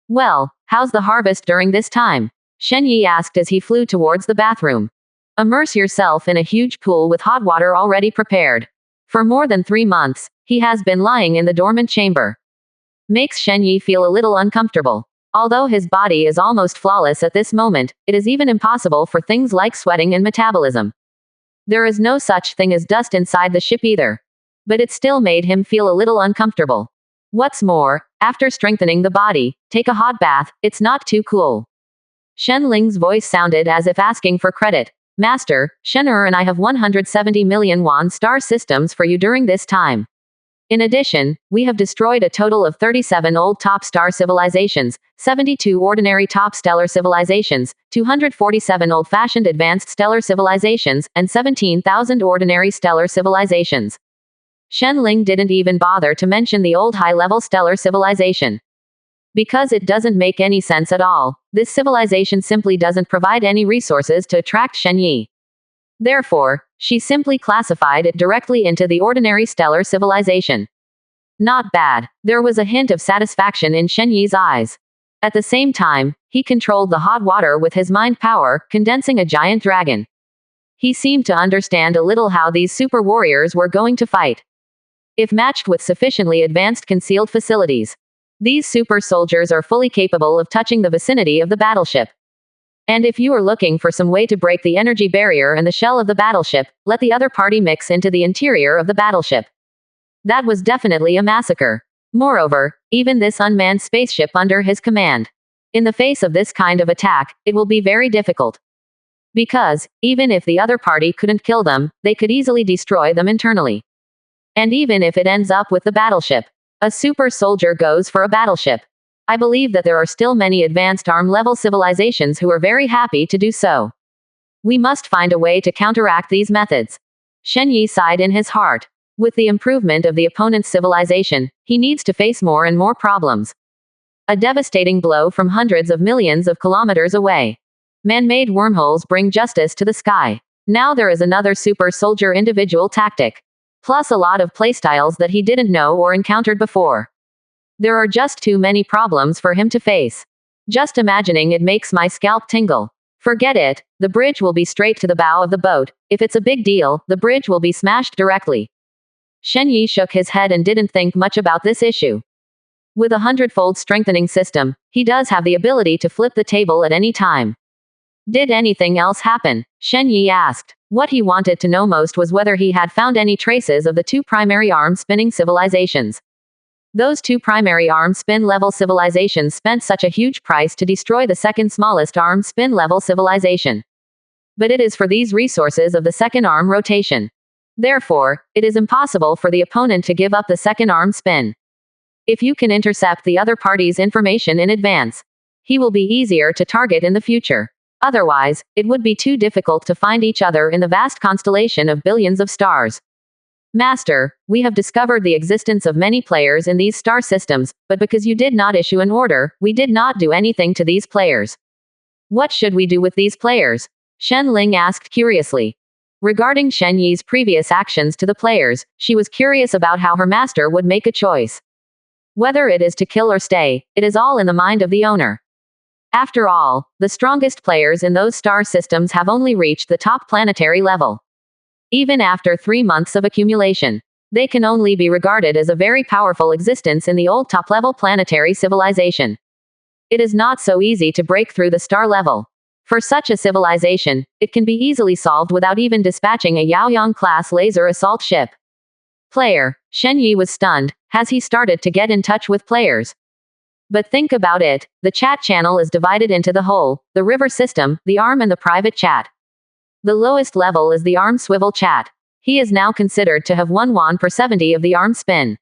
Well, how's the harvest during this time? Shen Yi asked as he flew towards the bathroom. Immerse yourself in a huge pool with hot water already prepared. For more than 3 months, he has been lying in the dormant chamber. Makes Shen Yi feel a little uncomfortable. Although his body is almost flawless at this moment, it is even impossible for things like sweating and metabolism. There is no such thing as dust inside the ship either. But it still made him feel a little uncomfortable. What's more, after strengthening the body, take a hot bath, it's not too cool. Shen Ling's voice sounded as if asking for credit. Master, Shen and I have 170 million won star systems for you during this time. In addition, we have destroyed a total of 37 old top star civilizations, 72 ordinary top stellar civilizations, 247 old-fashioned advanced stellar civilizations, and 17,000 ordinary stellar civilizations. Shen Ling didn't even bother to mention the old high-level stellar civilization. Because it doesn't make any sense at all. This civilization simply doesn't provide any resources to attract Shen Yi. Therefore, she simply classified it directly into the ordinary stellar civilization. Not bad. There was a hint of satisfaction in Shen Yi's eyes. At the same time, he controlled the hot water with his mind power, condensing a giant dragon. He seemed to understand a little how these super warriors were going to fight. If matched with sufficiently advanced concealed facilities, these super soldiers are fully capable of touching the vicinity of the battleship. And if you are looking for some way to break the energy barrier in the shell of the battleship, let the other party mix into the interior of the battleship. That was definitely a massacre. Moreover, even this unmanned spaceship under his command. In the face of this kind of attack, it will be very difficult. Because, even if the other party couldn't kill them, they could easily destroy them internally. And even if it ends up with the battleship, a super soldier goes for a battleship. I believe that there are still many advanced ARM-level civilizations who are very happy to do so. We must find a way to counteract these methods. Shen Yi sighed in his heart. With the improvement of the opponent's civilization, he needs to face more and more problems. A devastating blow from hundreds of millions of kilometers away. Man-made wormholes bring justice to the sky. Now there is another super soldier individual tactic. Plus a lot of playstyles that he didn't know or encountered before. There are just too many problems for him to face. Just imagining it makes my scalp tingle. Forget it, the bridge will be straight to the bow of the boat. If it's a big deal, the bridge will be smashed directly. Shen Yi shook his head and didn't think much about this issue. With a hundredfold strengthening system, he does have the ability to flip the table at any time. Did anything else happen? Shen Yi asked. What he wanted to know most was whether he had found any traces of the two primary arm-spinning civilizations. Those two primary arm-spin level civilizations spent such a huge price to destroy the second smallest arm-spin level civilization. But it is for these resources of the second arm rotation. Therefore, it is impossible for the opponent to give up the second arm spin. If you can intercept the other party's information in advance, he will be easier to target in the future. Otherwise, it would be too difficult to find each other in the vast constellation of billions of stars. Master, we have discovered the existence of many players in these star systems, but because you did not issue an order, we did not do anything to these players. What should we do with these players? Shen Ling asked curiously. Regarding Shen Yi's previous actions to the players, she was curious about how her master would make a choice. Whether it is to kill or stay, it is all in the mind of the owner. After all, the strongest players in those star systems have only reached the top planetary level. Even after 3 months of accumulation, they can only be regarded as a very powerful existence in the old top-level planetary civilization. It is not so easy to break through the star level. For such a civilization, it can be easily solved without even dispatching a Yaoyang-class laser assault ship. Player. Shen Yi was stunned. Has he started to get in touch with players? But think about it, the chat channel is divided into the whole, the river system, the ARM and the private chat. The lowest level is the ARM swivel chat. He is now considered to have 1 won per 70 of the ARM spin.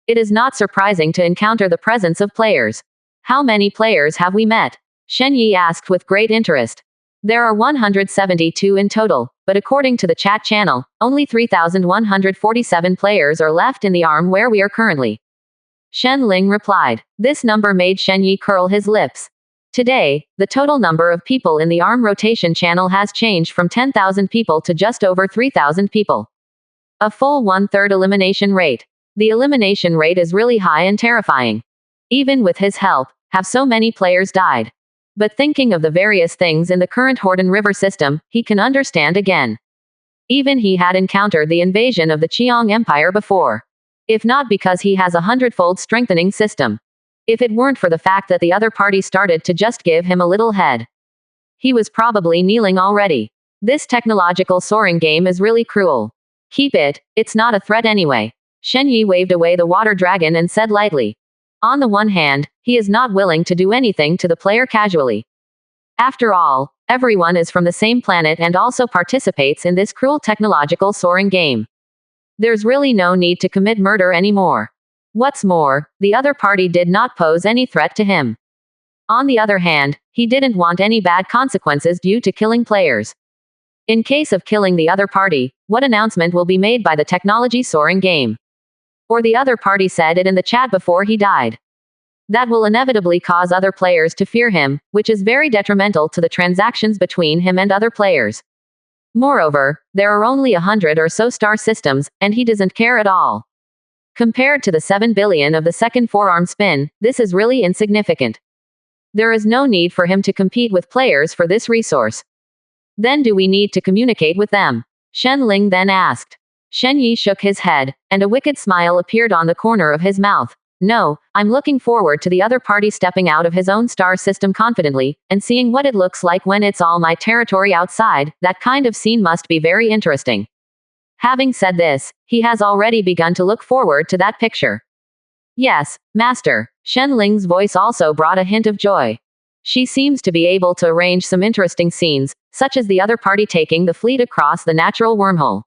It is not surprising to encounter the presence of players. How many players have we met? Shen Yi asked with great interest. There are 172 in total, but according to the chat channel, only 3,147 players are left in the ARM where we are currently. Shen Ling replied. This number made Shen Yi curl his lips. Today, the total number of people in the ARM rotation channel has changed from 10,000 people to just over 3,000 people. A full 1/3 elimination rate. The elimination rate is really high and terrifying. Even with his help, have so many players died. But thinking of the various things in the current Horden River system, he can understand again. Even he had encountered the invasion of the Qiang Empire before. If not because he has a hundredfold strengthening system. If it weren't for the fact that the other party started to just give him a little head, he was probably kneeling already. This technological soaring game is really cruel. Keep it, it's not a threat anyway. Shen Yi waved away the water dragon and said lightly. On the one hand, he is not willing to do anything to the player casually. After all, everyone is from the same planet and also participates in this cruel technological soaring game. There's really no need to commit murder anymore. What's more, the other party did not pose any threat to him. On the other hand, he didn't want any bad consequences due to killing players. In case of killing the other party, what announcement will be made by the technology soaring game? Or the other party said it in the chat before he died. That will inevitably cause other players to fear him, which is very detrimental to the transactions between him and other players. Moreover, there are only 100 or so star systems, and he doesn't care at all. Compared to the 7 billion of the second forearm spin, this is really insignificant. There is no need for him to compete with players for this resource. Then do we need to communicate with them? Shen Ling then asked. Shen Yi shook his head, and a wicked smile appeared on the corner of his mouth. No, I'm looking forward to the other party stepping out of his own star system confidently, and seeing what it looks like when it's all my territory outside. That kind of scene must be very interesting. Having said this, he has already begun to look forward to that picture. Yes, Master. Shen Ling's voice also brought a hint of joy. She seems to be able to arrange some interesting scenes, such as the other party taking the fleet across the natural wormhole.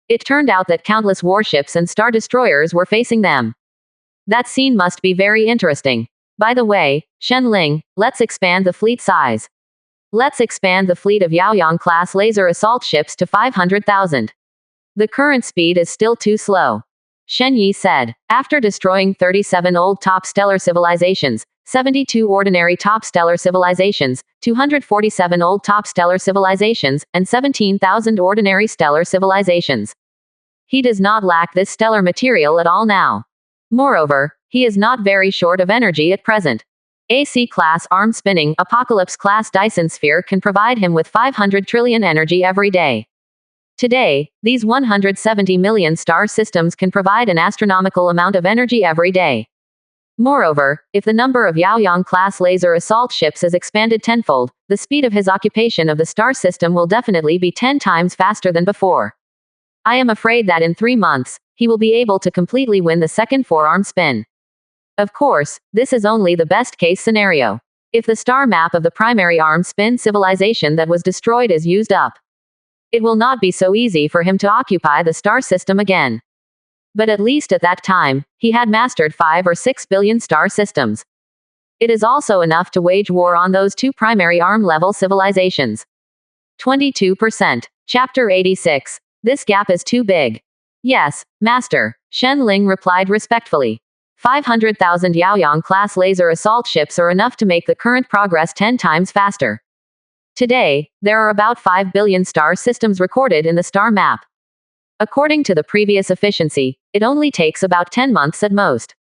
It turned out that countless warships and star destroyers were facing them. That scene must be very interesting. By the way, Shen Ling, let's expand the fleet size. Let's expand the fleet of Yaoyang-class laser assault ships to 500,000. The current speed is still too slow. Shen Yi said. After destroying 37 old top stellar civilizations, 72 ordinary top stellar civilizations, 247 old top stellar civilizations, and 17,000 ordinary stellar civilizations. He does not lack this stellar material at all now. Moreover, he is not very short of energy at present. AC-class arm-spinning, Apocalypse-class Dyson sphere can provide him with 500 trillion energy every day. Today, these 170 million star systems can provide an astronomical amount of energy every day. Moreover, if the number of Yaoyang-class laser assault ships is expanded tenfold, the speed of his occupation of the star system will definitely be 10 times faster than before. I am afraid that in 3 months, he will be able to completely win the second forearm spin. Of course, this is only the best-case scenario. If the star map of the primary arm spin civilization that was destroyed is used up, it will not be so easy for him to occupy the star system again. But at least at that time, he had mastered 5 or 6 billion star systems. It is also enough to wage war on those 2 primary arm-level civilizations. 22%. Chapter 86. This gap is too big. Yes, Master. Shen Ling replied respectfully. 500,000 Yaoyang-class laser assault ships are enough to make the current progress 10 times faster. Today, there are about 5 billion star systems recorded in the star map. According to the previous efficiency, it only takes about 10 months at most.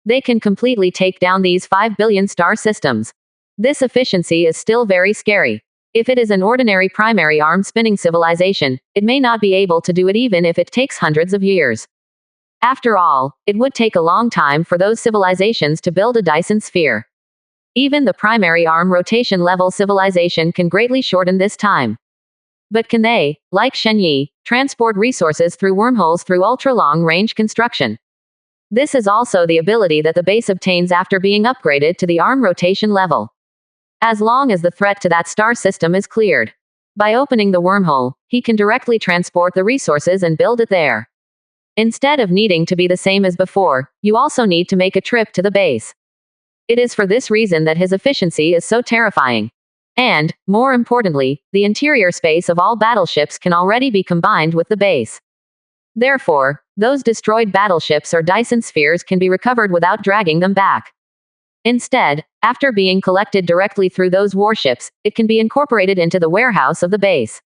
They can completely take down these 5 billion star systems. This efficiency is still very scary. If it is an ordinary primary arm spinning civilization, it may not be able to do it even if it takes hundreds of years. After all, it would take a long time for those civilizations to build a Dyson sphere. Even the primary arm rotation level civilization can greatly shorten this time. But can they, like Shen Yi, transport resources through wormholes through ultra-long range construction? This is also the ability that the base obtains after being upgraded to the arm rotation level. As long as the threat to that star system is cleared. By opening the wormhole, he can directly transport the resources and build it there. Instead of needing to be the same as before, you also need to make a trip to the base. It is for this reason that his efficiency is so terrifying. And, more importantly, the interior space of all battleships can already be combined with the base. Therefore, those destroyed battleships or Dyson spheres can be recovered without dragging them back. Instead, after being collected directly through those warships, it can be incorporated into the warehouse of the base.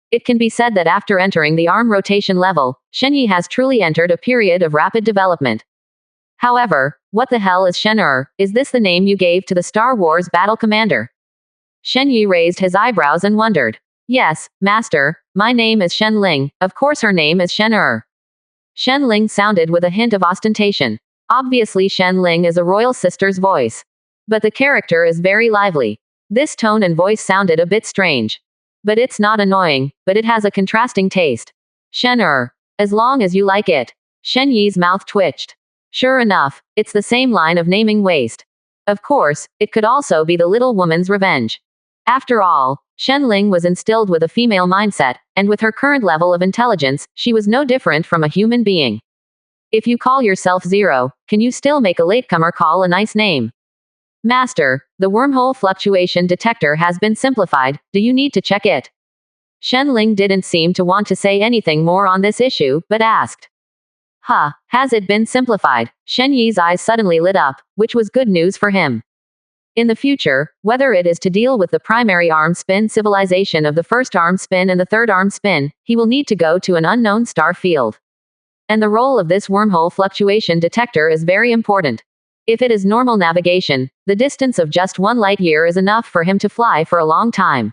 It can be said that after entering the arm rotation level, Shen Yi has truly entered a period of rapid development. However, what the hell is Shen Er? Is this the name you gave to the Star Wars battle commander? Shen Yi raised his eyebrows and wondered. Yes, Master, my name is Shen Ling, of course her name is Shen Er. Shen Ling sounded with a hint of ostentation. Obviously Shen Ling is a royal sister's voice. But the character is very lively. This tone and voice sounded a bit strange. But it's not annoying, but it has a contrasting taste. Shen Er. As long as you like it. Shen Yi's mouth twitched. Sure enough, it's the same line of naming waste. Of course, it could also be the little woman's revenge. After all, Shen Ling was instilled with a female mindset, and with her current level of intelligence, she was no different from a human being. If you call yourself Zero, can you still make a latecomer call a nice name? Master, the wormhole fluctuation detector has been simplified, do you need to check it? Shen Ling didn't seem to want to say anything more on this issue, but asked. Has it been simplified? Shen Yi's eyes suddenly lit up, which was good news for him. In the future, whether it is to deal with the primary arm spin civilization of the first arm spin and the third arm spin, he will need to go to an unknown star field. And the role of this wormhole fluctuation detector is very important. If it is normal navigation, the distance of just 1 light year is enough for him to fly for a long time.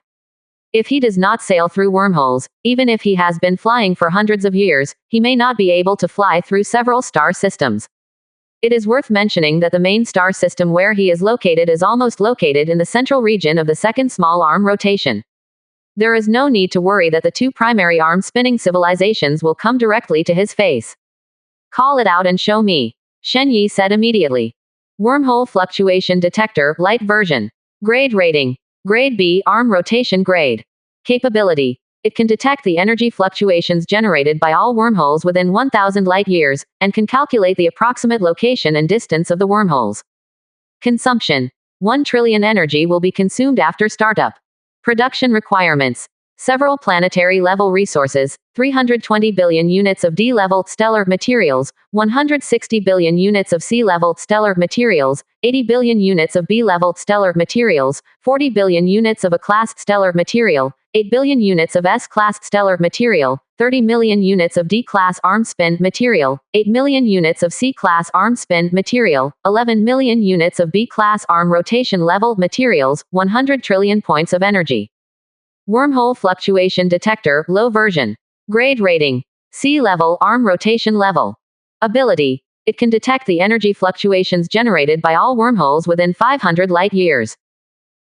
If he does not sail through wormholes, even if he has been flying for hundreds of years, he may not be able to fly through several star systems. It is worth mentioning that the main star system where he is located is almost located in the central region of the second small arm rotation. There is no need to worry that the 2 primary arm spinning civilizations will come directly to his face. Call it out and show me, Shen Yi said immediately. Wormhole fluctuation detector, light version. Grade rating. Grade B, arm rotation grade. Capability. It can detect the energy fluctuations generated by all wormholes within 1000 light years, and can calculate the approximate location and distance of the wormholes. Consumption. 1 trillion energy will be consumed after startup. Production requirements. Several planetary level resources, 320 billion units of D-level stellar materials, 160 billion units of C-level stellar materials, 80 billion units of B-level stellar materials, 40 billion units of A-class stellar material, 8 billion units of S-class stellar material, 30 million units of D-class arm spin material, 8 million units of C-class arm spin material, 11 million units of B-class arm rotation level materials, 100 trillion points of energy. Wormhole fluctuation detector, low version. Grade rating. C-level, arm rotation level. Ability. It can detect the energy fluctuations generated by all wormholes within 500 light years.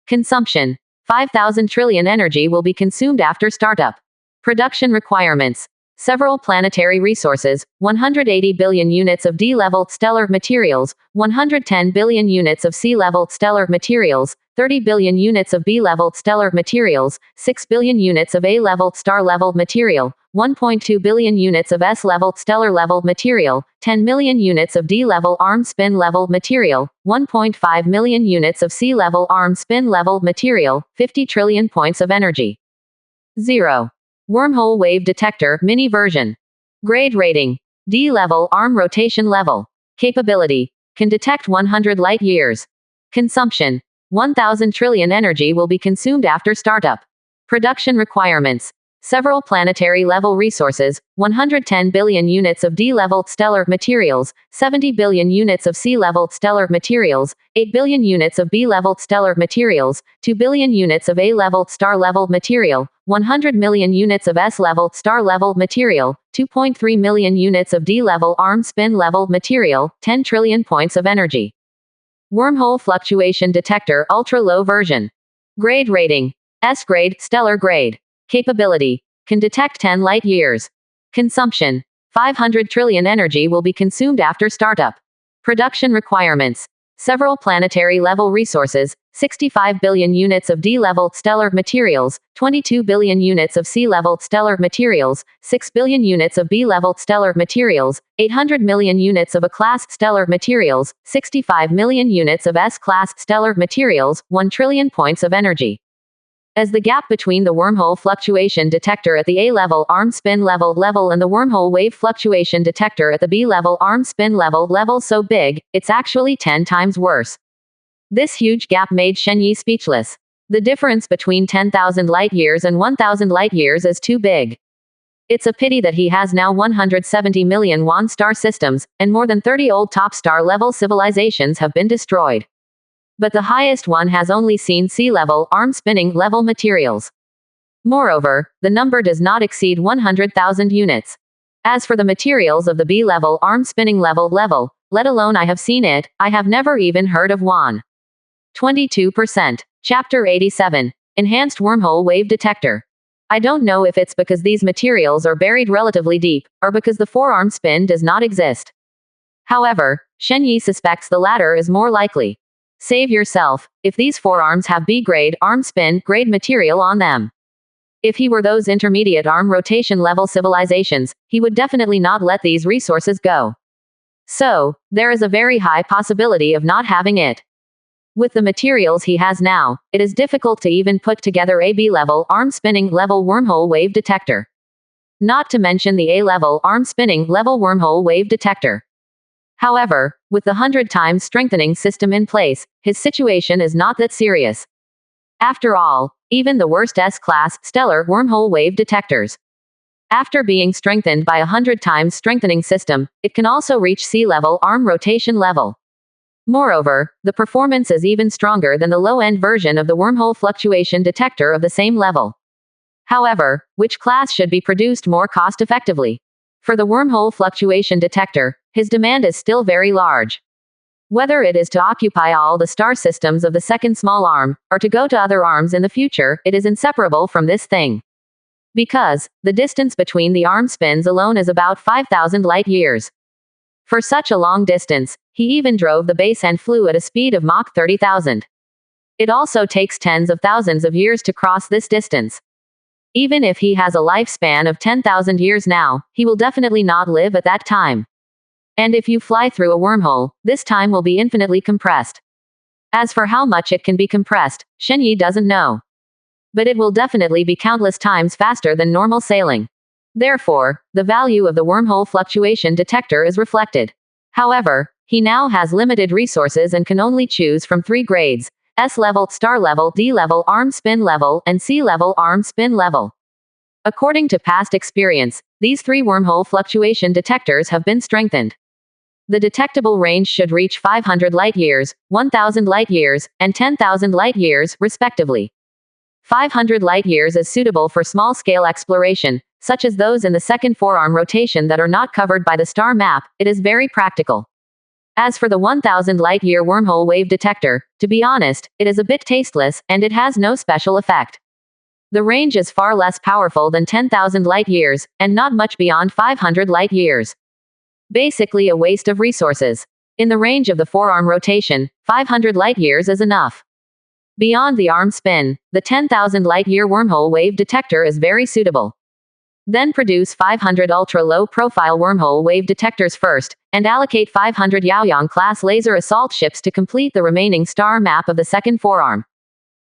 Consumption. 5,000 trillion energy will be consumed after startup. Production requirements. Several planetary resources, 180 billion units of D-level stellar materials, 110 billion units of C-level stellar materials, 30 billion units of B-level stellar materials, 6 billion units of A-level star-level material, 1.2 billion units of S-level stellar-level material, 10 million units of D-level arm spin-level material, 1.5 million units of C-level arm spin-level material, 50 trillion points of energy. 0. Wormhole wave detector, mini version. Grade rating. D-level, arm rotation level. Capability. Can detect 100 light years. Consumption. 1,000 trillion energy will be consumed after startup. Production requirements. Several planetary level resources, 110 billion units of D-level stellar materials, 70 billion units of C-level stellar materials, 8 billion units of B-level stellar materials, 2 billion units of A-level star-level material, 100 million units of S-level star-level material, 2.3 million units of D-level arm spin-level material, 10 trillion points of energy. Wormhole fluctuation detector, ultra-low version. Grade rating. S-grade, stellar grade. Capability. Can detect 10 light years. Consumption. 500 trillion energy will be consumed after startup. Production requirements. Several planetary level resources, 65 billion units of D-level stellar materials, 22 billion units of C-level stellar materials, 6 billion units of B-level stellar materials, 800 million units of A-class stellar materials, 65 million units of S-class stellar materials, 1 trillion points of energy. As the gap between the wormhole fluctuation detector at the A-level arm spin level and the wormhole wave fluctuation detector at the B-level arm spin level so big, it's actually 10 times worse. This huge gap made Shen Yi speechless. The difference between 10,000 light years and 1,000 light years is too big. It's a pity that he has now 170 million Wan star systems, and more than 30 old top star level civilizations have been destroyed. But the highest one has only seen C-level, arm spinning level materials. Moreover, the number does not exceed 100,000 units. As for the materials of the B-level arm spinning level, let alone I have seen it, I have never even heard of one. 22%. Chapter 87. Enhanced Wormhole Wave Detector. I don't know if it's because these materials are buried relatively deep, or because the four-arm spin does not exist. However, Shen Yi suspects the latter is more likely. Save yourself, if these forearms have B-grade, arm spin, grade material on them. If he were those intermediate arm rotation level civilizations, he would definitely not let these resources go. So, there is a very high possibility of not having it. With the materials he has now, it is difficult to even put together a B-level, arm-spinning level wormhole wave detector. Not to mention the A-level, arm-spinning level wormhole wave detector. However, with the 100 times strengthening system in place, his situation is not that serious. After all, even the worst S-class, stellar wormhole wave detectors, after being strengthened by a 100 times strengthening system, it can also reach C-level arm rotation level. Moreover, the performance is even stronger than the low-end version of the wormhole fluctuation detector of the same level. However, which class should be produced more cost-effectively? For the wormhole fluctuation detector, his demand is still very large. Whether it is to occupy all the star systems of the second small arm, or to go to other arms in the future, it is inseparable from this thing. Because, the distance between the arm spins alone is about 5,000 light-years. For such a long distance, he even drove the base and flew at a speed of Mach 30,000. It also takes tens of thousands of years to cross this distance. Even if he has a lifespan of 10,000 years now, he will definitely not live at that time. And if you fly through a wormhole, this time will be infinitely compressed. As for how much it can be compressed, Shen Yi doesn't know. But it will definitely be countless times faster than normal sailing. Therefore, the value of the wormhole fluctuation detector is reflected. However, he now has limited resources and can only choose from 3 grades: S-level, star level, D-level, arm spin level, and C-level, arm spin level. According to past experience, these 3 wormhole fluctuation detectors have been strengthened. The detectable range should reach 500 light-years, 1,000 light-years, and 10,000 light-years, respectively. 500 light-years is suitable for small-scale exploration, such as those in the second forearm rotation that are not covered by the star map. It is very practical. As for the 1,000 light-year wormhole wave detector, to be honest, it is a bit tasteless, and it has no special effect. The range is far less powerful than 10,000 light-years, and not much beyond 500 light-years. Basically a waste of resources. In the range of the forearm rotation, 500 light-years is enough. Beyond the arm spin, the 10,000 light-year wormhole wave detector is very suitable. Then produce 500 ultra-low profile wormhole wave detectors first, and allocate 500 Yaoyang-class laser assault ships to complete the remaining star map of the second forearm.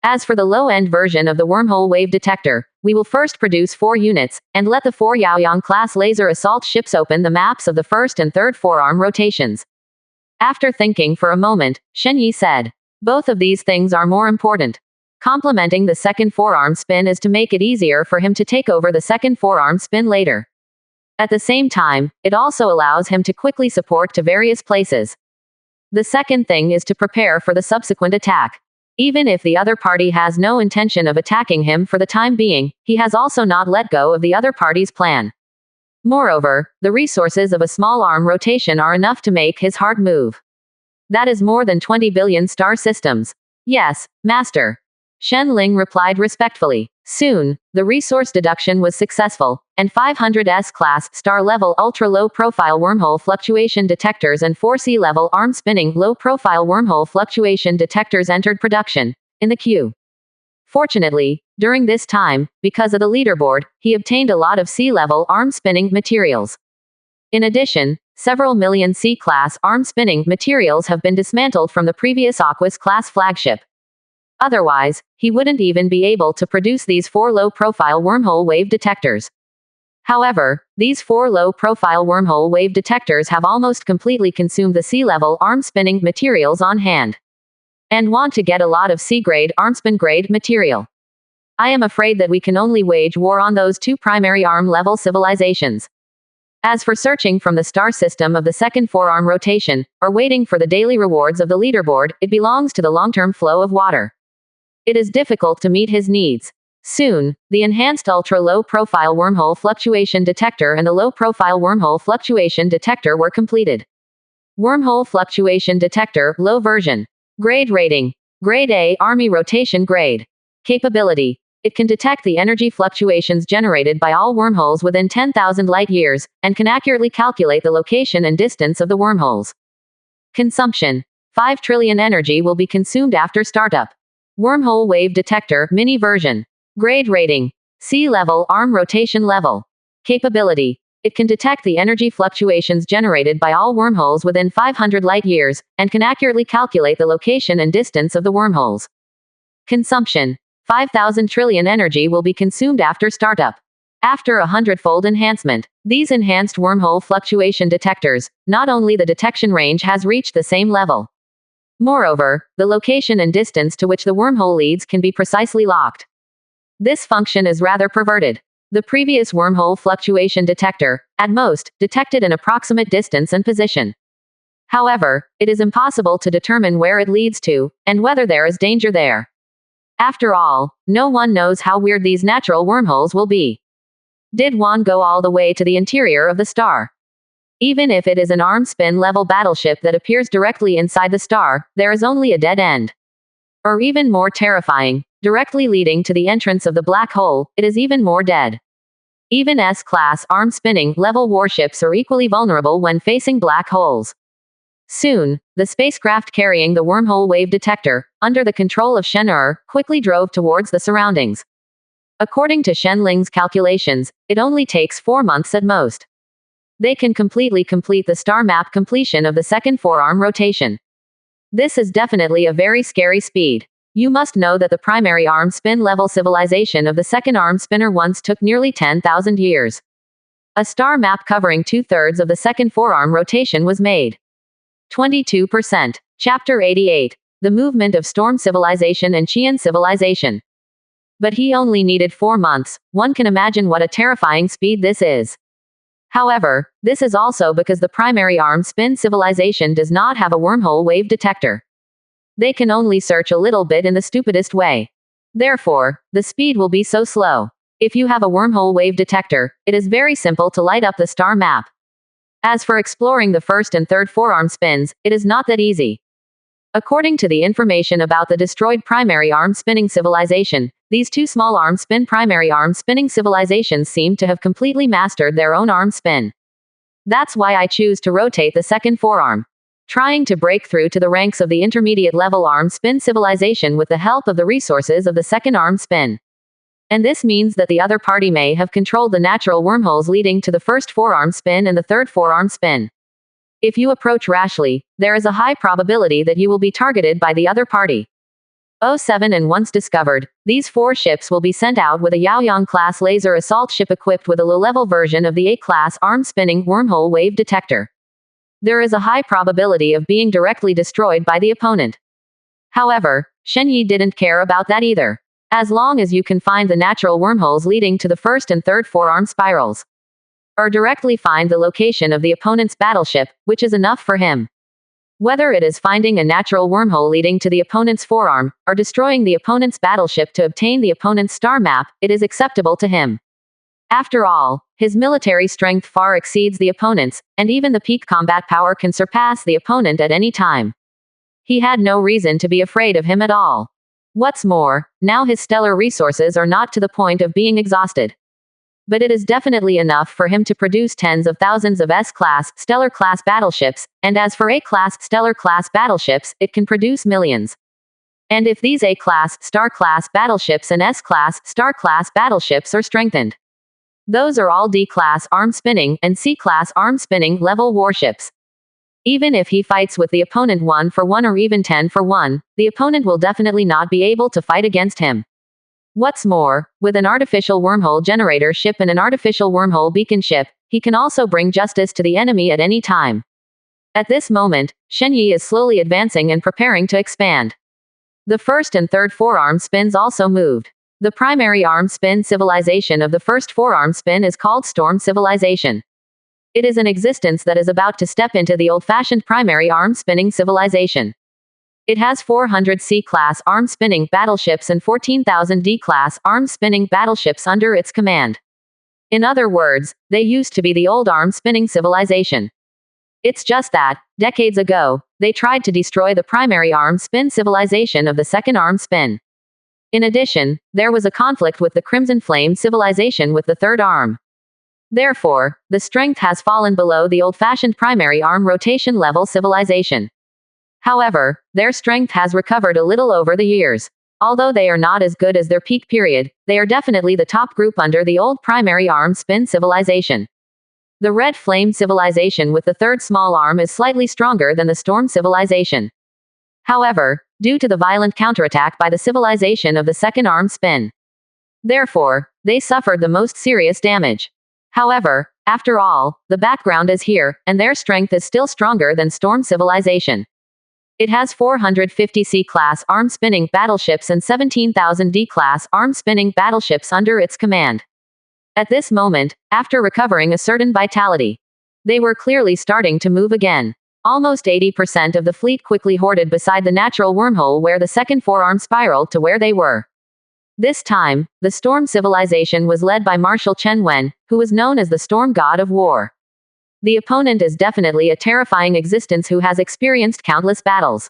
As for the low-end version of the wormhole wave detector, we will first produce 4 units, and let the 4 Yaoyang-class laser assault ships open the maps of the first and third forearm rotations. After thinking for a moment, Shen Yi said, both of these things are more important. Complementing the second forearm spin is to make it easier for him to take over the second forearm spin later. At the same time, it also allows him to quickly support to various places. The second thing is to prepare for the subsequent attack. Even if the other party has no intention of attacking him for the time being, he has also not let go of the other party's plan. Moreover, the resources of a small arm rotation are enough to make his heart move. That is more than 20 billion star systems. Yes, Master. Shen Ling replied respectfully. Soon, the resource deduction was successful, and 500 S-class, star-level ultra-low profile wormhole fluctuation detectors and 4 C-level arm-spinning low-profile wormhole fluctuation detectors entered production, in the queue. Fortunately, during this time, because of the leaderboard, he obtained a lot of C-level arm-spinning materials. In addition, several million C-class arm-spinning materials have been dismantled from the previous Aquas-class flagship. Otherwise, he wouldn't even be able to produce these 4 low-profile wormhole wave detectors. However, these 4 low-profile wormhole wave detectors have almost completely consumed the C-level arm-spinning materials on hand. And want to get a lot of C-grade, arm-spin-grade material. I am afraid that we can only wage war on those 2 primary arm-level civilizations. As for searching from the star system of the second forearm rotation, or waiting for the daily rewards of the leaderboard, it belongs to the long-term flow of water. It is difficult to meet his needs. Soon, the enhanced ultra-low profile wormhole fluctuation detector and the low-profile wormhole fluctuation detector were completed. Wormhole fluctuation detector, low version. Grade rating. Grade A, Army rotation grade. Capability. It can detect the energy fluctuations generated by all wormholes within 10,000 light-years, and can accurately calculate the location and distance of the wormholes. Consumption. 5 trillion energy will be consumed after startup. Wormhole wave detector, mini version. Grade rating. Sea level, arm rotation level. Capability. It can detect the energy fluctuations generated by all wormholes within 500 light years, and can accurately calculate the location and distance of the wormholes. Consumption. 5,000 trillion energy will be consumed after startup. After a hundredfold enhancement, these enhanced wormhole fluctuation detectors, not only the detection range has reached the same level. Moreover, the location and distance to which the wormhole leads can be precisely locked. This function is rather perverted. The previous wormhole fluctuation detector, at most, detected an approximate distance and position. However, it is impossible to determine where it leads to, and whether there is danger there. After all, no one knows how weird these natural wormholes will be. Did one go all the way to the interior of the star? Even if it is an arm spin level battleship that appears directly inside the star, there is only a dead end. Or even more terrifying, directly leading to the entrance of the black hole, it is even more dead. Even S-class arm spinning level warships are equally vulnerable when facing black holes. Soon, the spacecraft carrying the wormhole wave detector, under the control of Shen quickly drove towards the surroundings. According to Shen Ling's calculations, it only takes 4 months at most. They can completely complete the star map completion of the second forearm rotation. This is definitely a very scary speed. You must know that the primary arm spin level civilization of the second arm spinner once took nearly 10,000 years. A star map covering 2/3 of the second forearm rotation was made. 22%. Chapter 88. The movement of Storm Civilization and Qian Civilization. But he only needed 4 months. One can imagine what a terrifying speed this is. However, this is also because the primary arm spin civilization does not have a wormhole wave detector. They can only search a little bit in the stupidest way. Therefore, the speed will be so slow. If you have a wormhole wave detector, it is very simple to light up the star map. As for exploring the first and third forearm spins, it is not that easy. According to the information about the destroyed primary arm spinning civilization, these two small arm spin primary arm spinning civilizations seem to have completely mastered their own arm spin. That's why I choose to rotate the second forearm. Trying to break through to the ranks of the intermediate level arm spin civilization with the help of the resources of the second arm spin. And this means that the other party may have controlled the natural wormholes leading to the first forearm spin and the third forearm spin. If you approach rashly, there is a high probability that you will be targeted by the other party. 07 And once discovered, these 4 ships will be sent out with a Yaoyang-class laser assault ship equipped with a low-level version of the A-class arm-spinning wormhole wave detector. There is a high probability of being directly destroyed by the opponent. However, Shen Yi didn't care about that either. As long as you can find the natural wormholes leading to the first and third forearm spirals. Or directly find the location of the opponent's battleship, which is enough for him. Whether it is finding a natural wormhole leading to the opponent's forearm, or destroying the opponent's battleship to obtain the opponent's star map, it is acceptable to him. After all, his military strength far exceeds the opponent's, and even the peak combat power can surpass the opponent at any time. He had no reason to be afraid of him at all. What's more, now his stellar resources are not to the point of being exhausted. But it is definitely enough for him to produce tens of thousands of S-class, stellar-class battleships, and as for A-class, stellar-class battleships, it can produce millions. And if these A-class, star-class battleships and S-class, star-class battleships are strengthened, those are all D-class arm-spinning and C-class arm-spinning level warships. Even if he fights with the opponent 1-for-1 or even 10-for-1, the opponent will definitely not be able to fight against him. What's more, with an artificial wormhole generator ship and an artificial wormhole beacon ship, he can also bring justice to the enemy at any time. At this moment, Shen Yi is slowly advancing and preparing to expand. The first and third forearm spins also moved. The primary arm spin civilization of the first forearm spin is called Storm Civilization. It is an existence that is about to step into the old-fashioned primary arm spinning civilization. It has 400 C-class arm-spinning battleships and 14,000 D-class arm-spinning battleships under its command. In other words, they used to be the old arm-spinning civilization. It's just that, decades ago, they tried to destroy the primary arm-spin civilization of the second arm-spin. In addition, there was a conflict with the Crimson Flame civilization with the third arm. Therefore, the strength has fallen below the old-fashioned primary arm rotation level civilization. However, their strength has recovered a little over the years. Although they are not as good as their peak period, they are definitely the top group under the old primary arm spin civilization. The red flame civilization with the third small arm is slightly stronger than the storm civilization. However, due to the violent counterattack by the civilization of the second arm spin, therefore, they suffered the most serious damage. However, after all, the background is here, and their strength is still stronger than storm civilization. It has 450 C-class arm-spinning battleships and 17,000 D-class arm-spinning battleships under its command. At this moment, after recovering a certain vitality, they were clearly starting to move again. Almost 80% of the fleet quickly hoarded beside the natural wormhole where the second forearm spiraled to where they were. This time, the storm civilization was led by Marshal Chen Wen, who was known as the storm god of war. The opponent is definitely a terrifying existence who has experienced countless battles.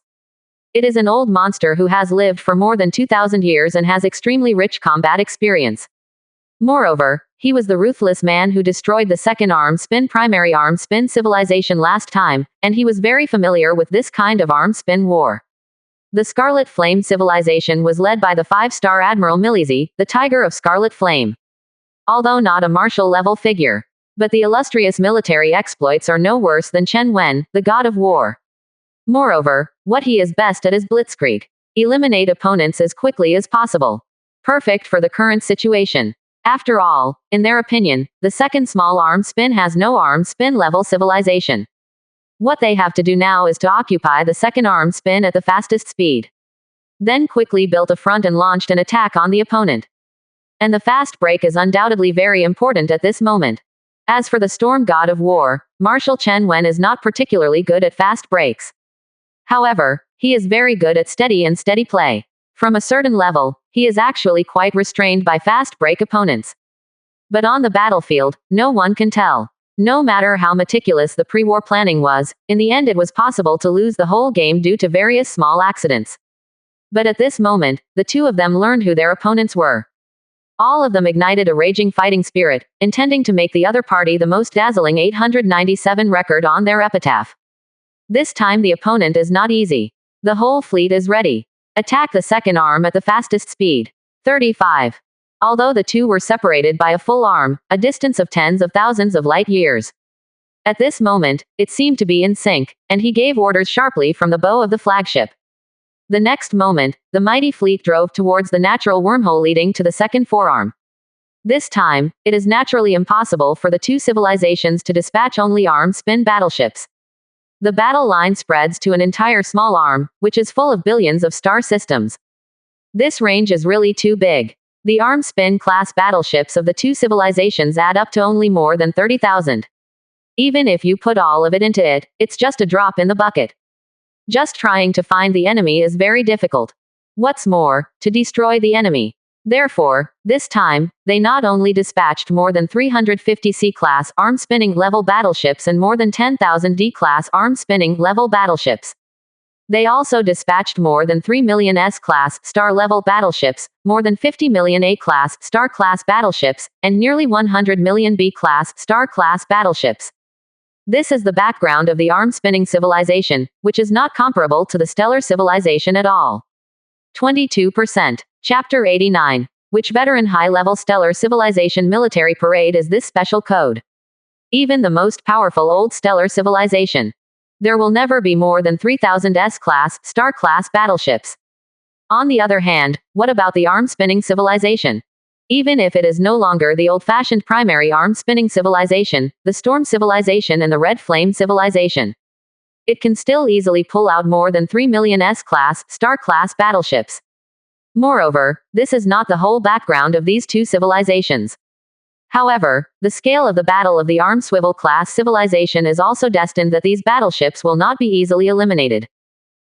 It is an old monster who has lived for more than 2,000 years and has extremely rich combat experience. Moreover, he was the ruthless man who destroyed the second arm spin primary arm spin civilization last time, and he was very familiar with this kind of arm spin war. The Scarlet Flame civilization was led by the 5-star Admiral Milizi, the Tiger of Scarlet Flame. Although not a martial-level figure, but the illustrious military exploits are no worse than Chen Wen, the god of war. Moreover, what he is best at is blitzkrieg. Eliminate opponents as quickly as possible. Perfect for the current situation. After all, in their opinion, the second small arm spin has no arm spin level civilization. What they have to do now is to occupy the second arm spin at the fastest speed. Then quickly built a front and launched an attack on the opponent. And the fast break is undoubtedly very important at this moment. As for the storm god of war, Marshal Chen Wen is not particularly good at fast breaks. However, he is very good at steady play. From a certain level, he is actually quite restrained by fast break opponents. But on the battlefield, no one can tell. No matter how meticulous the pre-war planning was, in the end it was possible to lose the whole game due to various small accidents. But at this moment, the two of them learned who their opponents were. All of them ignited a raging fighting spirit, intending to make the other party the most dazzling 897 record on their epitaph. This time the opponent is not easy. The whole fleet is ready. Attack the second arm at the fastest speed. 35. Although the two were separated by a full arm, a distance of tens of thousands of light years. At this moment, it seemed to be in sync, and he gave orders sharply from the bow of the flagship. The next moment, the mighty fleet drove towards the natural wormhole leading to the second forearm. This time, it is naturally impossible for the two civilizations to dispatch only arm-spin battleships. The battle line spreads to an entire small arm, which is full of billions of star systems. This range is really too big. The arm-spin class battleships of the two civilizations add up to only more than 30,000. Even if you put all of it into it, it's just a drop in the bucket. Just trying to find the enemy is very difficult. What's more, to destroy the enemy. Therefore, this time, they not only dispatched more than 350 C-class arm-spinning level battleships and more than 10,000 D-class arm-spinning level battleships. They also dispatched more than 3 million S-class star-level battleships, more than 50 million A-class star-class battleships, and nearly 100 million B-class star-class battleships. This is the background of the arm-spinning civilization, which is not comparable to the stellar civilization at all. 22%. Chapter 89. Which veteran high-level stellar civilization military parade is this special code? Even the most powerful old stellar civilization. There will never be more than 3,000 S-class, star-class battleships. On the other hand, what about the arm-spinning civilization? Even if it is no longer the old-fashioned primary arm-spinning civilization, the storm civilization and the red flame civilization, it can still easily pull out more than 3 million S-class, star-class battleships. Moreover, this is not the whole background of these two civilizations. However, the scale of the battle of the armed swivel class civilization is also destined that these battleships will not be easily eliminated.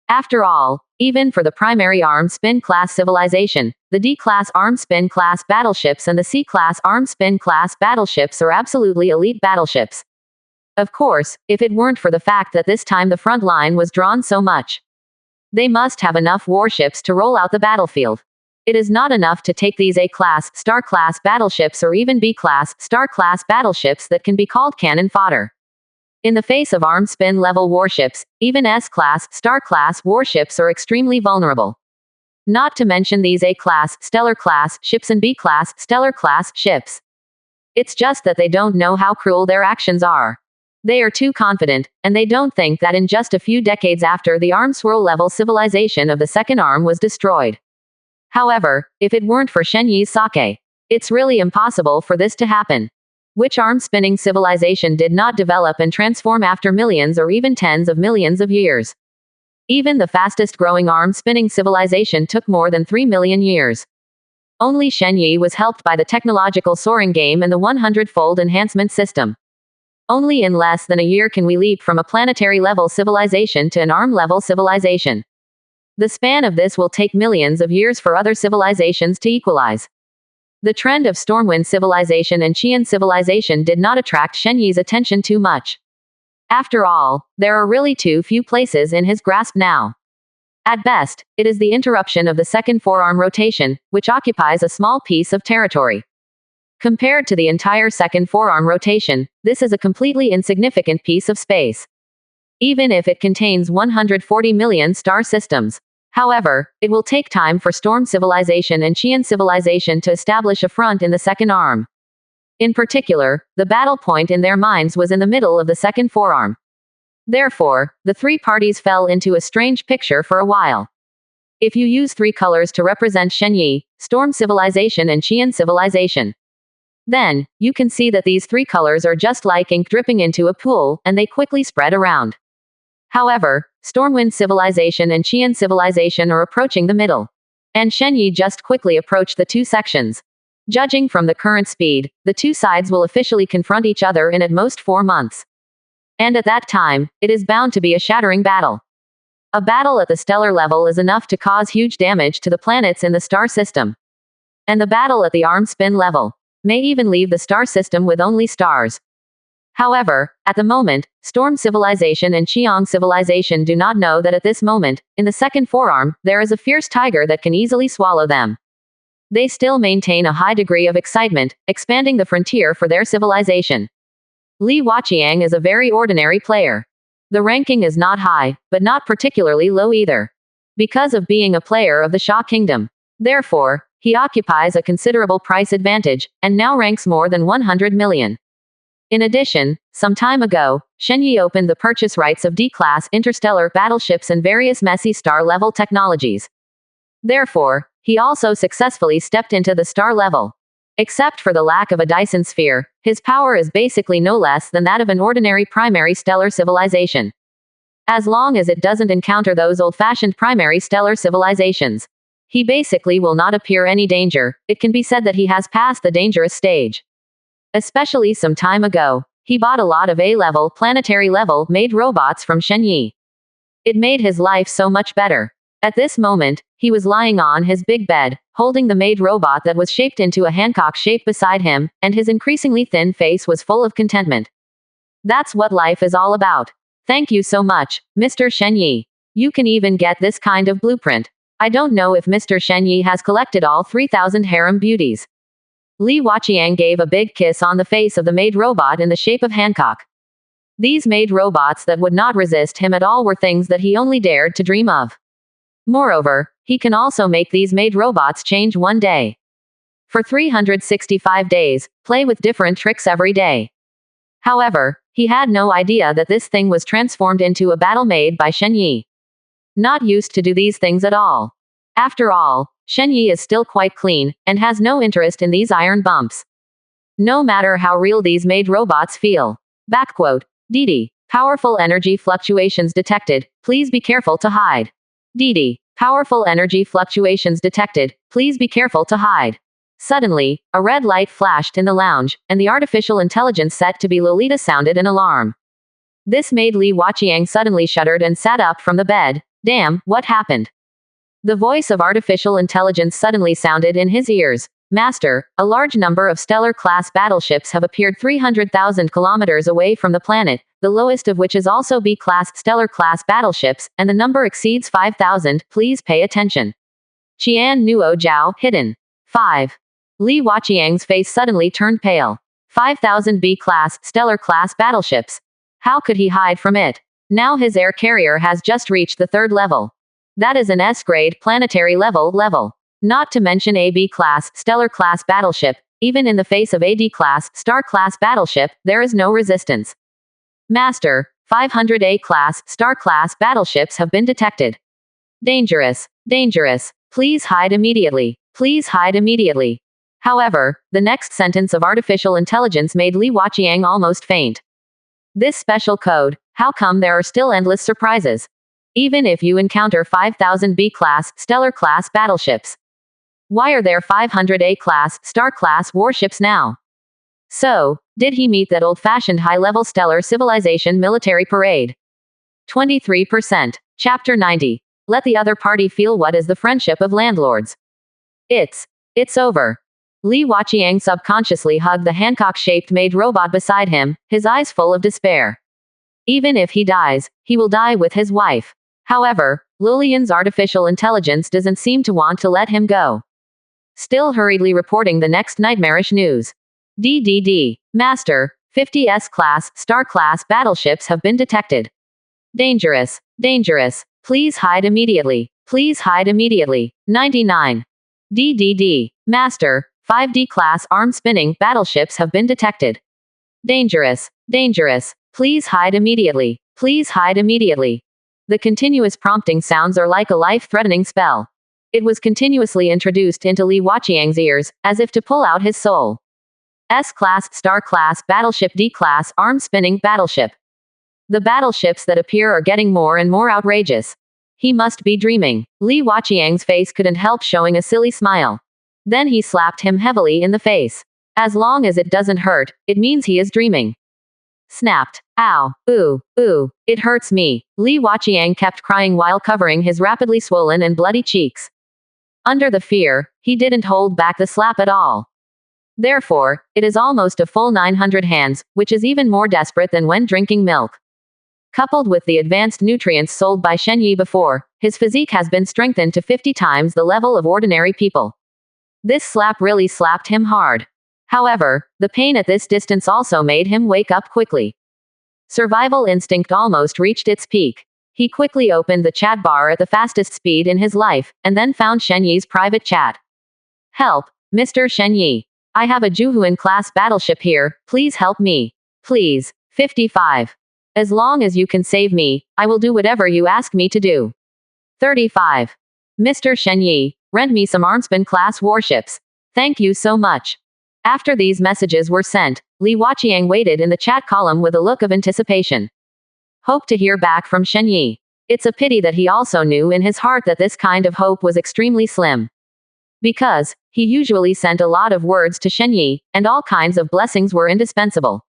After all, even for the primary armed spin class civilization, the D-class armed spin class battleships and the C-class armed spin class battleships are absolutely elite battleships. Of course, if it weren't for the fact that this time the front line was drawn so much, they must have enough warships to roll out the battlefield. It is not enough to take these A-class, star-class battleships or even B-class, star-class battleships that can be called cannon fodder. In the face of armed spin-level warships, even S-class, star-class warships are extremely vulnerable. Not to mention these A-class, stellar-class ships and B-class, stellar-class ships. It's just that they don't know how cruel their actions are. They are too confident, and they don't think that in just a few decades after the arm swirl-level civilization of the second arm was destroyed. However, if it weren't for Shen Yi's sake, it's really impossible for this to happen. Which arm-spinning civilization did not develop and transform after millions or even tens of millions of years? Even the fastest-growing arm-spinning civilization took more than 3 million years. Only Shen Yi was helped by the technological soaring game and the 100-fold enhancement system. Only in less than a year can we leap from a planetary-level civilization to an arm-level civilization. The span of this will take millions of years for other civilizations to equalize. The trend of Stormwind civilization and Qian civilization did not attract Shen Yi's attention too much. After all, there are really too few places in his grasp now. At best, it is the interruption of the second forearm rotation, which occupies a small piece of territory. Compared to the entire second forearm rotation, this is a completely insignificant piece of space. Even if it contains 140 million star systems. However, it will take time for Storm civilization and Qian civilization to establish a front in the second arm. In particular, the battle point in their minds was in the middle of the second forearm. Therefore, the three parties fell into a strange picture for a while. If you use three colors to represent Shen Yi, Storm civilization and Qian civilization, then, you can see that these three colors are just like ink dripping into a pool, and they quickly spread around. However, Stormwind civilization and Qian civilization are approaching the middle. And Shen Yi just quickly approached the two sections. Judging from the current speed, the two sides will officially confront each other in at most 4 months. And at that time, it is bound to be a shattering battle. A battle at the stellar level is enough to cause huge damage to the planets in the star system. And the battle at the arm spin level may even leave the star system with only stars. However, at the moment, Storm civilization and Qiang civilization do not know that at this moment, in the second forearm, there is a fierce tiger that can easily swallow them. They still maintain a high degree of excitement, expanding the frontier for their civilization. Li Huaqiang is a very ordinary player. The ranking is not high, but not particularly low either. Because of being a player of the Xia Kingdom. Therefore, he occupies a considerable price advantage, and now ranks more than 100 million. In addition, some time ago, Shen Yi opened the purchase rights of D-class interstellar battleships and various messy star-level technologies. Therefore, he also successfully stepped into the star level. Except for the lack of a Dyson sphere, his power is basically no less than that of an ordinary primary stellar civilization. As long as it doesn't encounter those old-fashioned primary stellar civilizations, he basically will not appear any danger. It can be said that he has passed the dangerous stage. Especially some time ago, he bought a lot of A-level, planetary-level, made robots from Shen Yi. It made his life so much better. At this moment, he was lying on his big bed, holding the made robot that was shaped into a Hancock shape beside him, and his increasingly thin face was full of contentment. That's what life is all about. Thank you so much, Mr. Shen Yi. You can even get this kind of blueprint. I don't know if Mr. Shen Yi has collected all 3,000 harem beauties. Li Huaqiang gave a big kiss on the face of the made robot in the shape of Hancock. These made robots that would not resist him at all were things that he only dared to dream of. Moreover, he can also make these made robots change one day. For 365 days, play with different tricks every day. However, he had no idea that this thing was transformed into a battle made by Shen Yi. Not used to do these things at all. After all, Shen Yi is still quite clean, and has no interest in these iron bumps. No matter how real these made robots feel. Backquote. Didi. Powerful energy fluctuations detected, please be careful to hide. Didi. Powerful energy fluctuations detected, please be careful to hide. Suddenly, a red light flashed in the lounge, and the artificial intelligence set to be Lolita sounded an alarm. This made Li Huaqiang suddenly shuddered and sat up from the bed. Damn, what happened? The voice of artificial intelligence suddenly sounded in his ears. Master, a large number of stellar-class battleships have appeared 300,000 kilometers away from the planet, the lowest of which is also B-class stellar-class battleships, and the number exceeds 5,000, please pay attention. Qian Nuo Jiao, hidden. 5. Li Huaqiang's face suddenly turned pale. 5,000 B-class stellar-class battleships. How could he hide from it? Now his air carrier has just reached the 3rd level. That is an S-grade planetary level. Not to mention a B-class, stellar-class battleship. Even in the face of a D-class, star-class battleship, there is no resistance. Master, 500 A-class, star-class battleships have been detected. Dangerous. Please hide immediately. However, the next sentence of artificial intelligence made Li Waqiang almost faint. This special code, how come there are still endless surprises? Even if you encounter 5,000 B-class, stellar-class battleships. Why are there 500 A-class, star-class warships now? So, did he meet that old-fashioned high-level stellar civilization military parade? 23%. Chapter 90. Let the other party feel what is the friendship of landlords. It's over. Li Waqiang subconsciously hugged the Hancock-shaped maid robot beside him, his eyes full of despair. Even if he dies, he will die with his wife. However, Lilian's artificial intelligence doesn't seem to want to let him go. Still hurriedly reporting the next nightmarish news. DDD. Master, 50 S-class, star-class battleships have been detected. Dangerous. Please hide immediately. 99. DDD. Master, 5D-class arm-spinning battleships have been detected. Dangerous. Please hide immediately. The continuous prompting sounds are like a life-threatening spell. It was continuously introduced into Li Waqiang's ears, as if to pull out his soul. S-class, star-class, battleship, D-class, arm-spinning battleship. The battleships that appear are getting more and more outrageous. He must be dreaming. Li Waqiang's face couldn't help showing a silly smile. Then he slapped him heavily in the face. As long as it doesn't hurt, it means he is dreaming. Snapped. Ow. Ooh. It hurts me. Li Waqiang kept crying while covering his rapidly swollen and bloody cheeks. Under the fear, he didn't hold back the slap at all. Therefore, it is almost a full 900 hands, which is even more desperate than when drinking milk. Coupled with the advanced nutrients sold by Shen Yi before, his physique has been strengthened to 50 times the level of ordinary people. This slap really slapped him hard. However, the pain at this distance also made him wake up quickly. Survival instinct almost reached its peak. He quickly opened the chat bar at the fastest speed in his life, and then found Shen Yi's private chat. Help, Mr. Shen Yi. I have a Juhuan-class battleship here, please help me. Please. 55. As long as you can save me, I will do whatever you ask me to do. 35. Mr. Shen Yi, rent me some Armspan-class warships. Thank you so much. After these messages were sent, Li Waqiang waited in the chat column with a look of anticipation. Hope to hear back from Shen Yi. It's a pity that he also knew in his heart that this kind of hope was extremely slim. Because, he usually sent a lot of words to Shen Yi, and all kinds of blessings were indispensable.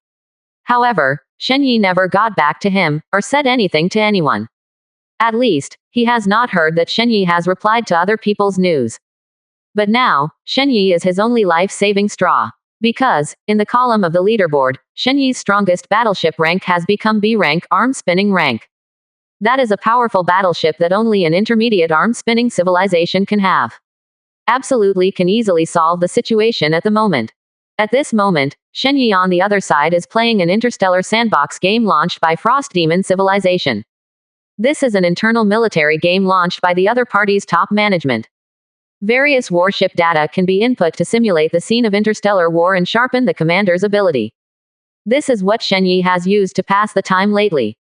However, Shen Yi never got back to him, or said anything to anyone. At least, he has not heard that Shen Yi has replied to other people's news. But now, Shen Yi is his only life-saving straw. Because, in the column of the leaderboard, Shen Yi's strongest battleship rank has become B rank, arm-spinning rank. That is a powerful battleship that only an intermediate arm-spinning civilization can have. Absolutely can easily solve the situation at the moment. At this moment, Shen Yi on the other side is playing an Interstellar sandbox game launched by Frost Demon Civilization. This is an internal military game launched by the other party's top management. Various warship data can be input to simulate the scene of interstellar war and sharpen the commander's ability. This is what Shen Yi has used to pass the time lately.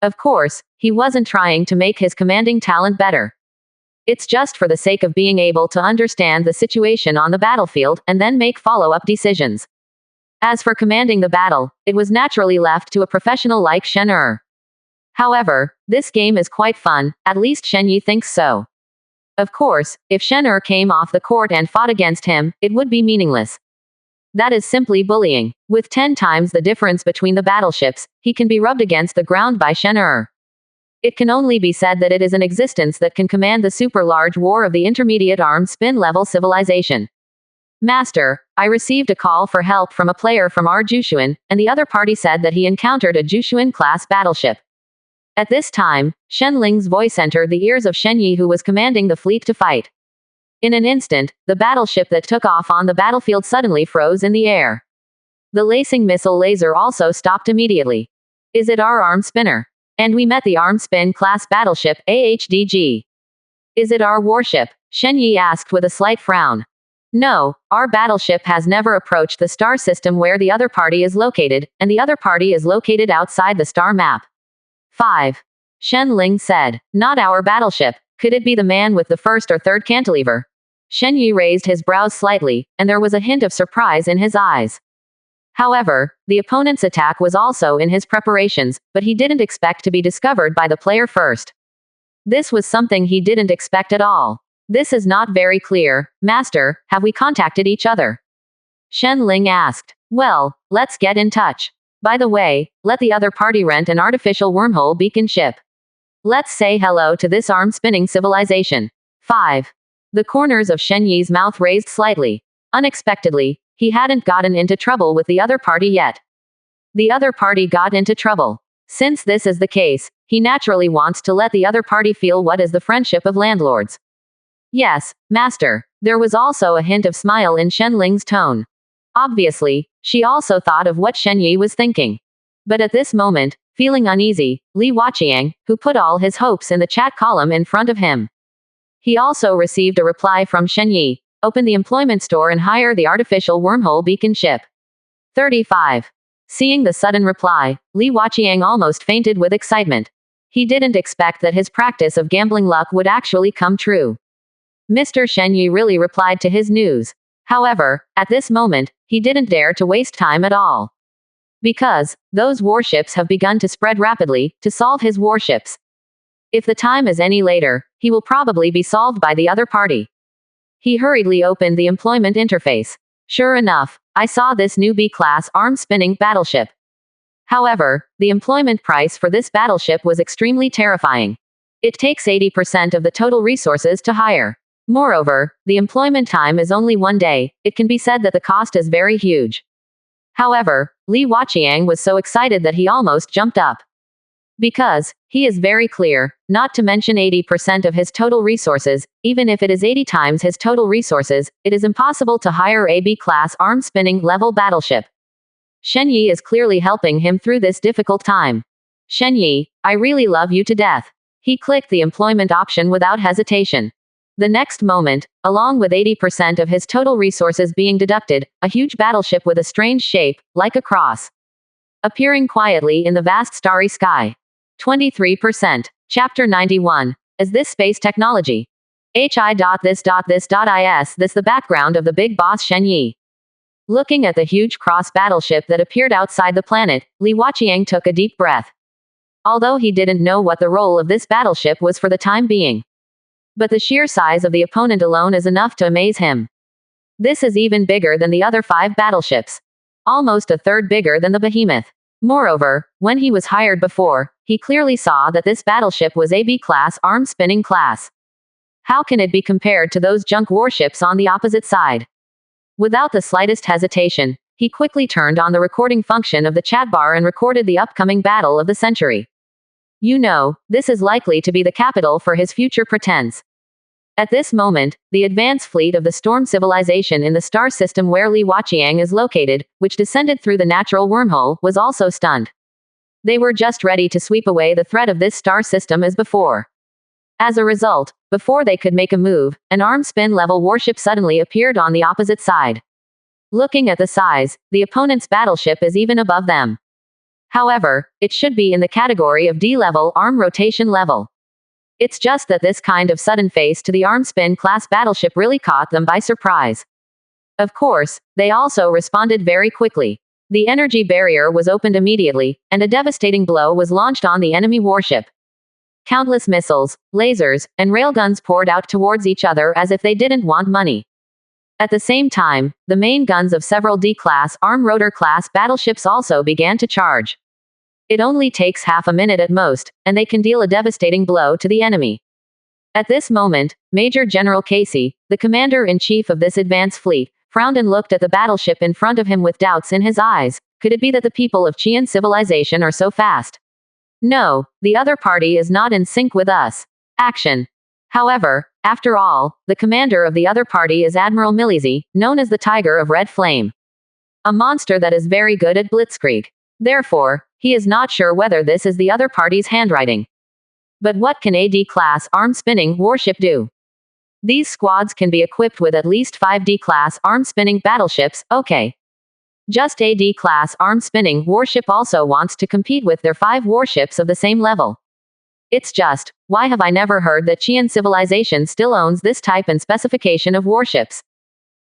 Of course, he wasn't trying to make his commanding talent better. It's just for the sake of being able to understand the situation on the battlefield and then make follow-up decisions. As for commanding the battle, it was naturally left to a professional like Shen Er. However, this game is quite fun, at least Shen Yi thinks so. Of course, if Shen Er came off the court and fought against him, it would be meaningless. That is simply bullying. With 10 times the difference between the battleships, he can be rubbed against the ground by Shen Er. It can only be said that it is an existence that can command the super-large war of the intermediate arm-spin level civilization. Master, I received a call for help from a player from our Jushuan, and the other party said that he encountered a Jushuan-class battleship. At this time, Shen Ling's voice entered the ears of Shen Yi, who was commanding the fleet to fight. In an instant, the battleship that took off on the battlefield suddenly froze in the air. The lacing missile laser also stopped immediately. Is it our arm spinner? And we met the arm spin class battleship AHDG. Is it our warship? Shen Yi asked with a slight frown. No, our battleship has never approached the star system where the other party is located, and the other party is located outside the star map. 5. Shen Ling said. Not our battleship. Could it be the man with the first or third cantilever? Shen Yi raised his brows slightly, and there was a hint of surprise in his eyes. However, the opponent's attack was also in his preparations, but he didn't expect to be discovered by the player first. This was something he didn't expect at all. This is not very clear. Master, have we contacted each other? Shen Ling asked. Well, let's get in touch. By the way, let the other party rent an artificial wormhole beacon ship. Let's say hello to this arm-spinning civilization. 5. The corners of Shen Yi's mouth raised slightly. Unexpectedly, he hadn't gotten into trouble with the other party yet. The other party got into trouble. Since this is the case, he naturally wants to let the other party feel what is the friendship of landlords. Yes, master. There was also a hint of smile in Shen Ling's tone. Obviously, she also thought of what Shen Yi was thinking. But at this moment, feeling uneasy, Li Waqiang, who put all his hopes in the chat column in front of him. He also received a reply from Shen Yi. Open the employment store and hire the artificial wormhole beacon ship. 35. Seeing the sudden reply, Li Waqiang almost fainted with excitement. He didn't expect that his practice of gambling luck would actually come true. Mr. Shen Yi really replied to his news. However, at this moment, he didn't dare to waste time at all. Because, those warships have begun to spread rapidly, to solve his warships. If the time is any later, he will probably be solved by the other party. He hurriedly opened the employment interface. Sure enough, I saw this new B-class arm-spinning battleship. However, the employment price for this battleship was extremely terrifying. It takes 80% of the total resources to hire. Moreover, the employment time is only 1 day. It can be said that the cost is very huge. However, Li Waqiang was so excited that he almost jumped up. Because, he is very clear, not to mention 80% of his total resources, even if it is 80 times his total resources, it is impossible to hire a B-class arm-spinning level battleship. Shen Yi is clearly helping him through this difficult time. Shen Yi, I really love you to death. He clicked the employment option without hesitation. The next moment, along with 80% of his total resources being deducted, a huge battleship with a strange shape, like a cross, appearing quietly in the vast starry sky. 23%. Chapter 91. Is this space technology? This the background of the big boss Shen Yi. Looking at the huge cross battleship that appeared outside the planet, Li Waqiang took a deep breath. Although he didn't know what the role of this battleship was for the time being. But the sheer size of the opponent alone is enough to amaze him. This is even bigger than the other 5 battleships. Almost a third bigger than the behemoth. Moreover, when he was hired before, he clearly saw that this battleship was a B-class arm-spinning class. How can it be compared to those junk warships on the opposite side? Without the slightest hesitation, he quickly turned on the recording function of the chat bar and recorded the upcoming battle of the century. You know, this is likely to be the capital for his future pretense. At this moment, the advance fleet of the Storm civilization in the star system where Li Waqiang is located, which descended through the natural wormhole, was also stunned. They were just ready to sweep away the threat of this star system as before. As a result, before they could make a move, an arm-spin-level warship suddenly appeared on the opposite side. Looking at the size, the opponent's battleship is even above them. However, it should be in the category of D-level arm rotation level. It's just that this kind of sudden face to the arm-spin class battleship really caught them by surprise. Of course, they also responded very quickly. The energy barrier was opened immediately, and a devastating blow was launched on the enemy warship. Countless missiles, lasers, and railguns poured out towards each other as if they didn't want money. At the same time, the main guns of several D-class arm-rotor-class battleships also began to charge. It only takes half a minute at most, and they can deal a devastating blow to the enemy. At this moment, Major General Casey, the commander-in-chief of this advance fleet, frowned and looked at the battleship in front of him with doubts in his eyes. Could it be that the people of Qian civilization are so fast? No, the other party is not in sync with us. Action. However, after all, the commander of the other party is Admiral Milizi, known as the Tiger of Red Flame. A monster that is very good at blitzkrieg. Therefore, He is not sure whether this is the other party's handwriting. But what can a D-class arm-spinning warship do? These squads can be equipped with at least 5 D-class arm-spinning battleships, okay. Just a D-class arm-spinning warship also wants to compete with their 5 warships of the same level. It's just, why have I never heard that Qian civilization still owns this type and specification of warships?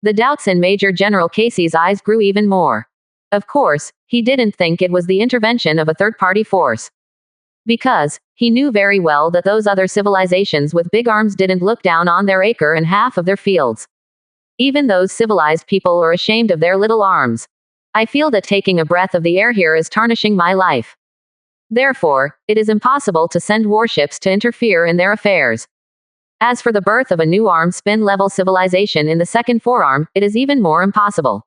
The doubts in Major General Casey's eyes grew even more. Of course, he didn't think it was the intervention of a third-party force. Because, he knew very well that those other civilizations with big arms didn't look down on their acre and half of their fields. Even those civilized people are ashamed of their little arms. I feel that taking a breath of the air here is tarnishing my life. Therefore, it is impossible to send warships to interfere in their affairs. As for the birth of a new arm-spin level civilization in the second forearm, it is even more impossible.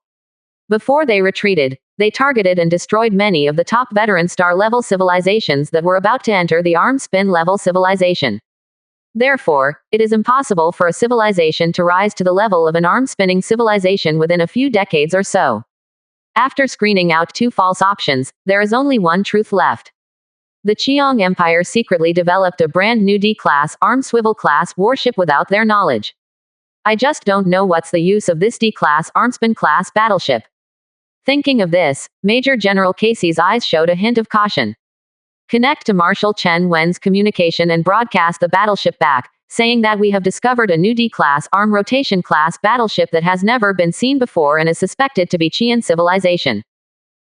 Before they retreated, they targeted and destroyed many of the top veteran star-level civilizations that were about to enter the arm-spin level civilization. Therefore, it is impossible for a civilization to rise to the level of an arm-spinning civilization within a few decades or so. After screening out 2 false options, there is only one truth left. The Qiong Empire secretly developed a brand new D-class, armed swivel-class warship without their knowledge. I just don't know what's the use of this D-class, armspin-class battleship. Thinking of this, Major General Casey's eyes showed a hint of caution. Connect to Marshal Chen Wen's communication and broadcast the battleship back, saying that we have discovered a new D-class, arm rotation class battleship that has never been seen before and is suspected to be Qian civilization.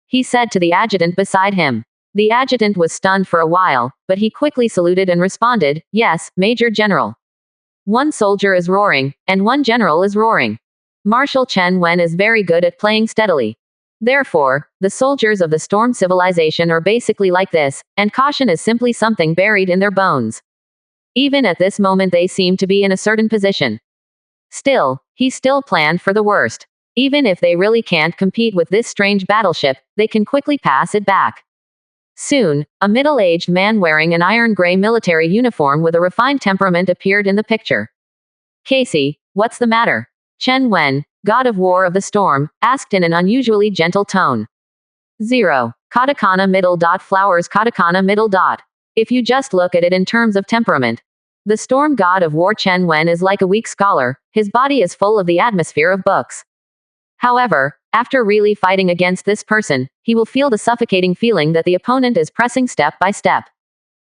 He said to the adjutant beside him. The adjutant was stunned for a while, but he quickly saluted and responded, "Yes, Major General." One soldier is roaring, and one general is roaring. Marshal Chen Wen is very good at playing steadily. Therefore, the soldiers of the Storm civilization are basically like this, and caution is simply something buried in their bones. Even at this moment they seem to be in a certain position. Still, he still planned for the worst. Even if they really can't compete with this strange battleship, they can quickly pass it back. Soon, a middle-aged man wearing an iron-gray military uniform with a refined temperament appeared in the picture. "Casey, what's the matter?" Chen Wen, god of war of the storm, asked in an unusually gentle tone. 0. Katakana middle dot flowers katakana middle dot. If you just look at it in terms of temperament. The storm god of war Chen Wen is like a weak scholar, his body is full of the atmosphere of books. However, after really fighting against this person, he will feel the suffocating feeling that the opponent is pressing step by step.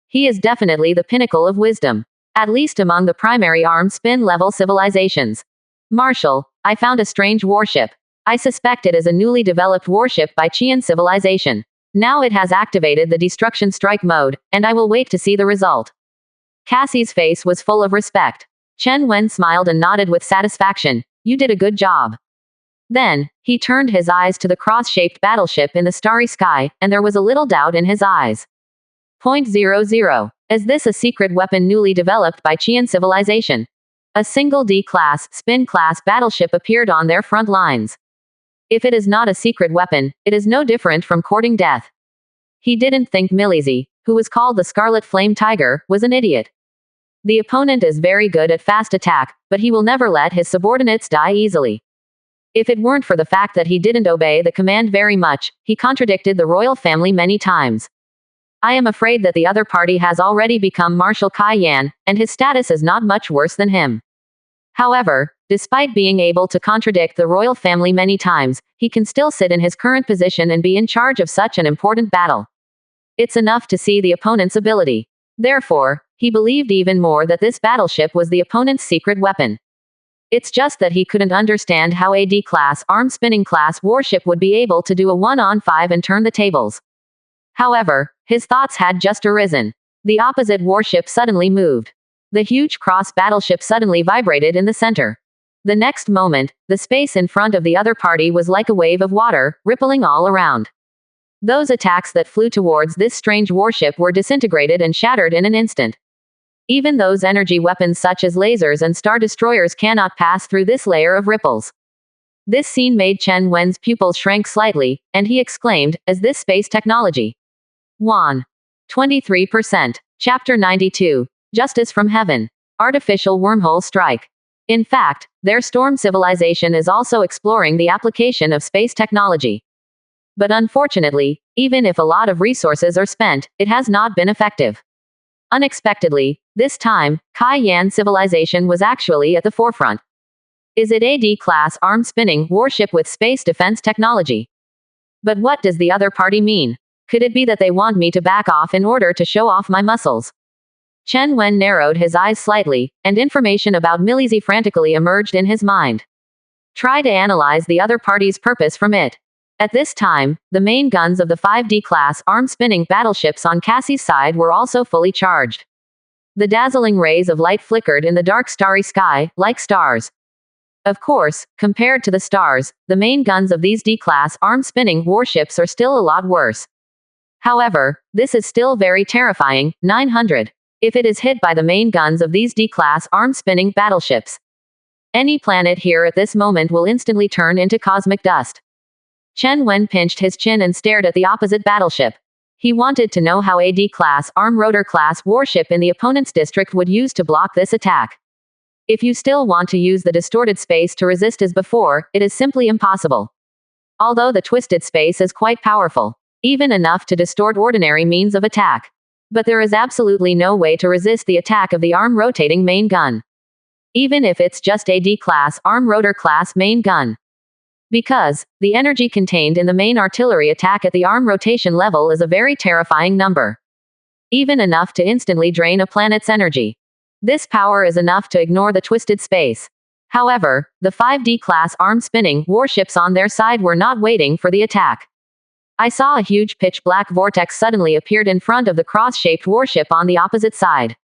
He is definitely the pinnacle of wisdom. At least among the primary arm-spin level civilizations. Marshal, I found a strange warship. I suspect it is a newly developed warship by Qian civilization. Now it has activated the destruction strike mode, and I will wait to see the result. Cassie's face was full of respect. Chen Wen smiled and nodded with satisfaction. You did a good job. Then, he turned his eyes to the cross-shaped battleship in the starry sky, and there was a little doubt in his eyes. 0.00. Is this a secret weapon newly developed by Qian civilization? A single D-class, spin-class battleship appeared on their front lines. If it is not a secret weapon, it is no different from courting death. He didn't think Milizi, who was called the Scarlet Flame Tiger, was an idiot. The opponent is very good at fast attack, but he will never let his subordinates die easily. If it weren't for the fact that he didn't obey the command very much, he contradicted the royal family many times. I am afraid that the other party has already become Marshal Kai Yan, and his status is not much worse than him. However, despite being able to contradict the royal family many times, he can still sit in his current position and be in charge of such an important battle. It's enough to see the opponent's ability. Therefore, he believed even more that this battleship was the opponent's secret weapon. It's just that he couldn't understand how a D-class, arm-spinning class warship would be able to do a 1-on-5 and turn the tables. However, his thoughts had just arisen. The opposite warship suddenly moved. The huge cross battleship suddenly vibrated in the center. The next moment, the space in front of the other party was like a wave of water, rippling all around. Those attacks that flew towards this strange warship were disintegrated and shattered in an instant. Even those energy weapons such as lasers and star destroyers cannot pass through this layer of ripples. This scene made Chen Wen's pupils shrink slightly, and he exclaimed, "Is this space technology?" 1. 23%. Chapter 92. Justice from Heaven. Artificial wormhole strike. In fact, their storm civilization is also exploring the application of space technology. But unfortunately, Even if a lot of resources are spent, it has not been effective. Unexpectedly, this time, Kai Yan civilization was actually at the forefront. Is it a D-class arm-spinning warship with space defense technology? But what does the other party mean? Could it be that they want me to back off in order to show off my muscles? Chen Wen narrowed his eyes slightly, and information about Milizhi frantically emerged in his mind. Try to analyze the other party's purpose from it. At this time, the main guns of the 5D-class arm-spinning battleships on Cassie's side were also fully charged. The dazzling rays of light flickered in the dark starry sky, like stars. Of course, compared to the stars, the main guns of these D-class arm-spinning warships are still a lot worse. However, this is still very terrifying. 900. If it is hit by the main guns of these D-class arm-spinning battleships, any planet here at this moment will instantly turn into cosmic dust. Chen Wen pinched his chin and stared at the opposite battleship. He wanted to know how a D-class arm-rotor-class warship in the opponent's district would use to block this attack. If you still want to use the distorted space to resist as before, it is simply impossible. Although the twisted space is quite powerful, even enough to distort ordinary means of attack. But there is absolutely no way to resist the attack of the arm-rotating main gun. Even if it's just a D-class arm-rotor-class main gun. Because the energy contained in the main artillery attack at the arm rotation level is a very terrifying number. Even enough to instantly drain a planet's energy. This power is enough to ignore the twisted space. However, the 5D-class arm-spinning warships on their side were not waiting for the attack. I saw a huge pitch-black vortex suddenly appeared in front of the cross-shaped warship on the opposite side.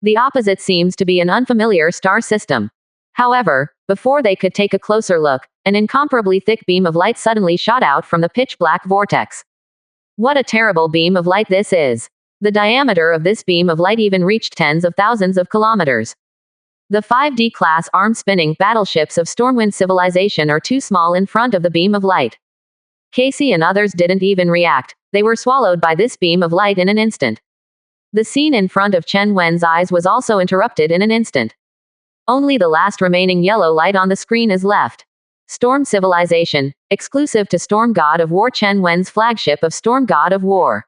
The opposite seems to be an unfamiliar star system. However, before they could take a closer look, an incomparably thick beam of light suddenly shot out from the pitch-black vortex. What a terrible beam of light this is! The diameter of this beam of light even reached tens of thousands of kilometers. The 5D-class arm-spinning battleships of Stormwind civilization are too small in front of the beam of light. Casey and others didn't even react. They were swallowed by this beam of light in an instant. The scene in front of Chen Wen's eyes was also interrupted in an instant. Only the last remaining yellow light on the screen is left. Storm civilization, exclusive to Storm God of War. Chen Wen's flagship of Storm God of War.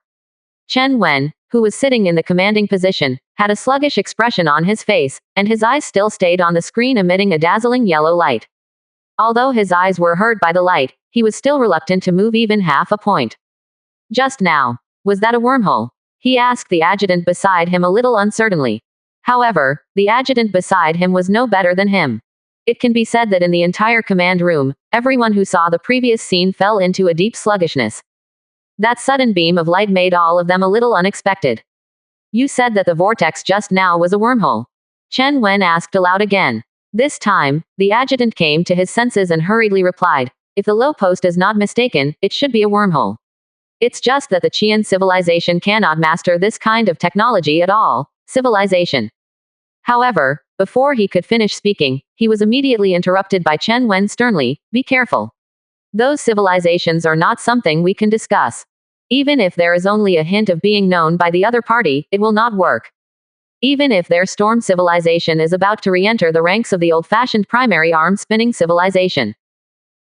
Chen Wen, who was sitting in the commanding position, had a sluggish expression on his face, and his eyes still stayed on the screen emitting a dazzling yellow light. Although his eyes were hurt by the light, he was still reluctant to move even half a point. Just now. Was that a wormhole? He asked the adjutant beside him a little uncertainly. However, the adjutant beside him was no better than him. It can be said that in the entire command room, everyone who saw the previous scene fell into a deep sluggishness. That sudden beam of light made all of them a little unexpected. You said that the vortex just now was a wormhole. Chen Wen asked aloud again. This time, the adjutant came to his senses and hurriedly replied, if the low post is not mistaken, it should be a wormhole. It's just that the Qian civilization cannot master this kind of technology at all. Civilization. However, before he could finish speaking, he was immediately interrupted by Chen Wen sternly, be careful. Those civilizations are not something we can discuss. Even if there is only a hint of being known by the other party, it will not work. Even if their storm civilization is about to re-enter the ranks of the old-fashioned primary arm-spinning civilization.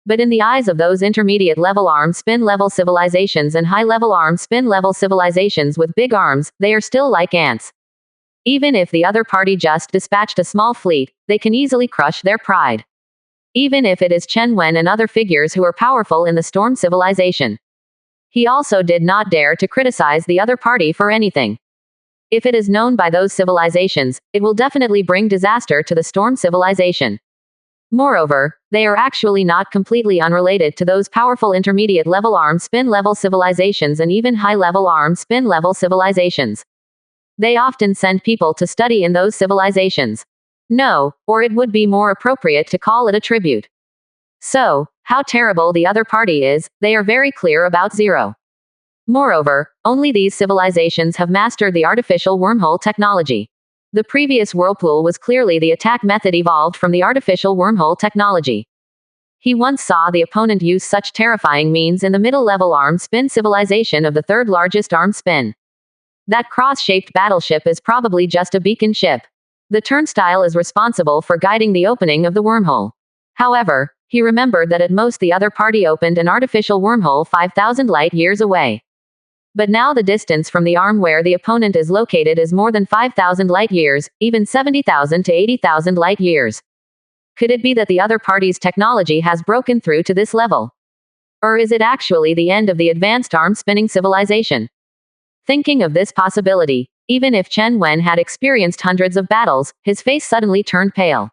But in the eyes of those intermediate-level arm-spin-level civilizations and high-level arm-spin-level civilizations with big arms, they are still like ants. Even if the other party just dispatched a small fleet, they can easily crush their pride. Even if it is Chen Wen and other figures who are powerful in the storm civilization. He also did not dare to criticize the other party for anything. If it is known by those civilizations, it will definitely bring disaster to the storm civilization. Moreover, they are actually not completely unrelated to those powerful intermediate-level arm-spin-level civilizations and even high-level arm-spin-level civilizations. They often send people to study in those civilizations. No, or it would be more appropriate to call it a tribute. So, how terrible the other party is, they are very clear about zero. Moreover, only these civilizations have mastered the artificial wormhole technology. The previous whirlpool was clearly the attack method evolved from the artificial wormhole technology. He once saw the opponent use such terrifying means in the middle-level arm-spin civilization of the third largest arm-spin. That cross-shaped battleship is probably just a beacon ship. The turnstile is responsible for guiding the opening of the wormhole. However, he remembered that at most the other party opened an artificial wormhole 5,000 light-years away. But now the distance from the arm where the opponent is located is more than 5,000 light years, even 70,000 to 80,000 light years. Could it be that the other party's technology has broken through to this level? Or is it actually the end of the advanced arm-spinning civilization? Thinking of this possibility, even if Chen Wen had experienced hundreds of battles, his face suddenly turned pale.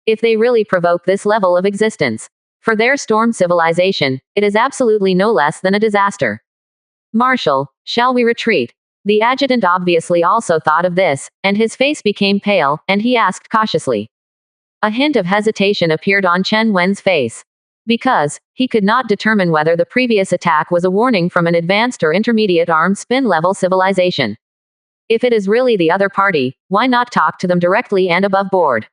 If they really provoke this level of existence, for their storm civilization, it is absolutely no less than a disaster. Marshal, shall we retreat? The adjutant obviously also thought of this, and his face became pale, and he asked cautiously. A hint of hesitation appeared on Chen Wen's face. Because he could not determine whether the previous attack was a warning from an advanced or intermediate arm spin level civilization. If it is really the other party, why not talk to them directly and above board?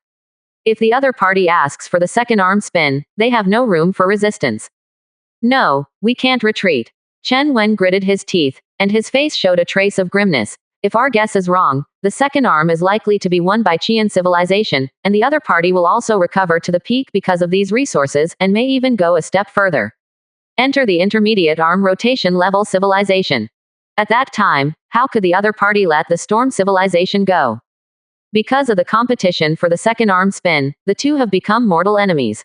If the other party asks for the second arm spin, they have no room for resistance. No, we can't retreat. Chen Wen gritted his teeth, and his face showed a trace of grimness. If our guess is wrong, the second arm is likely to be won by Qian civilization, and the other party will also recover to the peak because of these resources, and may even go a step further. Enter the intermediate arm rotation level civilization. At that time, how could the other party let the storm civilization go? Because of the competition for the second arm spin, the two have become mortal enemies.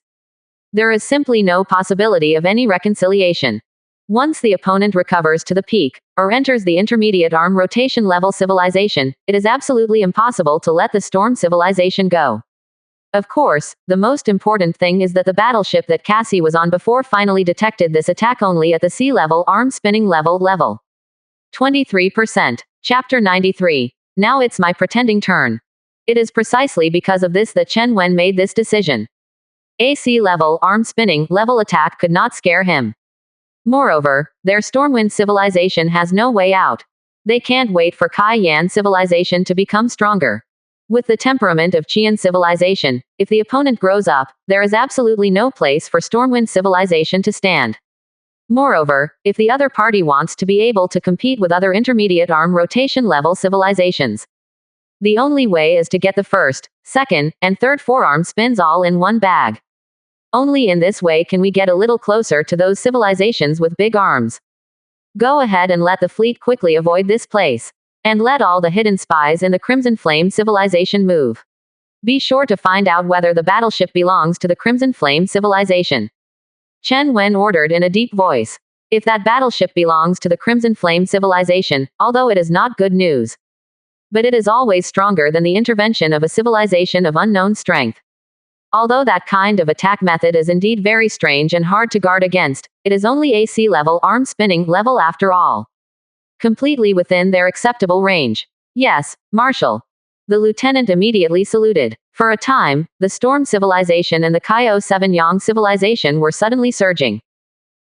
There is simply no possibility of any reconciliation. Once the opponent recovers to the peak, or enters the intermediate arm rotation level civilization, it is absolutely impossible to let the storm civilization go. Of course, the most important thing is that the battleship that Cassie was on before finally detected this attack only at the sea level arm spinning level. 23%. Chapter 93. Now it's my pretending turn. It is precisely because of this that Chen Wen made this decision. A sea level arm spinning level attack could not scare him. Moreover, their Stormwind civilization has no way out. They can't wait for Kai Yan civilization to become stronger. With the temperament of Qian civilization, if the opponent grows up, there is absolutely no place for Stormwind civilization to stand. Moreover, if the other party wants to be able to compete with other intermediate arm rotation level civilizations, the only way is to get the first, second, and third forearm spins all in one bag. Only in this way can we get a little closer to those civilizations with big arms. Go ahead and let the fleet quickly avoid this place. And let all the hidden spies in the Crimson Flame civilization move. Be sure to find out whether the battleship belongs to the Crimson Flame civilization. Chen Wen ordered in a deep voice. If that battleship belongs to the Crimson Flame civilization, although it is not good news, but it is always stronger than the intervention of a civilization of unknown strength. Although that kind of attack method is indeed very strange and hard to guard against, it is only a sea level arm spinning level after all. Completely within their acceptable range. Yes, Marshal. The lieutenant immediately saluted. For a time, the Storm civilization and the Kaio 7 Yang civilization were suddenly surging.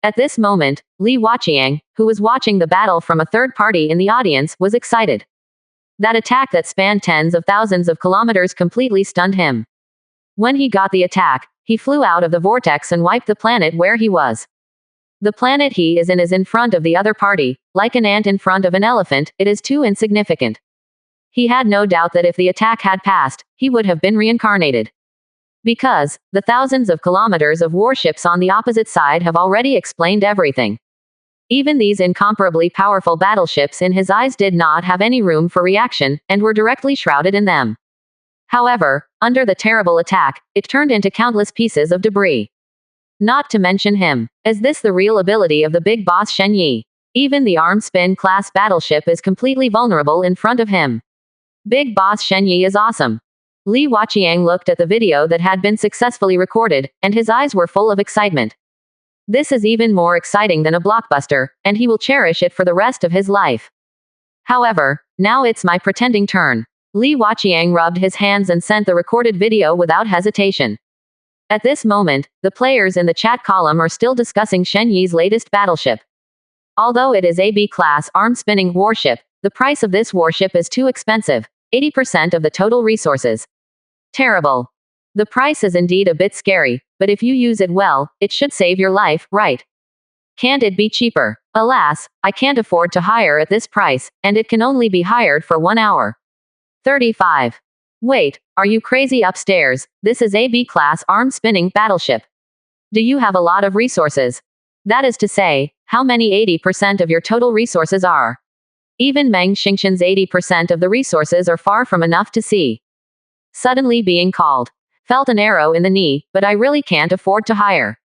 At this moment, Li Waqiang, who was watching the battle from a third party in the audience, was excited. That attack that spanned tens of thousands of kilometers completely stunned him. When he got the attack, he flew out of the vortex and wiped the planet where he was. The planet he is in front of the other party, like an ant in front of an elephant, it is too insignificant. He had no doubt that if the attack had passed, he would have been reincarnated. Because, the thousands of kilometers of warships on the opposite side have already explained everything. Even these incomparably powerful battleships in his eyes did not have any room for reaction, and were directly shrouded in them. However, under the terrible attack, it turned into countless pieces of debris. Not to mention him. Is this the real ability of the big boss Shen Yi? Even the arm spin class battleship is completely vulnerable in front of him. Big boss Shen Yi is awesome. Li Waqiang looked at the video that had been successfully recorded, and his eyes were full of excitement. This is even more exciting than a blockbuster, and he will cherish it for the rest of his life. However, now it's my pretending turn. Li Waqiang rubbed his hands and sent the recorded video without hesitation. At this moment, the players in the chat column are still discussing Shen Yi's latest battleship. Although it is a B-class arm-spinning warship, the price of this warship is too expensive, 80% of the total resources. Terrible. The price is indeed a bit scary, but if you use it well, it should save your life, right? Can't it be cheaper? Alas, I can't afford to hire at this price, and it can only be hired for 1 hour. 35. Wait, are you crazy upstairs? This is a B-class arm-spinning battleship. Do you have a lot of resources? That is to say, how many 80% of your total resources are. Even Meng Xingqian's 80% of the resources are far from enough to see. Suddenly being called. Felt an arrow in the knee, but I really can't afford to hire.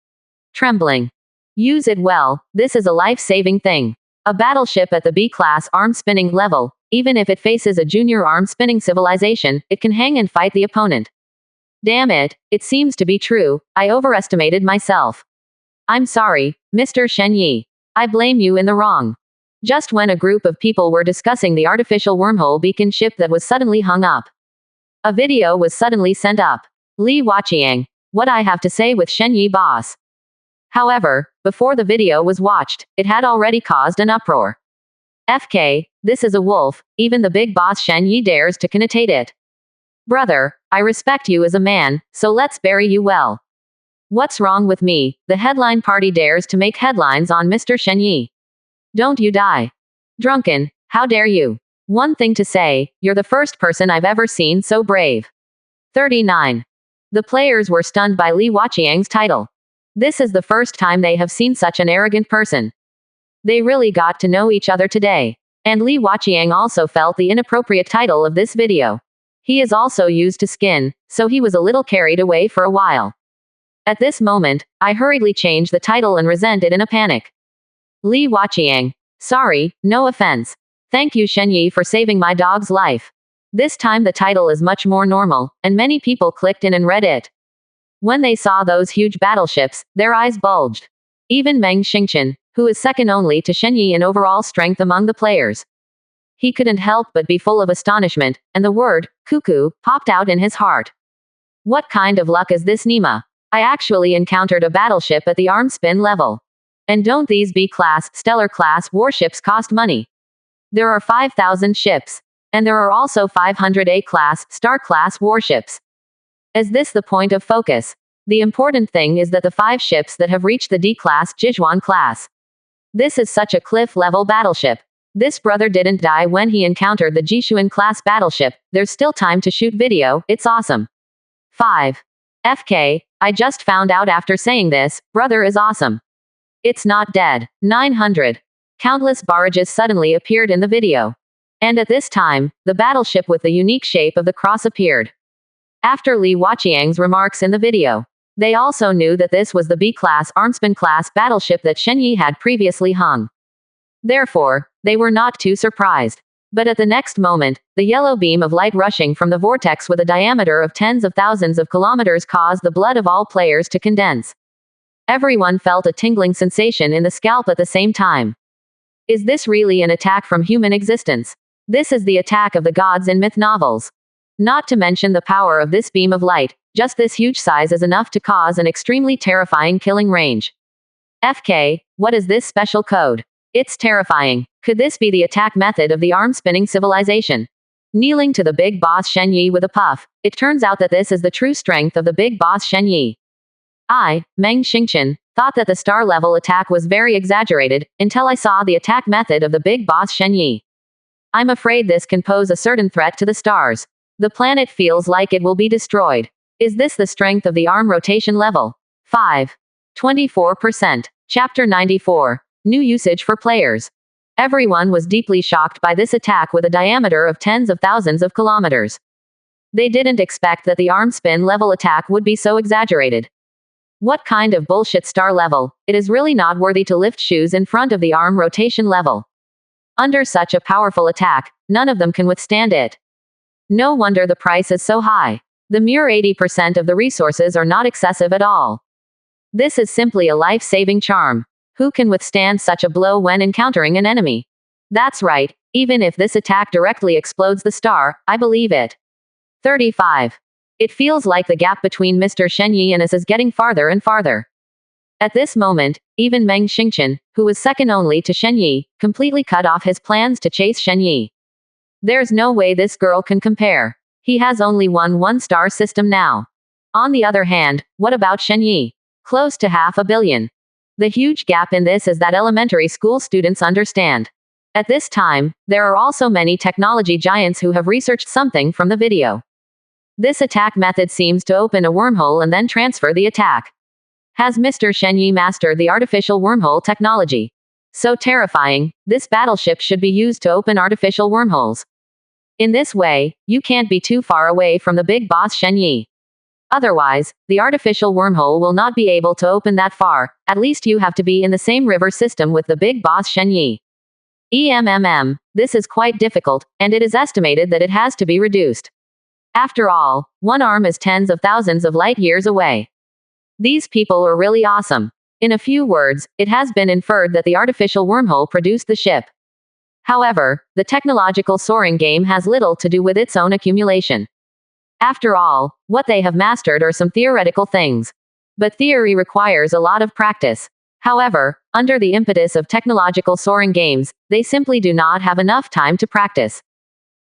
Trembling. Use it well, this is a life-saving thing. A battleship at the B-class arm-spinning level, even if it faces a junior arm-spinning civilization, it can hang and fight the opponent. Damn it, it seems to be true, I overestimated myself. I'm sorry, Mr. Shen Yi. I blame you in the wrong. Just when a group of people were discussing the artificial wormhole beacon ship that was suddenly hung up. A video was suddenly sent up. Li Waqiang. What I have to say with Shen Yi boss. However, before the video was watched, it had already caused an uproar. FK, this is a wolf, even the big boss Shen Yi dares to connotate it. Brother, I respect you as a man, so let's bury you well. What's wrong with me? The headline party dares to make headlines on Mr. Shen Yi. Don't you die. Drunken, how dare you? One thing to say, you're the first person I've ever seen so brave. 39. The players were stunned by Li Waqiang's title. This is the first time they have seen such an arrogant person. They really got to know each other today. And Li Waqiang also felt the inappropriate title of this video. He is also used to skin, so he was a little carried away for a while. At this moment, I hurriedly changed the title and resent it in a panic. Li Waqiang. Sorry, no offense. Thank you Shen Yi for saving my dog's life. This time the title is much more normal, and many people clicked in and read it. When they saw those huge battleships, their eyes bulged. Even Meng Xingqian, who is second only to Shen Yi in overall strength among the players. He couldn't help but be full of astonishment, and the word, cuckoo, popped out in his heart. What kind of luck is this Nima? I actually encountered a battleship at the arm spin level. And don't these B-class, stellar-class warships cost money? There are 5,000 ships. And there are also 500 A-class, star-class warships. Is this the point of focus? The important thing is that the 5 ships that have reached the D-class, Jijuan class. This is such a cliff-level battleship. This brother didn't die when he encountered the Jishuan class battleship, there's still time to shoot video, it's awesome. 5. FK, I just found out after saying this, brother is awesome. It's not dead. 900. Countless barrages suddenly appeared in the video. And at this time, the battleship with the unique shape of the cross appeared. After Li Waqiang's remarks in the video, they also knew that this was the B-class Armspin class battleship that Shen Yi had previously hung. Therefore, they were not too surprised. But at the next moment, the yellow beam of light rushing from the vortex with a diameter of tens of thousands of kilometers caused the blood of all players to condense. Everyone felt a tingling sensation in the scalp at the same time. Is this really an attack from human existence? This is the attack of the gods in myth novels. Not to mention the power of this beam of light, just this huge size is enough to cause an extremely terrifying killing range. FK, what is this special code? It's terrifying. Could this be the attack method of the arm-spinning civilization? Kneeling to the big boss Shen Yi with a puff, it turns out that this is the true strength of the big boss Shen Yi. I, Meng Xingqian, thought that the star-level attack was very exaggerated, until I saw the attack method of the big boss Shen Yi. I'm afraid this can pose a certain threat to the stars. The planet feels like it will be destroyed. Is this the strength of the arm rotation level? 5. 24%. Chapter 94. New usage for players. Everyone was deeply shocked by this attack with a diameter of tens of thousands of kilometers. They didn't expect that the arm spin level attack would be so exaggerated. What kind of bullshit star level? It is really not worthy to lift shoes in front of the arm rotation level. Under such a powerful attack, none of them can withstand it. No wonder the price is so high. The mere 80% of the resources are not excessive at all. This is simply a life-saving charm. Who can withstand such a blow when encountering an enemy? That's right, even if this attack directly explodes the star, I believe it. 35. It feels like the gap between Mr. Shen Yi and us is getting farther and farther. At this moment, even Meng Xingqian, who was second only to Shen Yi, completely cut off his plans to chase Shen Yi. There's no way this girl can compare. He has only won one-star system now. On the other hand, what about Shen Yi? Close to 500 million. The huge gap in this is that elementary school students understand. At this time, there are also many technology giants who have researched something from the video. This attack method seems to open a wormhole and then transfer the attack. Has Mr. Shenyi mastered the artificial wormhole technology? So terrifying, this battleship should be used to open artificial wormholes. In this way, you can't be too far away from the big boss Shenyi. Otherwise, the artificial wormhole will not be able to open that far. At least you have to be in the same river system with the big boss Shenyi. This is quite difficult, and it is estimated that it has to be reduced. After all, one arm is tens of thousands of light years away. These people are really awesome. In a few words, it has been inferred that the artificial wormhole produced the ship. However, the technological soaring game has little to do with its own accumulation. After all, what they have mastered are some theoretical things. But theory requires a lot of practice. However, under the impetus of technological soaring games, they simply do not have enough time to practice.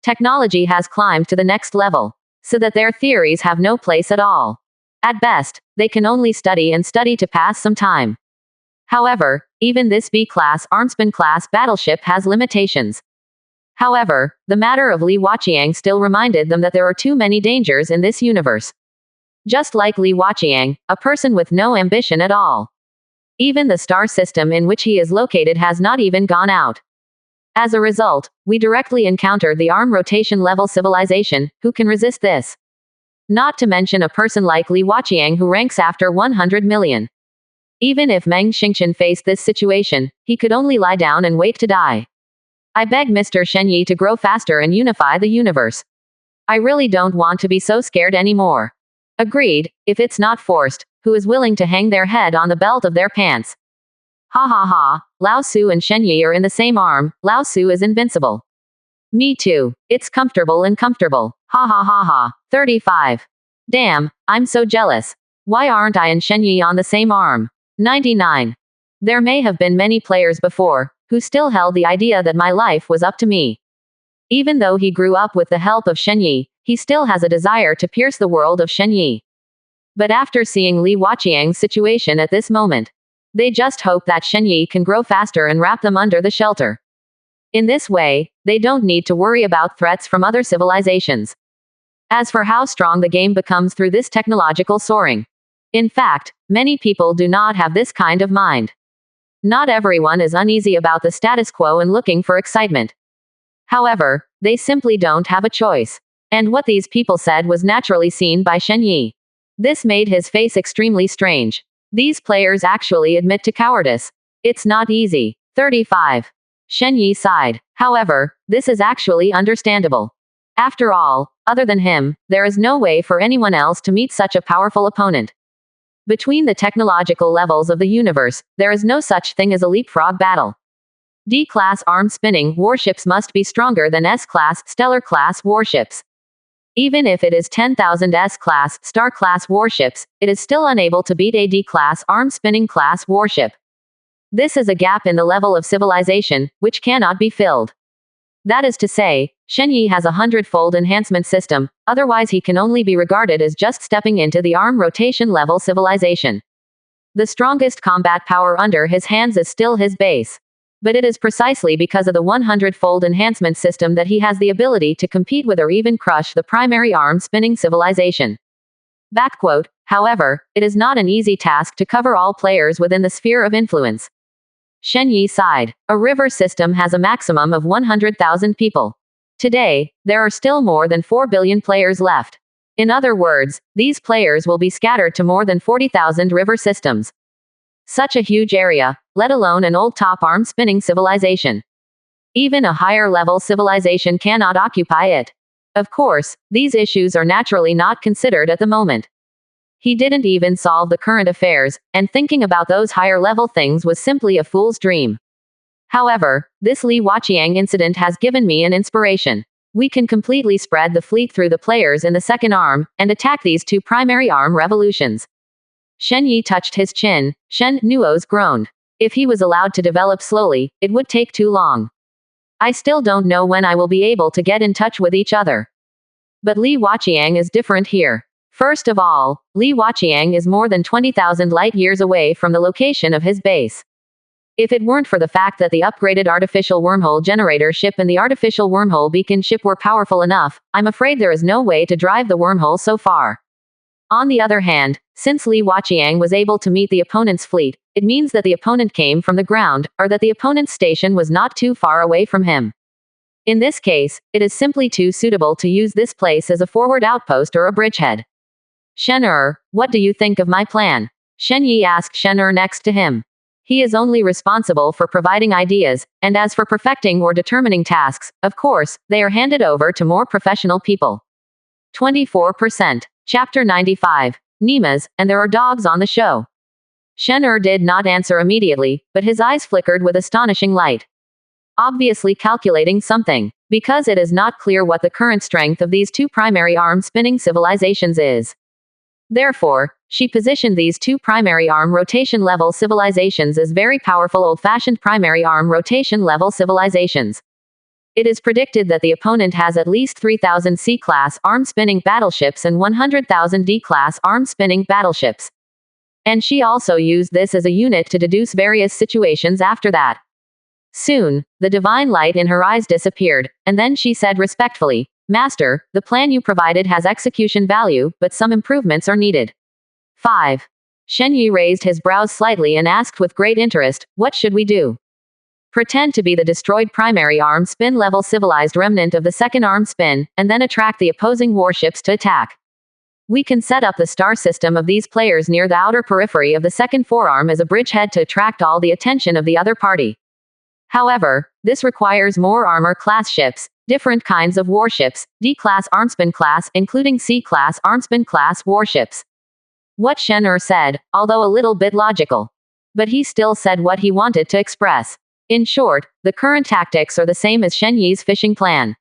Technology has climbed to the next level, so that their theories have no place at all. At best, they can only study and study to pass some time. However, even this B-class Armspan class battleship has limitations. However, the matter of Li Waqiang still reminded them that there are too many dangers in this universe. Just like Li Waqiang, a person with no ambition at all. Even the star system in which he is located has not even gone out. As a result, we directly encounter the arm rotation level civilization, who can resist this. Not to mention a person like Li Waqiang who ranks after 100 million. Even if Meng Xingqian faced this situation, he could only lie down and wait to die. I beg Mr. Shenyi to grow faster and unify the universe. I really don't want to be so scared anymore. Agreed, if it's not forced, who is willing to hang their head on the belt of their pants? Ha ha ha, Lao Su and Shenyi are in the same arm, Lao Su is invincible. Me too, it's comfortable and comfortable. Ha ha ha ha, 35. Damn, I'm so jealous. Why aren't I and Shenyi on the same arm? 99. There may have been many players before, who still held the idea that my life was up to me. Even though he grew up with the help of Shenyi, he still has a desire to pierce the world of Shenyi. But after seeing Li Waqiang's situation at this moment, they just hope that Shenyi can grow faster and wrap them under the shelter. In this way, they don't need to worry about threats from other civilizations. As for how strong the game becomes through this technological soaring, in fact, many people do not have this kind of mind. Not everyone is uneasy about the status quo and looking for excitement. However, they simply don't have a choice. And what these people said was naturally seen by Shenyi. This made his face extremely strange. These players actually admit to cowardice. It's not easy. 35. Shenyi sighed. However, this is actually understandable. After all, other than him, there is no way for anyone else to meet such a powerful opponent. Between the technological levels of the universe, there is no such thing as a leapfrog battle. D-class arm-spinning warships must be stronger than S-class, stellar-class warships. Even if it is 10,000 S-class, star-class warships, it is still unable to beat a D-class arm-spinning class warship. This is a gap in the level of civilization, which cannot be filled. That is to say, Shenyi has a hundredfold enhancement system, otherwise he can only be regarded as just stepping into the arm rotation level civilization. The strongest combat power under his hands is still his base. But it is precisely because of the 100-fold enhancement system that he has the ability to compete with or even crush the primary arm-spinning civilization. Backquote, however, it is not an easy task to cover all players within the sphere of influence. Shenyi sighed. A river system has a maximum of 100,000 people. Today, there are still more than 4 billion players left. In other words, these players will be scattered to more than 40,000 river systems. Such a huge area, let alone an old top arm-spinning civilization. Even a higher-level civilization cannot occupy it. Of course, these issues are naturally not considered at the moment. He didn't even solve the current affairs, and thinking about those higher-level things was simply a fool's dream. However, this Li Waqiang incident has given me an inspiration. We can completely spread the fleet through the players in the second arm, and attack these two primary arm revolutions. Shenyi touched his chin. Shen Nuo's groaned. If he was allowed to develop slowly, it would take too long. I still don't know when I will be able to get in touch with each other. But Li Waqiang is different here. First of all, Li Waqiang is more than 20,000 light-years away from the location of his base. If it weren't for the fact that the upgraded artificial wormhole generator ship and the artificial wormhole beacon ship were powerful enough, I'm afraid there is no way to drive the wormhole so far. On the other hand, since Li Waqiang was able to meet the opponent's fleet, it means that the opponent came from the ground, or that the opponent's station was not too far away from him. In this case, it is simply too suitable to use this place as a forward outpost or a bridgehead. Shen what do you think of my plan? Shen Yi asked Shen next to him. He is only responsible for providing ideas, and as for perfecting or determining tasks, of course, they are handed over to more professional people. 24%. Chapter 95. Nimas, and there are dogs on the show. Shen did not answer immediately, but his eyes flickered with astonishing light. Obviously calculating something, because it is not clear what the current strength of these two primary arm-spinning civilizations is. Therefore, she positioned these two primary arm rotation level civilizations as very powerful old-fashioned primary arm rotation level civilizations. It is predicted that the opponent has at least 3,000 C-class arm-spinning battleships and 100,000 D-class arm-spinning battleships. And she also used this as a unit to deduce various situations after that. Soon, the divine light in her eyes disappeared, and then she said respectfully, "Master, the plan you provided has execution value, but some improvements are needed." 5. Shen Yi raised his brows slightly and asked with great interest, "What should we do?" Pretend to be the destroyed primary arm spin level civilized remnant of the second arm spin, and then attract the opposing warships to attack. We can set up the star system of these players near the outer periphery of the second forearm as a bridgehead to attract all the attention of the other party. However, this requires more armor-class ships, different kinds of warships, D-class armspin class, including C-class armspin class warships. What Shen said, although a little bit logical. But he still said what he wanted to express. In short, the current tactics are the same as Shen Yi's fishing plan.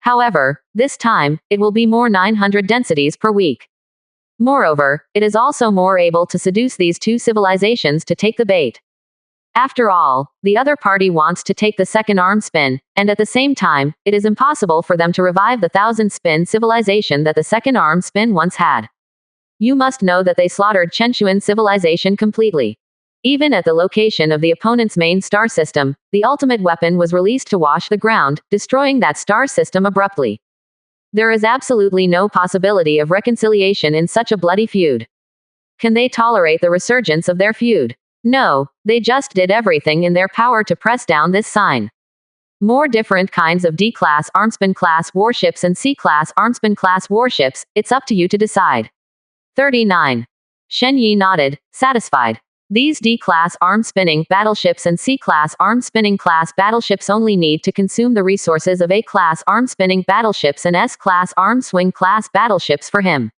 However, this time, it will be more 900 densities per week. Moreover, it is also more able to seduce these two civilizations to take the bait. After all, the other party wants to take the second arm spin, and at the same time, it is impossible for them to revive the 1,000-spin civilization that the second arm spin once had. You must know that they slaughtered Chenshuan civilization completely. Even at the location of the opponent's main star system, the ultimate weapon was released to wash the ground, destroying that star system abruptly. There is absolutely no possibility of reconciliation in such a bloody feud. Can they tolerate the resurgence of their feud? No, they just did everything in their power to press down this sign. More different kinds of D-class armspin class warships and C-class armspin class warships, it's up to you to decide. 39. Shen Yi nodded, satisfied. These D-class arm-spinning battleships and C-class arm-spinning class battleships only need to consume the resources of A-class arm-spinning battleships and S-class arm-swing class battleships for him.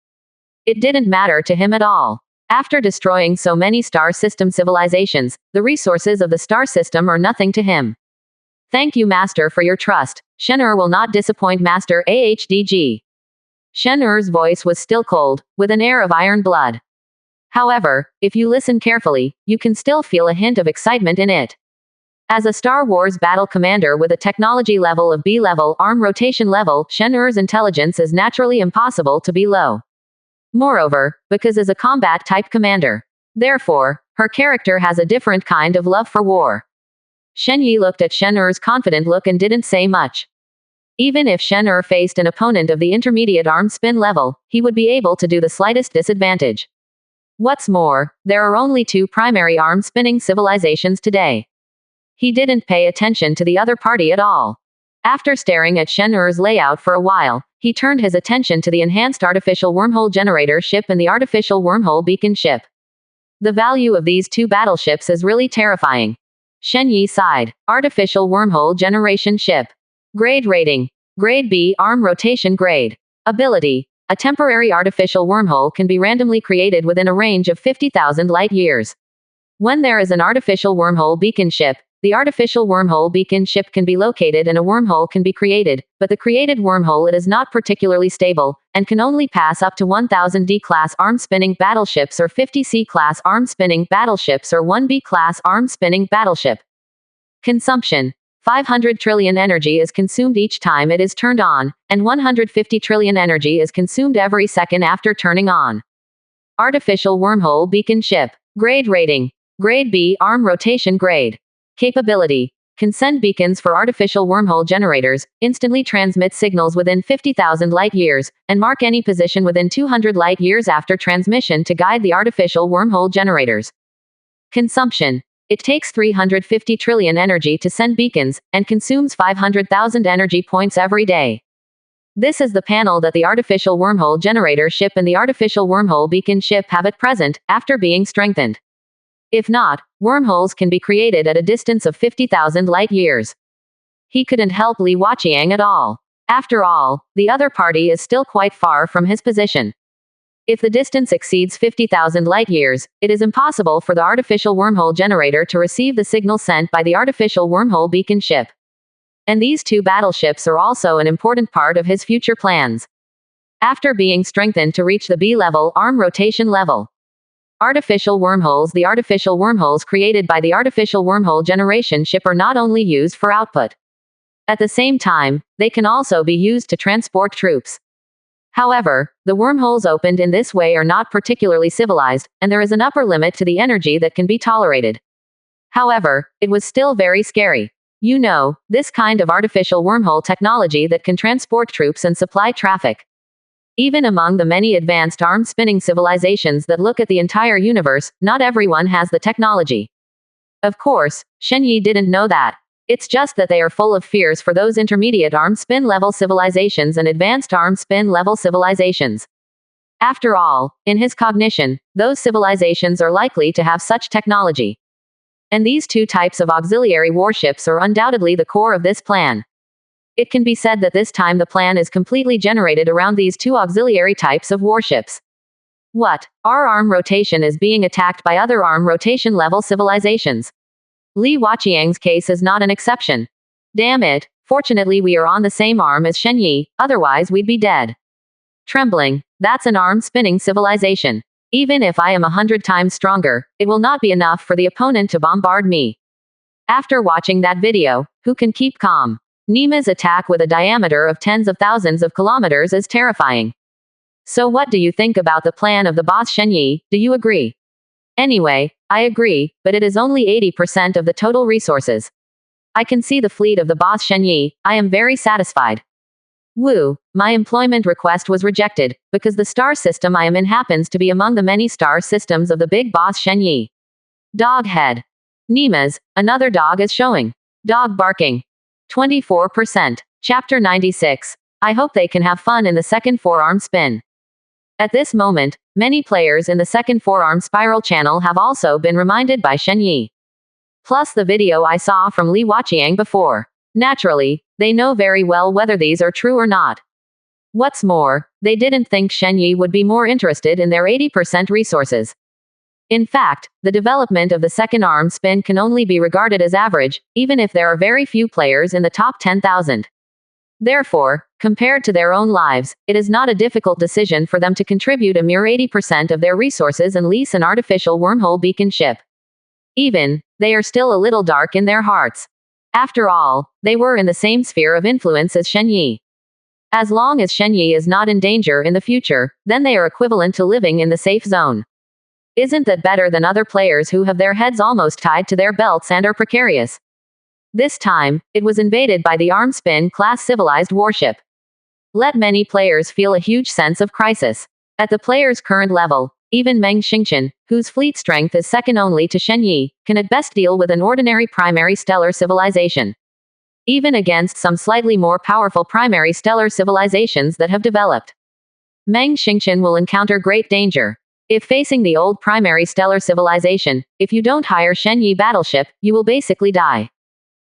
It didn't matter to him at all. After destroying so many star system civilizations, the resources of the star system are nothing to him. Thank you, Master, for your trust. Shen will not disappoint Master AHDG. Shen voice was still cold, with an air of iron blood. However, if you listen carefully, you can still feel a hint of excitement in it. As a Star Wars battle commander with a technology level of B-level arm rotation level, Shen intelligence is naturally impossible to be low. Moreover, because as a combat-type commander. Therefore, her character has a different kind of love for war. Shen Yi looked at Shen confident look and didn't say much. Even if Shen faced an opponent of the intermediate arm spin level, he would be able to do the slightest disadvantage. What's more, there are only two primary arm spinning civilizations today. He didn't pay attention to the other party at all. After staring at Shen layout for a while, he turned his attention to the enhanced artificial wormhole generator ship and the artificial wormhole beacon ship. The value of these two battleships is really terrifying. Shen Yi sighed. Artificial wormhole generation ship. Grade rating. Grade B arm rotation grade. Ability. A temporary artificial wormhole can be randomly created within a range of 50,000 light-years. When there is an artificial wormhole beacon ship, the artificial wormhole beacon ship can be located and a wormhole can be created, but the created wormhole it is not particularly stable, and can only pass up to 1,000 D-class arm-spinning battleships or 50 C-class arm-spinning battleships or 1 B-class arm-spinning battleship. Consumption. 500 trillion energy is consumed each time it is turned on, and 150 trillion energy is consumed every second after turning on. Artificial wormhole beacon ship. Grade rating. Grade B arm rotation grade. Capability. can send beacons for artificial wormhole generators, instantly transmit signals within 50,000 light years, and mark any position within 200 light years after transmission to guide the artificial wormhole generators. Consumption. It takes 350 trillion energy to send beacons, and consumes 500,000 energy points every day. This is the panel that the artificial wormhole generator ship and the artificial wormhole beacon ship have at present, after being strengthened. If not, wormholes can be created at a distance of 50,000 light years. He couldn't help Li Waqiang at all. After all, the other party is still quite far from his position. If the distance exceeds 50,000 light years, it is impossible for the artificial wormhole generator to receive the signal sent by the artificial wormhole beacon ship. And these two battleships are also an important part of his future plans. After being strengthened to reach the B-level arm rotation level. Artificial wormholes. The artificial wormholes created by the artificial wormhole generation ship are not only used for output. At the same time, they can also be used to transport troops. However, the wormholes opened in this way are not particularly civilized, and there is an upper limit to the energy that can be tolerated. However, it was still very scary. You know, this kind of artificial wormhole technology that can transport troops and supply traffic. Even among the many advanced arm-spinning civilizations that look at the entire universe, not everyone has the technology. Of course, Shen Yi didn't know that. It's just that they are full of fears for those intermediate arm-spin level civilizations and advanced arm-spin level civilizations. After all, in his cognition, those civilizations are likely to have such technology. And these two types of auxiliary warships are undoubtedly the core of this plan. It can be said that this time the plan is completely generated around these two auxiliary types of warships. What? Our arm rotation is being attacked by other arm rotation level civilizations. Li Waqiang's case is not an exception. Damn it, fortunately we are on the same arm as Shen Yi, otherwise we'd be dead. Trembling, that's an arm-spinning civilization. Even if I am 100 times stronger, it will not be enough for the opponent to bombard me. After watching that video, who can keep calm? Nima's attack with a diameter of tens of thousands of kilometers is terrifying. So what do you think about the plan of the boss Shen Yi? Do you agree? Anyway, I agree, but it is only 80% of the total resources. I can see the fleet of the boss Shen Yi. I am very satisfied. Woo, my employment request was rejected, because the star system I am in happens to be among the many star systems of the big boss Shen Yi. Dog head. Nima's, another dog is showing. Dog barking. 24%. Chapter 96. I hope they can have fun in the second forearm spin. At this moment, many players in the second forearm spiral channel have also been reminded by Shen Yi. Plus the video I saw from Li Waqiang before. Naturally, they know very well whether these are true or not. What's more, they didn't think Shen Yi would be more interested in their 80% resources. In fact, the development of the second arm spin can only be regarded as average, even if there are very few players in the top 10,000. Therefore, compared to their own lives, it is not a difficult decision for them to contribute a mere 80% of their resources and lease an artificial wormhole beacon ship. Even, they are still a little dark in their hearts. After all, they were in the same sphere of influence as Shen Yi. As long as Shen Yi is not in danger in the future, then they are equivalent to living in the safe zone. Isn't that better than other players who have their heads almost tied to their belts and are precarious? This time, it was invaded by the arm-spin class civilized warship. Let many players feel a huge sense of crisis. At the player's current level, even Meng Xingqian, whose fleet strength is second only to Shen Yi, can at best deal with an ordinary primary stellar civilization. Even against some slightly more powerful primary stellar civilizations that have developed. Meng Xingqian will encounter great danger. If facing the old primary stellar civilization, if you don't hire Shen Yi battleship, you will basically die.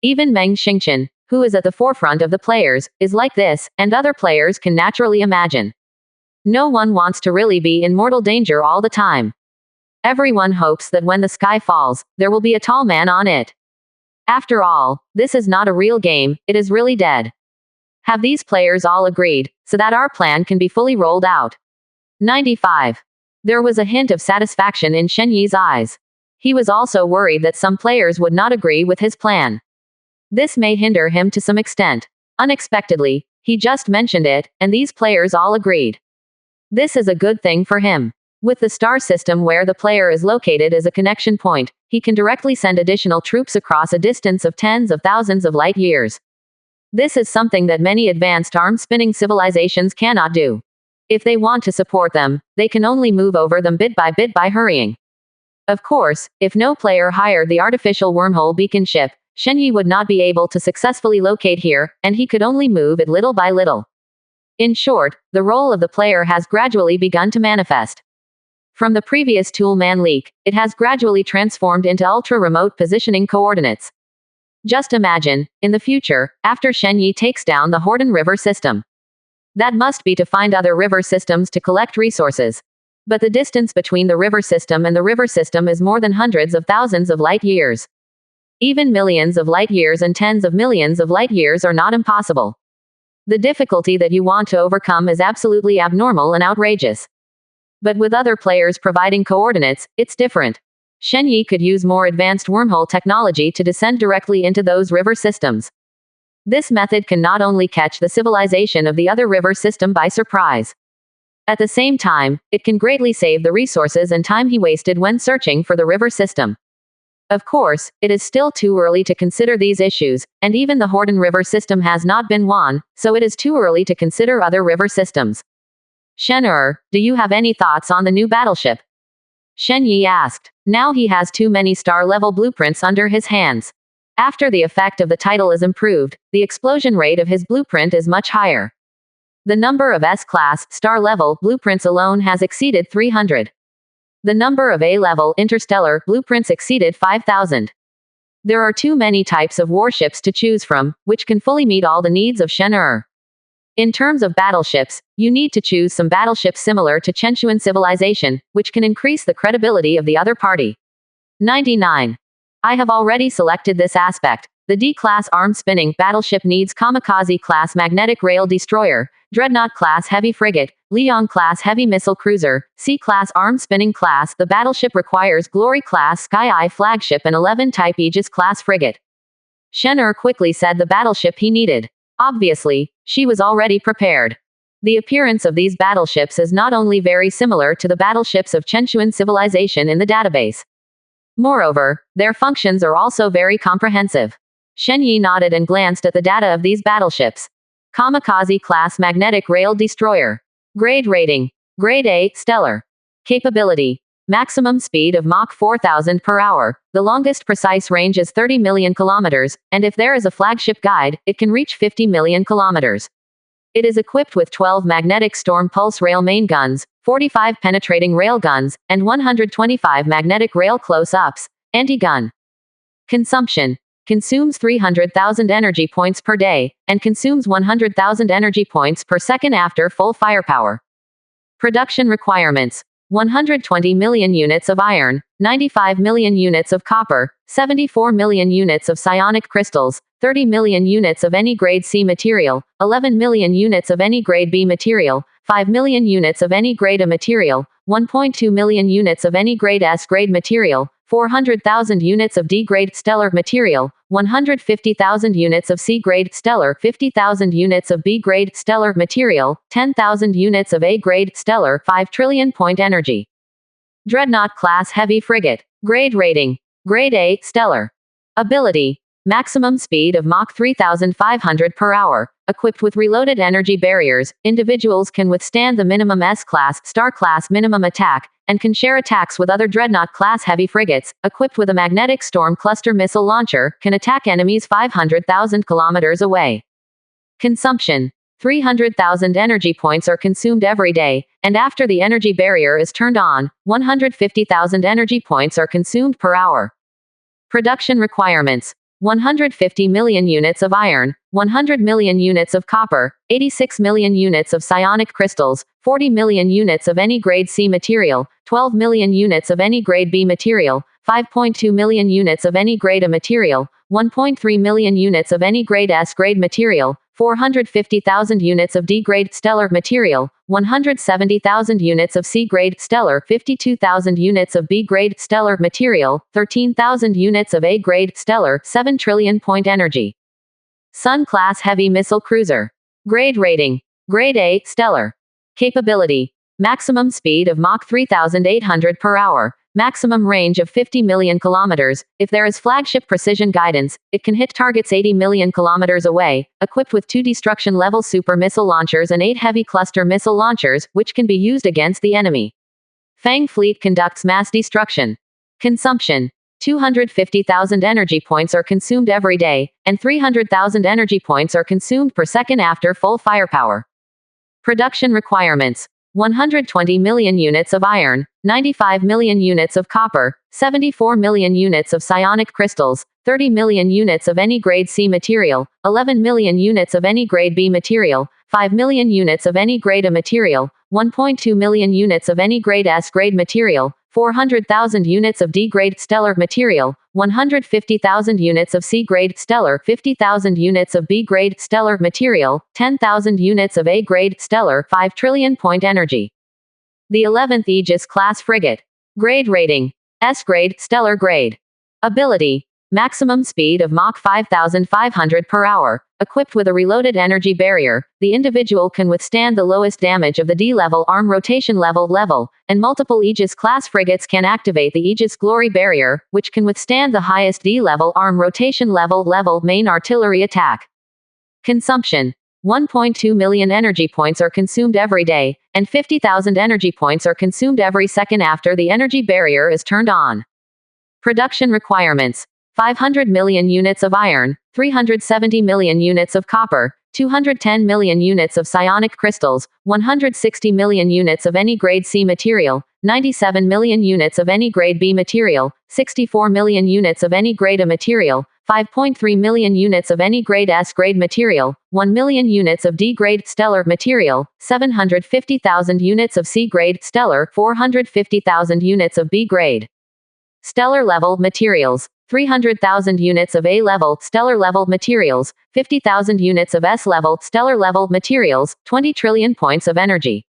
Even Meng Xingqian, who is at the forefront of the players, is like this, and other players can naturally imagine. No one wants to really be in mortal danger all the time. Everyone hopes that when the sky falls, there will be a tall man on it. After all, this is not a real game, it is really dead. Have these players all agreed, so that our plan can be fully rolled out? 95. There was a hint of satisfaction in Shen Yi's eyes. He was also worried that some players would not agree with his plan. This may hinder him to some extent. Unexpectedly, he just mentioned it, and these players all agreed. This is a good thing for him. With the star system where the player is located as a connection point, he can directly send additional troops across a distance of tens of thousands of light years. This is something that many advanced arm-spinning civilizations cannot do. If they want to support them, they can only move over them bit by hurrying. Of course, if no player hired the artificial wormhole beacon ship, Shenyi would not be able to successfully locate here, and he could only move it little by little. In short, the role of the player has gradually begun to manifest. From the previous Toolman leak, it has gradually transformed into ultra-remote positioning coordinates. Just imagine, in the future, after Shenyi takes down the Horden River system. That must be to find other river systems to collect resources. But the distance between the river system and the river system is more than hundreds of thousands of light years. Even millions of light years and tens of millions of light years are not impossible. The difficulty that you want to overcome is absolutely abnormal and outrageous. But with other players providing coordinates, it's different. Shenyi could use more advanced wormhole technology to descend directly into those river systems. This method can not only catch the civilization of the other river system by surprise. At the same time, it can greatly save the resources and time he wasted when searching for the river system. Of course, it is still too early to consider these issues, and even the Horden River system has not been won, so it is too early to consider other river systems. Shen-er, do you have any thoughts on the new battleship? Shenyi asked. Now he has too many star-level blueprints under his hands. After the effect of the title is improved, the explosion rate of his blueprint is much higher. The number of S-class, star-level, blueprints alone has exceeded 300. The number of A-level, interstellar, blueprints exceeded 5,000. There are too many types of warships to choose from, which can fully meet all the needs of Shen-er. In terms of battleships, you need to choose some battleships similar to Chenshuan civilization, which can increase the credibility of the other party. 99. I have already selected this aspect. The D-class arm-spinning battleship needs Kamikaze-class magnetic rail destroyer, Dreadnought-class heavy frigate, Liang-class heavy missile cruiser, C-class arm-spinning class. The battleship requires Glory-class Sky-Eye flagship and 11-type Aegis-class frigate. Shen-er quickly said the battleship he needed. Obviously, she was already prepared. The appearance of these battleships is not only very similar to the battleships of Chenshuan civilization in the database. Moreover, their functions are also very comprehensive. Shenyi nodded and glanced at the data of these battleships. Kamikaze-class magnetic rail destroyer. Grade rating. Grade A, stellar. Capability. Maximum speed of Mach 4000 per hour. The longest precise range is 30 million kilometers, and if there is a flagship guide, it can reach 50 million kilometers. It is equipped with 12 magnetic storm pulse rail main guns, 45 penetrating rail guns, and 125 magnetic rail close-ups, anti-gun. Consumption. Consumes 300,000 energy points per day, and consumes 100,000 energy points per second after full firepower. Production requirements. 120 million units of iron, 95 million units of copper, 74 million units of psionic crystals, 30 million units of any grade C material, 11 million units of any grade B material, 5 million units of any grade A material, 1.2 million units of any grade S grade material, 400,000 units of D grade stellar material, 150,000 units of C grade stellar, 50,000 units of B grade stellar material, 10,000 units of A grade stellar, 5 trillion point energy. Dreadnought class heavy frigate. Grade rating. Grade A, stellar. Ability. Maximum speed of Mach 3,500 per hour. Equipped with reloaded energy barriers, individuals can withstand the minimum S-class, star-class minimum attack, and can share attacks with other Dreadnought-class heavy frigates. Equipped with a magnetic storm cluster missile launcher, can attack enemies 500,000 kilometers away. Consumption. 300,000 energy points are consumed every day, and after the energy barrier is turned on, 150,000 energy points are consumed per hour. Production requirements. 150 million units of iron, 100 million units of copper, 86 million units of psionic crystals, 40 million units of any grade C material, 12 million units of any grade B material, 5.2 million units of any grade A material, 1.3 million units of any grade S grade material, 450,000 units of D grade stellar material, 170,000 units of C grade stellar, 52,000 units of B grade stellar material, 13,000 units of A grade stellar, 7 trillion point energy. Sun class heavy missile cruiser. Grade rating. Grade A, stellar. Capability. Maximum speed of Mach 3,800 per hour. maximum range of 50 million kilometers. If there is flagship precision guidance, it can hit targets 80 million kilometers away, equipped with 2 destruction-level super missile launchers and 8 heavy cluster missile launchers, which can be used against the enemy. Fang Fleet conducts mass destruction. Consumption. 250,000 energy points are consumed every day, and 300,000 energy points are consumed per second after full firepower. Production requirements. 120 million units of iron, 95 million units of copper, 74 million units of psionic crystals, 30 million units of any grade C material, 11 million units of any grade B material, 5 million units of any grade A material, 1.2 million units of any grade S grade material, 400,000 units of D-grade stellar material, 150,000 units of C-grade stellar, 50,000 units of B-grade stellar material, 10,000 units of A-grade stellar, 5 trillion point energy. The 11th Aegis class frigate. Grade rating. S-grade, stellar grade. Ability. Maximum speed of Mach 5,500 per hour. Equipped with a reloaded energy barrier, the individual can withstand the lowest damage of the D-level arm rotation level, and multiple Aegis-class frigates can activate the Aegis Glory barrier, which can withstand the highest D-level arm rotation level main artillery attack. Consumption. 1.2 million energy points are consumed every day, and 50,000 energy points are consumed every second after the energy barrier is turned on. Production requirements. 500 million units of iron, 370 million units of copper, 210 million units of psionic crystals, 160 million units of any grade C material, 97 million units of any grade B material, 64 million units of any grade A material, 5.3 million units of any grade S grade material, 1 million units of D grade stellar material, 750,000 units of C grade stellar, 450,000 units of B grade stellar level materials, 300,000 units of A-level stellar level materials, 50,000 units of S-level stellar level materials, 20 trillion points of energy.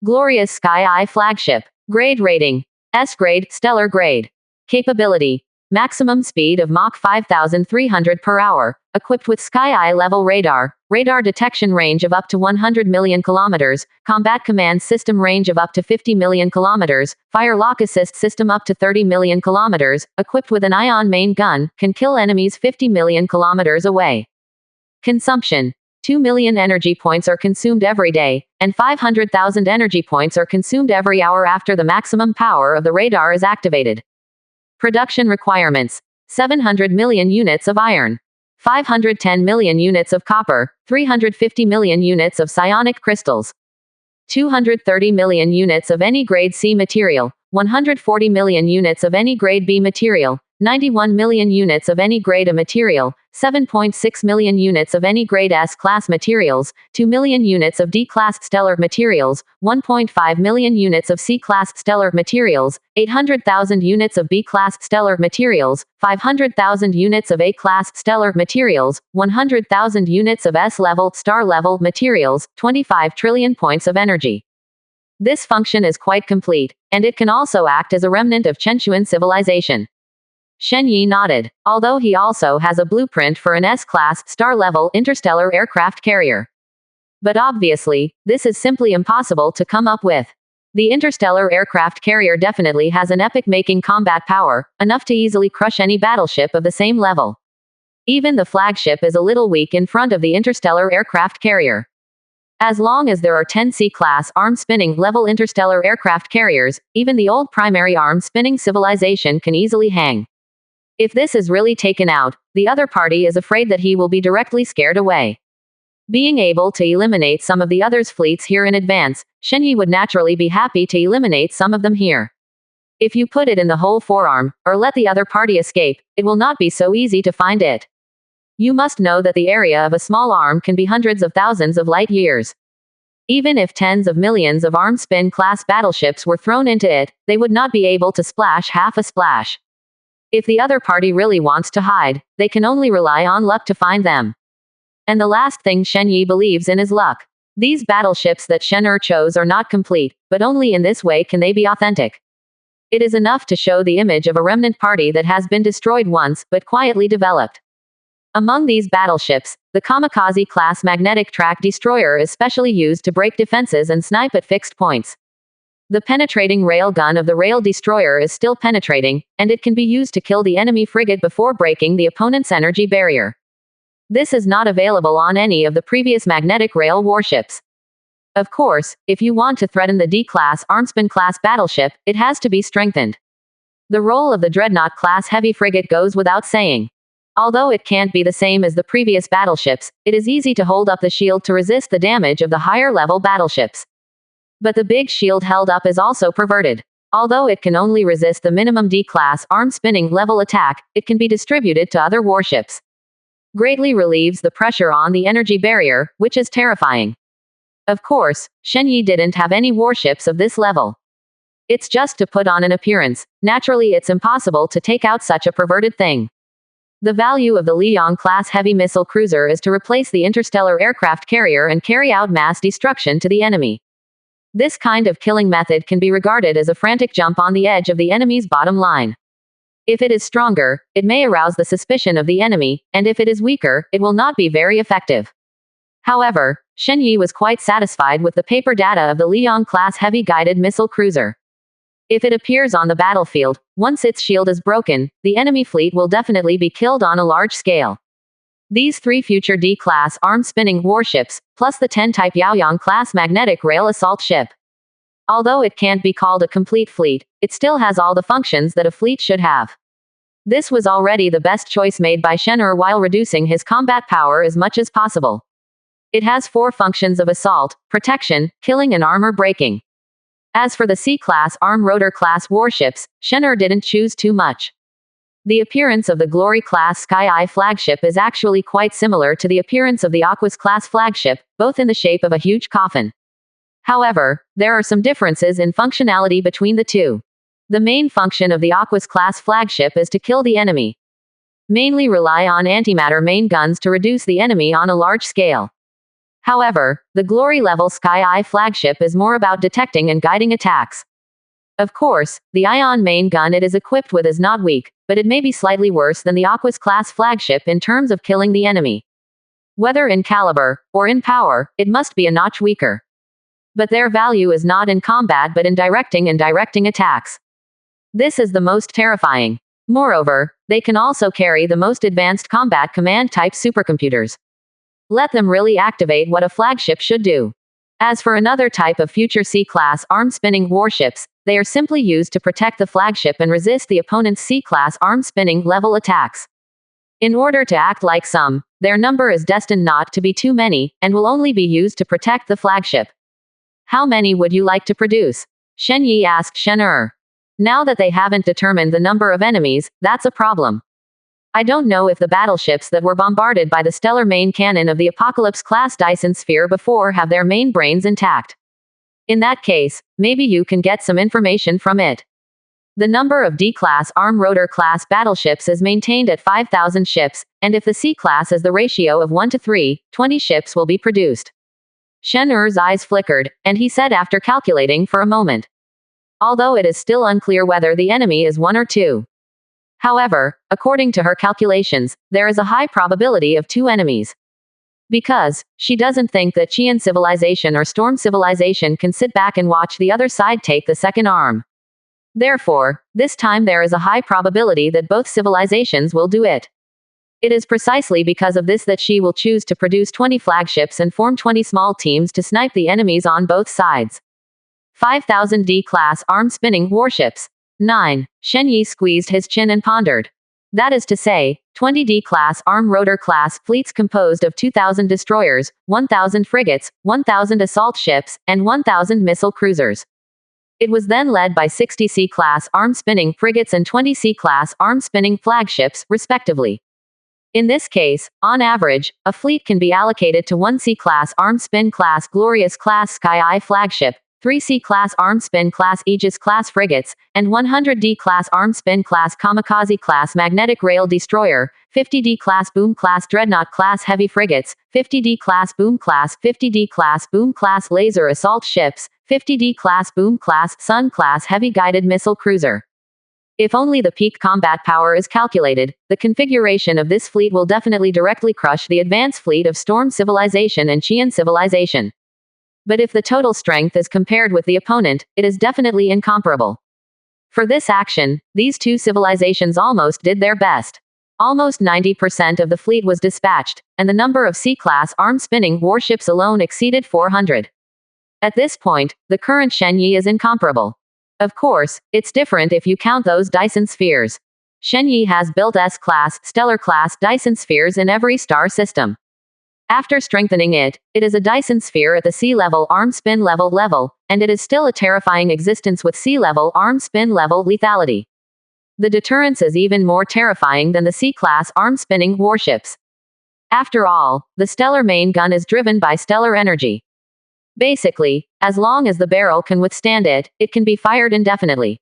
Glorious Sky Eye flagship. Grade rating. S-grade, stellar grade. Capability. Maximum speed of Mach 5,300 per hour. Equipped with Sky Eye level radar. Radar detection range of up to 100 million kilometers. Combat command system range of up to 50 million kilometers. Fire lock assist system up to 30 million kilometers. Equipped with an ion main gun. Can kill enemies 50 million kilometers away. Consumption. 2 million energy points are consumed every day, and 500,000 energy points are consumed every hour after the maximum power of the radar is activated. Production requirements. 700 million units of iron. 510 million units of copper. 350 million units of psionic crystals. 230 million units of any grade C material. 140 million units of any grade B material. 91 million units of any grade A material, 7.6 million units of any grade S-class materials, 2 million units of D-class stellar materials, 1.5 million units of C-class stellar materials, 800,000 units of B-class stellar materials, 500,000 units of A-class stellar materials, 100,000 units of S-level star level materials, 25 trillion points of energy. This function is quite complete, and it can also act as a remnant of Chenchuan civilization. Shen Yi nodded, although he also has a blueprint for an S-class, star-level, interstellar aircraft carrier. But obviously, this is simply impossible to come up with. The interstellar aircraft carrier definitely has an epic-making combat power, enough to easily crush any battleship of the same level. Even the flagship is a little weak in front of the interstellar aircraft carrier. As long as there are 10 C-class arm-spinning level interstellar aircraft carriers, even the old primary arm-spinning civilization can easily hang. If this is really taken out, the other party is afraid that he will be directly scared away. Being able to eliminate some of the other's fleets here in advance, Shen Yi would naturally be happy to eliminate some of them here. If you put it in the whole forearm, or let the other party escape, it will not be so easy to find it. You must know that the area of a small arm can be hundreds of thousands of light years. Even if tens of millions of arm-spin class battleships were thrown into it, they would not be able to splash half a splash. If the other party really wants to hide, they can only rely on luck to find them. And the last thing Shen Yi believes in is luck. These battleships that Shen Er chose are not complete, but only in this way can they be authentic. It is enough to show the image of a remnant party that has been destroyed once, but quietly developed. Among these battleships, the Kamikaze-class magnetic track destroyer is specially used to break defenses and snipe at fixed points. The penetrating railgun of the rail destroyer is still penetrating, and it can be used to kill the enemy frigate before breaking the opponent's energy barrier. This is not available on any of the previous magnetic rail warships. Of course, if you want to threaten the D-class Armspin-class battleship, it has to be strengthened. The role of the Dreadnought-class heavy frigate goes without saying. Although it can't be the same as the previous battleships, it is easy to hold up the shield to resist the damage of the higher-level battleships. But the big shield held up is also perverted. Although it can only resist the minimum D-class arm-spinning level attack, it can be distributed to other warships. Greatly relieves the pressure on the energy barrier, which is terrifying. Of course, Shenyi didn't have any warships of this level. It's just to put on an appearance. Naturally, it's impossible to take out such a perverted thing. The value of the Liang-class heavy missile cruiser is to replace the interstellar aircraft carrier and carry out mass destruction to the enemy. This kind of killing method can be regarded as a frantic jump on the edge of the enemy's bottom line. If it is stronger, it may arouse the suspicion of the enemy, and if it is weaker, it will not be very effective. However, Shenyi was quite satisfied with the paper data of the Liang-class heavy guided missile cruiser. If it appears on the battlefield, once its shield is broken, the enemy fleet will definitely be killed on a large scale. These 3 future D-class arm-spinning warships, plus the 10-type Yaoyang-class magnetic rail assault ship. Although it can't be called a complete fleet, it still has all the functions that a fleet should have. This was already the best choice made by Shen while reducing his combat power as much as possible. It has 4 functions of assault, protection, killing and armor breaking. As for the C-class arm-rotor-class warships, Shen didn't choose too much. The appearance of the Glory-class Sky Eye flagship is actually quite similar to the appearance of the Aquas-class flagship, both in the shape of a huge coffin. However, there are some differences in functionality between the two. The main function of the Aquas-class flagship is to kill the enemy. Mainly rely on antimatter main guns to reduce the enemy on a large scale. However, the Glory-level Sky Eye flagship is more about detecting and guiding attacks. Of course, the ion main gun it is equipped with is not weak, but it may be slightly worse than the Aquas-class flagship in terms of killing the enemy. Whether in caliber, or in power, it must be a notch weaker. But their value is not in combat but in directing and directing attacks. This is the most terrifying. Moreover, they can also carry the most advanced combat command-type supercomputers. Let them really activate what a flagship should do. As for another type of future C-class arm-spinning warships, they are simply used to protect the flagship and resist the opponent's C-class arm-spinning level attacks. In order to act like some, their number is destined not to be too many, and will only be used to protect the flagship. How many would you like to produce? Shenyi asked Shen. Now that they haven't determined the number of enemies, that's a problem. I don't know if the battleships that were bombarded by the stellar main cannon of the Apocalypse-class Dyson sphere before have their main brains intact. In that case, maybe you can get some information from it. The number of D-class arm-rotor-class battleships is maintained at 5,000 ships, and if the C-class is the ratio of 1 to 3, 20 ships will be produced. Shen eyes flickered, and he said after calculating for a moment. Although it is still unclear whether the enemy is 1 or 2. However, according to her calculations, there is a high probability of 2 enemies. Because, she doesn't think that Qian civilization or Storm civilization can sit back and watch the other side take the second arm. Therefore, this time there is a high probability that both civilizations will do it. It is precisely because of this that she will choose to produce 20 flagships and form 20 small teams to snipe the enemies on both sides. 5,000 D-class arm-spinning warships. 9. Shenyi squeezed his chin and pondered. That is to say, 20 D-class arm-rotor-class fleets composed of 2,000 destroyers, 1,000 frigates, 1,000 assault ships, and 1,000 missile cruisers. It was then led by 60 C-class arm-spinning frigates and 20 C-class arm-spinning flagships, respectively. In this case, on average, a fleet can be allocated to 1 C-class arm-spin class Glorious class Sky Eye flagship, 3 C-class arm-spin class Aegis class frigates, and 100 D-class arm-spin class Kamikaze class magnetic rail destroyer, 50 D-class boom class dreadnought class heavy frigates, 50 D-class boom class, 50 D-class boom class laser assault ships, 50 D-class boom class sun class heavy guided missile cruiser. If only the peak combat power is calculated, the configuration of this fleet will definitely directly crush the advance fleet of Storm civilization and Qian civilization. But if the total strength is compared with the opponent, it is definitely incomparable. For this action, these two civilizations almost did their best. Almost 90% of the fleet was dispatched, and the number of C-class arm-spinning warships alone exceeded 400. At this point, the current Shenyi is incomparable. Of course, it's different if you count those Dyson spheres. Shenyi has built S-class, stellar-class Dyson spheres in every star system. After strengthening it, it is a Dyson sphere at the sea-level arm-spin level, and it is still a terrifying existence with sea-level arm-spin level lethality. The deterrence is even more terrifying than the C-class arm-spinning warships. After all, the stellar main gun is driven by stellar energy. Basically, as long as the barrel can withstand it, it can be fired indefinitely.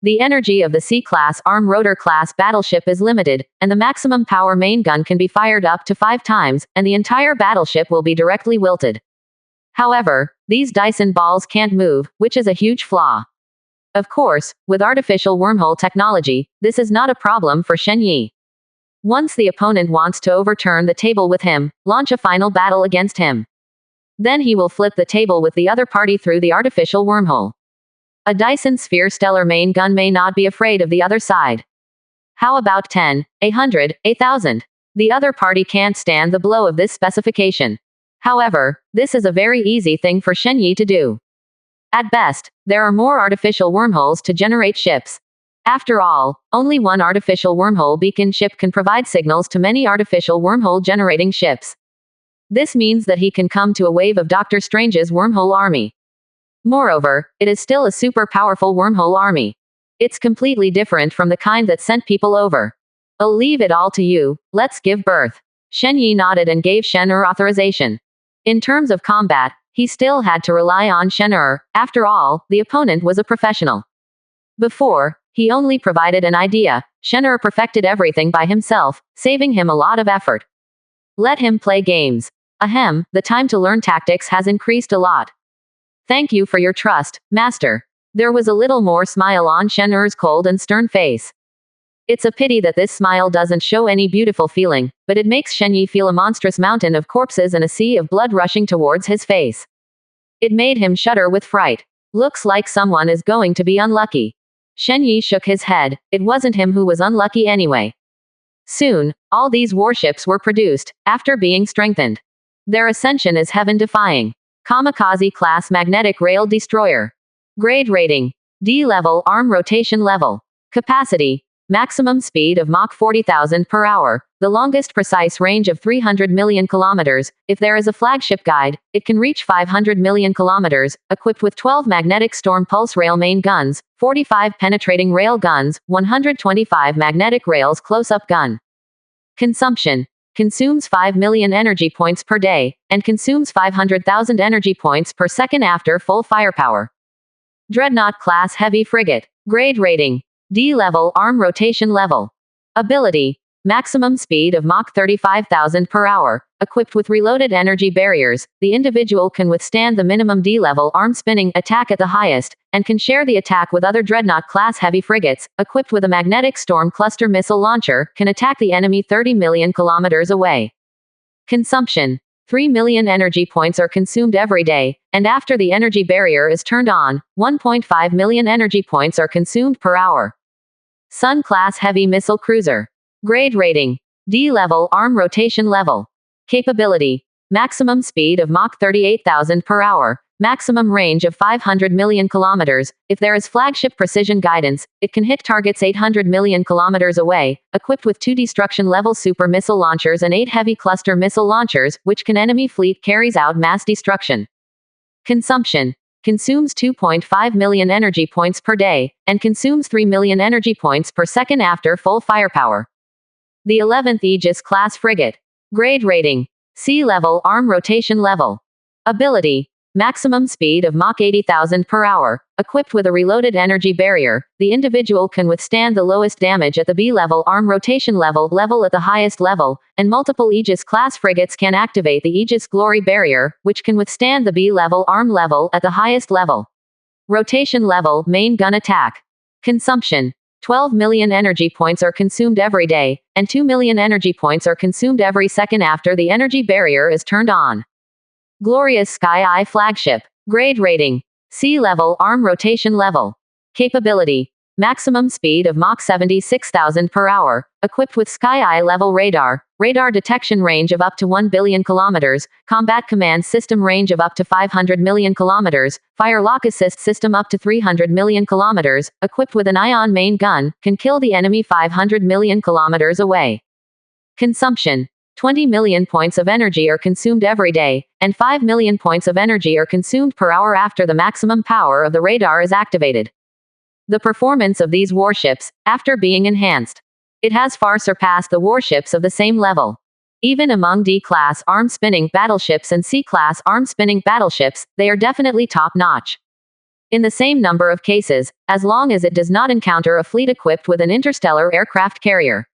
The energy of the C-class arm-rotor class battleship is limited, and the maximum power main gun can be fired up to 5 times, and the entire battleship will be directly wilted. However, these Dyson balls can't move, which is a huge flaw. Of course, with artificial wormhole technology, this is not a problem for Shenyi. Once the opponent wants to overturn the table with him, launch a final battle against him. Then he will flip the table with the other party through the artificial wormhole. A Dyson sphere stellar main gun may not be afraid of the other side. How about 10, 100, 1000? The other party can't stand the blow of this specification. However, this is a very easy thing for Shenyi to do. At best, there are more artificial wormholes to generate ships. After all, only one artificial wormhole beacon ship can provide signals to many artificial wormhole generating ships. This means that he can come to a wave of Doctor Strange's wormhole army. Moreover, it is still a super powerful wormhole army. It's completely different from the kind that sent people over. I'll leave it all to you, let's give birth. Shenyi nodded and gave Shen-Er authorization. In terms of combat, he still had to rely on Shen-Er. After all, the opponent was a professional. Before, he only provided an idea. Shen-Er perfected everything by himself, saving him a lot of effort. Let him play games. Ahem, the time to learn tactics has increased a lot. Thank you for your trust, Master. There was a little more smile on Shen-Er's cold and stern face. It's a pity that this smile doesn't show any beautiful feeling, but it makes Shenyi feel a monstrous mountain of corpses and a sea of blood rushing towards his face. It made him shudder with fright. Looks like someone is going to be unlucky. Shenyi shook his head. It wasn't him who was unlucky anyway. Soon, all these warships were produced, after being strengthened. Their ascension is heaven-defying. Kamikaze-class magnetic rail destroyer. Grade rating: D-level arm rotation level. Capacity: maximum speed of Mach 40,000 per hour, the longest precise range of 300 million kilometers. If there is a flagship guide, it can reach 500 million kilometers, equipped with 12 magnetic storm pulse rail main guns, 45 penetrating rail guns, 125 magnetic rails close-up gun. Consumption: consumes 5 million energy points per day, and consumes 500,000 energy points per second after full firepower. Dreadnought class heavy frigate. Grade rating: D-level arm rotation level. Ability: maximum speed of Mach 35,000 per hour, equipped with reloaded energy barriers. The individual can withstand the minimum D-level arm spinning attack at the highest, and can share the attack with other Dreadnought class heavy frigates, equipped with a magnetic storm cluster missile launcher, can attack the enemy 30 million kilometers away. Consumption: 3 million energy points are consumed every day, and after the energy barrier is turned on, 1.5 million energy points are consumed per hour. Sun class heavy missile cruiser. Grade rating: D-level arm rotation level. Capability: maximum speed of Mach 38,000 per hour, maximum range of 500 million kilometers. If there is flagship precision guidance, it can hit targets 800 million kilometers away, equipped with 2 destruction-level super missile launchers and 8 heavy cluster missile launchers, which can enemy fleet carries out mass destruction. Consumption: consumes 2.5 million energy points per day, and consumes 3 million energy points per second after full firepower. The 11th Aegis class frigate. Grade rating: C-level arm rotation level. Ability: maximum speed of Mach 80,000 per hour, equipped with a reloaded energy barrier. The individual can withstand the lowest damage at the B-level arm rotation level at the highest level, and multiple Aegis class frigates can activate the Aegis Glory barrier, which can withstand the B-level arm level at the highest level. Rotation level main gun attack. Consumption: 12 million energy points are consumed every day, and 2 million energy points are consumed every second after the energy barrier is turned on. Glorious Sky Eye Flagship. Grade rating. Sea level arm rotation level. Capability. Maximum speed of Mach 76,000 per hour, equipped with Sky Eye level radar, radar detection range of up to 1 billion kilometers, combat command system range of up to 500 million kilometers, fire lock assist system up to 300 million kilometers, equipped with an ion main gun, can kill the enemy 500 million kilometers away. Consumption. 20 million points of energy are consumed every day, and 5 million points of energy are consumed per hour after the maximum power of the radar is activated. The performance of these warships, after being enhanced, it has far surpassed the warships of the same level. Even among D-class arm-spinning battleships and C-class arm-spinning battleships, they are definitely top-notch. In the same number of cases, as long as it does not encounter a fleet equipped with an interstellar aircraft carrier.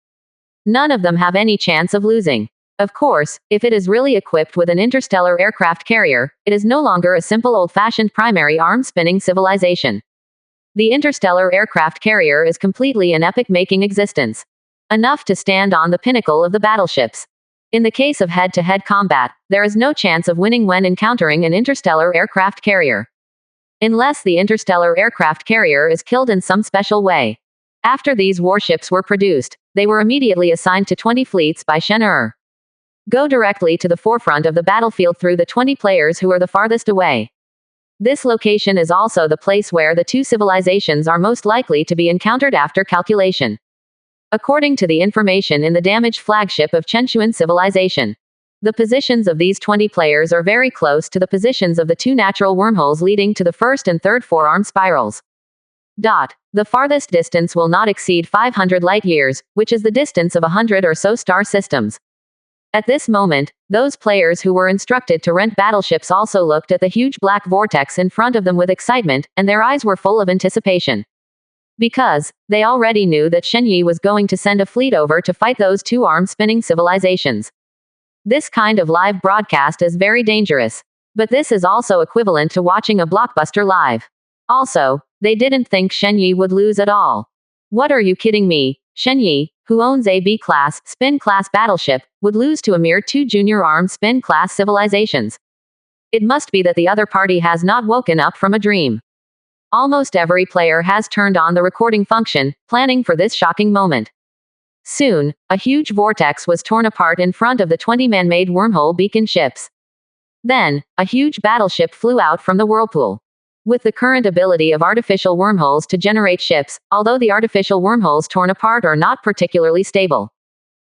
None of them have any chance of losing. Of course, if it is really equipped with an interstellar aircraft carrier, it is no longer a simple old-fashioned primary arm-spinning civilization. The interstellar aircraft carrier is completely an epic-making existence. Enough to stand on the pinnacle of the battleships. In the case of head-to-head combat, there is no chance of winning when encountering an interstellar aircraft carrier. Unless the interstellar aircraft carrier is killed in some special way. After these warships were produced, they were immediately assigned to 20 fleets by Shen. Go directly to the forefront of the battlefield through the 20 players who are the farthest away. This location is also the place where the two civilizations are most likely to be encountered after calculation. According to the information in the damaged flagship of Chenshuan civilization, the positions of these 20 players are very close to the positions of the two natural wormholes leading to the first and third forearm spirals. The farthest distance will not exceed 500 light-years, which is the distance of 100 or so star systems. At this moment, those players who were instructed to rent battleships also looked at the huge black vortex in front of them with excitement, and their eyes were full of anticipation. Because they already knew that Shen Yi was going to send a fleet over to fight those two arm-spinning civilizations. This kind of live broadcast is very dangerous. But this is also equivalent to watching a blockbuster live. Also, they didn't think Shen Yi would lose at all. What are you kidding me? Shen Yi, who owns a B-class, spin-class battleship, would lose to a mere two junior armed spin-class civilizations. It must be that the other party has not woken up from a dream. Almost every player has turned on the recording function, planning for this shocking moment. Soon, a huge vortex was torn apart in front of the 20 man-made wormhole beacon ships. Then, a huge battleship flew out from the whirlpool. With the current ability of artificial wormholes to generate ships, although the artificial wormholes torn apart are not particularly stable.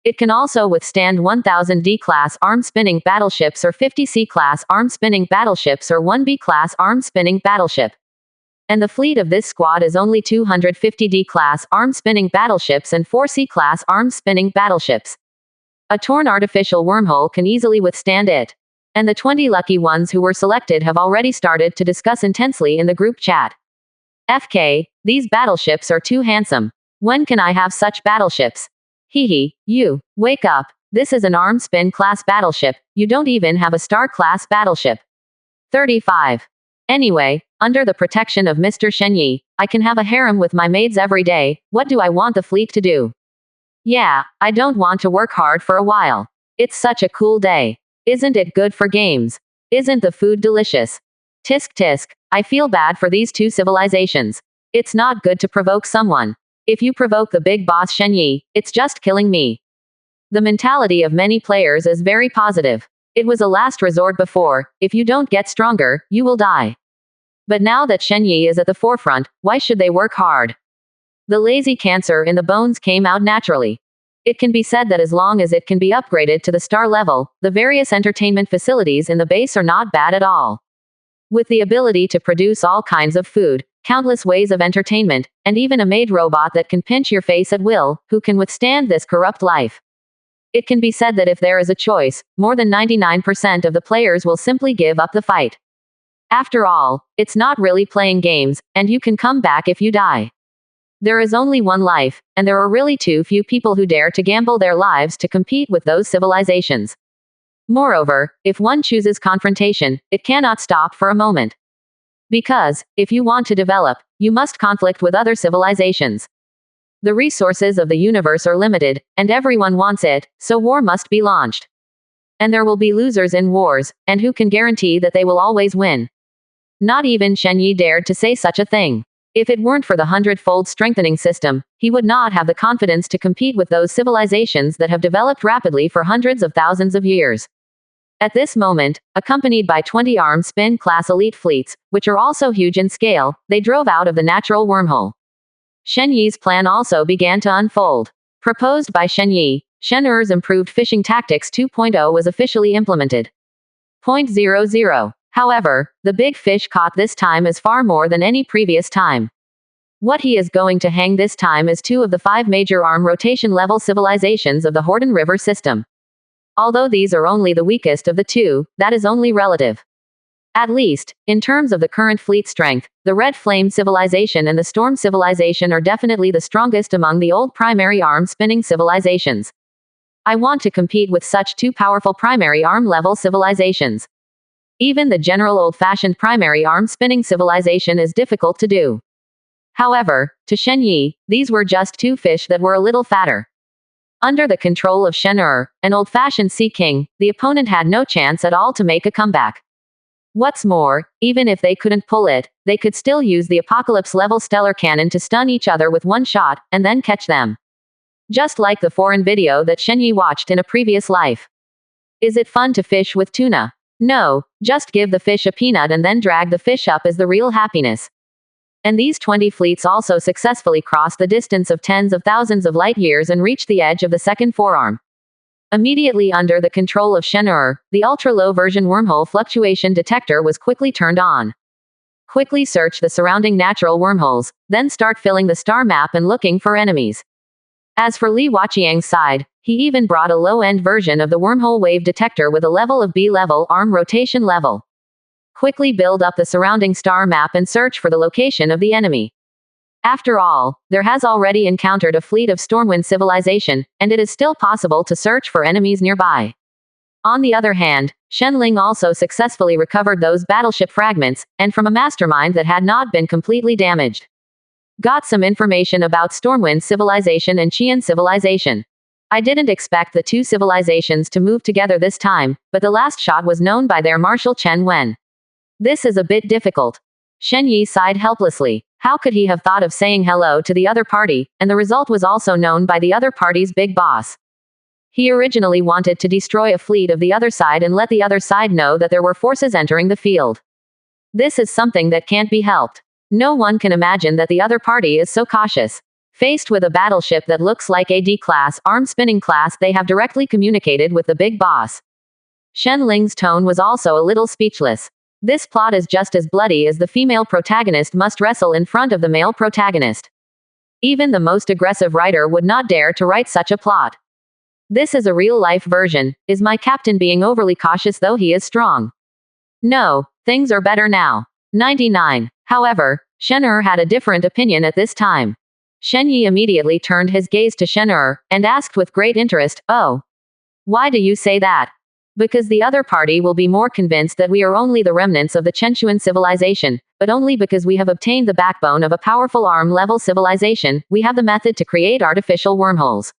It can also withstand 1000 D-class arm-spinning battleships or 50 C-class arm-spinning battleships or 1 B-class arm-spinning battleship. And the fleet of this squad is only 250 D-class arm-spinning battleships and 4 C-class arm-spinning battleships. A torn artificial wormhole can easily withstand it. And the 20 lucky ones who were selected have already started to discuss intensely in the group chat. FK, these battleships are too handsome. When can I have such battleships? Hehe, you, wake up. This is an arm-spin class battleship, you don't even have a star-class battleship. 35. Anyway, under the protection of Mr. Shen Yi, I can have a harem with my maids every day. What do I want the fleet to do? Yeah, I don't want to work hard for a while. It's such a cool day. Isn't it good for games? Isn't the food delicious? Tisk tisk, I feel bad for these two civilizations. It's not good to provoke someone. If you provoke the big boss Shen Yi, it's just killing me. The mentality of many players is very positive. It was a last resort before, if you don't get stronger, you will die. But now that Shen Yi is at the forefront, why should they work hard? The lazy cancer in the bones came out naturally. It can be said that as long as it can be upgraded to the star level, the various entertainment facilities in the base are not bad at all. With the ability to produce all kinds of food, countless ways of entertainment, and even a maid robot that can pinch your face at will, who can withstand this corrupt life? It can be said that if there is a choice, more than 99% of the players will simply give up the fight. After all, it's not really playing games, and you can come back if you die. There is only one life, and there are really too few people who dare to gamble their lives to compete with those civilizations. Moreover, if one chooses confrontation, it cannot stop for a moment. Because, if you want to develop, you must conflict with other civilizations. The resources of the universe are limited, and everyone wants it, so war must be launched. And there will be losers in wars, and who can guarantee that they will always win? Not even Shen Yi dared to say such a thing. If it weren't for the hundredfold strengthening system, he would not have the confidence to compete with those civilizations that have developed rapidly for hundreds of thousands of years. At this moment, accompanied by 20 armed spin-class elite fleets, which are also huge in scale, they drove out of the natural wormhole. Shen Yi's plan also began to unfold. Proposed by Shen Yi, Shen Er's improved fishing tactics 2.0 was officially implemented. 0.00. However, the big fish caught this time is far more than any previous time. What he is going to hang this time is 2 of the 5 major arm rotation level civilizations of the Horden River system. Although these are only the weakest of the 2, that is only relative. At least, in terms of the current fleet strength, the Red Flame civilization and the Storm civilization are definitely the strongest among the old primary arm spinning civilizations. I want to compete with such 2 powerful primary arm level civilizations. Even the general old-fashioned primary arm spinning civilization is difficult to do. However, to Shen Yi, these were just 2 fish that were a little fatter. Under the control of Shen Er, an old-fashioned sea king, the opponent had no chance at all to make a comeback. What's more, even if they couldn't pull it, they could still use the apocalypse-level stellar cannon to stun each other with one shot, and then catch them. Just like the foreign video that Shen Yi watched in a previous life. Is it fun to fish with tuna? No, just give the fish a peanut and then drag the fish up is the real happiness. And these 20 fleets also successfully crossed the distance of tens of thousands of light years and reached the edge of the second forearm. Immediately under the control of Shen Er, the ultra-low version wormhole fluctuation detector was quickly turned on. Quickly search the surrounding natural wormholes, then start filling the star map and looking for enemies. As for Li Huaqiang's side, he even brought a low-end version of the wormhole wave detector with a level of B-level arm rotation level. Quickly build up the surrounding star map and search for the location of the enemy. After all, there has already encountered a fleet of Stormwind civilization, and it is still possible to search for enemies nearby. On the other hand, Shen Ling also successfully recovered those battleship fragments, and from a mastermind that had not been completely damaged. Got some information about Stormwind civilization and Qian civilization. I didn't expect the 2 civilizations to move together this time, but the last shot was known by their Marshal Chen Wen. This is a bit difficult. Shen Yi sighed helplessly. How could he have thought of saying hello to the other party, and the result was also known by the other party's big boss. He originally wanted to destroy a fleet of the other side and let the other side know that there were forces entering the field. This is something that can't be helped. No one can imagine that the other party is so cautious. Faced with a battleship that looks like a D-class, arm-spinning class, they have directly communicated with the big boss. Shen Ling's tone was also a little speechless. This plot is just as bloody as the female protagonist must wrestle in front of the male protagonist. Even the most aggressive writer would not dare to write such a plot. This is a real-life version. Is my captain being overly cautious though he is strong? No, things are better now. 99. However, Shen Er had a different opinion at this time. Shen Yi immediately turned his gaze to Shen Er, and asked with great interest, "Oh. Why do you say that?" Because the other party will be more convinced that we are only the remnants of the Qianshuan civilization, but only because we have obtained the backbone of a powerful arm-level civilization, we have the method to create artificial wormholes.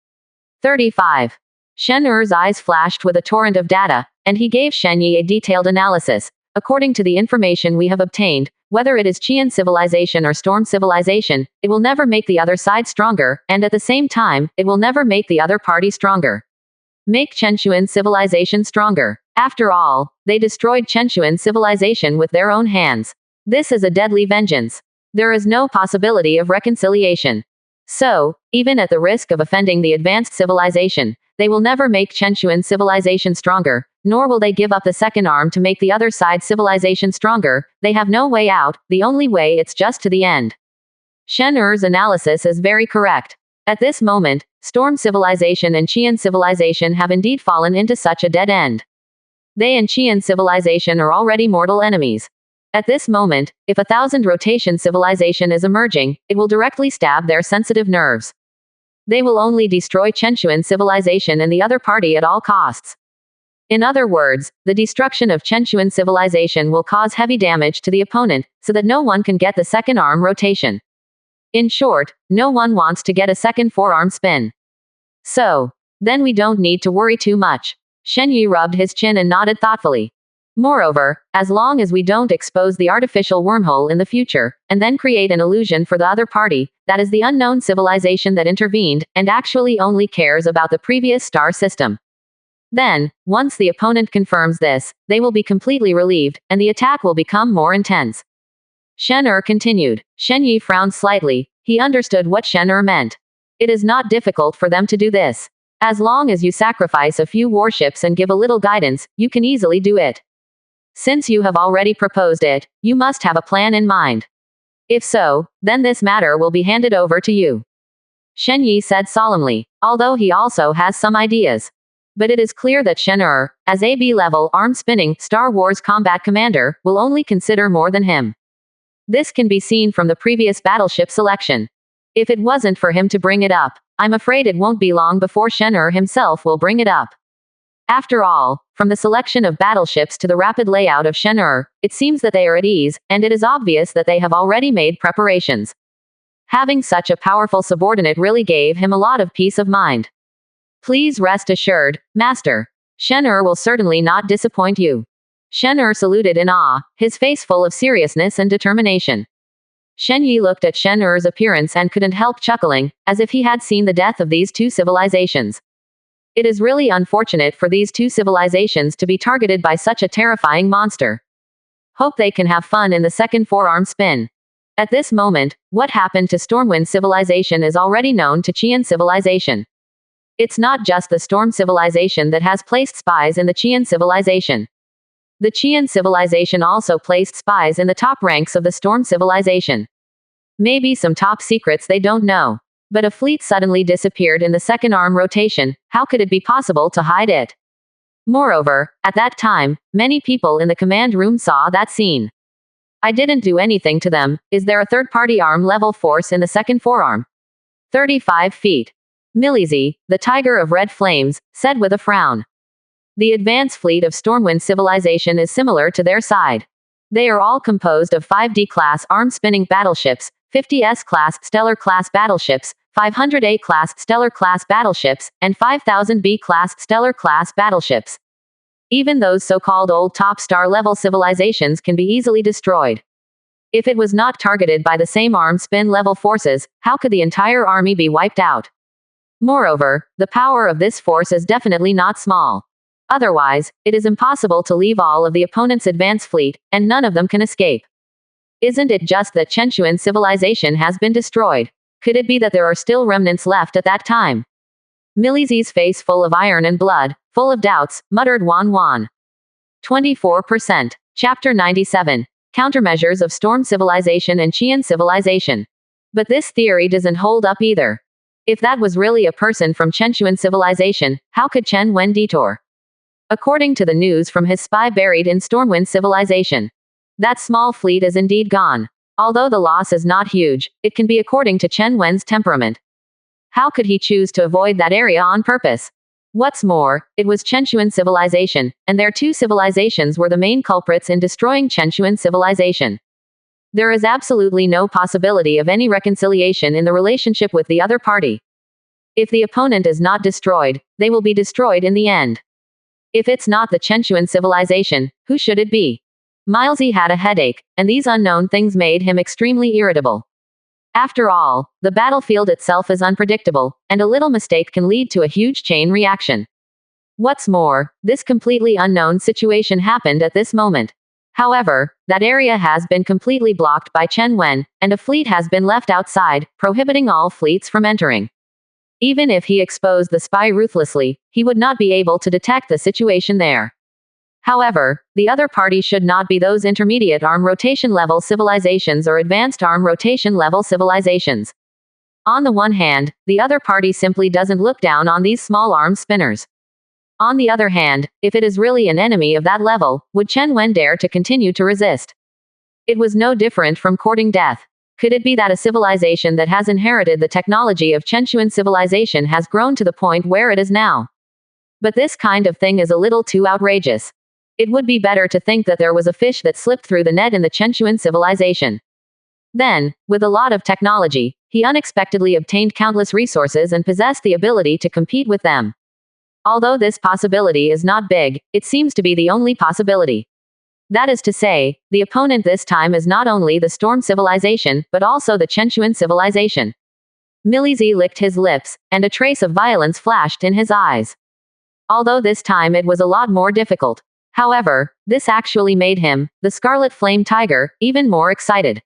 35. Shen Er's eyes flashed with a torrent of data, and he gave Shen Yi a detailed analysis. According to the information we have obtained, whether it is Qian civilization or Storm civilization, it will never make the other side stronger, and at the same time, it will never make the other party stronger. Make Qianshuan civilization stronger. After all, they destroyed Qianshuan civilization with their own hands. This is a deadly vengeance. There is no possibility of reconciliation. So, even at the risk of offending the advanced civilization, they will never make Qianshuan civilization stronger, nor will they give up the second arm to make the other side civilization stronger. They have no way out, the only way it's just to the end. Shen Er's analysis is very correct. At this moment, Storm civilization and Qian civilization have indeed fallen into such a dead end. They and Qian civilization are already mortal enemies. At this moment, if 1,000 rotation civilization is emerging, it will directly stab their sensitive nerves. They will only destroy Qianshuan civilization and the other party at all costs. In other words, the destruction of Qianshuan civilization will cause heavy damage to the opponent, so that no one can get the second arm rotation. In short, no one wants to get a second forearm spin. So, then we don't need to worry too much. Shen Yi rubbed his chin and nodded thoughtfully. Moreover, as long as we don't expose the artificial wormhole in the future, and then create an illusion for the other party, that is the unknown civilization that intervened, and actually only cares about the previous star system. Then, once the opponent confirms this, they will be completely relieved, and the attack will become more intense. Shen Er continued. Shen Yi frowned slightly. He understood what Shen Er meant. It is not difficult for them to do this. As long as you sacrifice a few warships and give a little guidance, you can easily do it. Since you have already proposed it, you must have a plan in mind. If so, then this matter will be handed over to you. Shen Yi said solemnly, although he also has some ideas. But it is clear that Shen Er, as a B-level arm-spinning Star Wars combat commander, will only consider more than him. This can be seen from the previous battleship selection. If it wasn't for him to bring it up, I'm afraid it won't be long before Shen Er himself will bring it up. After all, from the selection of battleships to the rapid layout of Shen Er, it seems that they are at ease, and it is obvious that they have already made preparations. Having such a powerful subordinate really gave him a lot of peace of mind. Please rest assured, Master. Shen Er will certainly not disappoint you. Shen Er saluted in awe, his face full of seriousness and determination. Shen Yi looked at Shen Er's appearance and couldn't help chuckling, as if he had seen the death of these two civilizations. It is really unfortunate for these two civilizations to be targeted by such a terrifying monster. Hope they can have fun in the second forearm spin. At this moment, what happened to Stormwind civilization is already known to Qian civilization. It's not just the Storm civilization that has placed spies in the Qian civilization. The Qian civilization also placed spies in the top ranks of the Storm civilization. Maybe some top secrets they don't know. But a fleet suddenly disappeared in the second arm rotation, how could it be possible to hide it? Moreover, at that time, many people in the command room saw that scene. I didn't do anything to them. Is there a third-party arm-level force in the second forearm? 35 feet. Milizi, the Tiger of Red Flames, said with a frown. The advance fleet of Stormwind civilization is similar to their side. They are all composed of 5D-class arm-spinning battleships, 50 S-class Stellar class battleships, 500 A-class Stellar class battleships, and 5,000 B-class Stellar class battleships. Even those so-called old top star-level civilizations can be easily destroyed. If it was not targeted by the same arm-spin level forces, how could the entire army be wiped out? Moreover, the power of this force is definitely not small. Otherwise, it is impossible to leave all of the opponent's advance fleet, and none of them can escape. Isn't it just that Chenchuan civilization has been destroyed? Could it be that there are still remnants left at that time? Milizi's face full of iron and blood, full of doubts, muttered Wan Wan. 24%. Chapter 97. Countermeasures of Storm Civilization and Qian Civilization. But this theory doesn't hold up either. If that was really a person from Chenchuan civilization, how could Chen Wen detour? According to the news from his spy buried in Stormwind civilization, that small fleet is indeed gone. Although the loss is not huge, it can be according to Chen Wen's temperament. How could he choose to avoid that area on purpose? What's more, it was Chenchuan civilization, and their two civilizations were the main culprits in destroying Chenchuan civilization. There is absolutely no possibility of any reconciliation in the relationship with the other party. If the opponent is not destroyed, they will be destroyed in the end. If it's not the Chenchuan civilization, who should it be? Milesy had a headache, and these unknown things made him extremely irritable. After all, the battlefield itself is unpredictable, and a little mistake can lead to a huge chain reaction. What's more, this completely unknown situation happened at this moment. However, that area has been completely blocked by Chen Wen, and a fleet has been left outside, prohibiting all fleets from entering. Even if he exposed the spy ruthlessly, he would not be able to detect the situation there. However, the other party should not be those intermediate arm rotation level civilizations or advanced arm rotation level civilizations. On the one hand, the other party simply doesn't look down on these small arm spinners. On the other hand, if it is really an enemy of that level, would Chen Wen dare to continue to resist? It was no different from courting death. Could it be that a civilization that has inherited the technology of Chenchuan civilization has grown to the point where it is now? But this kind of thing is a little too outrageous. It would be better to think that there was a fish that slipped through the net in the Chenchuan civilization. Then, with a lot of technology, he unexpectedly obtained countless resources and possessed the ability to compete with them. Although this possibility is not big, it seems to be the only possibility. That is to say, the opponent this time is not only the Storm civilization, but also the Chenchuan civilization. Milizi licked his lips, and a trace of violence flashed in his eyes. Although this time it was a lot more difficult. However, this actually made him, the Scarlet Flame Tiger, even more excited.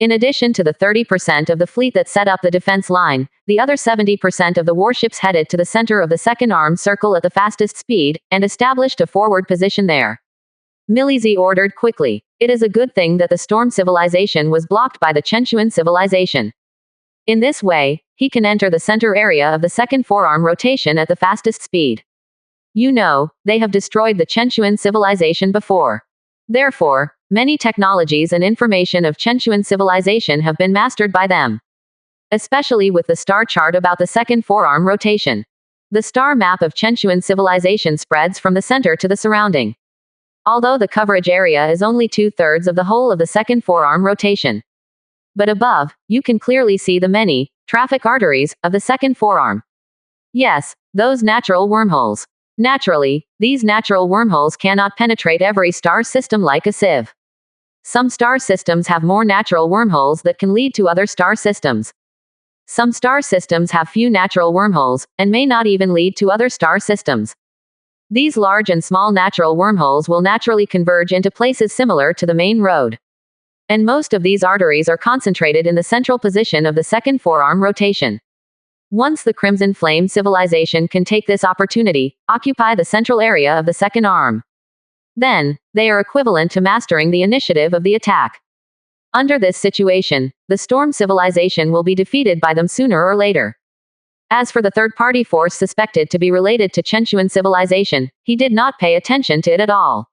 In addition to the 30% of the fleet that set up the defense line, the other 70% of the warships headed to the center of the second armed circle at the fastest speed, and established a forward position there. Milizi ordered quickly. It is a good thing that the Storm civilization was blocked by the Chenchuan civilization. In this way, he can enter the center area of the second forearm rotation at the fastest speed. You know, they have destroyed the Chenchuan civilization before. Therefore, many technologies and information of Chenchuan civilization have been mastered by them. Especially with the star chart about the second forearm rotation. The star map of Chenchuan civilization spreads from the center to the surrounding. Although the coverage area is only 2/3 of the whole of the second forearm rotation. But above, you can clearly see the many traffic arteries of the second forearm. Yes, those natural wormholes. Naturally, these natural wormholes cannot penetrate every star system like a sieve. Some star systems have more natural wormholes that can lead to other star systems. Some star systems have few natural wormholes, and may not even lead to other star systems. These large and small natural wormholes will naturally converge into places similar to the main road. And most of these arteries are concentrated in the central position of the second forearm rotation. Once the Crimson Flame civilization can take this opportunity, occupy the central area of the second arm. Then, they are equivalent to mastering the initiative of the attack. Under this situation, the Storm civilization will be defeated by them sooner or later. As for the third-party force suspected to be related to Chenchuan civilization, he did not pay attention to it at all.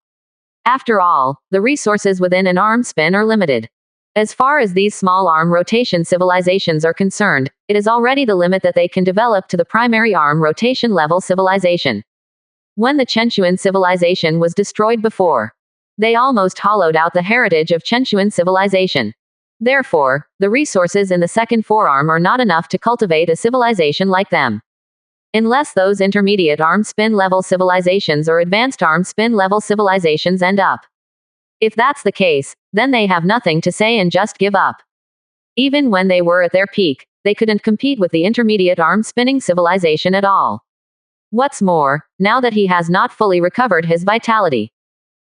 After all, the resources within an arm spin are limited. As far as these small arm rotation civilizations are concerned, it is already the limit that they can develop to the primary arm rotation level civilization. When the Chenchuan civilization was destroyed before, they almost hollowed out the heritage of Chenchuan civilization. Therefore, the resources in the second forearm are not enough to cultivate a civilization like them. Unless those intermediate arm spin level civilizations or advanced arm spin level civilizations end up. If that's the case, then they have nothing to say and just give up. Even when they were at their peak, they couldn't compete with the intermediate arm spinning civilization at all. What's more, now that he has not fully recovered his vitality.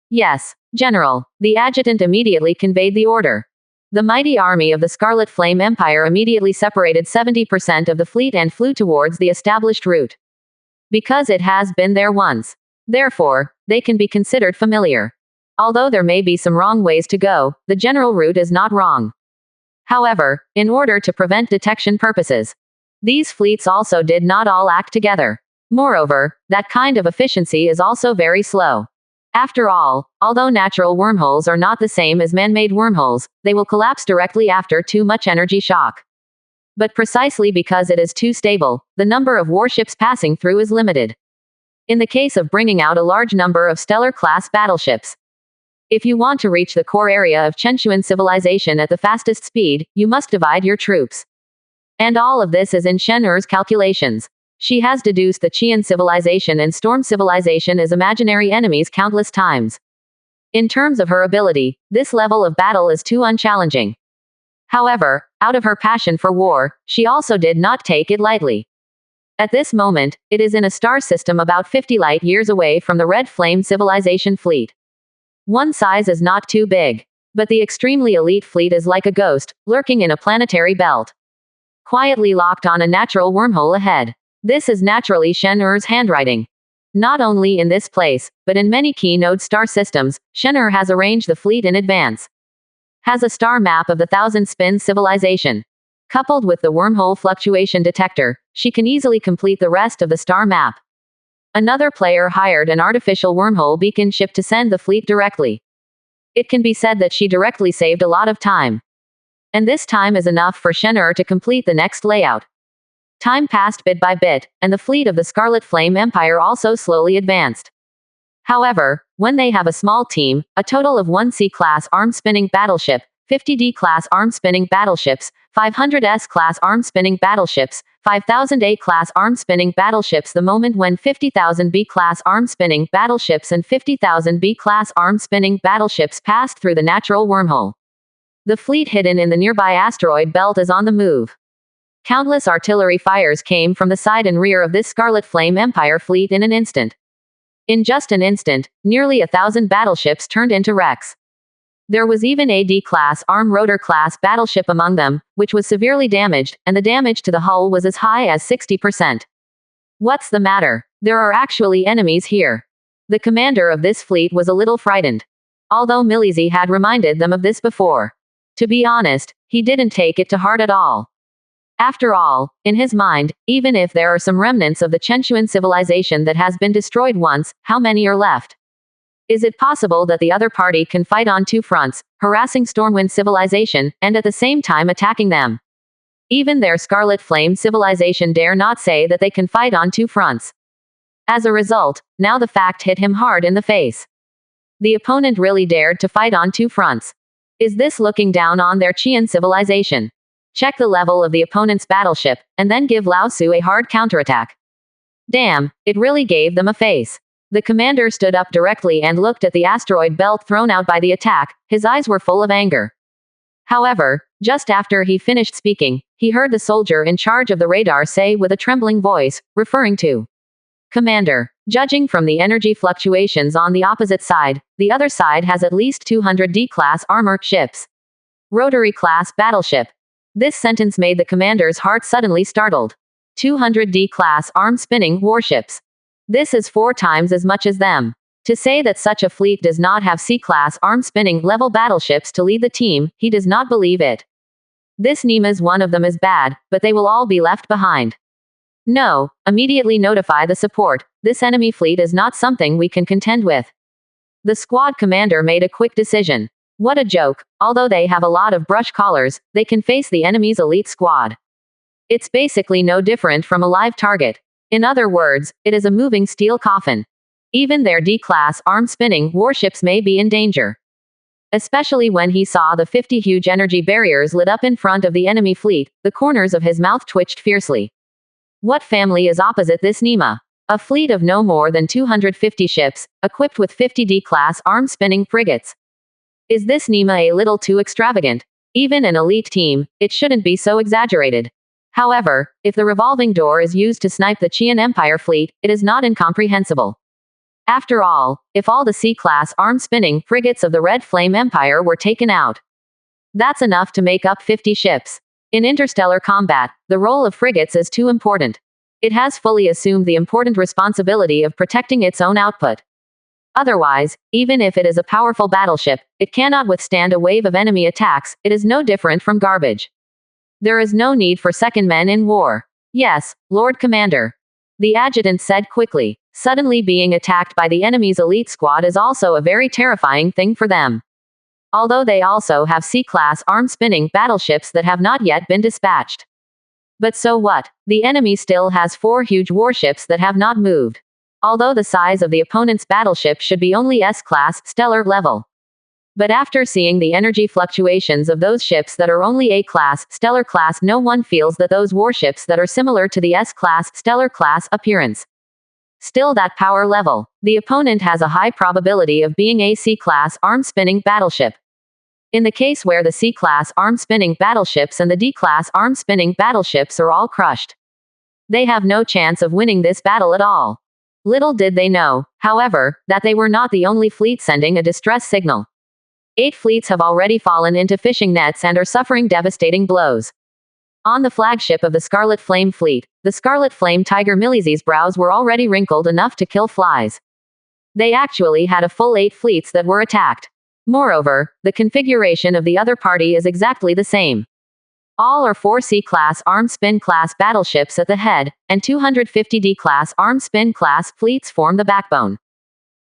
Yes, General, the adjutant immediately conveyed the order. The mighty army of the Scarlet Flame Empire immediately separated 70% of the fleet and flew towards the established route. Because it has been there once. Therefore, they can be considered familiar. Although there may be some wrong ways to go, the general route is not wrong. However, in order to prevent detection purposes, these fleets also did not all act together. Moreover, that kind of efficiency is also very slow. After all, although natural wormholes are not the same as man-made wormholes, they will collapse directly after too much energy shock. But precisely because it is too stable, the number of warships passing through is limited. In the case of bringing out a large number of stellar-class battleships, if you want to reach the core area of Chenchuan civilization at the fastest speed, you must divide your troops. And all of this is in Shen Er's calculations. She has deduced the Qian civilization and Storm civilization as imaginary enemies countless times. In terms of her ability, this level of battle is too unchallenging. However, out of her passion for war, she also did not take it lightly. At this moment, it is in a star system about 50 light years away from the Red Flame civilization fleet. One size is not too big. But the extremely elite fleet is like a ghost, lurking in a planetary belt. Quietly locked on a natural wormhole ahead. This is naturally Shen Er's handwriting. Not only in this place, but in many key-node star systems, Shen Er has arranged the fleet in advance. Has a star map of the thousand-spin civilization. Coupled with the wormhole fluctuation detector, she can easily complete the rest of the star map. Another player hired an artificial wormhole beacon ship to send the fleet directly. It can be said that she directly saved a lot of time. And this time is enough for Shen Er to complete the next layout. Time passed bit by bit, and the fleet of the Scarlet Flame Empire also slowly advanced. However, when they have a small team, a total of 1 C-class arm-spinning battleship, 50 D-class arm-spinning battleships, 500 S-class arm-spinning battleships, 5,000 A-class arm-spinning battleships. The moment when 50,000 B-class arm-spinning battleships and 50,000 B-class arm-spinning battleships passed through the natural wormhole. The fleet hidden in the nearby asteroid belt is on the move. Countless artillery fires came from the side and rear of this Scarlet Flame Empire fleet in an instant. In just an instant, nearly 1,000 battleships turned into wrecks. There was even a D-class arm-rotor-class battleship among them, which was severely damaged, and the damage to the hull was as high as 60%. What's the matter? There are actually enemies here. The commander of this fleet was a little frightened. Although Milizzi had reminded them of this before. To be honest, he didn't take it to heart at all. After all, in his mind, even if there are some remnants of the Chenchuan civilization that has been destroyed once, how many are left? Is it possible that the other party can fight on two fronts, harassing Stormwind civilization, and at the same time attacking them? Even their Scarlet Flame civilization dare not say that they can fight on two fronts. As a result, now the fact hit him hard in the face. The opponent really dared to fight on two fronts. Is this looking down on their Qian civilization? Check the level of the opponent's battleship, and then give Lao Su a hard counterattack. Damn, it really gave them a face. The commander stood up directly and looked at the asteroid belt thrown out by the attack. His eyes were full of anger. However, just after he finished speaking, he heard the soldier in charge of the radar say with a trembling voice, referring to Commander, judging from the energy fluctuations on the opposite side, the other side has at least 200 D-class armor ships. Rotary-class battleship. This sentence made the commander's heart suddenly startled. 200 D-class arm-spinning warships. This is 4 times as much as them. To say that such a fleet does not have C-class arm-spinning level battleships to lead the team, he does not believe it. This Neema's one of them is bad, but they will all be left behind. No, immediately notify the support. This enemy fleet is not something we can contend with. The squad commander made a quick decision. What a joke. Although they have a lot of brush collars, they can face the enemy's elite squad. It's basically no different from a live target. In other words, it is a moving steel coffin. Even their D-class arm-spinning warships may be in danger. Especially when he saw the 50 huge energy barriers lit up in front of the enemy fleet, the corners of his mouth twitched fiercely. What family is opposite this Neema? A fleet of no more than 250 ships, equipped with 50 D-class arm-spinning frigates. Is this Neema a little too extravagant? Even an elite team, it shouldn't be so exaggerated. However, if the revolving door is used to snipe the Qian Empire fleet, it is not incomprehensible. After all, if all the C-class arm-spinning frigates of the Red Flame Empire were taken out, that's enough to make up 50 ships. In interstellar combat, the role of frigates is too important. It has fully assumed the important responsibility of protecting its own output. Otherwise, even if it is a powerful battleship, it cannot withstand a wave of enemy attacks. It is no different from garbage. There is no need for second men in war. Yes, Lord Commander. The adjutant said quickly. Suddenly being attacked by the enemy's elite squad is also a very terrifying thing for them. Although they also have C-class arm-spinning battleships that have not yet been dispatched. But so what? The enemy still has 4 huge warships that have not moved. Although the size of the opponent's battleship should be only S-class stellar level. But after seeing the energy fluctuations of those ships that are only A-class stellar class, no one feels that those warships that are similar to the S-class stellar class appearance. Still that power level, the opponent has a high probability of being a C-class arm-spinning battleship. In the case where the C-class arm-spinning battleships and the D-class arm-spinning battleships are all crushed, they have no chance of winning this battle at all. Little did they know, however, that they were not the only fleet sending a distress signal. 8 fleets have already fallen into fishing nets and are suffering devastating blows. On the flagship of the Scarlet Flame fleet, the Scarlet Flame Tiger Milizzi's brows were already wrinkled enough to kill flies. They actually had a full 8 fleets that were attacked. Moreover, the configuration of the other party is exactly the same. All are 4 C-class arm-spin class battleships at the head, and 250 D-class arm-spin class fleets form the backbone.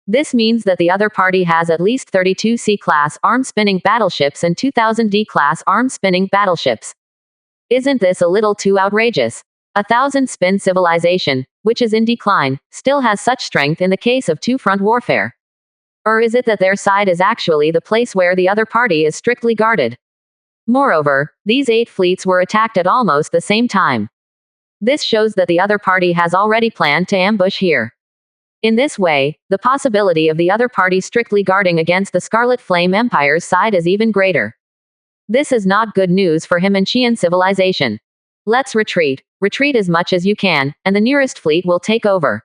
This means that the other party has at least 32 C-class arm-spinning battleships and 2,000 D-class arm-spinning battleships. Isn't this a little too outrageous? 1,000-spin civilization, which is in decline, still has such strength in the case of two-front warfare. Or is it that their side is actually the place where the other party is strictly guarded? Moreover, these 8 fleets were attacked at almost the same time. This shows that the other party has already planned to ambush here. In this way, the possibility of the other party strictly guarding against the Scarlet Flame Empire's side is even greater. This is not good news for him and Qian civilization. Let's retreat. Retreat as much as you can, and the nearest fleet will take over.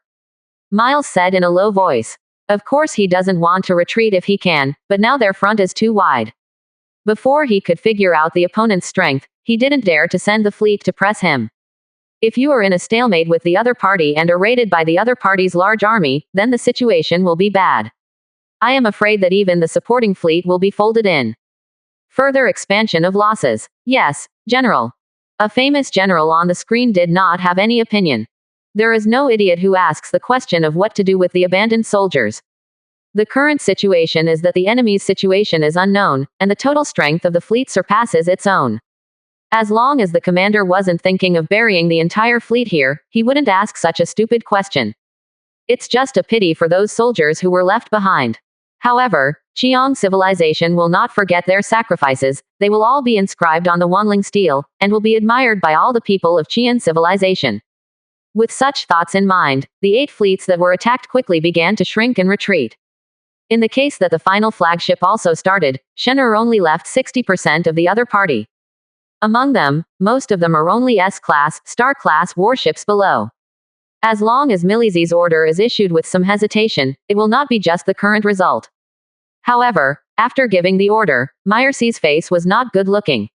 Miles said in a low voice. Of course he doesn't want to retreat if he can, but now their front is too wide. Before he could figure out the opponent's strength, he didn't dare to send the fleet to press him. If you are in a stalemate with the other party and are raided by the other party's large army, then the situation will be bad. I am afraid that even the supporting fleet will be folded in. Further expansion of losses. Yes, General. A famous general on the screen did not have any opinion. There is no idiot who asks the question of what to do with the abandoned soldiers. The current situation is that the enemy's situation is unknown, and the total strength of the fleet surpasses its own. As long as the commander wasn't thinking of burying the entire fleet here, he wouldn't ask such a stupid question. It's just a pity for those soldiers who were left behind. However, Qiang civilization will not forget their sacrifices. They will all be inscribed on the Wanling stele, and will be admired by all the people of Qian civilization. With such thoughts in mind, the 8 fleets that were attacked quickly began to shrink and retreat. In the case that the final flagship also started, Shen'er only left 60% of the other party. Among them, most of them are only S-class, star-class warships below. As long as Milizie's order is issued with some hesitation, it will not be just the current result. However, after giving the order, Myersey's face was not good-looking.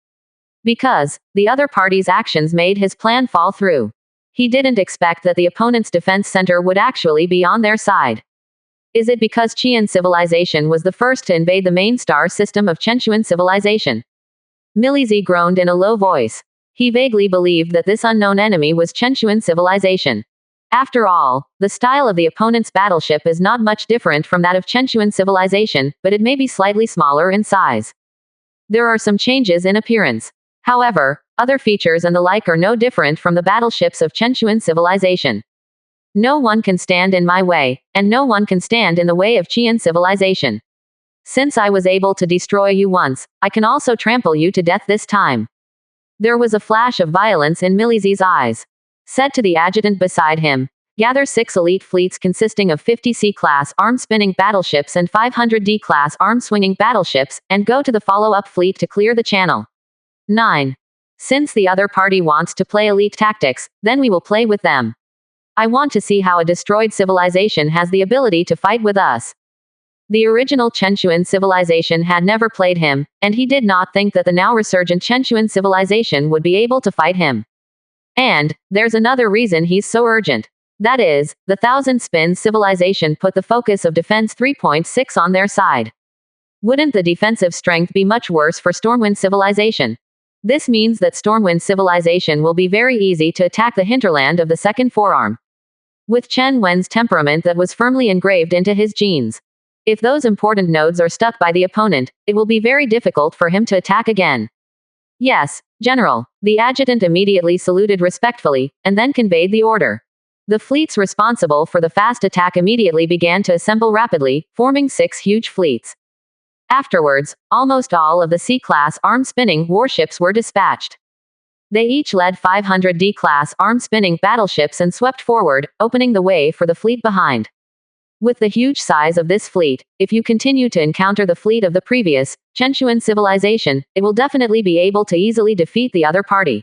Because the other party's actions made his plan fall through. He didn't expect that the opponent's defense center would actually be on their side. Is it because Qian civilization was the first to invade the main star system of Chenchuan civilization? Milizie groaned in a low voice. He vaguely believed that this unknown enemy was Chenchuan civilization. After all, the style of the opponent's battleship is not much different from that of Chenchuan civilization, but it may be slightly smaller in size. There are some changes in appearance. However, other features and the like are no different from the battleships of Chenchuan civilization. No one can stand in my way, and no one can stand in the way of Qian civilization. Since I was able to destroy you once, I can also trample you to death this time. There was a flash of violence in Milizie's eyes. Said to the adjutant beside him, gather 6 elite fleets consisting of 50 C-class arm-spinning battleships and 500 D-class arm-swinging battleships, and go to the follow-up fleet to clear the channel. 9. Since the other party wants to play elite tactics, then we will play with them. I want to see how a destroyed civilization has the ability to fight with us. The original Chenchuan civilization had never played him, and he did not think that the now resurgent Chenchuan civilization would be able to fight him. And there's another reason he's so urgent. That is, the Thousand Spins civilization put the focus of Defense 3.6 on their side. Wouldn't the defensive strength be much worse for Stormwind civilization? This means that Stormwind civilization will be very easy to attack the hinterland of the second forearm. With Chen Wen's temperament that was firmly engraved into his genes. If those important nodes are stuck by the opponent, it will be very difficult for him to attack again. Yes, General. The adjutant immediately saluted respectfully, and then conveyed the order. The fleets responsible for the fast attack immediately began to assemble rapidly, forming 6 huge fleets. Afterwards, almost all of the C-class arm-spinning warships were dispatched. They each led 500 D-class arm-spinning battleships and swept forward, opening the way for the fleet behind. With the huge size of this fleet, if you continue to encounter the fleet of the previous Chenchuan civilization, it will definitely be able to easily defeat the other party.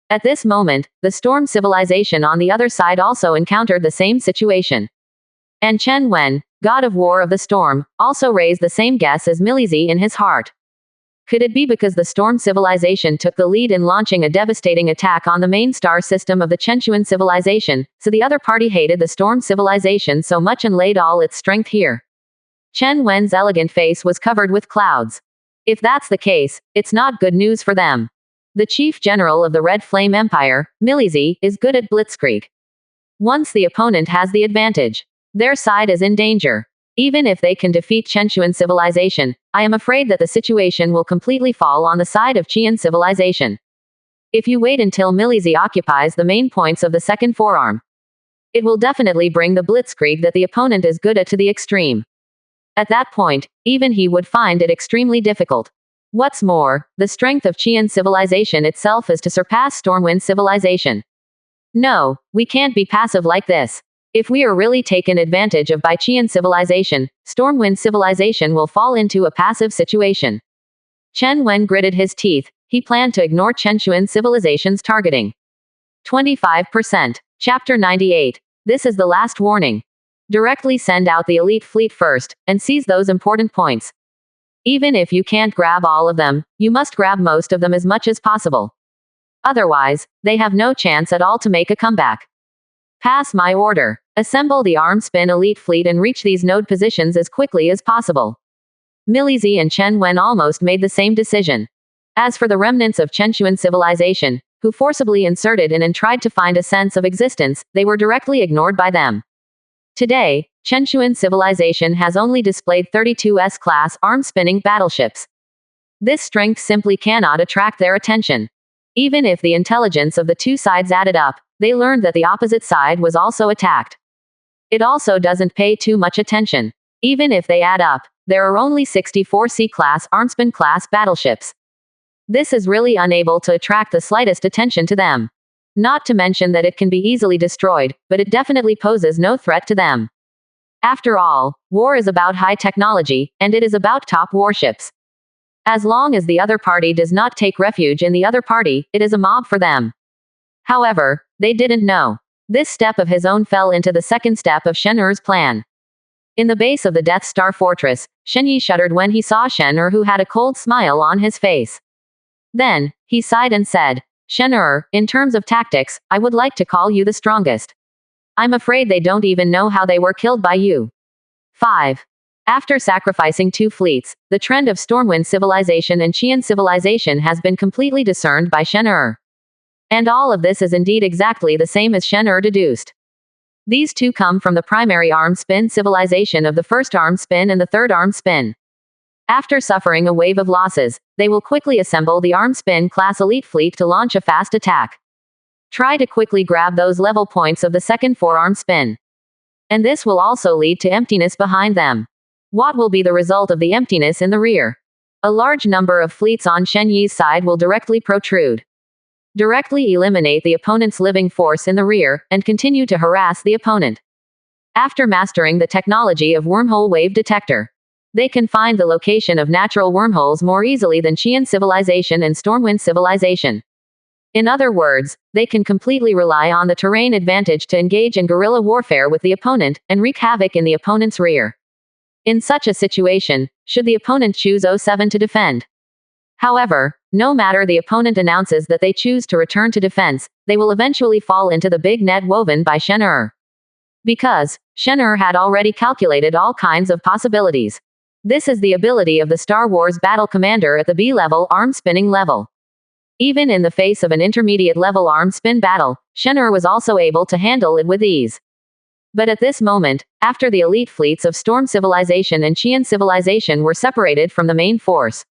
At this moment, the Storm civilization on the other side also encountered the same situation. And Chen Wen, god of war of the storm, also raised the same guess as Milizie in his heart. Could it be because the Storm civilization took the lead in launching a devastating attack on the main star system of the Chenchuan civilization, so the other party hated the Storm civilization so much and laid all its strength here? Chen Wen's elegant face was covered with clouds. If that's the case, it's not good news for them. The chief general of the Red Flame Empire, Milizie, is good at blitzkrieg. Once the opponent has the advantage, their side is in danger. Even if they can defeat Chenchuan civilization, I am afraid that the situation will completely fall on the side of Qian civilization. If you wait until Milizie occupies the main points of the second forearm, it will definitely bring the blitzkrieg that the opponent is good at to the extreme. At that point, even he would find it extremely difficult. What's more, the strength of Qian civilization itself is to surpass Stormwind civilization. No, we can't be passive like this. If we are really taken advantage of by Qian civilization, Stormwind civilization will fall into a passive situation. Chen Wen gritted his teeth. He planned to ignore Chenshuan civilization's targeting. 25%. Chapter 98. This is the last warning. Directly send out the elite fleet first, and seize those important points. Even if you can't grab all of them, you must grab most of them as much as possible. Otherwise, they have no chance at all to make a comeback. Pass my order. Assemble the arm spin elite fleet and reach these node positions as quickly as possible. Milizi and Chen Wen almost made the same decision. As for the remnants of Chenshuan civilization, who forcibly inserted in and tried to find a sense of existence, they were directly ignored by them. Today, Chenshuan civilization has only displayed 32 S-class arm-spinning battleships. This strength simply cannot attract their attention. Even if the intelligence of the two sides added up, they learned that the opposite side was also attacked. It also doesn't pay too much attention. Even if they add up, there are only 64 C-class armspin class battleships. This is really unable to attract the slightest attention to them. Not to mention that it can be easily destroyed, but it definitely poses no threat to them. After all, war is about high technology, and it is about top warships. As long as the other party does not take refuge in the other party, it is a mob for them. However, they didn't know. This step of his own fell into the second step of Shen Er's plan. In the base of the Death Star Fortress, Shen Yi shuddered when he saw Shen Er, who had a cold smile on his face. Then, he sighed and said, Shen Er, in terms of tactics, I would like to call you the strongest. I'm afraid they don't even know how they were killed by you. 5. After sacrificing two fleets, the trend of Stormwind civilization and Qian civilization has been completely discerned by Shen Er. And all of this is indeed exactly the same as Shen Er deduced. These two come from the primary arm spin civilization of the first arm spin and the third arm spin. After suffering a wave of losses, they will quickly assemble the arm spin class elite fleet to launch a fast attack. Try to quickly grab those level points of the second forearm spin. And this will also lead to emptiness behind them. What will be the result of the emptiness in the rear? A large number of fleets on Shen Yi's side will directly protrude. Directly eliminate the opponent's living force in the rear, and continue to harass the opponent. After mastering the technology of wormhole wave detector, they can find the location of natural wormholes more easily than Qian civilization and Stormwind civilization. In other words, they can completely rely on the terrain advantage to engage in guerrilla warfare with the opponent, and wreak havoc in the opponent's rear. In such a situation, should the opponent choose 07 to defend. However, no matter the opponent announces that they choose to return to defense, they will eventually fall into the big net woven by Shen Er. Because, Shen Er had already calculated all kinds of possibilities. This is the ability of the Star Wars battle commander at the B-level arm spinning level. Even in the face of an intermediate level arm spin battle, Shen Er was also able to handle it with ease. But at this moment, after the elite fleets of Storm Civilization and Qian Civilization were separated from the main force,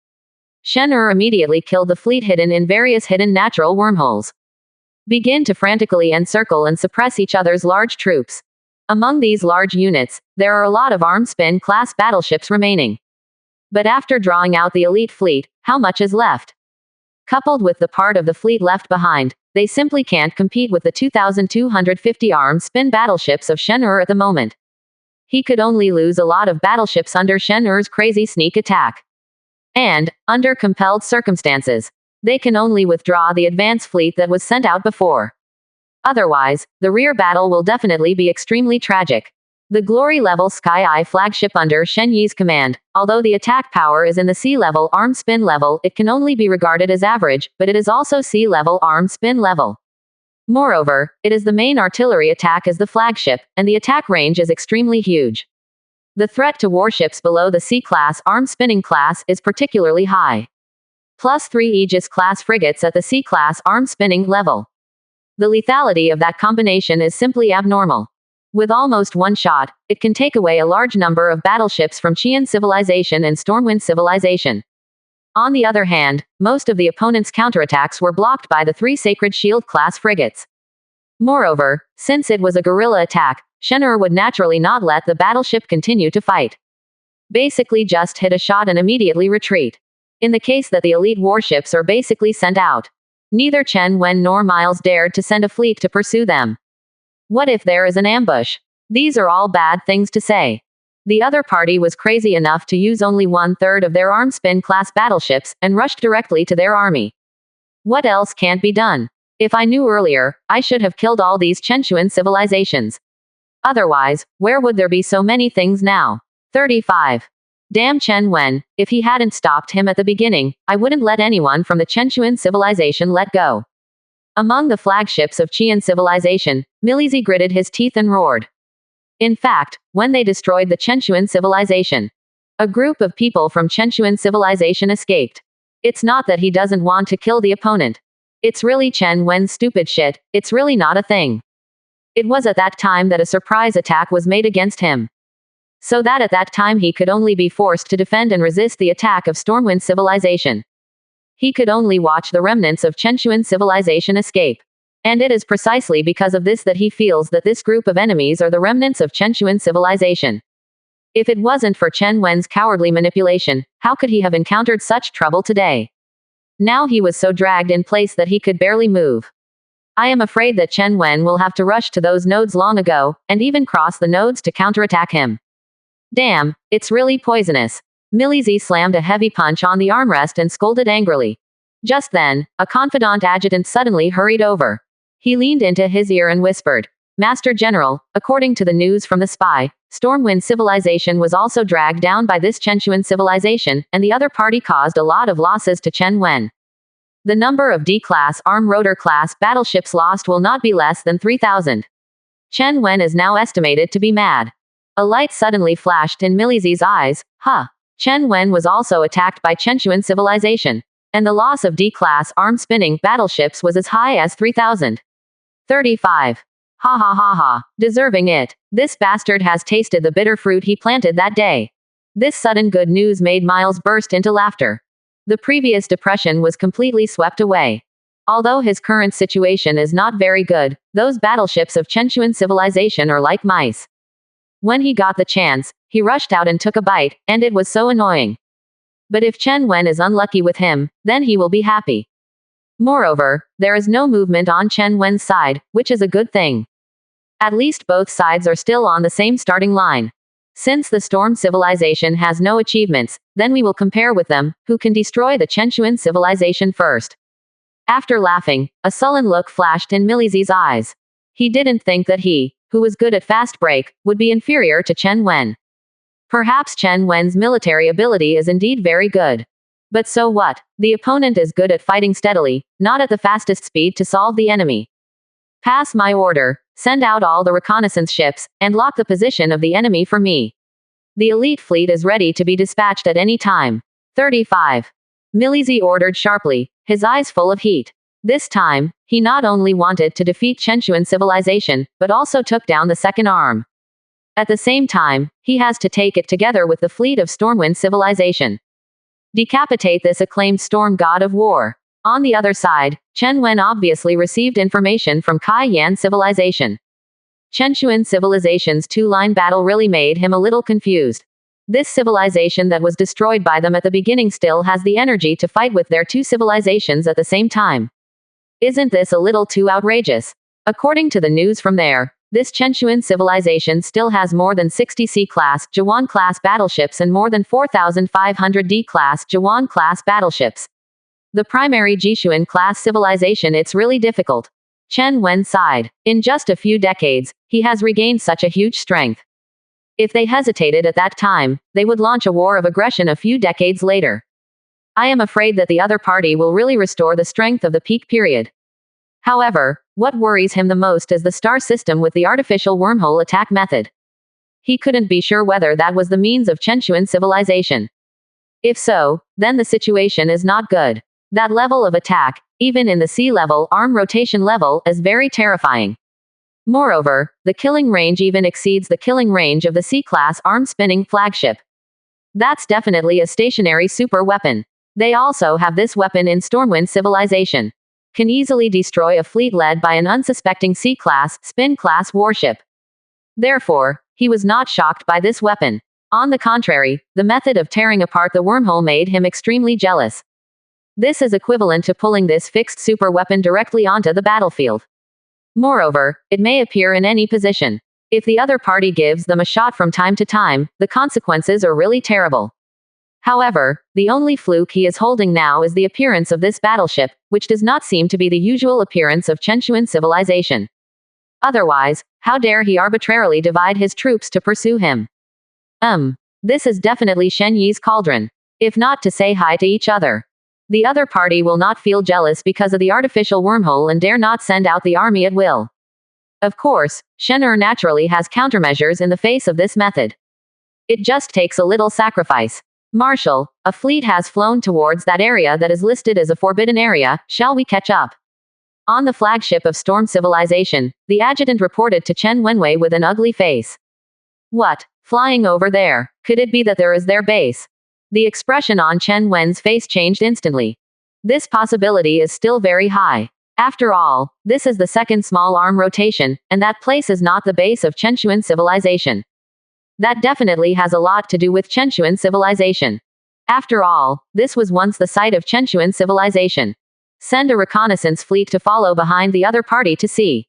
Shen Er immediately killed the fleet hidden in various hidden natural wormholes. Begin to frantically encircle and suppress each other's large troops. Among these large units, there are a lot of arm spin class battleships remaining. But after drawing out the elite fleet, how much is left? Coupled with the part of the fleet left behind, they simply can't compete with the 2,250 arm spin battleships of Shen Er at the moment. He could only lose a lot of battleships under Shen Er's crazy sneak attack. And, under compelled circumstances, they can only withdraw the advance fleet that was sent out before. Otherwise, the rear battle will definitely be extremely tragic. The glory-level Sky Eye flagship under Shen Yi's command, although the attack power is in the C-level arm spin level, it can only be regarded as average, but it is also C-level arm spin level. Moreover, it is the main artillery attack as the flagship, and the attack range is extremely huge. The threat to warships below the C-class arm spinning class is particularly high. +3 Aegis-class frigates at the C-class arm spinning level. The lethality of that combination is simply abnormal. With almost one shot, it can take away a large number of battleships from Qian civilization and Stormwind civilization. On the other hand, most of the opponent's counterattacks were blocked by the 3 Sacred Shield-class frigates. Moreover, since it was a guerrilla attack, Shen Er would naturally not let the battleship continue to fight. Basically just hit a shot and immediately retreat. In the case that the elite warships are basically sent out, Neither Chen Wen nor Miles dared to send a fleet to pursue them. What if there is an ambush? These are all bad things to say. The other party was crazy enough to use only 1/3 of their Armspin-class battleships and rushed directly to their army. What else can't be done? If I knew earlier, I should have killed all these Chenchuan civilizations. Otherwise, where would there be so many things now? 35. Damn Chen Wen, if he hadn't stopped him at the beginning, I wouldn't let anyone from the Chenchuan civilization let go. Among the flagships of Qian civilization, Milizi gritted his teeth and roared. In fact, when they destroyed the Chenchuan civilization, a group of people from Chenchuan civilization escaped. It's not that he doesn't want to kill the opponent. It's really Chen Wen's stupid shit, it's really not a thing. It was at that time that a surprise attack was made against him. So that at that time he could only be forced to defend and resist the attack of Stormwind civilization. He could only watch the remnants of Chenchuan civilization escape. And it is precisely because of this that he feels that this group of enemies are the remnants of Chenchuan civilization. If it wasn't for Chen Wen's cowardly manipulation, how could he have encountered such trouble today? Now he was so dragged in place that he could barely move. I am afraid that Chen Wen will have to rush to those nodes long ago, and even cross the nodes to counterattack him. Damn, it's really poisonous. Milizi slammed a heavy punch on the armrest and scolded angrily. Just then, a confidant adjutant suddenly hurried over. He leaned into his ear and whispered, "Master General, according to the news from the spy, Stormwind civilization was also dragged down by this Chenchuan civilization, and the other party caused a lot of losses to Chen Wen. The number of D-class Rotor-class battleships lost will not be less than 3,000. Chen Wen is now estimated to be mad." A light suddenly flashed in Milizi's eyes. Chen Wen was also attacked by Chenchuan civilization, and the loss of D-class arm-spinning battleships was as high as 3,000. 35. Ha ha ha ha. Deserving it. This bastard has tasted the bitter fruit he planted that day. This sudden good news made Miles burst into laughter. The previous depression was completely swept away. Although his current situation is not very good, those battleships of Chenchuan civilization are like mice. When he got the chance, he rushed out and took a bite, and it was so annoying. But if Chen Wen is unlucky with him, then he will be happy. Moreover, there is no movement on Chen Wen's side, which is a good thing. At least both sides are still on the same starting line. Since the Storm civilization has no achievements, then we will compare with them, who can destroy the Chenchuan civilization first. After laughing, a sullen look flashed in Milizi's eyes. He didn't think that he, who was good at fast break, would be inferior to Chen Wen. Perhaps Chen Wen's military ability is indeed very good. But so what? The opponent is good at fighting steadily, not at the fastest speed to solve the enemy. Pass my order, send out all the reconnaissance ships, and lock the position of the enemy for me. The elite fleet is ready to be dispatched at any time. 35. Milizi ordered sharply, his eyes full of heat. This time, he not only wanted to defeat Chenchuan civilization, but also took down the second arm. At the same time, he has to take it together with the fleet of Stormwind civilization. Decapitate this acclaimed storm god of war. On the other side, Chen Wen obviously received information from Kai Yan civilization. Chenchuan civilization's two-line battle really made him a little confused. This civilization that was destroyed by them at the beginning still has the energy to fight with their two civilizations at the same time. Isn't this a little too outrageous? According to the news from there, this Chenchuan civilization still has more than 60 C-class, Zhuan-class battleships and more than 4,500 D-class, Zhuan-class battleships. The primary Jishuan-class civilization, it's really difficult. Chen Wen sighed. In just a few decades, he has regained such a huge strength. If they hesitated at that time, they would launch a war of aggression a few decades later. I am afraid that the other party will really restore the strength of the peak period. However, what worries him the most is the star system with the artificial wormhole attack method. He couldn't be sure whether that was the means of Chenchuan civilization. If so, then the situation is not good. That level of attack, even in the sea-level arm rotation level, is very terrifying. Moreover, the killing range even exceeds the killing range of the C-class arm-spinning flagship. That's definitely a stationary super weapon. They also have this weapon in Stormwind civilization. Can easily destroy a fleet led by an unsuspecting C-class, spin-class warship. Therefore, he was not shocked by this weapon. On the contrary, the method of tearing apart the wormhole made him extremely jealous. This is equivalent to pulling this fixed super weapon directly onto the battlefield. Moreover, it may appear in any position. If the other party gives them a shot from time to time, the consequences are really terrible. However, the only fluke he is holding now is the appearance of this battleship, which does not seem to be the usual appearance of Chenchuan civilization. Otherwise, how dare he arbitrarily divide his troops to pursue him? This is definitely Shen Yi's cauldron. If not to say hi to each other. The other party will not feel jealous because of the artificial wormhole and dare not send out the army at will. Of course, Shen naturally has countermeasures in the face of this method. It just takes a little sacrifice. Marshal, a fleet has flown towards that area that is listed as a forbidden area, shall we catch up? On the flagship of Storm Civilization, the adjutant reported to Chen Wenwei with an ugly face. What? Flying over there? Could it be that there is their base? The expression on Chen Wen's face changed instantly. This possibility is still very high. After all, this is the second small arm rotation, and that place is not the base of Chenchuan civilization. That definitely has a lot to do with Chenchuan civilization. After all, this was once the site of Chenchuan civilization. Send a reconnaissance fleet to follow behind the other party to see.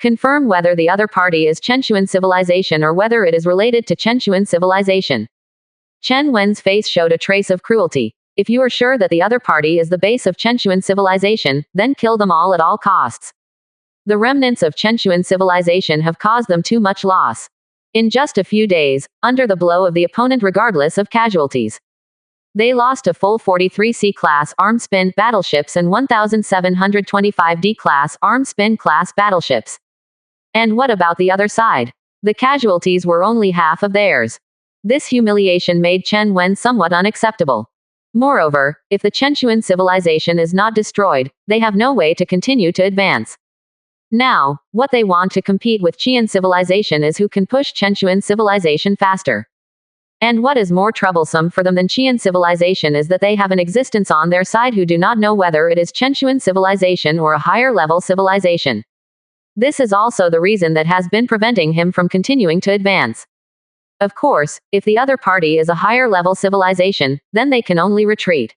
Confirm whether the other party is Chenchuan civilization or whether it is related to Chenchuan civilization. Chen Wen's face showed a trace of cruelty. If you are sure that the other party is the base of Chenchuan civilization, then kill them all at all costs. The remnants of Chenchuan civilization have caused them too much loss. In just a few days, under the blow of the opponent regardless of casualties. They lost a full 43 C-class armed spin battleships and 1,725 D-class armed spin class battleships. And what about the other side? The casualties were only half of theirs. This humiliation made Chen Wen somewhat unacceptable. Moreover, if the Chenchuan civilization is not destroyed, they have no way to continue to advance. Now, what they want to compete with Qian civilization is who can push Chenchuan civilization faster. And what is more troublesome for them than Qian civilization is that they have an existence on their side who do not know whether it is Chenchuan civilization or a higher level civilization. This is also the reason that has been preventing him from continuing to advance. Of course, if the other party is a higher level civilization, then they can only retreat.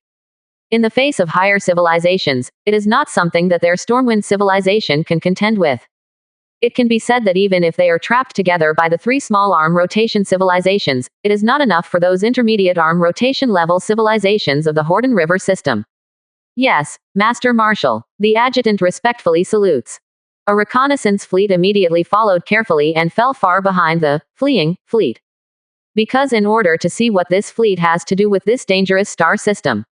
In the face of higher civilizations, it is not something that their Stormwind civilization can contend with. It can be said that even if they are trapped together by the three small arm rotation civilizations, it is not enough for those intermediate arm rotation level civilizations of the Horden River system. Yes, Master Marshal, the adjutant respectfully salutes. A reconnaissance fleet immediately followed carefully and fell far behind the fleeing fleet. Because in order to see what this fleet has to do with this dangerous star system.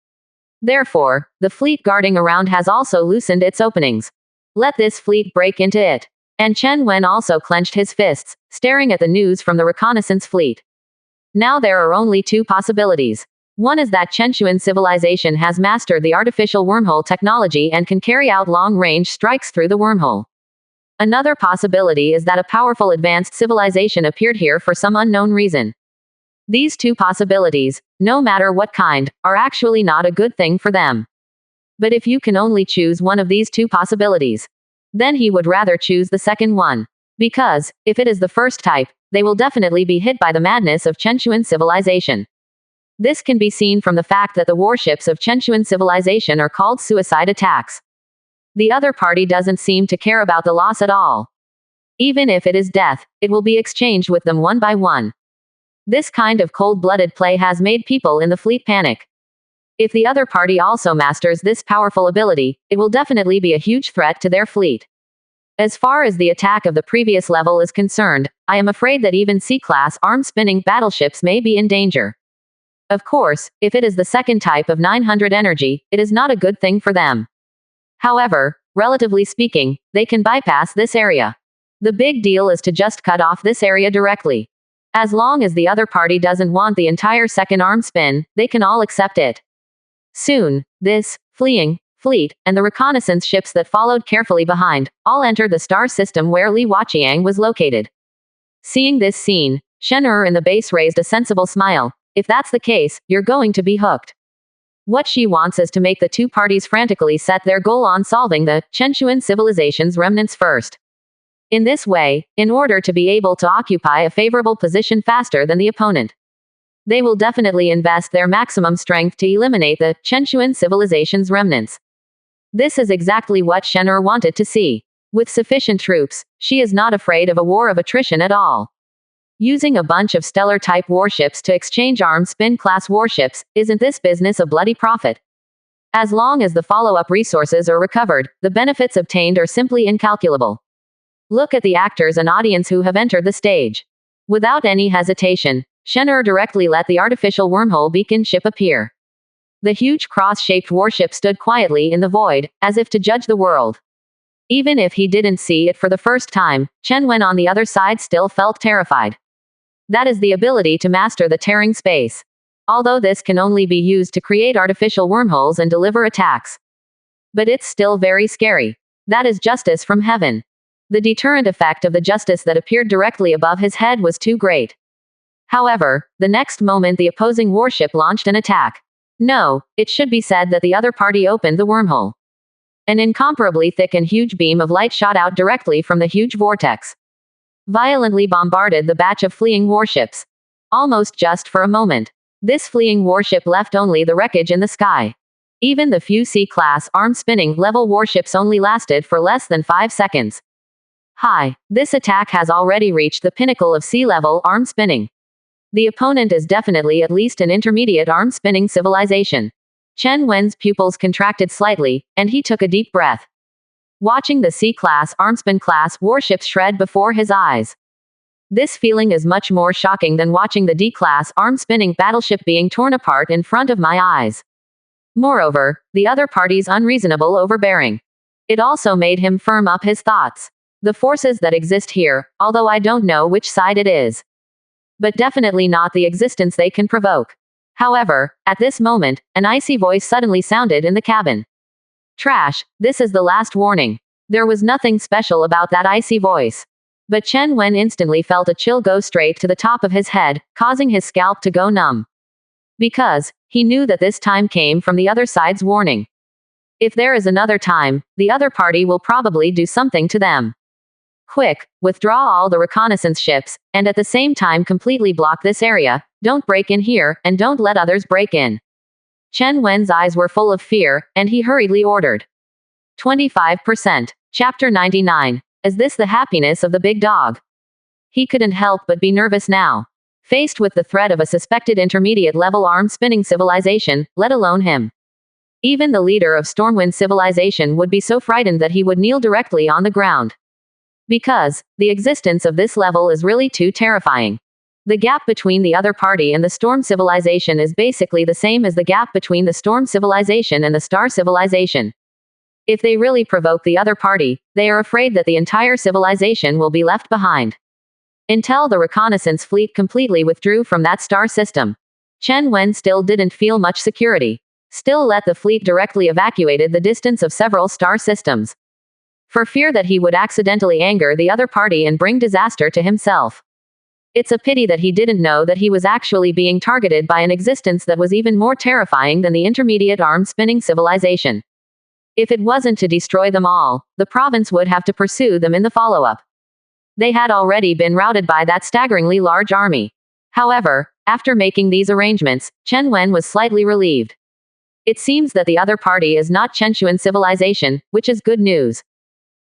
Therefore, the fleet guarding around has also loosened its openings. Let this fleet break into it. And Chen Wen also clenched his fists, staring at the news from the reconnaissance fleet. Now there are only two possibilities. One is that Chenchuan civilization has mastered the artificial wormhole technology and can carry out long-range strikes through the wormhole. Another possibility is that a powerful advanced civilization appeared here for some unknown reason. These two possibilities, no matter what kind, are actually not a good thing for them. But if you can only choose one of these two possibilities, then he would rather choose the second one. Because, if it is the first type, they will definitely be hit by the madness of Chenchuan civilization. This can be seen from the fact that the warships of Chenchuan civilization are called suicide attacks. The other party doesn't seem to care about the loss at all. Even if it is death, it will be exchanged with them one by one. This kind of cold-blooded play has made people in the fleet panic. If the other party also masters this powerful ability, it will definitely be a huge threat to their fleet. As far as the attack of the previous level is concerned, I am afraid that even C-class arm-spinning battleships may be in danger. Of course, if it is the second type of 900 energy, it is not a good thing for them. However, relatively speaking, they can bypass this area. The big deal is to just cut off this area directly. As long as the other party doesn't want the entire second arm spin, they can all accept it. Soon, this fleeing fleet and the reconnaissance ships that followed carefully behind all entered the star system where Li Huaqiang was located. Seeing this scene, Shen in the base raised a sensible smile. If that's the case, you're going to be hooked. What she wants is to make the two parties frantically set their goal on solving the Chenchuan civilization's remnants first. In this way, in order to be able to occupy a favorable position faster than the opponent. They will definitely invest their maximum strength to eliminate the Chenchuan civilization's remnants. This is exactly what Shen'er wanted to see. With sufficient troops, she is not afraid of a war of attrition at all. Using a bunch of stellar-type warships to exchange armed spin-class warships, isn't this business a bloody profit? As long as the follow-up resources are recovered, the benefits obtained are simply incalculable. Look at the actors and audience who have entered the stage. Without any hesitation, Shen'er directly let the artificial wormhole beacon ship appear. The huge cross-shaped warship stood quietly in the void, as if to judge the world. Even if he didn't see it for the first time, Chen Wen on the other side still felt terrified. That is the ability to master the tearing space. Although this can only be used to create artificial wormholes and deliver attacks. But it's still very scary. That is justice from heaven. The deterrent effect of the justice that appeared directly above his head was too great. However, the next moment the opposing warship launched an attack. No, it should be said that the other party opened the wormhole. An incomparably thick and huge beam of light shot out directly from the huge vortex. Violently bombarded the batch of fleeing warships. Almost just for a moment. This fleeing warship left only the wreckage in the sky. Even the few C-class arm-spinning level warships only lasted for less than 5 seconds. Hi, this attack has already reached the pinnacle of sea-level arm-spinning. The opponent is definitely at least an intermediate arm-spinning civilization. Chen Wen's pupils contracted slightly, and he took a deep breath. Watching the C-class armspin-class warships shred before his eyes. This feeling is much more shocking than watching the D-class arm-spinning battleship being torn apart in front of my eyes. Moreover, the other party's unreasonable overbearing. It also made him firm up his thoughts. The forces that exist here, although I don't know which side it is. But definitely not the existence they can provoke. However, at this moment, an icy voice suddenly sounded in the cabin. Trash, this is the last warning. There was nothing special about that icy voice. But Chen Wen instantly felt a chill go straight to the top of his head, causing his scalp to go numb. Because, he knew that this time came from the other side's warning. If there is another time, the other party will probably do something to them. Quick, withdraw all the reconnaissance ships, and at the same time completely block this area, don't break in here, and don't let others break in. Chen Wen's eyes were full of fear, and he hurriedly ordered. 25%. Chapter 99. Is this the happiness of the big dog? He couldn't help but be nervous now. Faced with the threat of a suspected intermediate-level arm-spinning civilization, let alone him. Even the leader of Stormwind civilization would be so frightened that he would kneel directly on the ground. Because, the existence of this level is really too terrifying. The gap between the other party and the Storm civilization is basically the same as the gap between the Storm civilization and the Star civilization. If they really provoke the other party, they are afraid that the entire civilization will be left behind. Until the reconnaissance fleet completely withdrew from that star system, Chen Wen still didn't feel much security. Still let the fleet directly evacuated the distance of several star systems. For fear that he would accidentally anger the other party and bring disaster to himself. It's a pity that he didn't know that he was actually being targeted by an existence that was even more terrifying than the intermediate arm-spinning civilization. If it wasn't to destroy them all, the province would have to pursue them in the follow-up. They had already been routed by that staggeringly large army. However, after making these arrangements, Chen Wen was slightly relieved. It seems that the other party is not Chenchuan civilization, which is good news.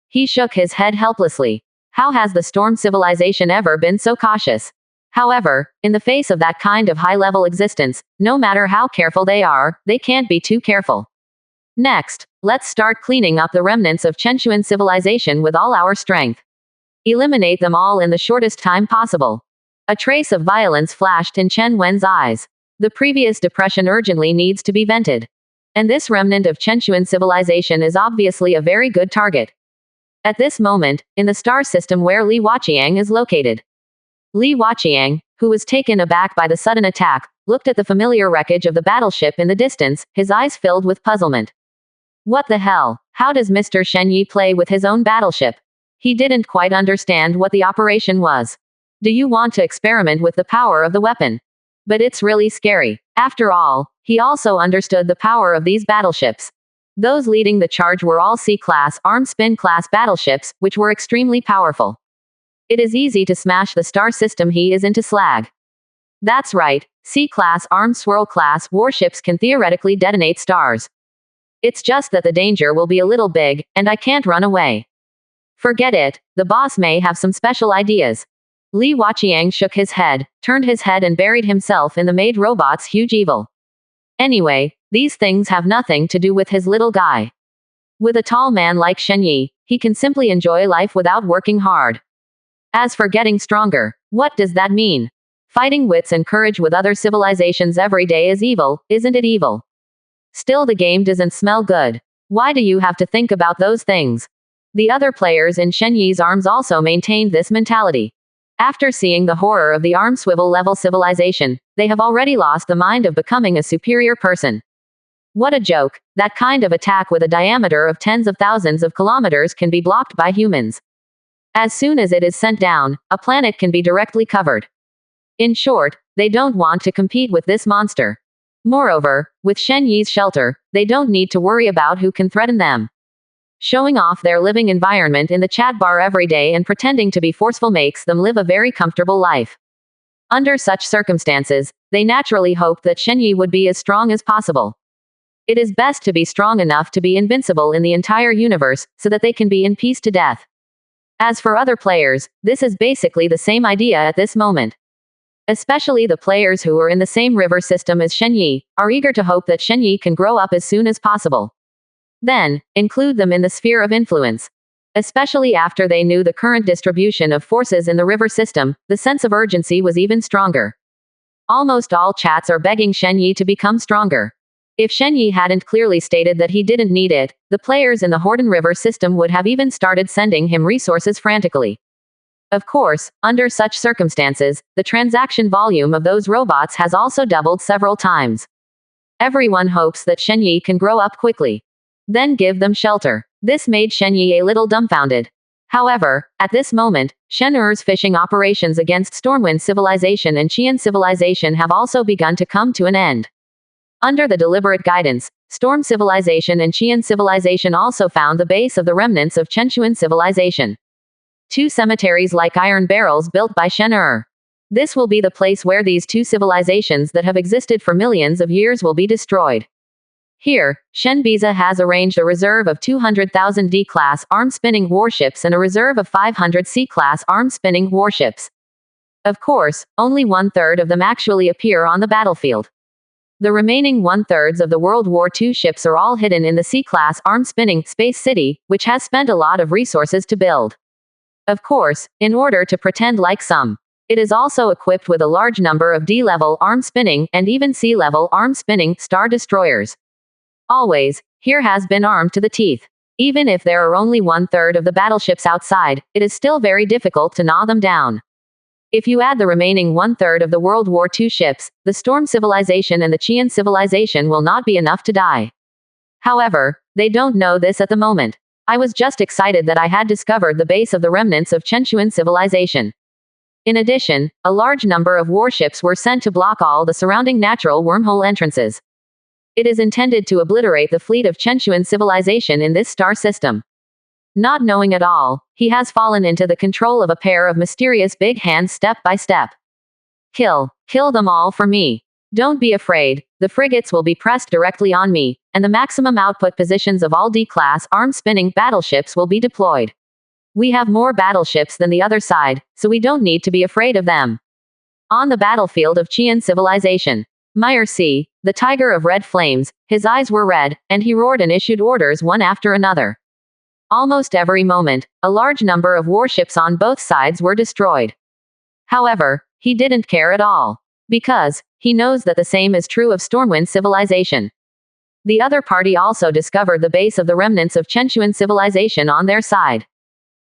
He shook his head helplessly. How has the Storm civilization ever been so cautious? However, in the face of that kind of high-level existence, no matter how careful they are, they can't be too careful. Next, let's start cleaning up the remnants of Chenchuan civilization with all our strength. Eliminate them all in the shortest time possible. A trace of violence flashed in Chen Wen's eyes. The previous depression urgently needs to be vented. And this remnant of Chenchuan civilization is obviously a very good target. At this moment, in the star system where Li Huaqiang is located. Li Huaqiang, who was taken aback by the sudden attack, looked at the familiar wreckage of the battleship in the distance, his eyes filled with puzzlement. What the hell? How does Mr. Shen Yi play with his own battleship? He didn't quite understand what the operation was. Do you want to experiment with the power of the weapon? But it's really scary. After all, he also understood the power of these battleships. Those leading the charge were all C-class, arm-spin-class battleships, which were extremely powerful. It is easy to smash the star system he is into slag. That's right, C-class armed swirl-class warships can theoretically detonate stars. It's just that the danger will be a little big, and I can't run away. Forget it, the boss may have some special ideas. Li Waqiang shook his head, turned his head and buried himself in the maid robot's huge evil. Anyway, these things have nothing to do with his little guy. With a tall man like Shen Yi, he can simply enjoy life without working hard. As for getting stronger, what does that mean? Fighting wits and courage with other civilizations every day is evil, isn't it evil? Still, the game doesn't smell good. Why do you have to think about those things? The other players in Shen Yi's arms also maintained this mentality. After seeing the horror of the arm swivel level civilization, they have already lost the mind of becoming a superior person. What a joke, that kind of attack with a diameter of tens of thousands of kilometers can be blocked by humans. As soon as it is sent down, a planet can be directly covered. In short, they don't want to compete with this monster. Moreover, with Shen Yi's shelter, they don't need to worry about who can threaten them. Showing off their living environment in the chat bar every day and pretending to be forceful makes them live a very comfortable life. Under such circumstances, they naturally hope that Shen Yi would be as strong as possible. It is best to be strong enough to be invincible in the entire universe, so that they can be in peace to death. As for other players, this is basically the same idea at this moment. Especially the players who are in the same river system as Shen Yi, are eager to hope that Shen Yi can grow up as soon as possible. Then, include them in the sphere of influence. Especially after they knew the current distribution of forces in the river system, the sense of urgency was even stronger. Almost all chats are begging Shen Yi to become stronger. If Shen Yi hadn't clearly stated that he didn't need it, the players in the Horden River system would have even started sending him resources frantically. Of course, under such circumstances, the transaction volume of those robots has also doubled several times. Everyone hopes that Shen Yi can grow up quickly. Then give them shelter. This made Shen Yi a little dumbfounded. However, at this moment, Shen Er's fishing operations against Stormwind Civilization and Qian Civilization have also begun to come to an end. Under the deliberate guidance, Storm Civilization and Qian Civilization also found the base of the remnants of Chenchuan Civilization. 2 cemeteries like iron barrels built by Shen Er. This will be the place where these 2 civilizations that have existed for millions of years will be destroyed. Here, Shen Biza has arranged a reserve of 200,000 D-class arm-spinning warships and a reserve of 500 C-class arm-spinning warships. Of course, only 1/3 of them actually appear on the battlefield. The remaining 1/3 of the World War II ships are all hidden in the C-class arm-spinning Space City, which has spent a lot of resources to build. Of course, in order to pretend like some. It is also equipped with a large number of D-level arm-spinning and even C-level arm-spinning star destroyers. Always, here has been armed to the teeth. Even if there are only 1/3 of the battleships outside, it is still very difficult to gnaw them down. If you add the remaining 1/3 of the World War II ships, the Storm Civilization and the Qian Civilization will not be enough to die. However, they don't know this at the moment. I was just excited that I had discovered the base of the remnants of Chenchuan Civilization. In addition, a large number of warships were sent to block all the surrounding natural wormhole entrances. It is intended to obliterate the fleet of Chenchuan Civilization in this star system. Not knowing at all, he has fallen into the control of a pair of mysterious big hands step by step. Kill them all for me. Don't be afraid, the frigates will be pressed directly on me, and the maximum output positions of all D-class arm-spinning battleships will be deployed. We have more battleships than the other side, so we don't need to be afraid of them. On the battlefield of Qian Civilization, Meyer C., the tiger of red flames, his eyes were red, and he roared and issued orders one after another. Almost every moment, a large number of warships on both sides were destroyed. However, he didn't care at all. Because, he knows that the same is true of Stormwind Civilization. The other party also discovered the base of the remnants of Chenchuan Civilization on their side.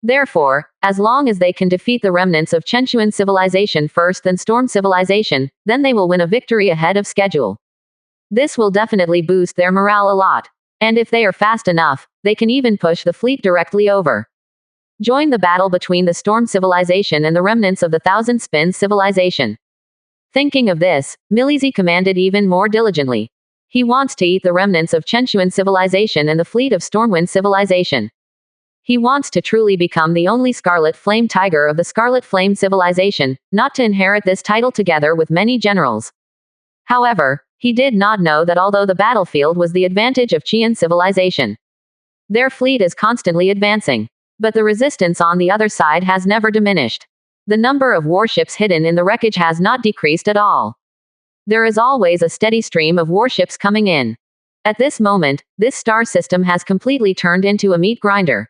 Therefore, as long as they can defeat the remnants of Chenchuan Civilization first then Storm Civilization, then they will win a victory ahead of schedule. This will definitely boost their morale a lot. And if they are fast enough, they can even push the fleet directly over. Join the battle between the Storm Civilization and the remnants of the Thousand Spin Civilization. Thinking of this, Milizi commanded even more diligently. He wants to eat the remnants of Chenchuan Civilization and the fleet of Stormwind Civilization. He wants to truly become the only Scarlet Flame Tiger of the Scarlet Flame civilization, not to inherit this title together with many generals. However, he did not know that although the battlefield was the advantage of Qian civilization, their fleet is constantly advancing. But the resistance on the other side has never diminished. The number of warships hidden in the wreckage has not decreased at all. There is always a steady stream of warships coming in. At this moment, this star system has completely turned into a meat grinder.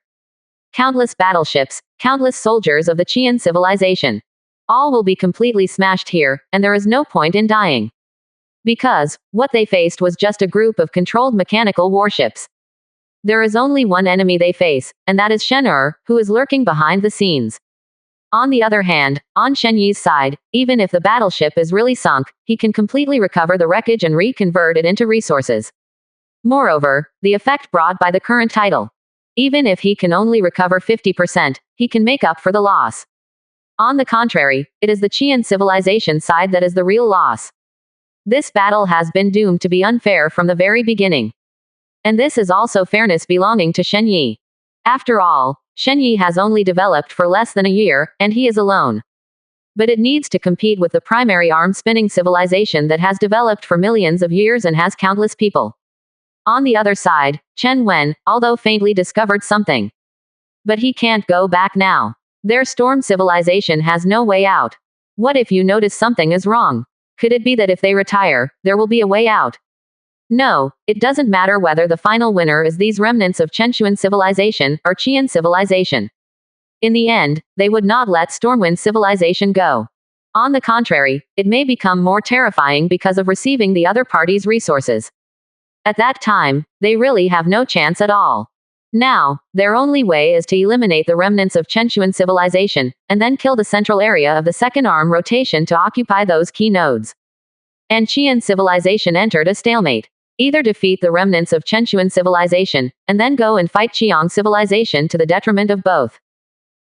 Countless battleships, countless soldiers of the Qian civilization. All will be completely smashed here, and there is no point in dying. Because, what they faced was just a group of controlled mechanical warships. There is only one enemy they face, and that is Shen Er, who is lurking behind the scenes. On the other hand, on Shen Yi's side, even if the battleship is really sunk, he can completely recover the wreckage and reconvert it into resources. Moreover, the effect brought by the current title. Even if he can only recover 50%, he can make up for the loss. On the contrary, it is the Qian civilization side that is the real loss. This battle has been doomed to be unfair from the very beginning. And this is also fairness belonging to Shen Yi. After all, Shen Yi has only developed for less than a year, and he is alone. But it needs to compete with the primary arm-spinning civilization that has developed for millions of years and has countless people. On the other side, Chen Wen, although faintly discovered something. But he can't go back now. Their storm civilization has no way out. What if you notice something is wrong? Could it be that if they retire, there will be a way out? No, it doesn't matter whether the final winner is these remnants of Chenshuan civilization or Qian civilization. In the end, they would not let Stormwind civilization go. On the contrary, it may become more terrifying because of receiving the other party's resources. At that time, they really have no chance at all. Now, their only way is to eliminate the remnants of Chenshuan civilization, and then kill the central area of the second arm rotation to occupy those key nodes. And Qian civilization entered a stalemate. Either defeat the remnants of Chenshuan civilization, and then go and fight Qiang civilization to the detriment of both.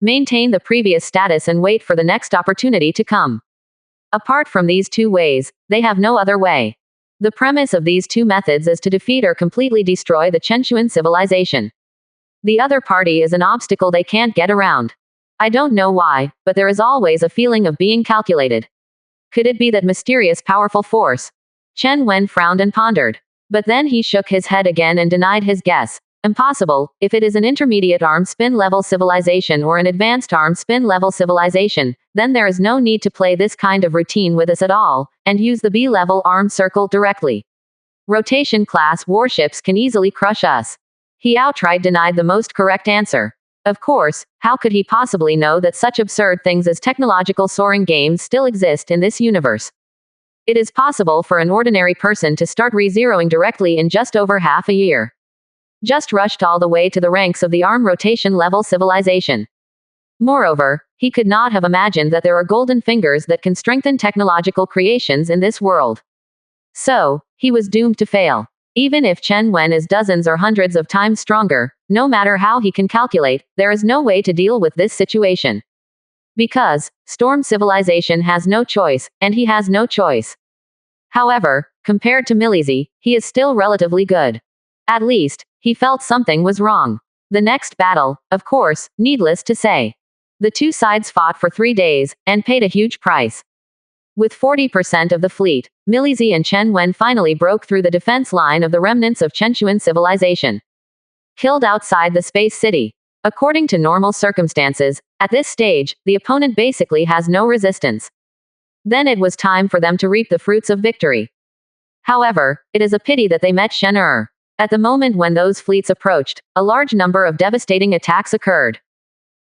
Maintain the previous status and wait for the next opportunity to come. Apart from these two ways, they have no other way. The premise of these two methods is to defeat or completely destroy the Chenshuan civilization. The other party is an obstacle they can't get around. I don't know why, but there is always a feeling of being calculated. Could it be that mysterious powerful force? Chen Wen frowned and pondered. But then he shook his head again and denied his guess. Impossible. If it is an intermediate arm spin level civilization or an advanced arm spin level civilization, then there is no need to play this kind of routine with us at all, and use the B-level arm circle directly. Rotation class warships can easily crush us. He outright denied the most correct answer. Of course, how could he possibly know that such absurd things as technological soaring games still exist in this universe? It is possible for an ordinary person to start re-zeroing directly in just over half a year. Just rushed all the way to the ranks of the arm rotation level civilization. Moreover, he could not have imagined that there are golden fingers that can strengthen technological creations in this world. So, he was doomed to fail. Even if Chen Wen is dozens or hundreds of times stronger, no matter how he can calculate, there is no way to deal with this situation. Because, Storm Civilization has no choice, and he has no choice. However, compared to Milizi, he is still relatively good. At least, he felt something was wrong. The next battle, of course, needless to say. The two sides fought for 3 days, and paid a huge price. With 40% of the fleet, Milizi and Chen Wen finally broke through the defense line of the remnants of Chenshuan civilization. Killed outside the space city. According to normal circumstances, at this stage, the opponent basically has no resistance. Then it was time for them to reap the fruits of victory. However, it is a pity that they met Shen Er. At the moment when those fleets approached, a large number of devastating attacks occurred.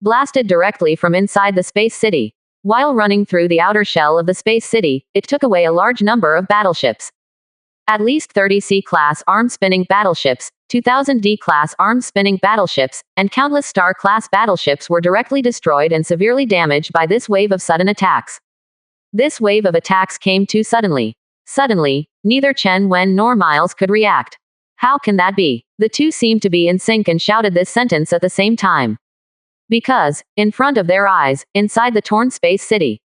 Blasted directly from inside the space city. While running through the outer shell of the space city, it took away a large number of battleships. At least 30 C-class arm-spinning battleships, 2,000 D-class arm-spinning battleships, and countless Star-class battleships were directly destroyed and severely damaged by this wave of sudden attacks. This wave of attacks came too suddenly. Suddenly, neither Chen Wen nor Miles could react. How can that be? The two seemed to be in sync and shouted this sentence at the same time. Because, in front of their eyes, inside the torn space city,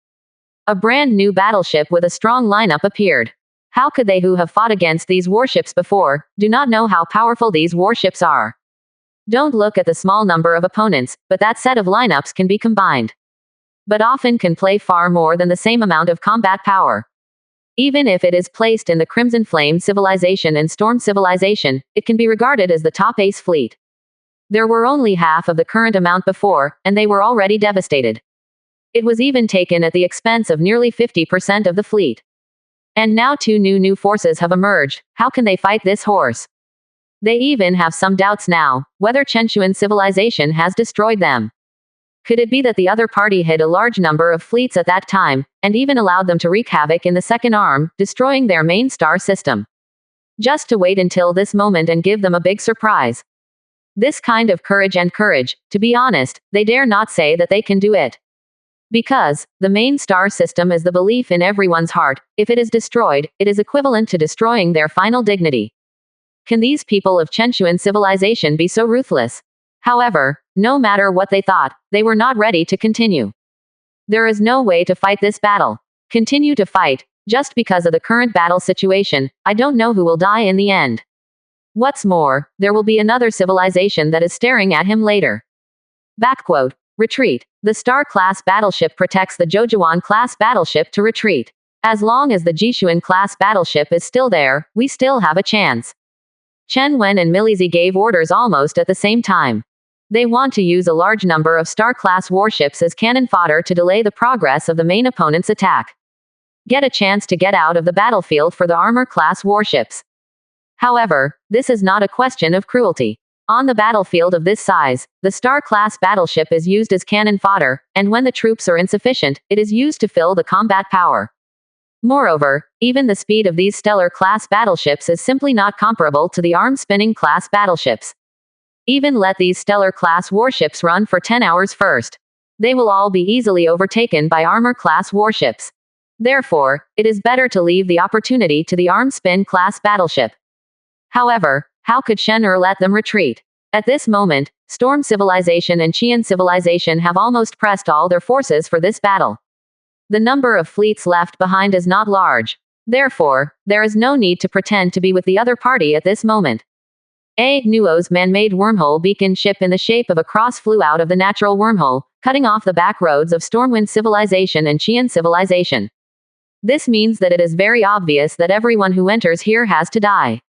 a brand new battleship with a strong lineup appeared. How could they who have fought against these warships before, do not know how powerful these warships are? Don't look at the small number of opponents, but that set of lineups can be combined. But often can play far more than the same amount of combat power. Even if it is placed in the Crimson Flame Civilization and Storm Civilization, it can be regarded as the top ace fleet. There were only half of the current amount before, and they were already devastated. It was even taken at the expense of nearly 50% of the fleet. And now two new forces have emerged. How can they fight this horse? They even have some doubts now, whether Chenchuan civilization has destroyed them. Could it be that the other party hid a large number of fleets at that time, and even allowed them to wreak havoc in the second arm, destroying their main star system? Just to wait until this moment and give them a big surprise. This kind of courage, to be honest, they dare not say that they can do it. Because, the main star system is the belief in everyone's heart, if it is destroyed, it is equivalent to destroying their final dignity. Can these people of Chenchuan civilization be so ruthless? However, no matter what they thought, they were not ready to continue. There is no way to fight this battle. Continue to fight, just because of the current battle situation, I don't know who will die in the end. What's more, there will be another civilization that is staring at him later. Backquote. Retreat. The Star-class battleship protects the Jojoan-class battleship to retreat. As long as the Jishuan-class battleship is still there, we still have a chance. Chen Wen and Milizi gave orders almost at the same time. They want to use a large number of Star-class warships as cannon fodder to delay the progress of the main opponent's attack. Get a chance to get out of the battlefield for the armor-class warships. However, this is not a question of cruelty. On the battlefield of this size, the Star-class battleship is used as cannon fodder, and when the troops are insufficient, it is used to fill the combat power. Moreover, even the speed of these Stellar-class battleships is simply not comparable to the arm-spinning class battleships. Even let these Stellar-class warships run for 10 hours first. They will all be easily overtaken by armor-class warships. Therefore, it is better to leave the opportunity to the arm-spin class battleship. However, how could Shen let them retreat? At this moment, Storm Civilization and Qian Civilization have almost pressed all their forces for this battle. The number of fleets left behind is not large. Therefore, there is no need to pretend to be with the other party at this moment. Nuo's man-made wormhole beacon ship in the shape of a cross flew out of the natural wormhole, cutting off the back roads of Stormwind Civilization and Qian Civilization. This means that it is very obvious that everyone who enters here has to die.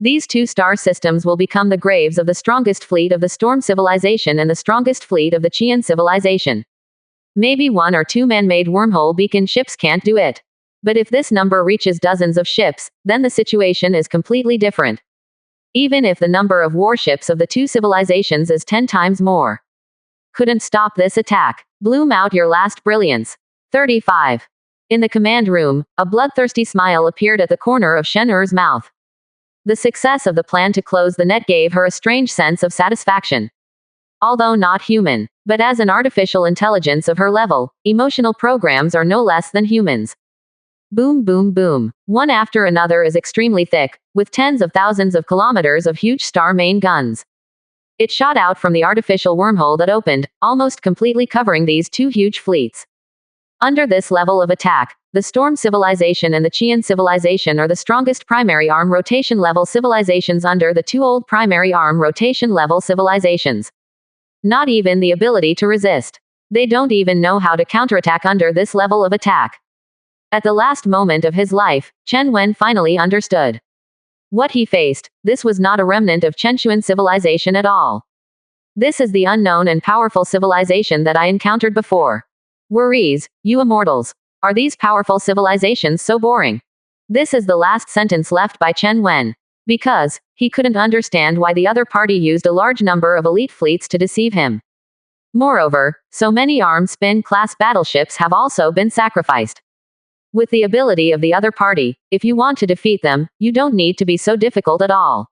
These two star systems will become the graves of the strongest fleet of the Storm Civilization and the strongest fleet of the Qian Civilization. Maybe one or two man-made wormhole beacon ships can't do it. But if this number reaches dozens of ships, then the situation is completely different. Even if the number of warships of the two civilizations is 10 times more. Couldn't stop this attack. Bloom out your last brilliance. 35. In the command room, a bloodthirsty smile appeared at the corner of Shen Er's mouth. The success of the plan to close the net gave her a strange sense of satisfaction. Although not human, but as an artificial intelligence of her level, emotional programs are no less than humans. Boom boom boom. One after another is extremely thick, with tens of thousands of kilometers of huge star main guns. It shot out from the artificial wormhole that opened, almost completely covering these two huge fleets. Under this level of attack, the Storm Civilization and the Qian Civilization are the strongest primary arm rotation level civilizations under the two old primary arm rotation level civilizations. Not even the ability to resist. They don't even know how to counterattack under this level of attack. At the last moment of his life, Chen Wen finally understood. What he faced, this was not a remnant of Chenchuan civilization at all. This is the unknown and powerful civilization that I encountered before. Worries, you immortals. Are these powerful civilizations so boring? This is the last sentence left by Chen Wen. Because, he couldn't understand why the other party used a large number of elite fleets to deceive him. Moreover, so many arm-spin class battleships have also been sacrificed. With the ability of the other party, if you want to defeat them, you don't need to be so difficult at all.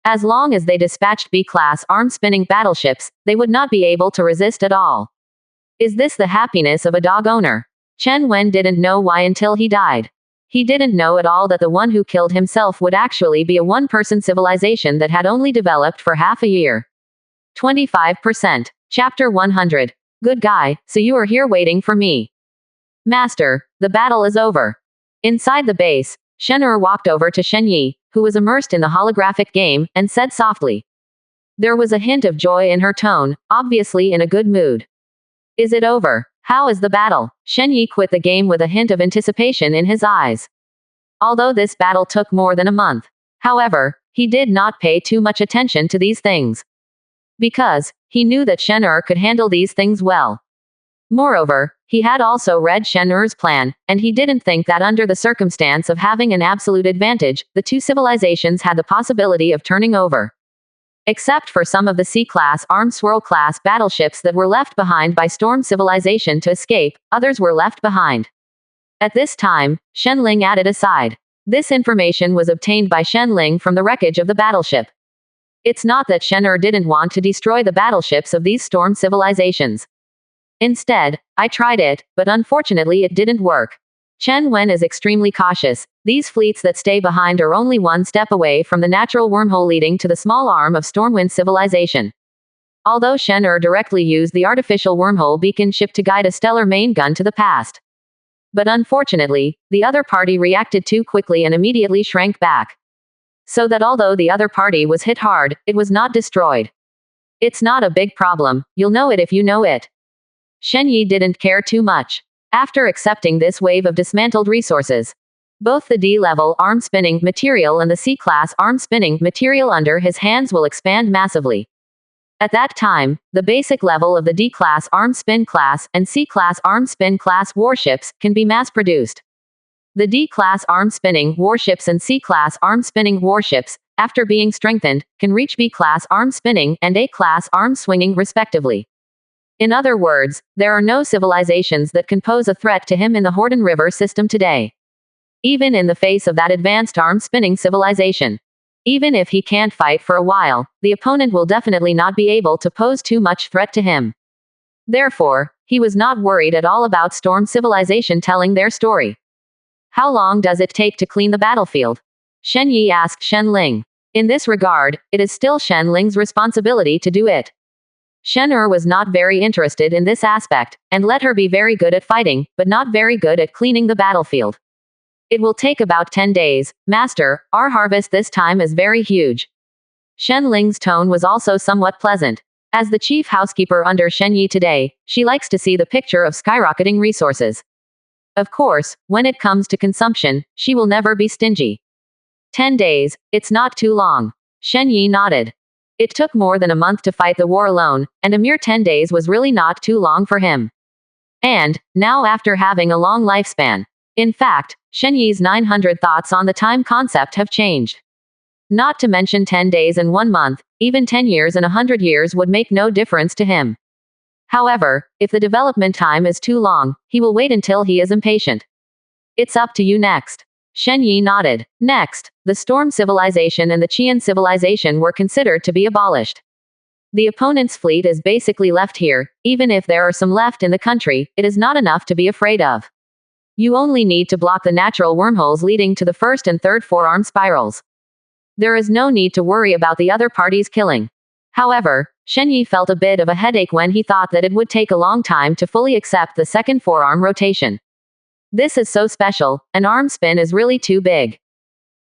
As long as they dispatched B-class arm-spinning battleships, they would not be able to resist at all. Is this the happiness of a dog owner? Chen Wen didn't know why until he died. He didn't know at all that the one who killed himself would actually be a one-person civilization that had only developed for half a year. 25%. Chapter 100. Good guy, so you are here waiting for me. Master, the battle is over. Inside the base, Shen walked over to Shen Yi, who was immersed in the holographic game, and said softly. There was a hint of joy in her tone, obviously in a good mood. Is it over? How is the battle? Shen Yi quit the game with a hint of anticipation in his eyes. Although this battle took more than a month. However, he did not pay too much attention to these things. Because, he knew that Shen Er could handle these things well. Moreover, he had also read Shen Er's plan, and he didn't think that under the circumstance of having an absolute advantage, the two civilizations had the possibility of turning over. Except for some of the C-class armed swirl-class battleships that were left behind by Storm Civilization to escape, others were left behind. At this time, Shen Ling added aside. This information was obtained by Shen Ling from the wreckage of the battleship. It's not that Shen Er didn't want to destroy the battleships of these storm civilizations. Instead, I tried it, but unfortunately it didn't work. Chen Wen is extremely cautious. These fleets that stay behind are only one step away from the natural wormhole leading to the small arm of Stormwind civilization. Although Shen Er directly used the artificial wormhole beacon ship to guide a stellar main gun to the past. But unfortunately, the other party reacted too quickly and immediately shrank back. So that although the other party was hit hard, it was not destroyed. It's not a big problem, you'll know it if you know it. Shen Yi didn't care too much. After accepting this wave of dismantled resources, both the D-level arm-spinning material and the C-class arm-spinning material under his hands will expand massively. At that time, the basic level of the D-class arm-spin class and C-class arm-spin class warships can be mass-produced. The D-class arm-spinning warships and C-class arm-spinning warships, after being strengthened, can reach B-class arm-spinning and A-class arm-swinging respectively. In other words, there are no civilizations that can pose a threat to him in the Horden River system today. Even in the face of that advanced arm-spinning civilization. Even if he can't fight for a while, the opponent will definitely not be able to pose too much threat to him. Therefore, he was not worried at all about Storm Civilization telling their story. How long does it take to clean the battlefield? Shen Yi asked Shen Ling. In this regard, it is still Shen Ling's responsibility to do it. Shen Er was not very interested in this aspect, and let her be very good at fighting, but not very good at cleaning the battlefield. It will take about 10 days, Master, our harvest this time is very huge. Shen Ling's tone was also somewhat pleasant. As the chief housekeeper under Shen Yi today, she likes to see the picture of skyrocketing resources. Of course, when it comes to consumption, she will never be stingy. 10 days, it's not too long. Shen Yi nodded. It took more than a month to fight the war alone, and a mere 10 days was really not too long for him. And, now after having a long lifespan. In fact, Shen Yi's 900 thoughts on the time concept have changed. Not to mention 10 days and 1 month, even 10 years and 100 years would make no difference to him. However, if the development time is too long, he will wait until he is impatient. It's up to you next. Shen Yi nodded. Next, the Storm Civilization and the Qian Civilization were considered to be abolished. The opponent's fleet is basically left here. Even if there are some left in the country, it is not enough to be afraid of. You only need to block the natural wormholes leading to the first and third forearm spirals. There is no need to worry about the other party's killing. However, Shen Yi felt a bit of a headache when he thought that it would take a long time to fully accept the second forearm rotation. This is so special, an arm spin is really too big.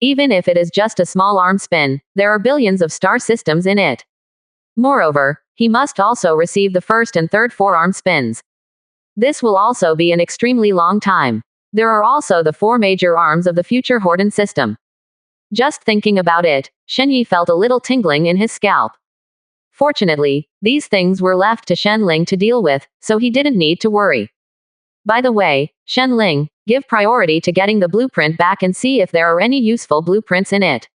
Even if it is just a small arm spin, there are billions of star systems in it. Moreover, he must also receive the first and third forearm spins. This will also be an extremely long time. There are also the 4 major arms of the future Horden system. Just thinking about it, Shen Yi felt a little tingling in his scalp. Fortunately, these things were left to Shen Ling to deal with, so he didn't need to worry. By the way, Shen Ling, give priority to getting the blueprint back and see if there are any useful blueprints in it.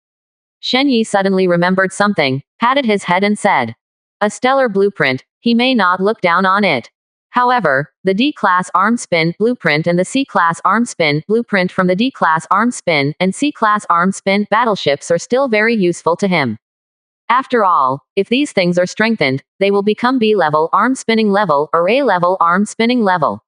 Shen Yi suddenly remembered something, patted his head and said. A stellar blueprint, he may not look down on it. However, the D-class arm spin blueprint and the C-class arm spin blueprint from the D-class arm spin and C-class arm spin battleships are still very useful to him. After all, if these things are strengthened, they will become B-level arm spinning level or A-level arm spinning level.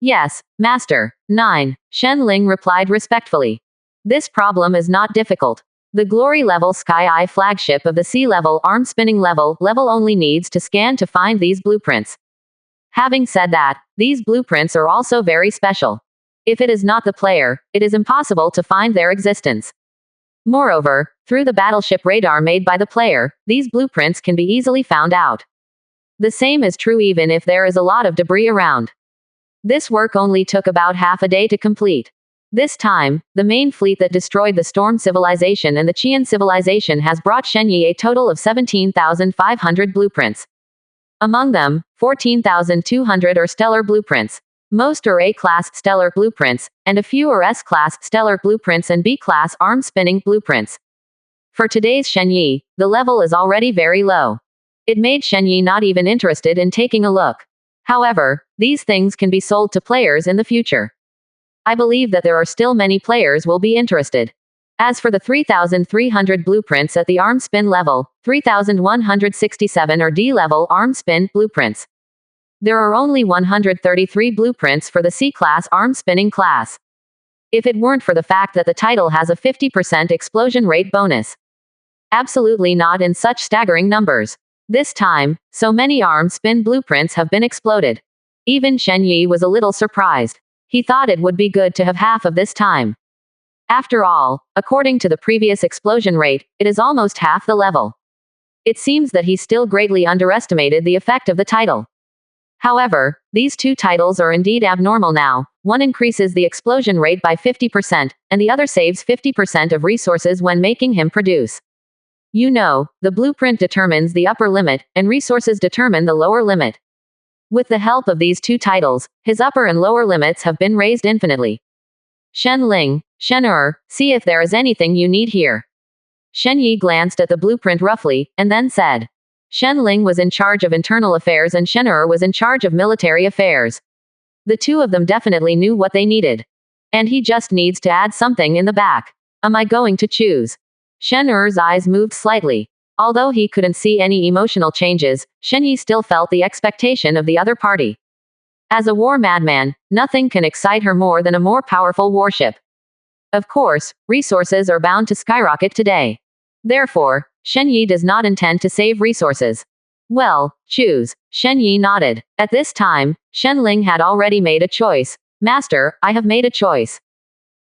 Yes, Master. 9. Shen Ling replied respectfully. This problem is not difficult. The glory level Sky Eye flagship of the C-level arm spinning level only needs to scan to find these blueprints. Having said that, these blueprints are also very special. If it is not the player, it is impossible to find their existence. Moreover, through the battleship radar made by the player, these blueprints can be easily found out. The same is true even if there is a lot of debris around. This work only took about half a day to complete. This time, the main fleet that destroyed the Storm Civilization and the Qian Civilization has brought Shenyi a total of 17,500 blueprints. Among them, 14,200 are stellar blueprints. Most are A-class stellar blueprints, and a few are S-class stellar blueprints and B-class arm-spinning blueprints. For today's Shenyi, the level is already very low. It made Shenyi not even interested in taking a look. However, these things can be sold to players in the future. I believe that there are still many players will be interested. As for the 3,300 blueprints at the arm spin level, 3,167 are D-level arm spin blueprints. There are only 133 blueprints for the C-class arm spinning class. If it weren't for the fact that the title has a 50% explosion rate bonus. Absolutely not in such staggering numbers. This time, so many arm spin blueprints have been exploded. Even Shenyi was a little surprised. He thought it would be good to have half of this time. After all, according to the previous explosion rate, it is almost half the level. It seems that he still greatly underestimated the effect of the title. However, these two titles are indeed abnormal now. One increases the explosion rate by 50%, and the other saves 50% of resources when making him produce. You know, the blueprint determines the upper limit, and resources determine the lower limit. With the help of these two titles, his upper and lower limits have been raised infinitely. Shen Ling, Shen see if there is anything you need here. Shen Yi glanced at the blueprint roughly, and then said. Shen Ling was in charge of internal affairs and Shen was in charge of military affairs. The two of them definitely knew what they needed. And he just needs to add something in the back. Am I going to choose? Shen eyes moved slightly. Although he couldn't see any emotional changes, Shen Yi still felt the expectation of the other party. As a war madman, nothing can excite her more than a more powerful warship. Of course, resources are bound to skyrocket today. Therefore, Shen Yi does not intend to save resources. Well, choose. Shen Yi nodded. At this time, Shen Ling had already made a choice. Master, I have made a choice.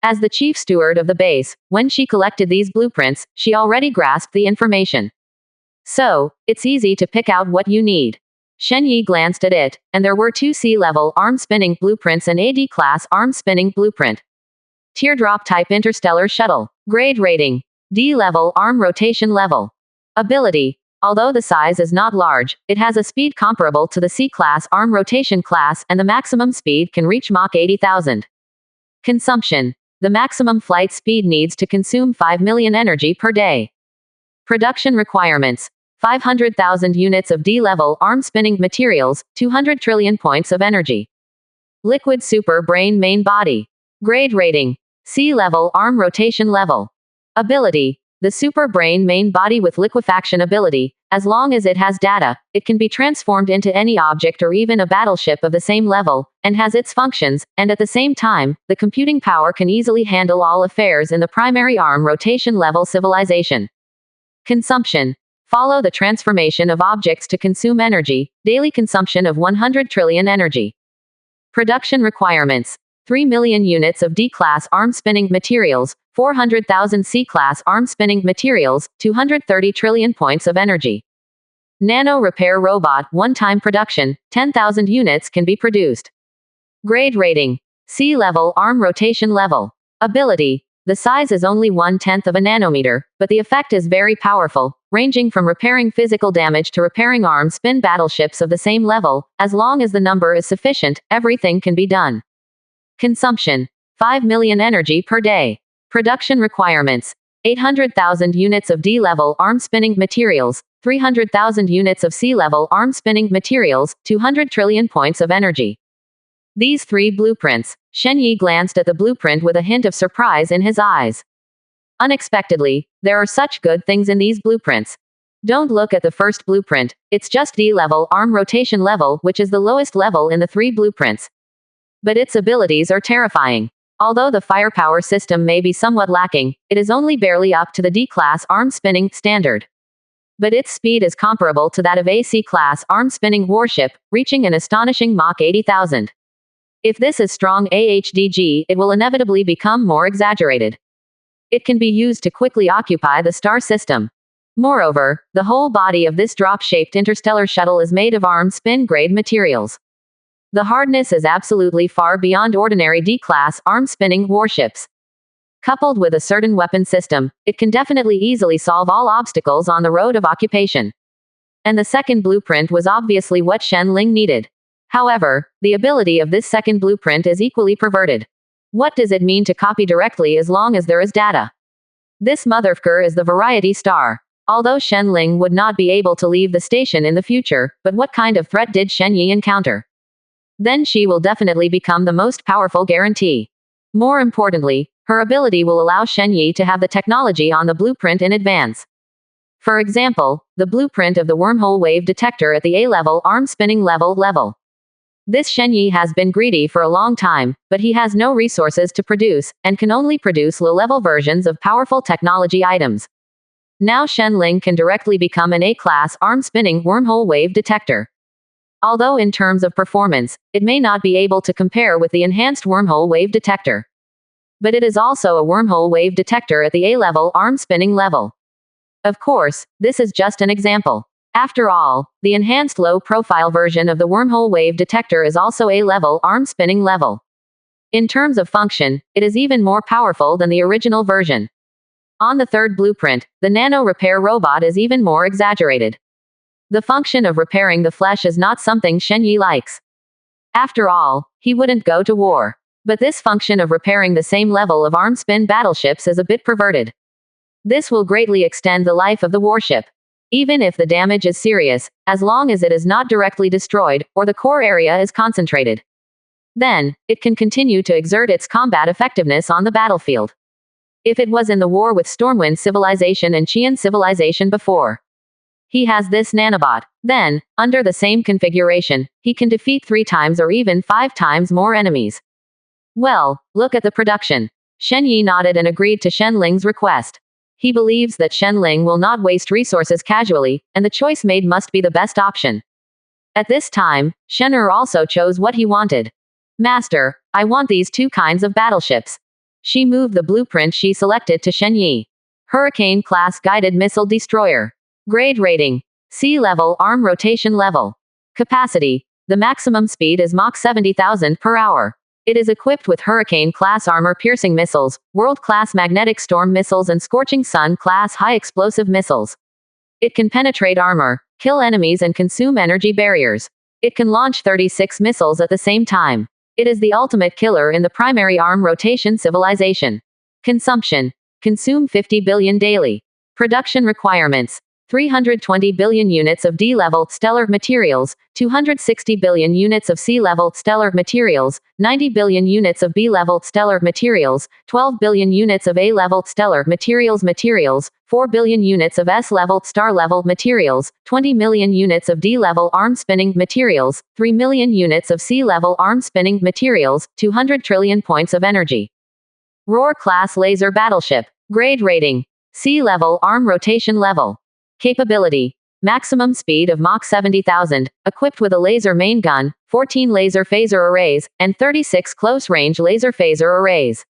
As the chief steward of the base, when she collected these blueprints, she already grasped the information. So, it's easy to pick out what you need. Shen Yi glanced at it, and there were two C-level arm-spinning blueprints and a D-class arm-spinning blueprint. Teardrop-type interstellar shuttle. Grade rating. D-level arm rotation level. Ability. Although the size is not large, it has a speed comparable to the C-class arm rotation class and the maximum speed can reach Mach 80,000. Consumption. The maximum flight speed needs to consume 5 million energy per day. Production requirements. 500,000 units of D-level arm-spinning materials, 200 trillion points of energy. Liquid super brain main body. Grade rating. C-level arm rotation level. Ability. The super brain main body with liquefaction ability. As long as it has data, it can be transformed into any object or even a battleship of the same level, and has its functions, and at the same time, the computing power can easily handle all affairs in the primary arm rotation level civilization. Consumption. Follow the transformation of objects to consume energy, daily consumption of 100 trillion energy. Production requirements. 3 million units of D-class arm-spinning materials, 400,000 C-class arm-spinning materials, 230 trillion points of energy. Nano repair robot, one-time production, 10,000 units can be produced. Grade rating. C-level arm rotation level. Ability. The size is only 1/10 of a nanometer, but the effect is very powerful, ranging from repairing physical damage to repairing arm-spin battleships of the same level. As long as the number is sufficient, everything can be done. Consumption. 5 million energy per day. Production requirements. 800,000 units of D-level arm-spinning materials, 300,000 units of C-level arm-spinning materials, 200 trillion points of energy. These three blueprints. Shen Yi glanced at the blueprint with a hint of surprise in his eyes. Unexpectedly, there are such good things in these blueprints. Don't look at the first blueprint, it's just D-level arm rotation level, which is the lowest level in the three blueprints. But its abilities are terrifying. Although the firepower system may be somewhat lacking, it is only barely up to the D-class arm-spinning standard. But its speed is comparable to that of a C-class arm-spinning warship, reaching an astonishing Mach 80,000. If this is strong AHDG, it will inevitably become more exaggerated. It can be used to quickly occupy the star system. Moreover, the whole body of this drop-shaped interstellar shuttle is made of arm spin-grade materials. The hardness is absolutely far beyond ordinary D-class arm-spinning warships. Coupled with a certain weapon system, it can definitely easily solve all obstacles on the road of occupation. And the second blueprint was obviously what Shen Ling needed. However, the ability of this second blueprint is equally perverted. What does it mean to copy directly as long as there is data? This motherfucker is the variety star. Although Shen Ling would not be able to leave the station in the future, but what kind of threat did Shen Yi encounter? Then she will definitely become the most powerful guarantee. More importantly, her ability will allow Shen Yi to have the technology on the blueprint in advance. For example, the blueprint of the wormhole wave detector at the A-level arm spinning level. This Shen Yi has been greedy for a long time, but he has no resources to produce, and can only produce low-level versions of powerful technology items. Now Shen Ling can directly become an A-class arm-spinning wormhole wave detector. Although in terms of performance, it may not be able to compare with the enhanced wormhole wave detector. But it is also a wormhole wave detector at the A-level arm-spinning level. Of course, this is just an example. After all, the enhanced low-profile version of the wormhole wave detector is also A-level arm-spinning level. In terms of function, it is even more powerful than the original version. On the third blueprint, the nano repair robot is even more exaggerated. The function of repairing the flesh is not something Shen Yi likes. After all, he wouldn't go to war. But this function of repairing the same level of arm spin battleships is a bit perverted. This will greatly extend the life of the warship. Even if the damage is serious, as long as it is not directly destroyed, or the core area is concentrated. Then, it can continue to exert its combat effectiveness on the battlefield. If it was in the war with Stormwind Civilization and Qian Civilization before. He has this nanobot. Then, under the same configuration, he can defeat 3 times or even 5 times more enemies. Well, look at the production. Shen Yi nodded and agreed to Shen Ling's request. He believes that Shen Ling will not waste resources casually, and the choice made must be the best option. At this time, Shen Er also chose what he wanted. Master, I want these 2 kinds of battleships. She moved the blueprint she selected to Shen Yi. Hurricane-class guided missile destroyer. Grade rating. Sea level arm rotation level. Capacity. The maximum speed is Mach 70,000 per hour. It is equipped with Hurricane-class armor-piercing missiles, world-class magnetic storm missiles and Scorching Sun-class high-explosive missiles. It can penetrate armor, kill enemies and consume energy barriers. It can launch 36 missiles at the same time. It is the ultimate killer in the primary arm rotation civilization. Consumption. Consume 50 billion daily. Production requirements. 320 billion units of D-level stellar materials, 260 billion units of C-level stellar materials, 90 billion units of B-level stellar materials, 12 billion units of A-level stellar materials, 4 billion units of S-level star-level materials, 20 million units of D-level arm-spinning materials, 3 million units of C-level arm-spinning materials, 200 trillion points of energy. Roar-class laser battleship. Grade rating. Sea-level arm rotation level. Capability. Maximum speed of Mach 70,000, equipped with a laser main gun, 14 laser phaser arrays, and 36 close-range laser phaser arrays.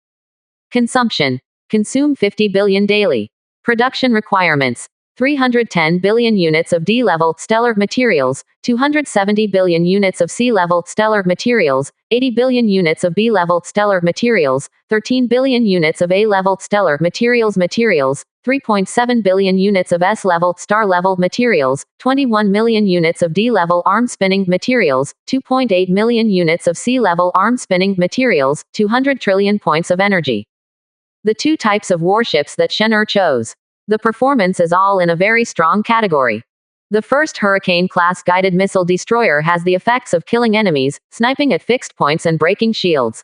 Consumption. Consume 50 billion daily. Production requirements. 310 billion units of D-level stellar materials, 270 billion units of C-level stellar materials, 80 billion units of B-level stellar materials, 13 billion units of A-level stellar materials, 3.7 billion units of S-level star-level materials, 21 million units of D-level arm-spinning materials, 2.8 million units of C-level arm-spinning materials, 200 trillion points of energy. The 2 types of warships that Shen Er chose. The performance is all in a very strong category. The first Hurricane-class guided missile destroyer has the effects of killing enemies, sniping at fixed points and breaking shields.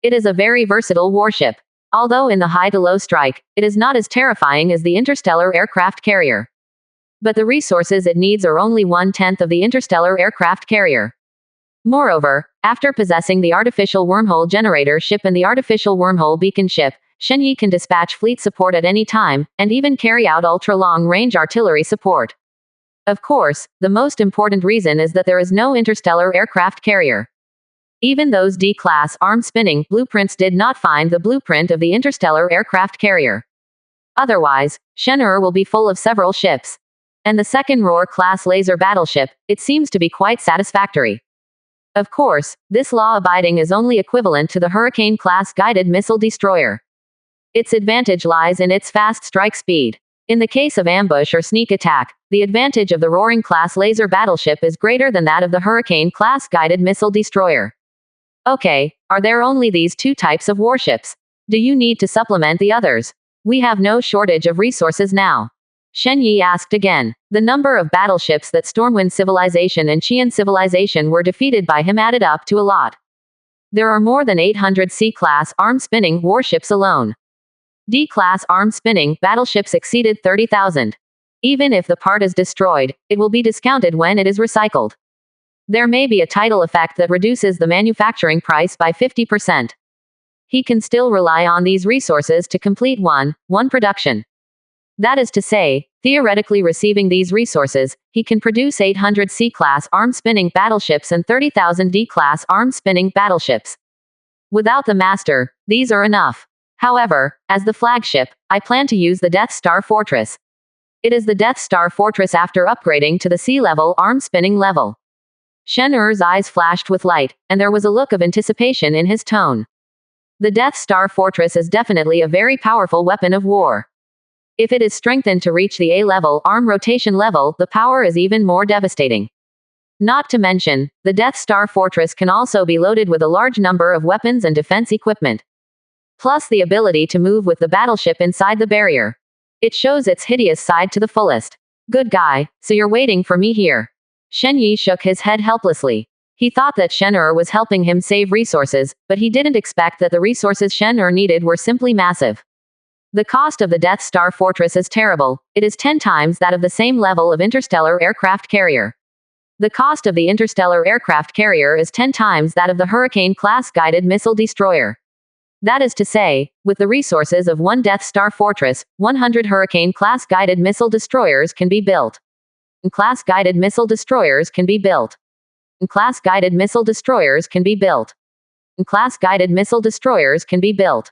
It is a very versatile warship. Although in the high-to-low strike, it is not as terrifying as the interstellar aircraft carrier. But the resources it needs are only 1/10 of the interstellar aircraft carrier. Moreover, after possessing the artificial wormhole generator ship and the artificial wormhole beacon ship, Shen Yi can dispatch fleet support at any time, and even carry out ultra-long-range artillery support. Of course, the most important reason is that there is no interstellar aircraft carrier. Even those D-class arm-spinning blueprints did not find the blueprint of the interstellar aircraft carrier. Otherwise, Shen'er will be full of several ships. And the second Roar-class laser battleship, it seems to be quite satisfactory. Of course, this law-abiding is only equivalent to the Hurricane-class guided missile destroyer. Its advantage lies in its fast strike speed. In the case of ambush or sneak attack, the advantage of the Roaring-class laser battleship is greater than that of the Hurricane-class guided missile destroyer. Okay, are there only these two types of warships? Do you need to supplement the others? We have no shortage of resources now. Shen Yi asked again. The number of battleships that Stormwind Civilization and Qian Civilization were defeated by him added up to a lot. There are more than 800 C-class arm-spinning warships alone. D-class arm-spinning battleships exceeded 30,000. Even if the part is destroyed, it will be discounted when it is recycled. There may be a tidal effect that reduces the manufacturing price by 50%. He can still rely on these resources to complete one production. That is to say, theoretically receiving these resources, he can produce 800 C-class arm-spinning battleships and 30,000 D-class arm-spinning battleships. Without the master, these are enough. However, as the flagship, I plan to use the Death Star Fortress. It is the Death Star Fortress after upgrading to the sea-level arm-spinning level. Shen'er's eyes flashed with light, and there was a look of anticipation in his tone. The Death Star Fortress is definitely a very powerful weapon of war. If it is strengthened to reach the A-level arm rotation level, the power is even more devastating. Not to mention, the Death Star Fortress can also be loaded with a large number of weapons and defense equipment. Plus the ability to move with the battleship inside the barrier. It shows its hideous side to the fullest. Good guy, so you're waiting for me here. Shen Yi shook his head helplessly. He thought that Shen'er was helping him save resources, but he didn't expect that the resources Shen'er needed were simply massive. The cost of the Death Star Fortress is terrible. It is 10 times that of the same level of interstellar aircraft carrier. The cost of the interstellar aircraft carrier is 10 times that of the Hurricane-class guided missile destroyer. That is to say, with the resources of one Death Star Fortress, 100 Hurricane-class guided missile destroyers can be built. And class guided missile destroyers can be built. And class guided missile destroyers can be built. And class guided missile destroyers can be built.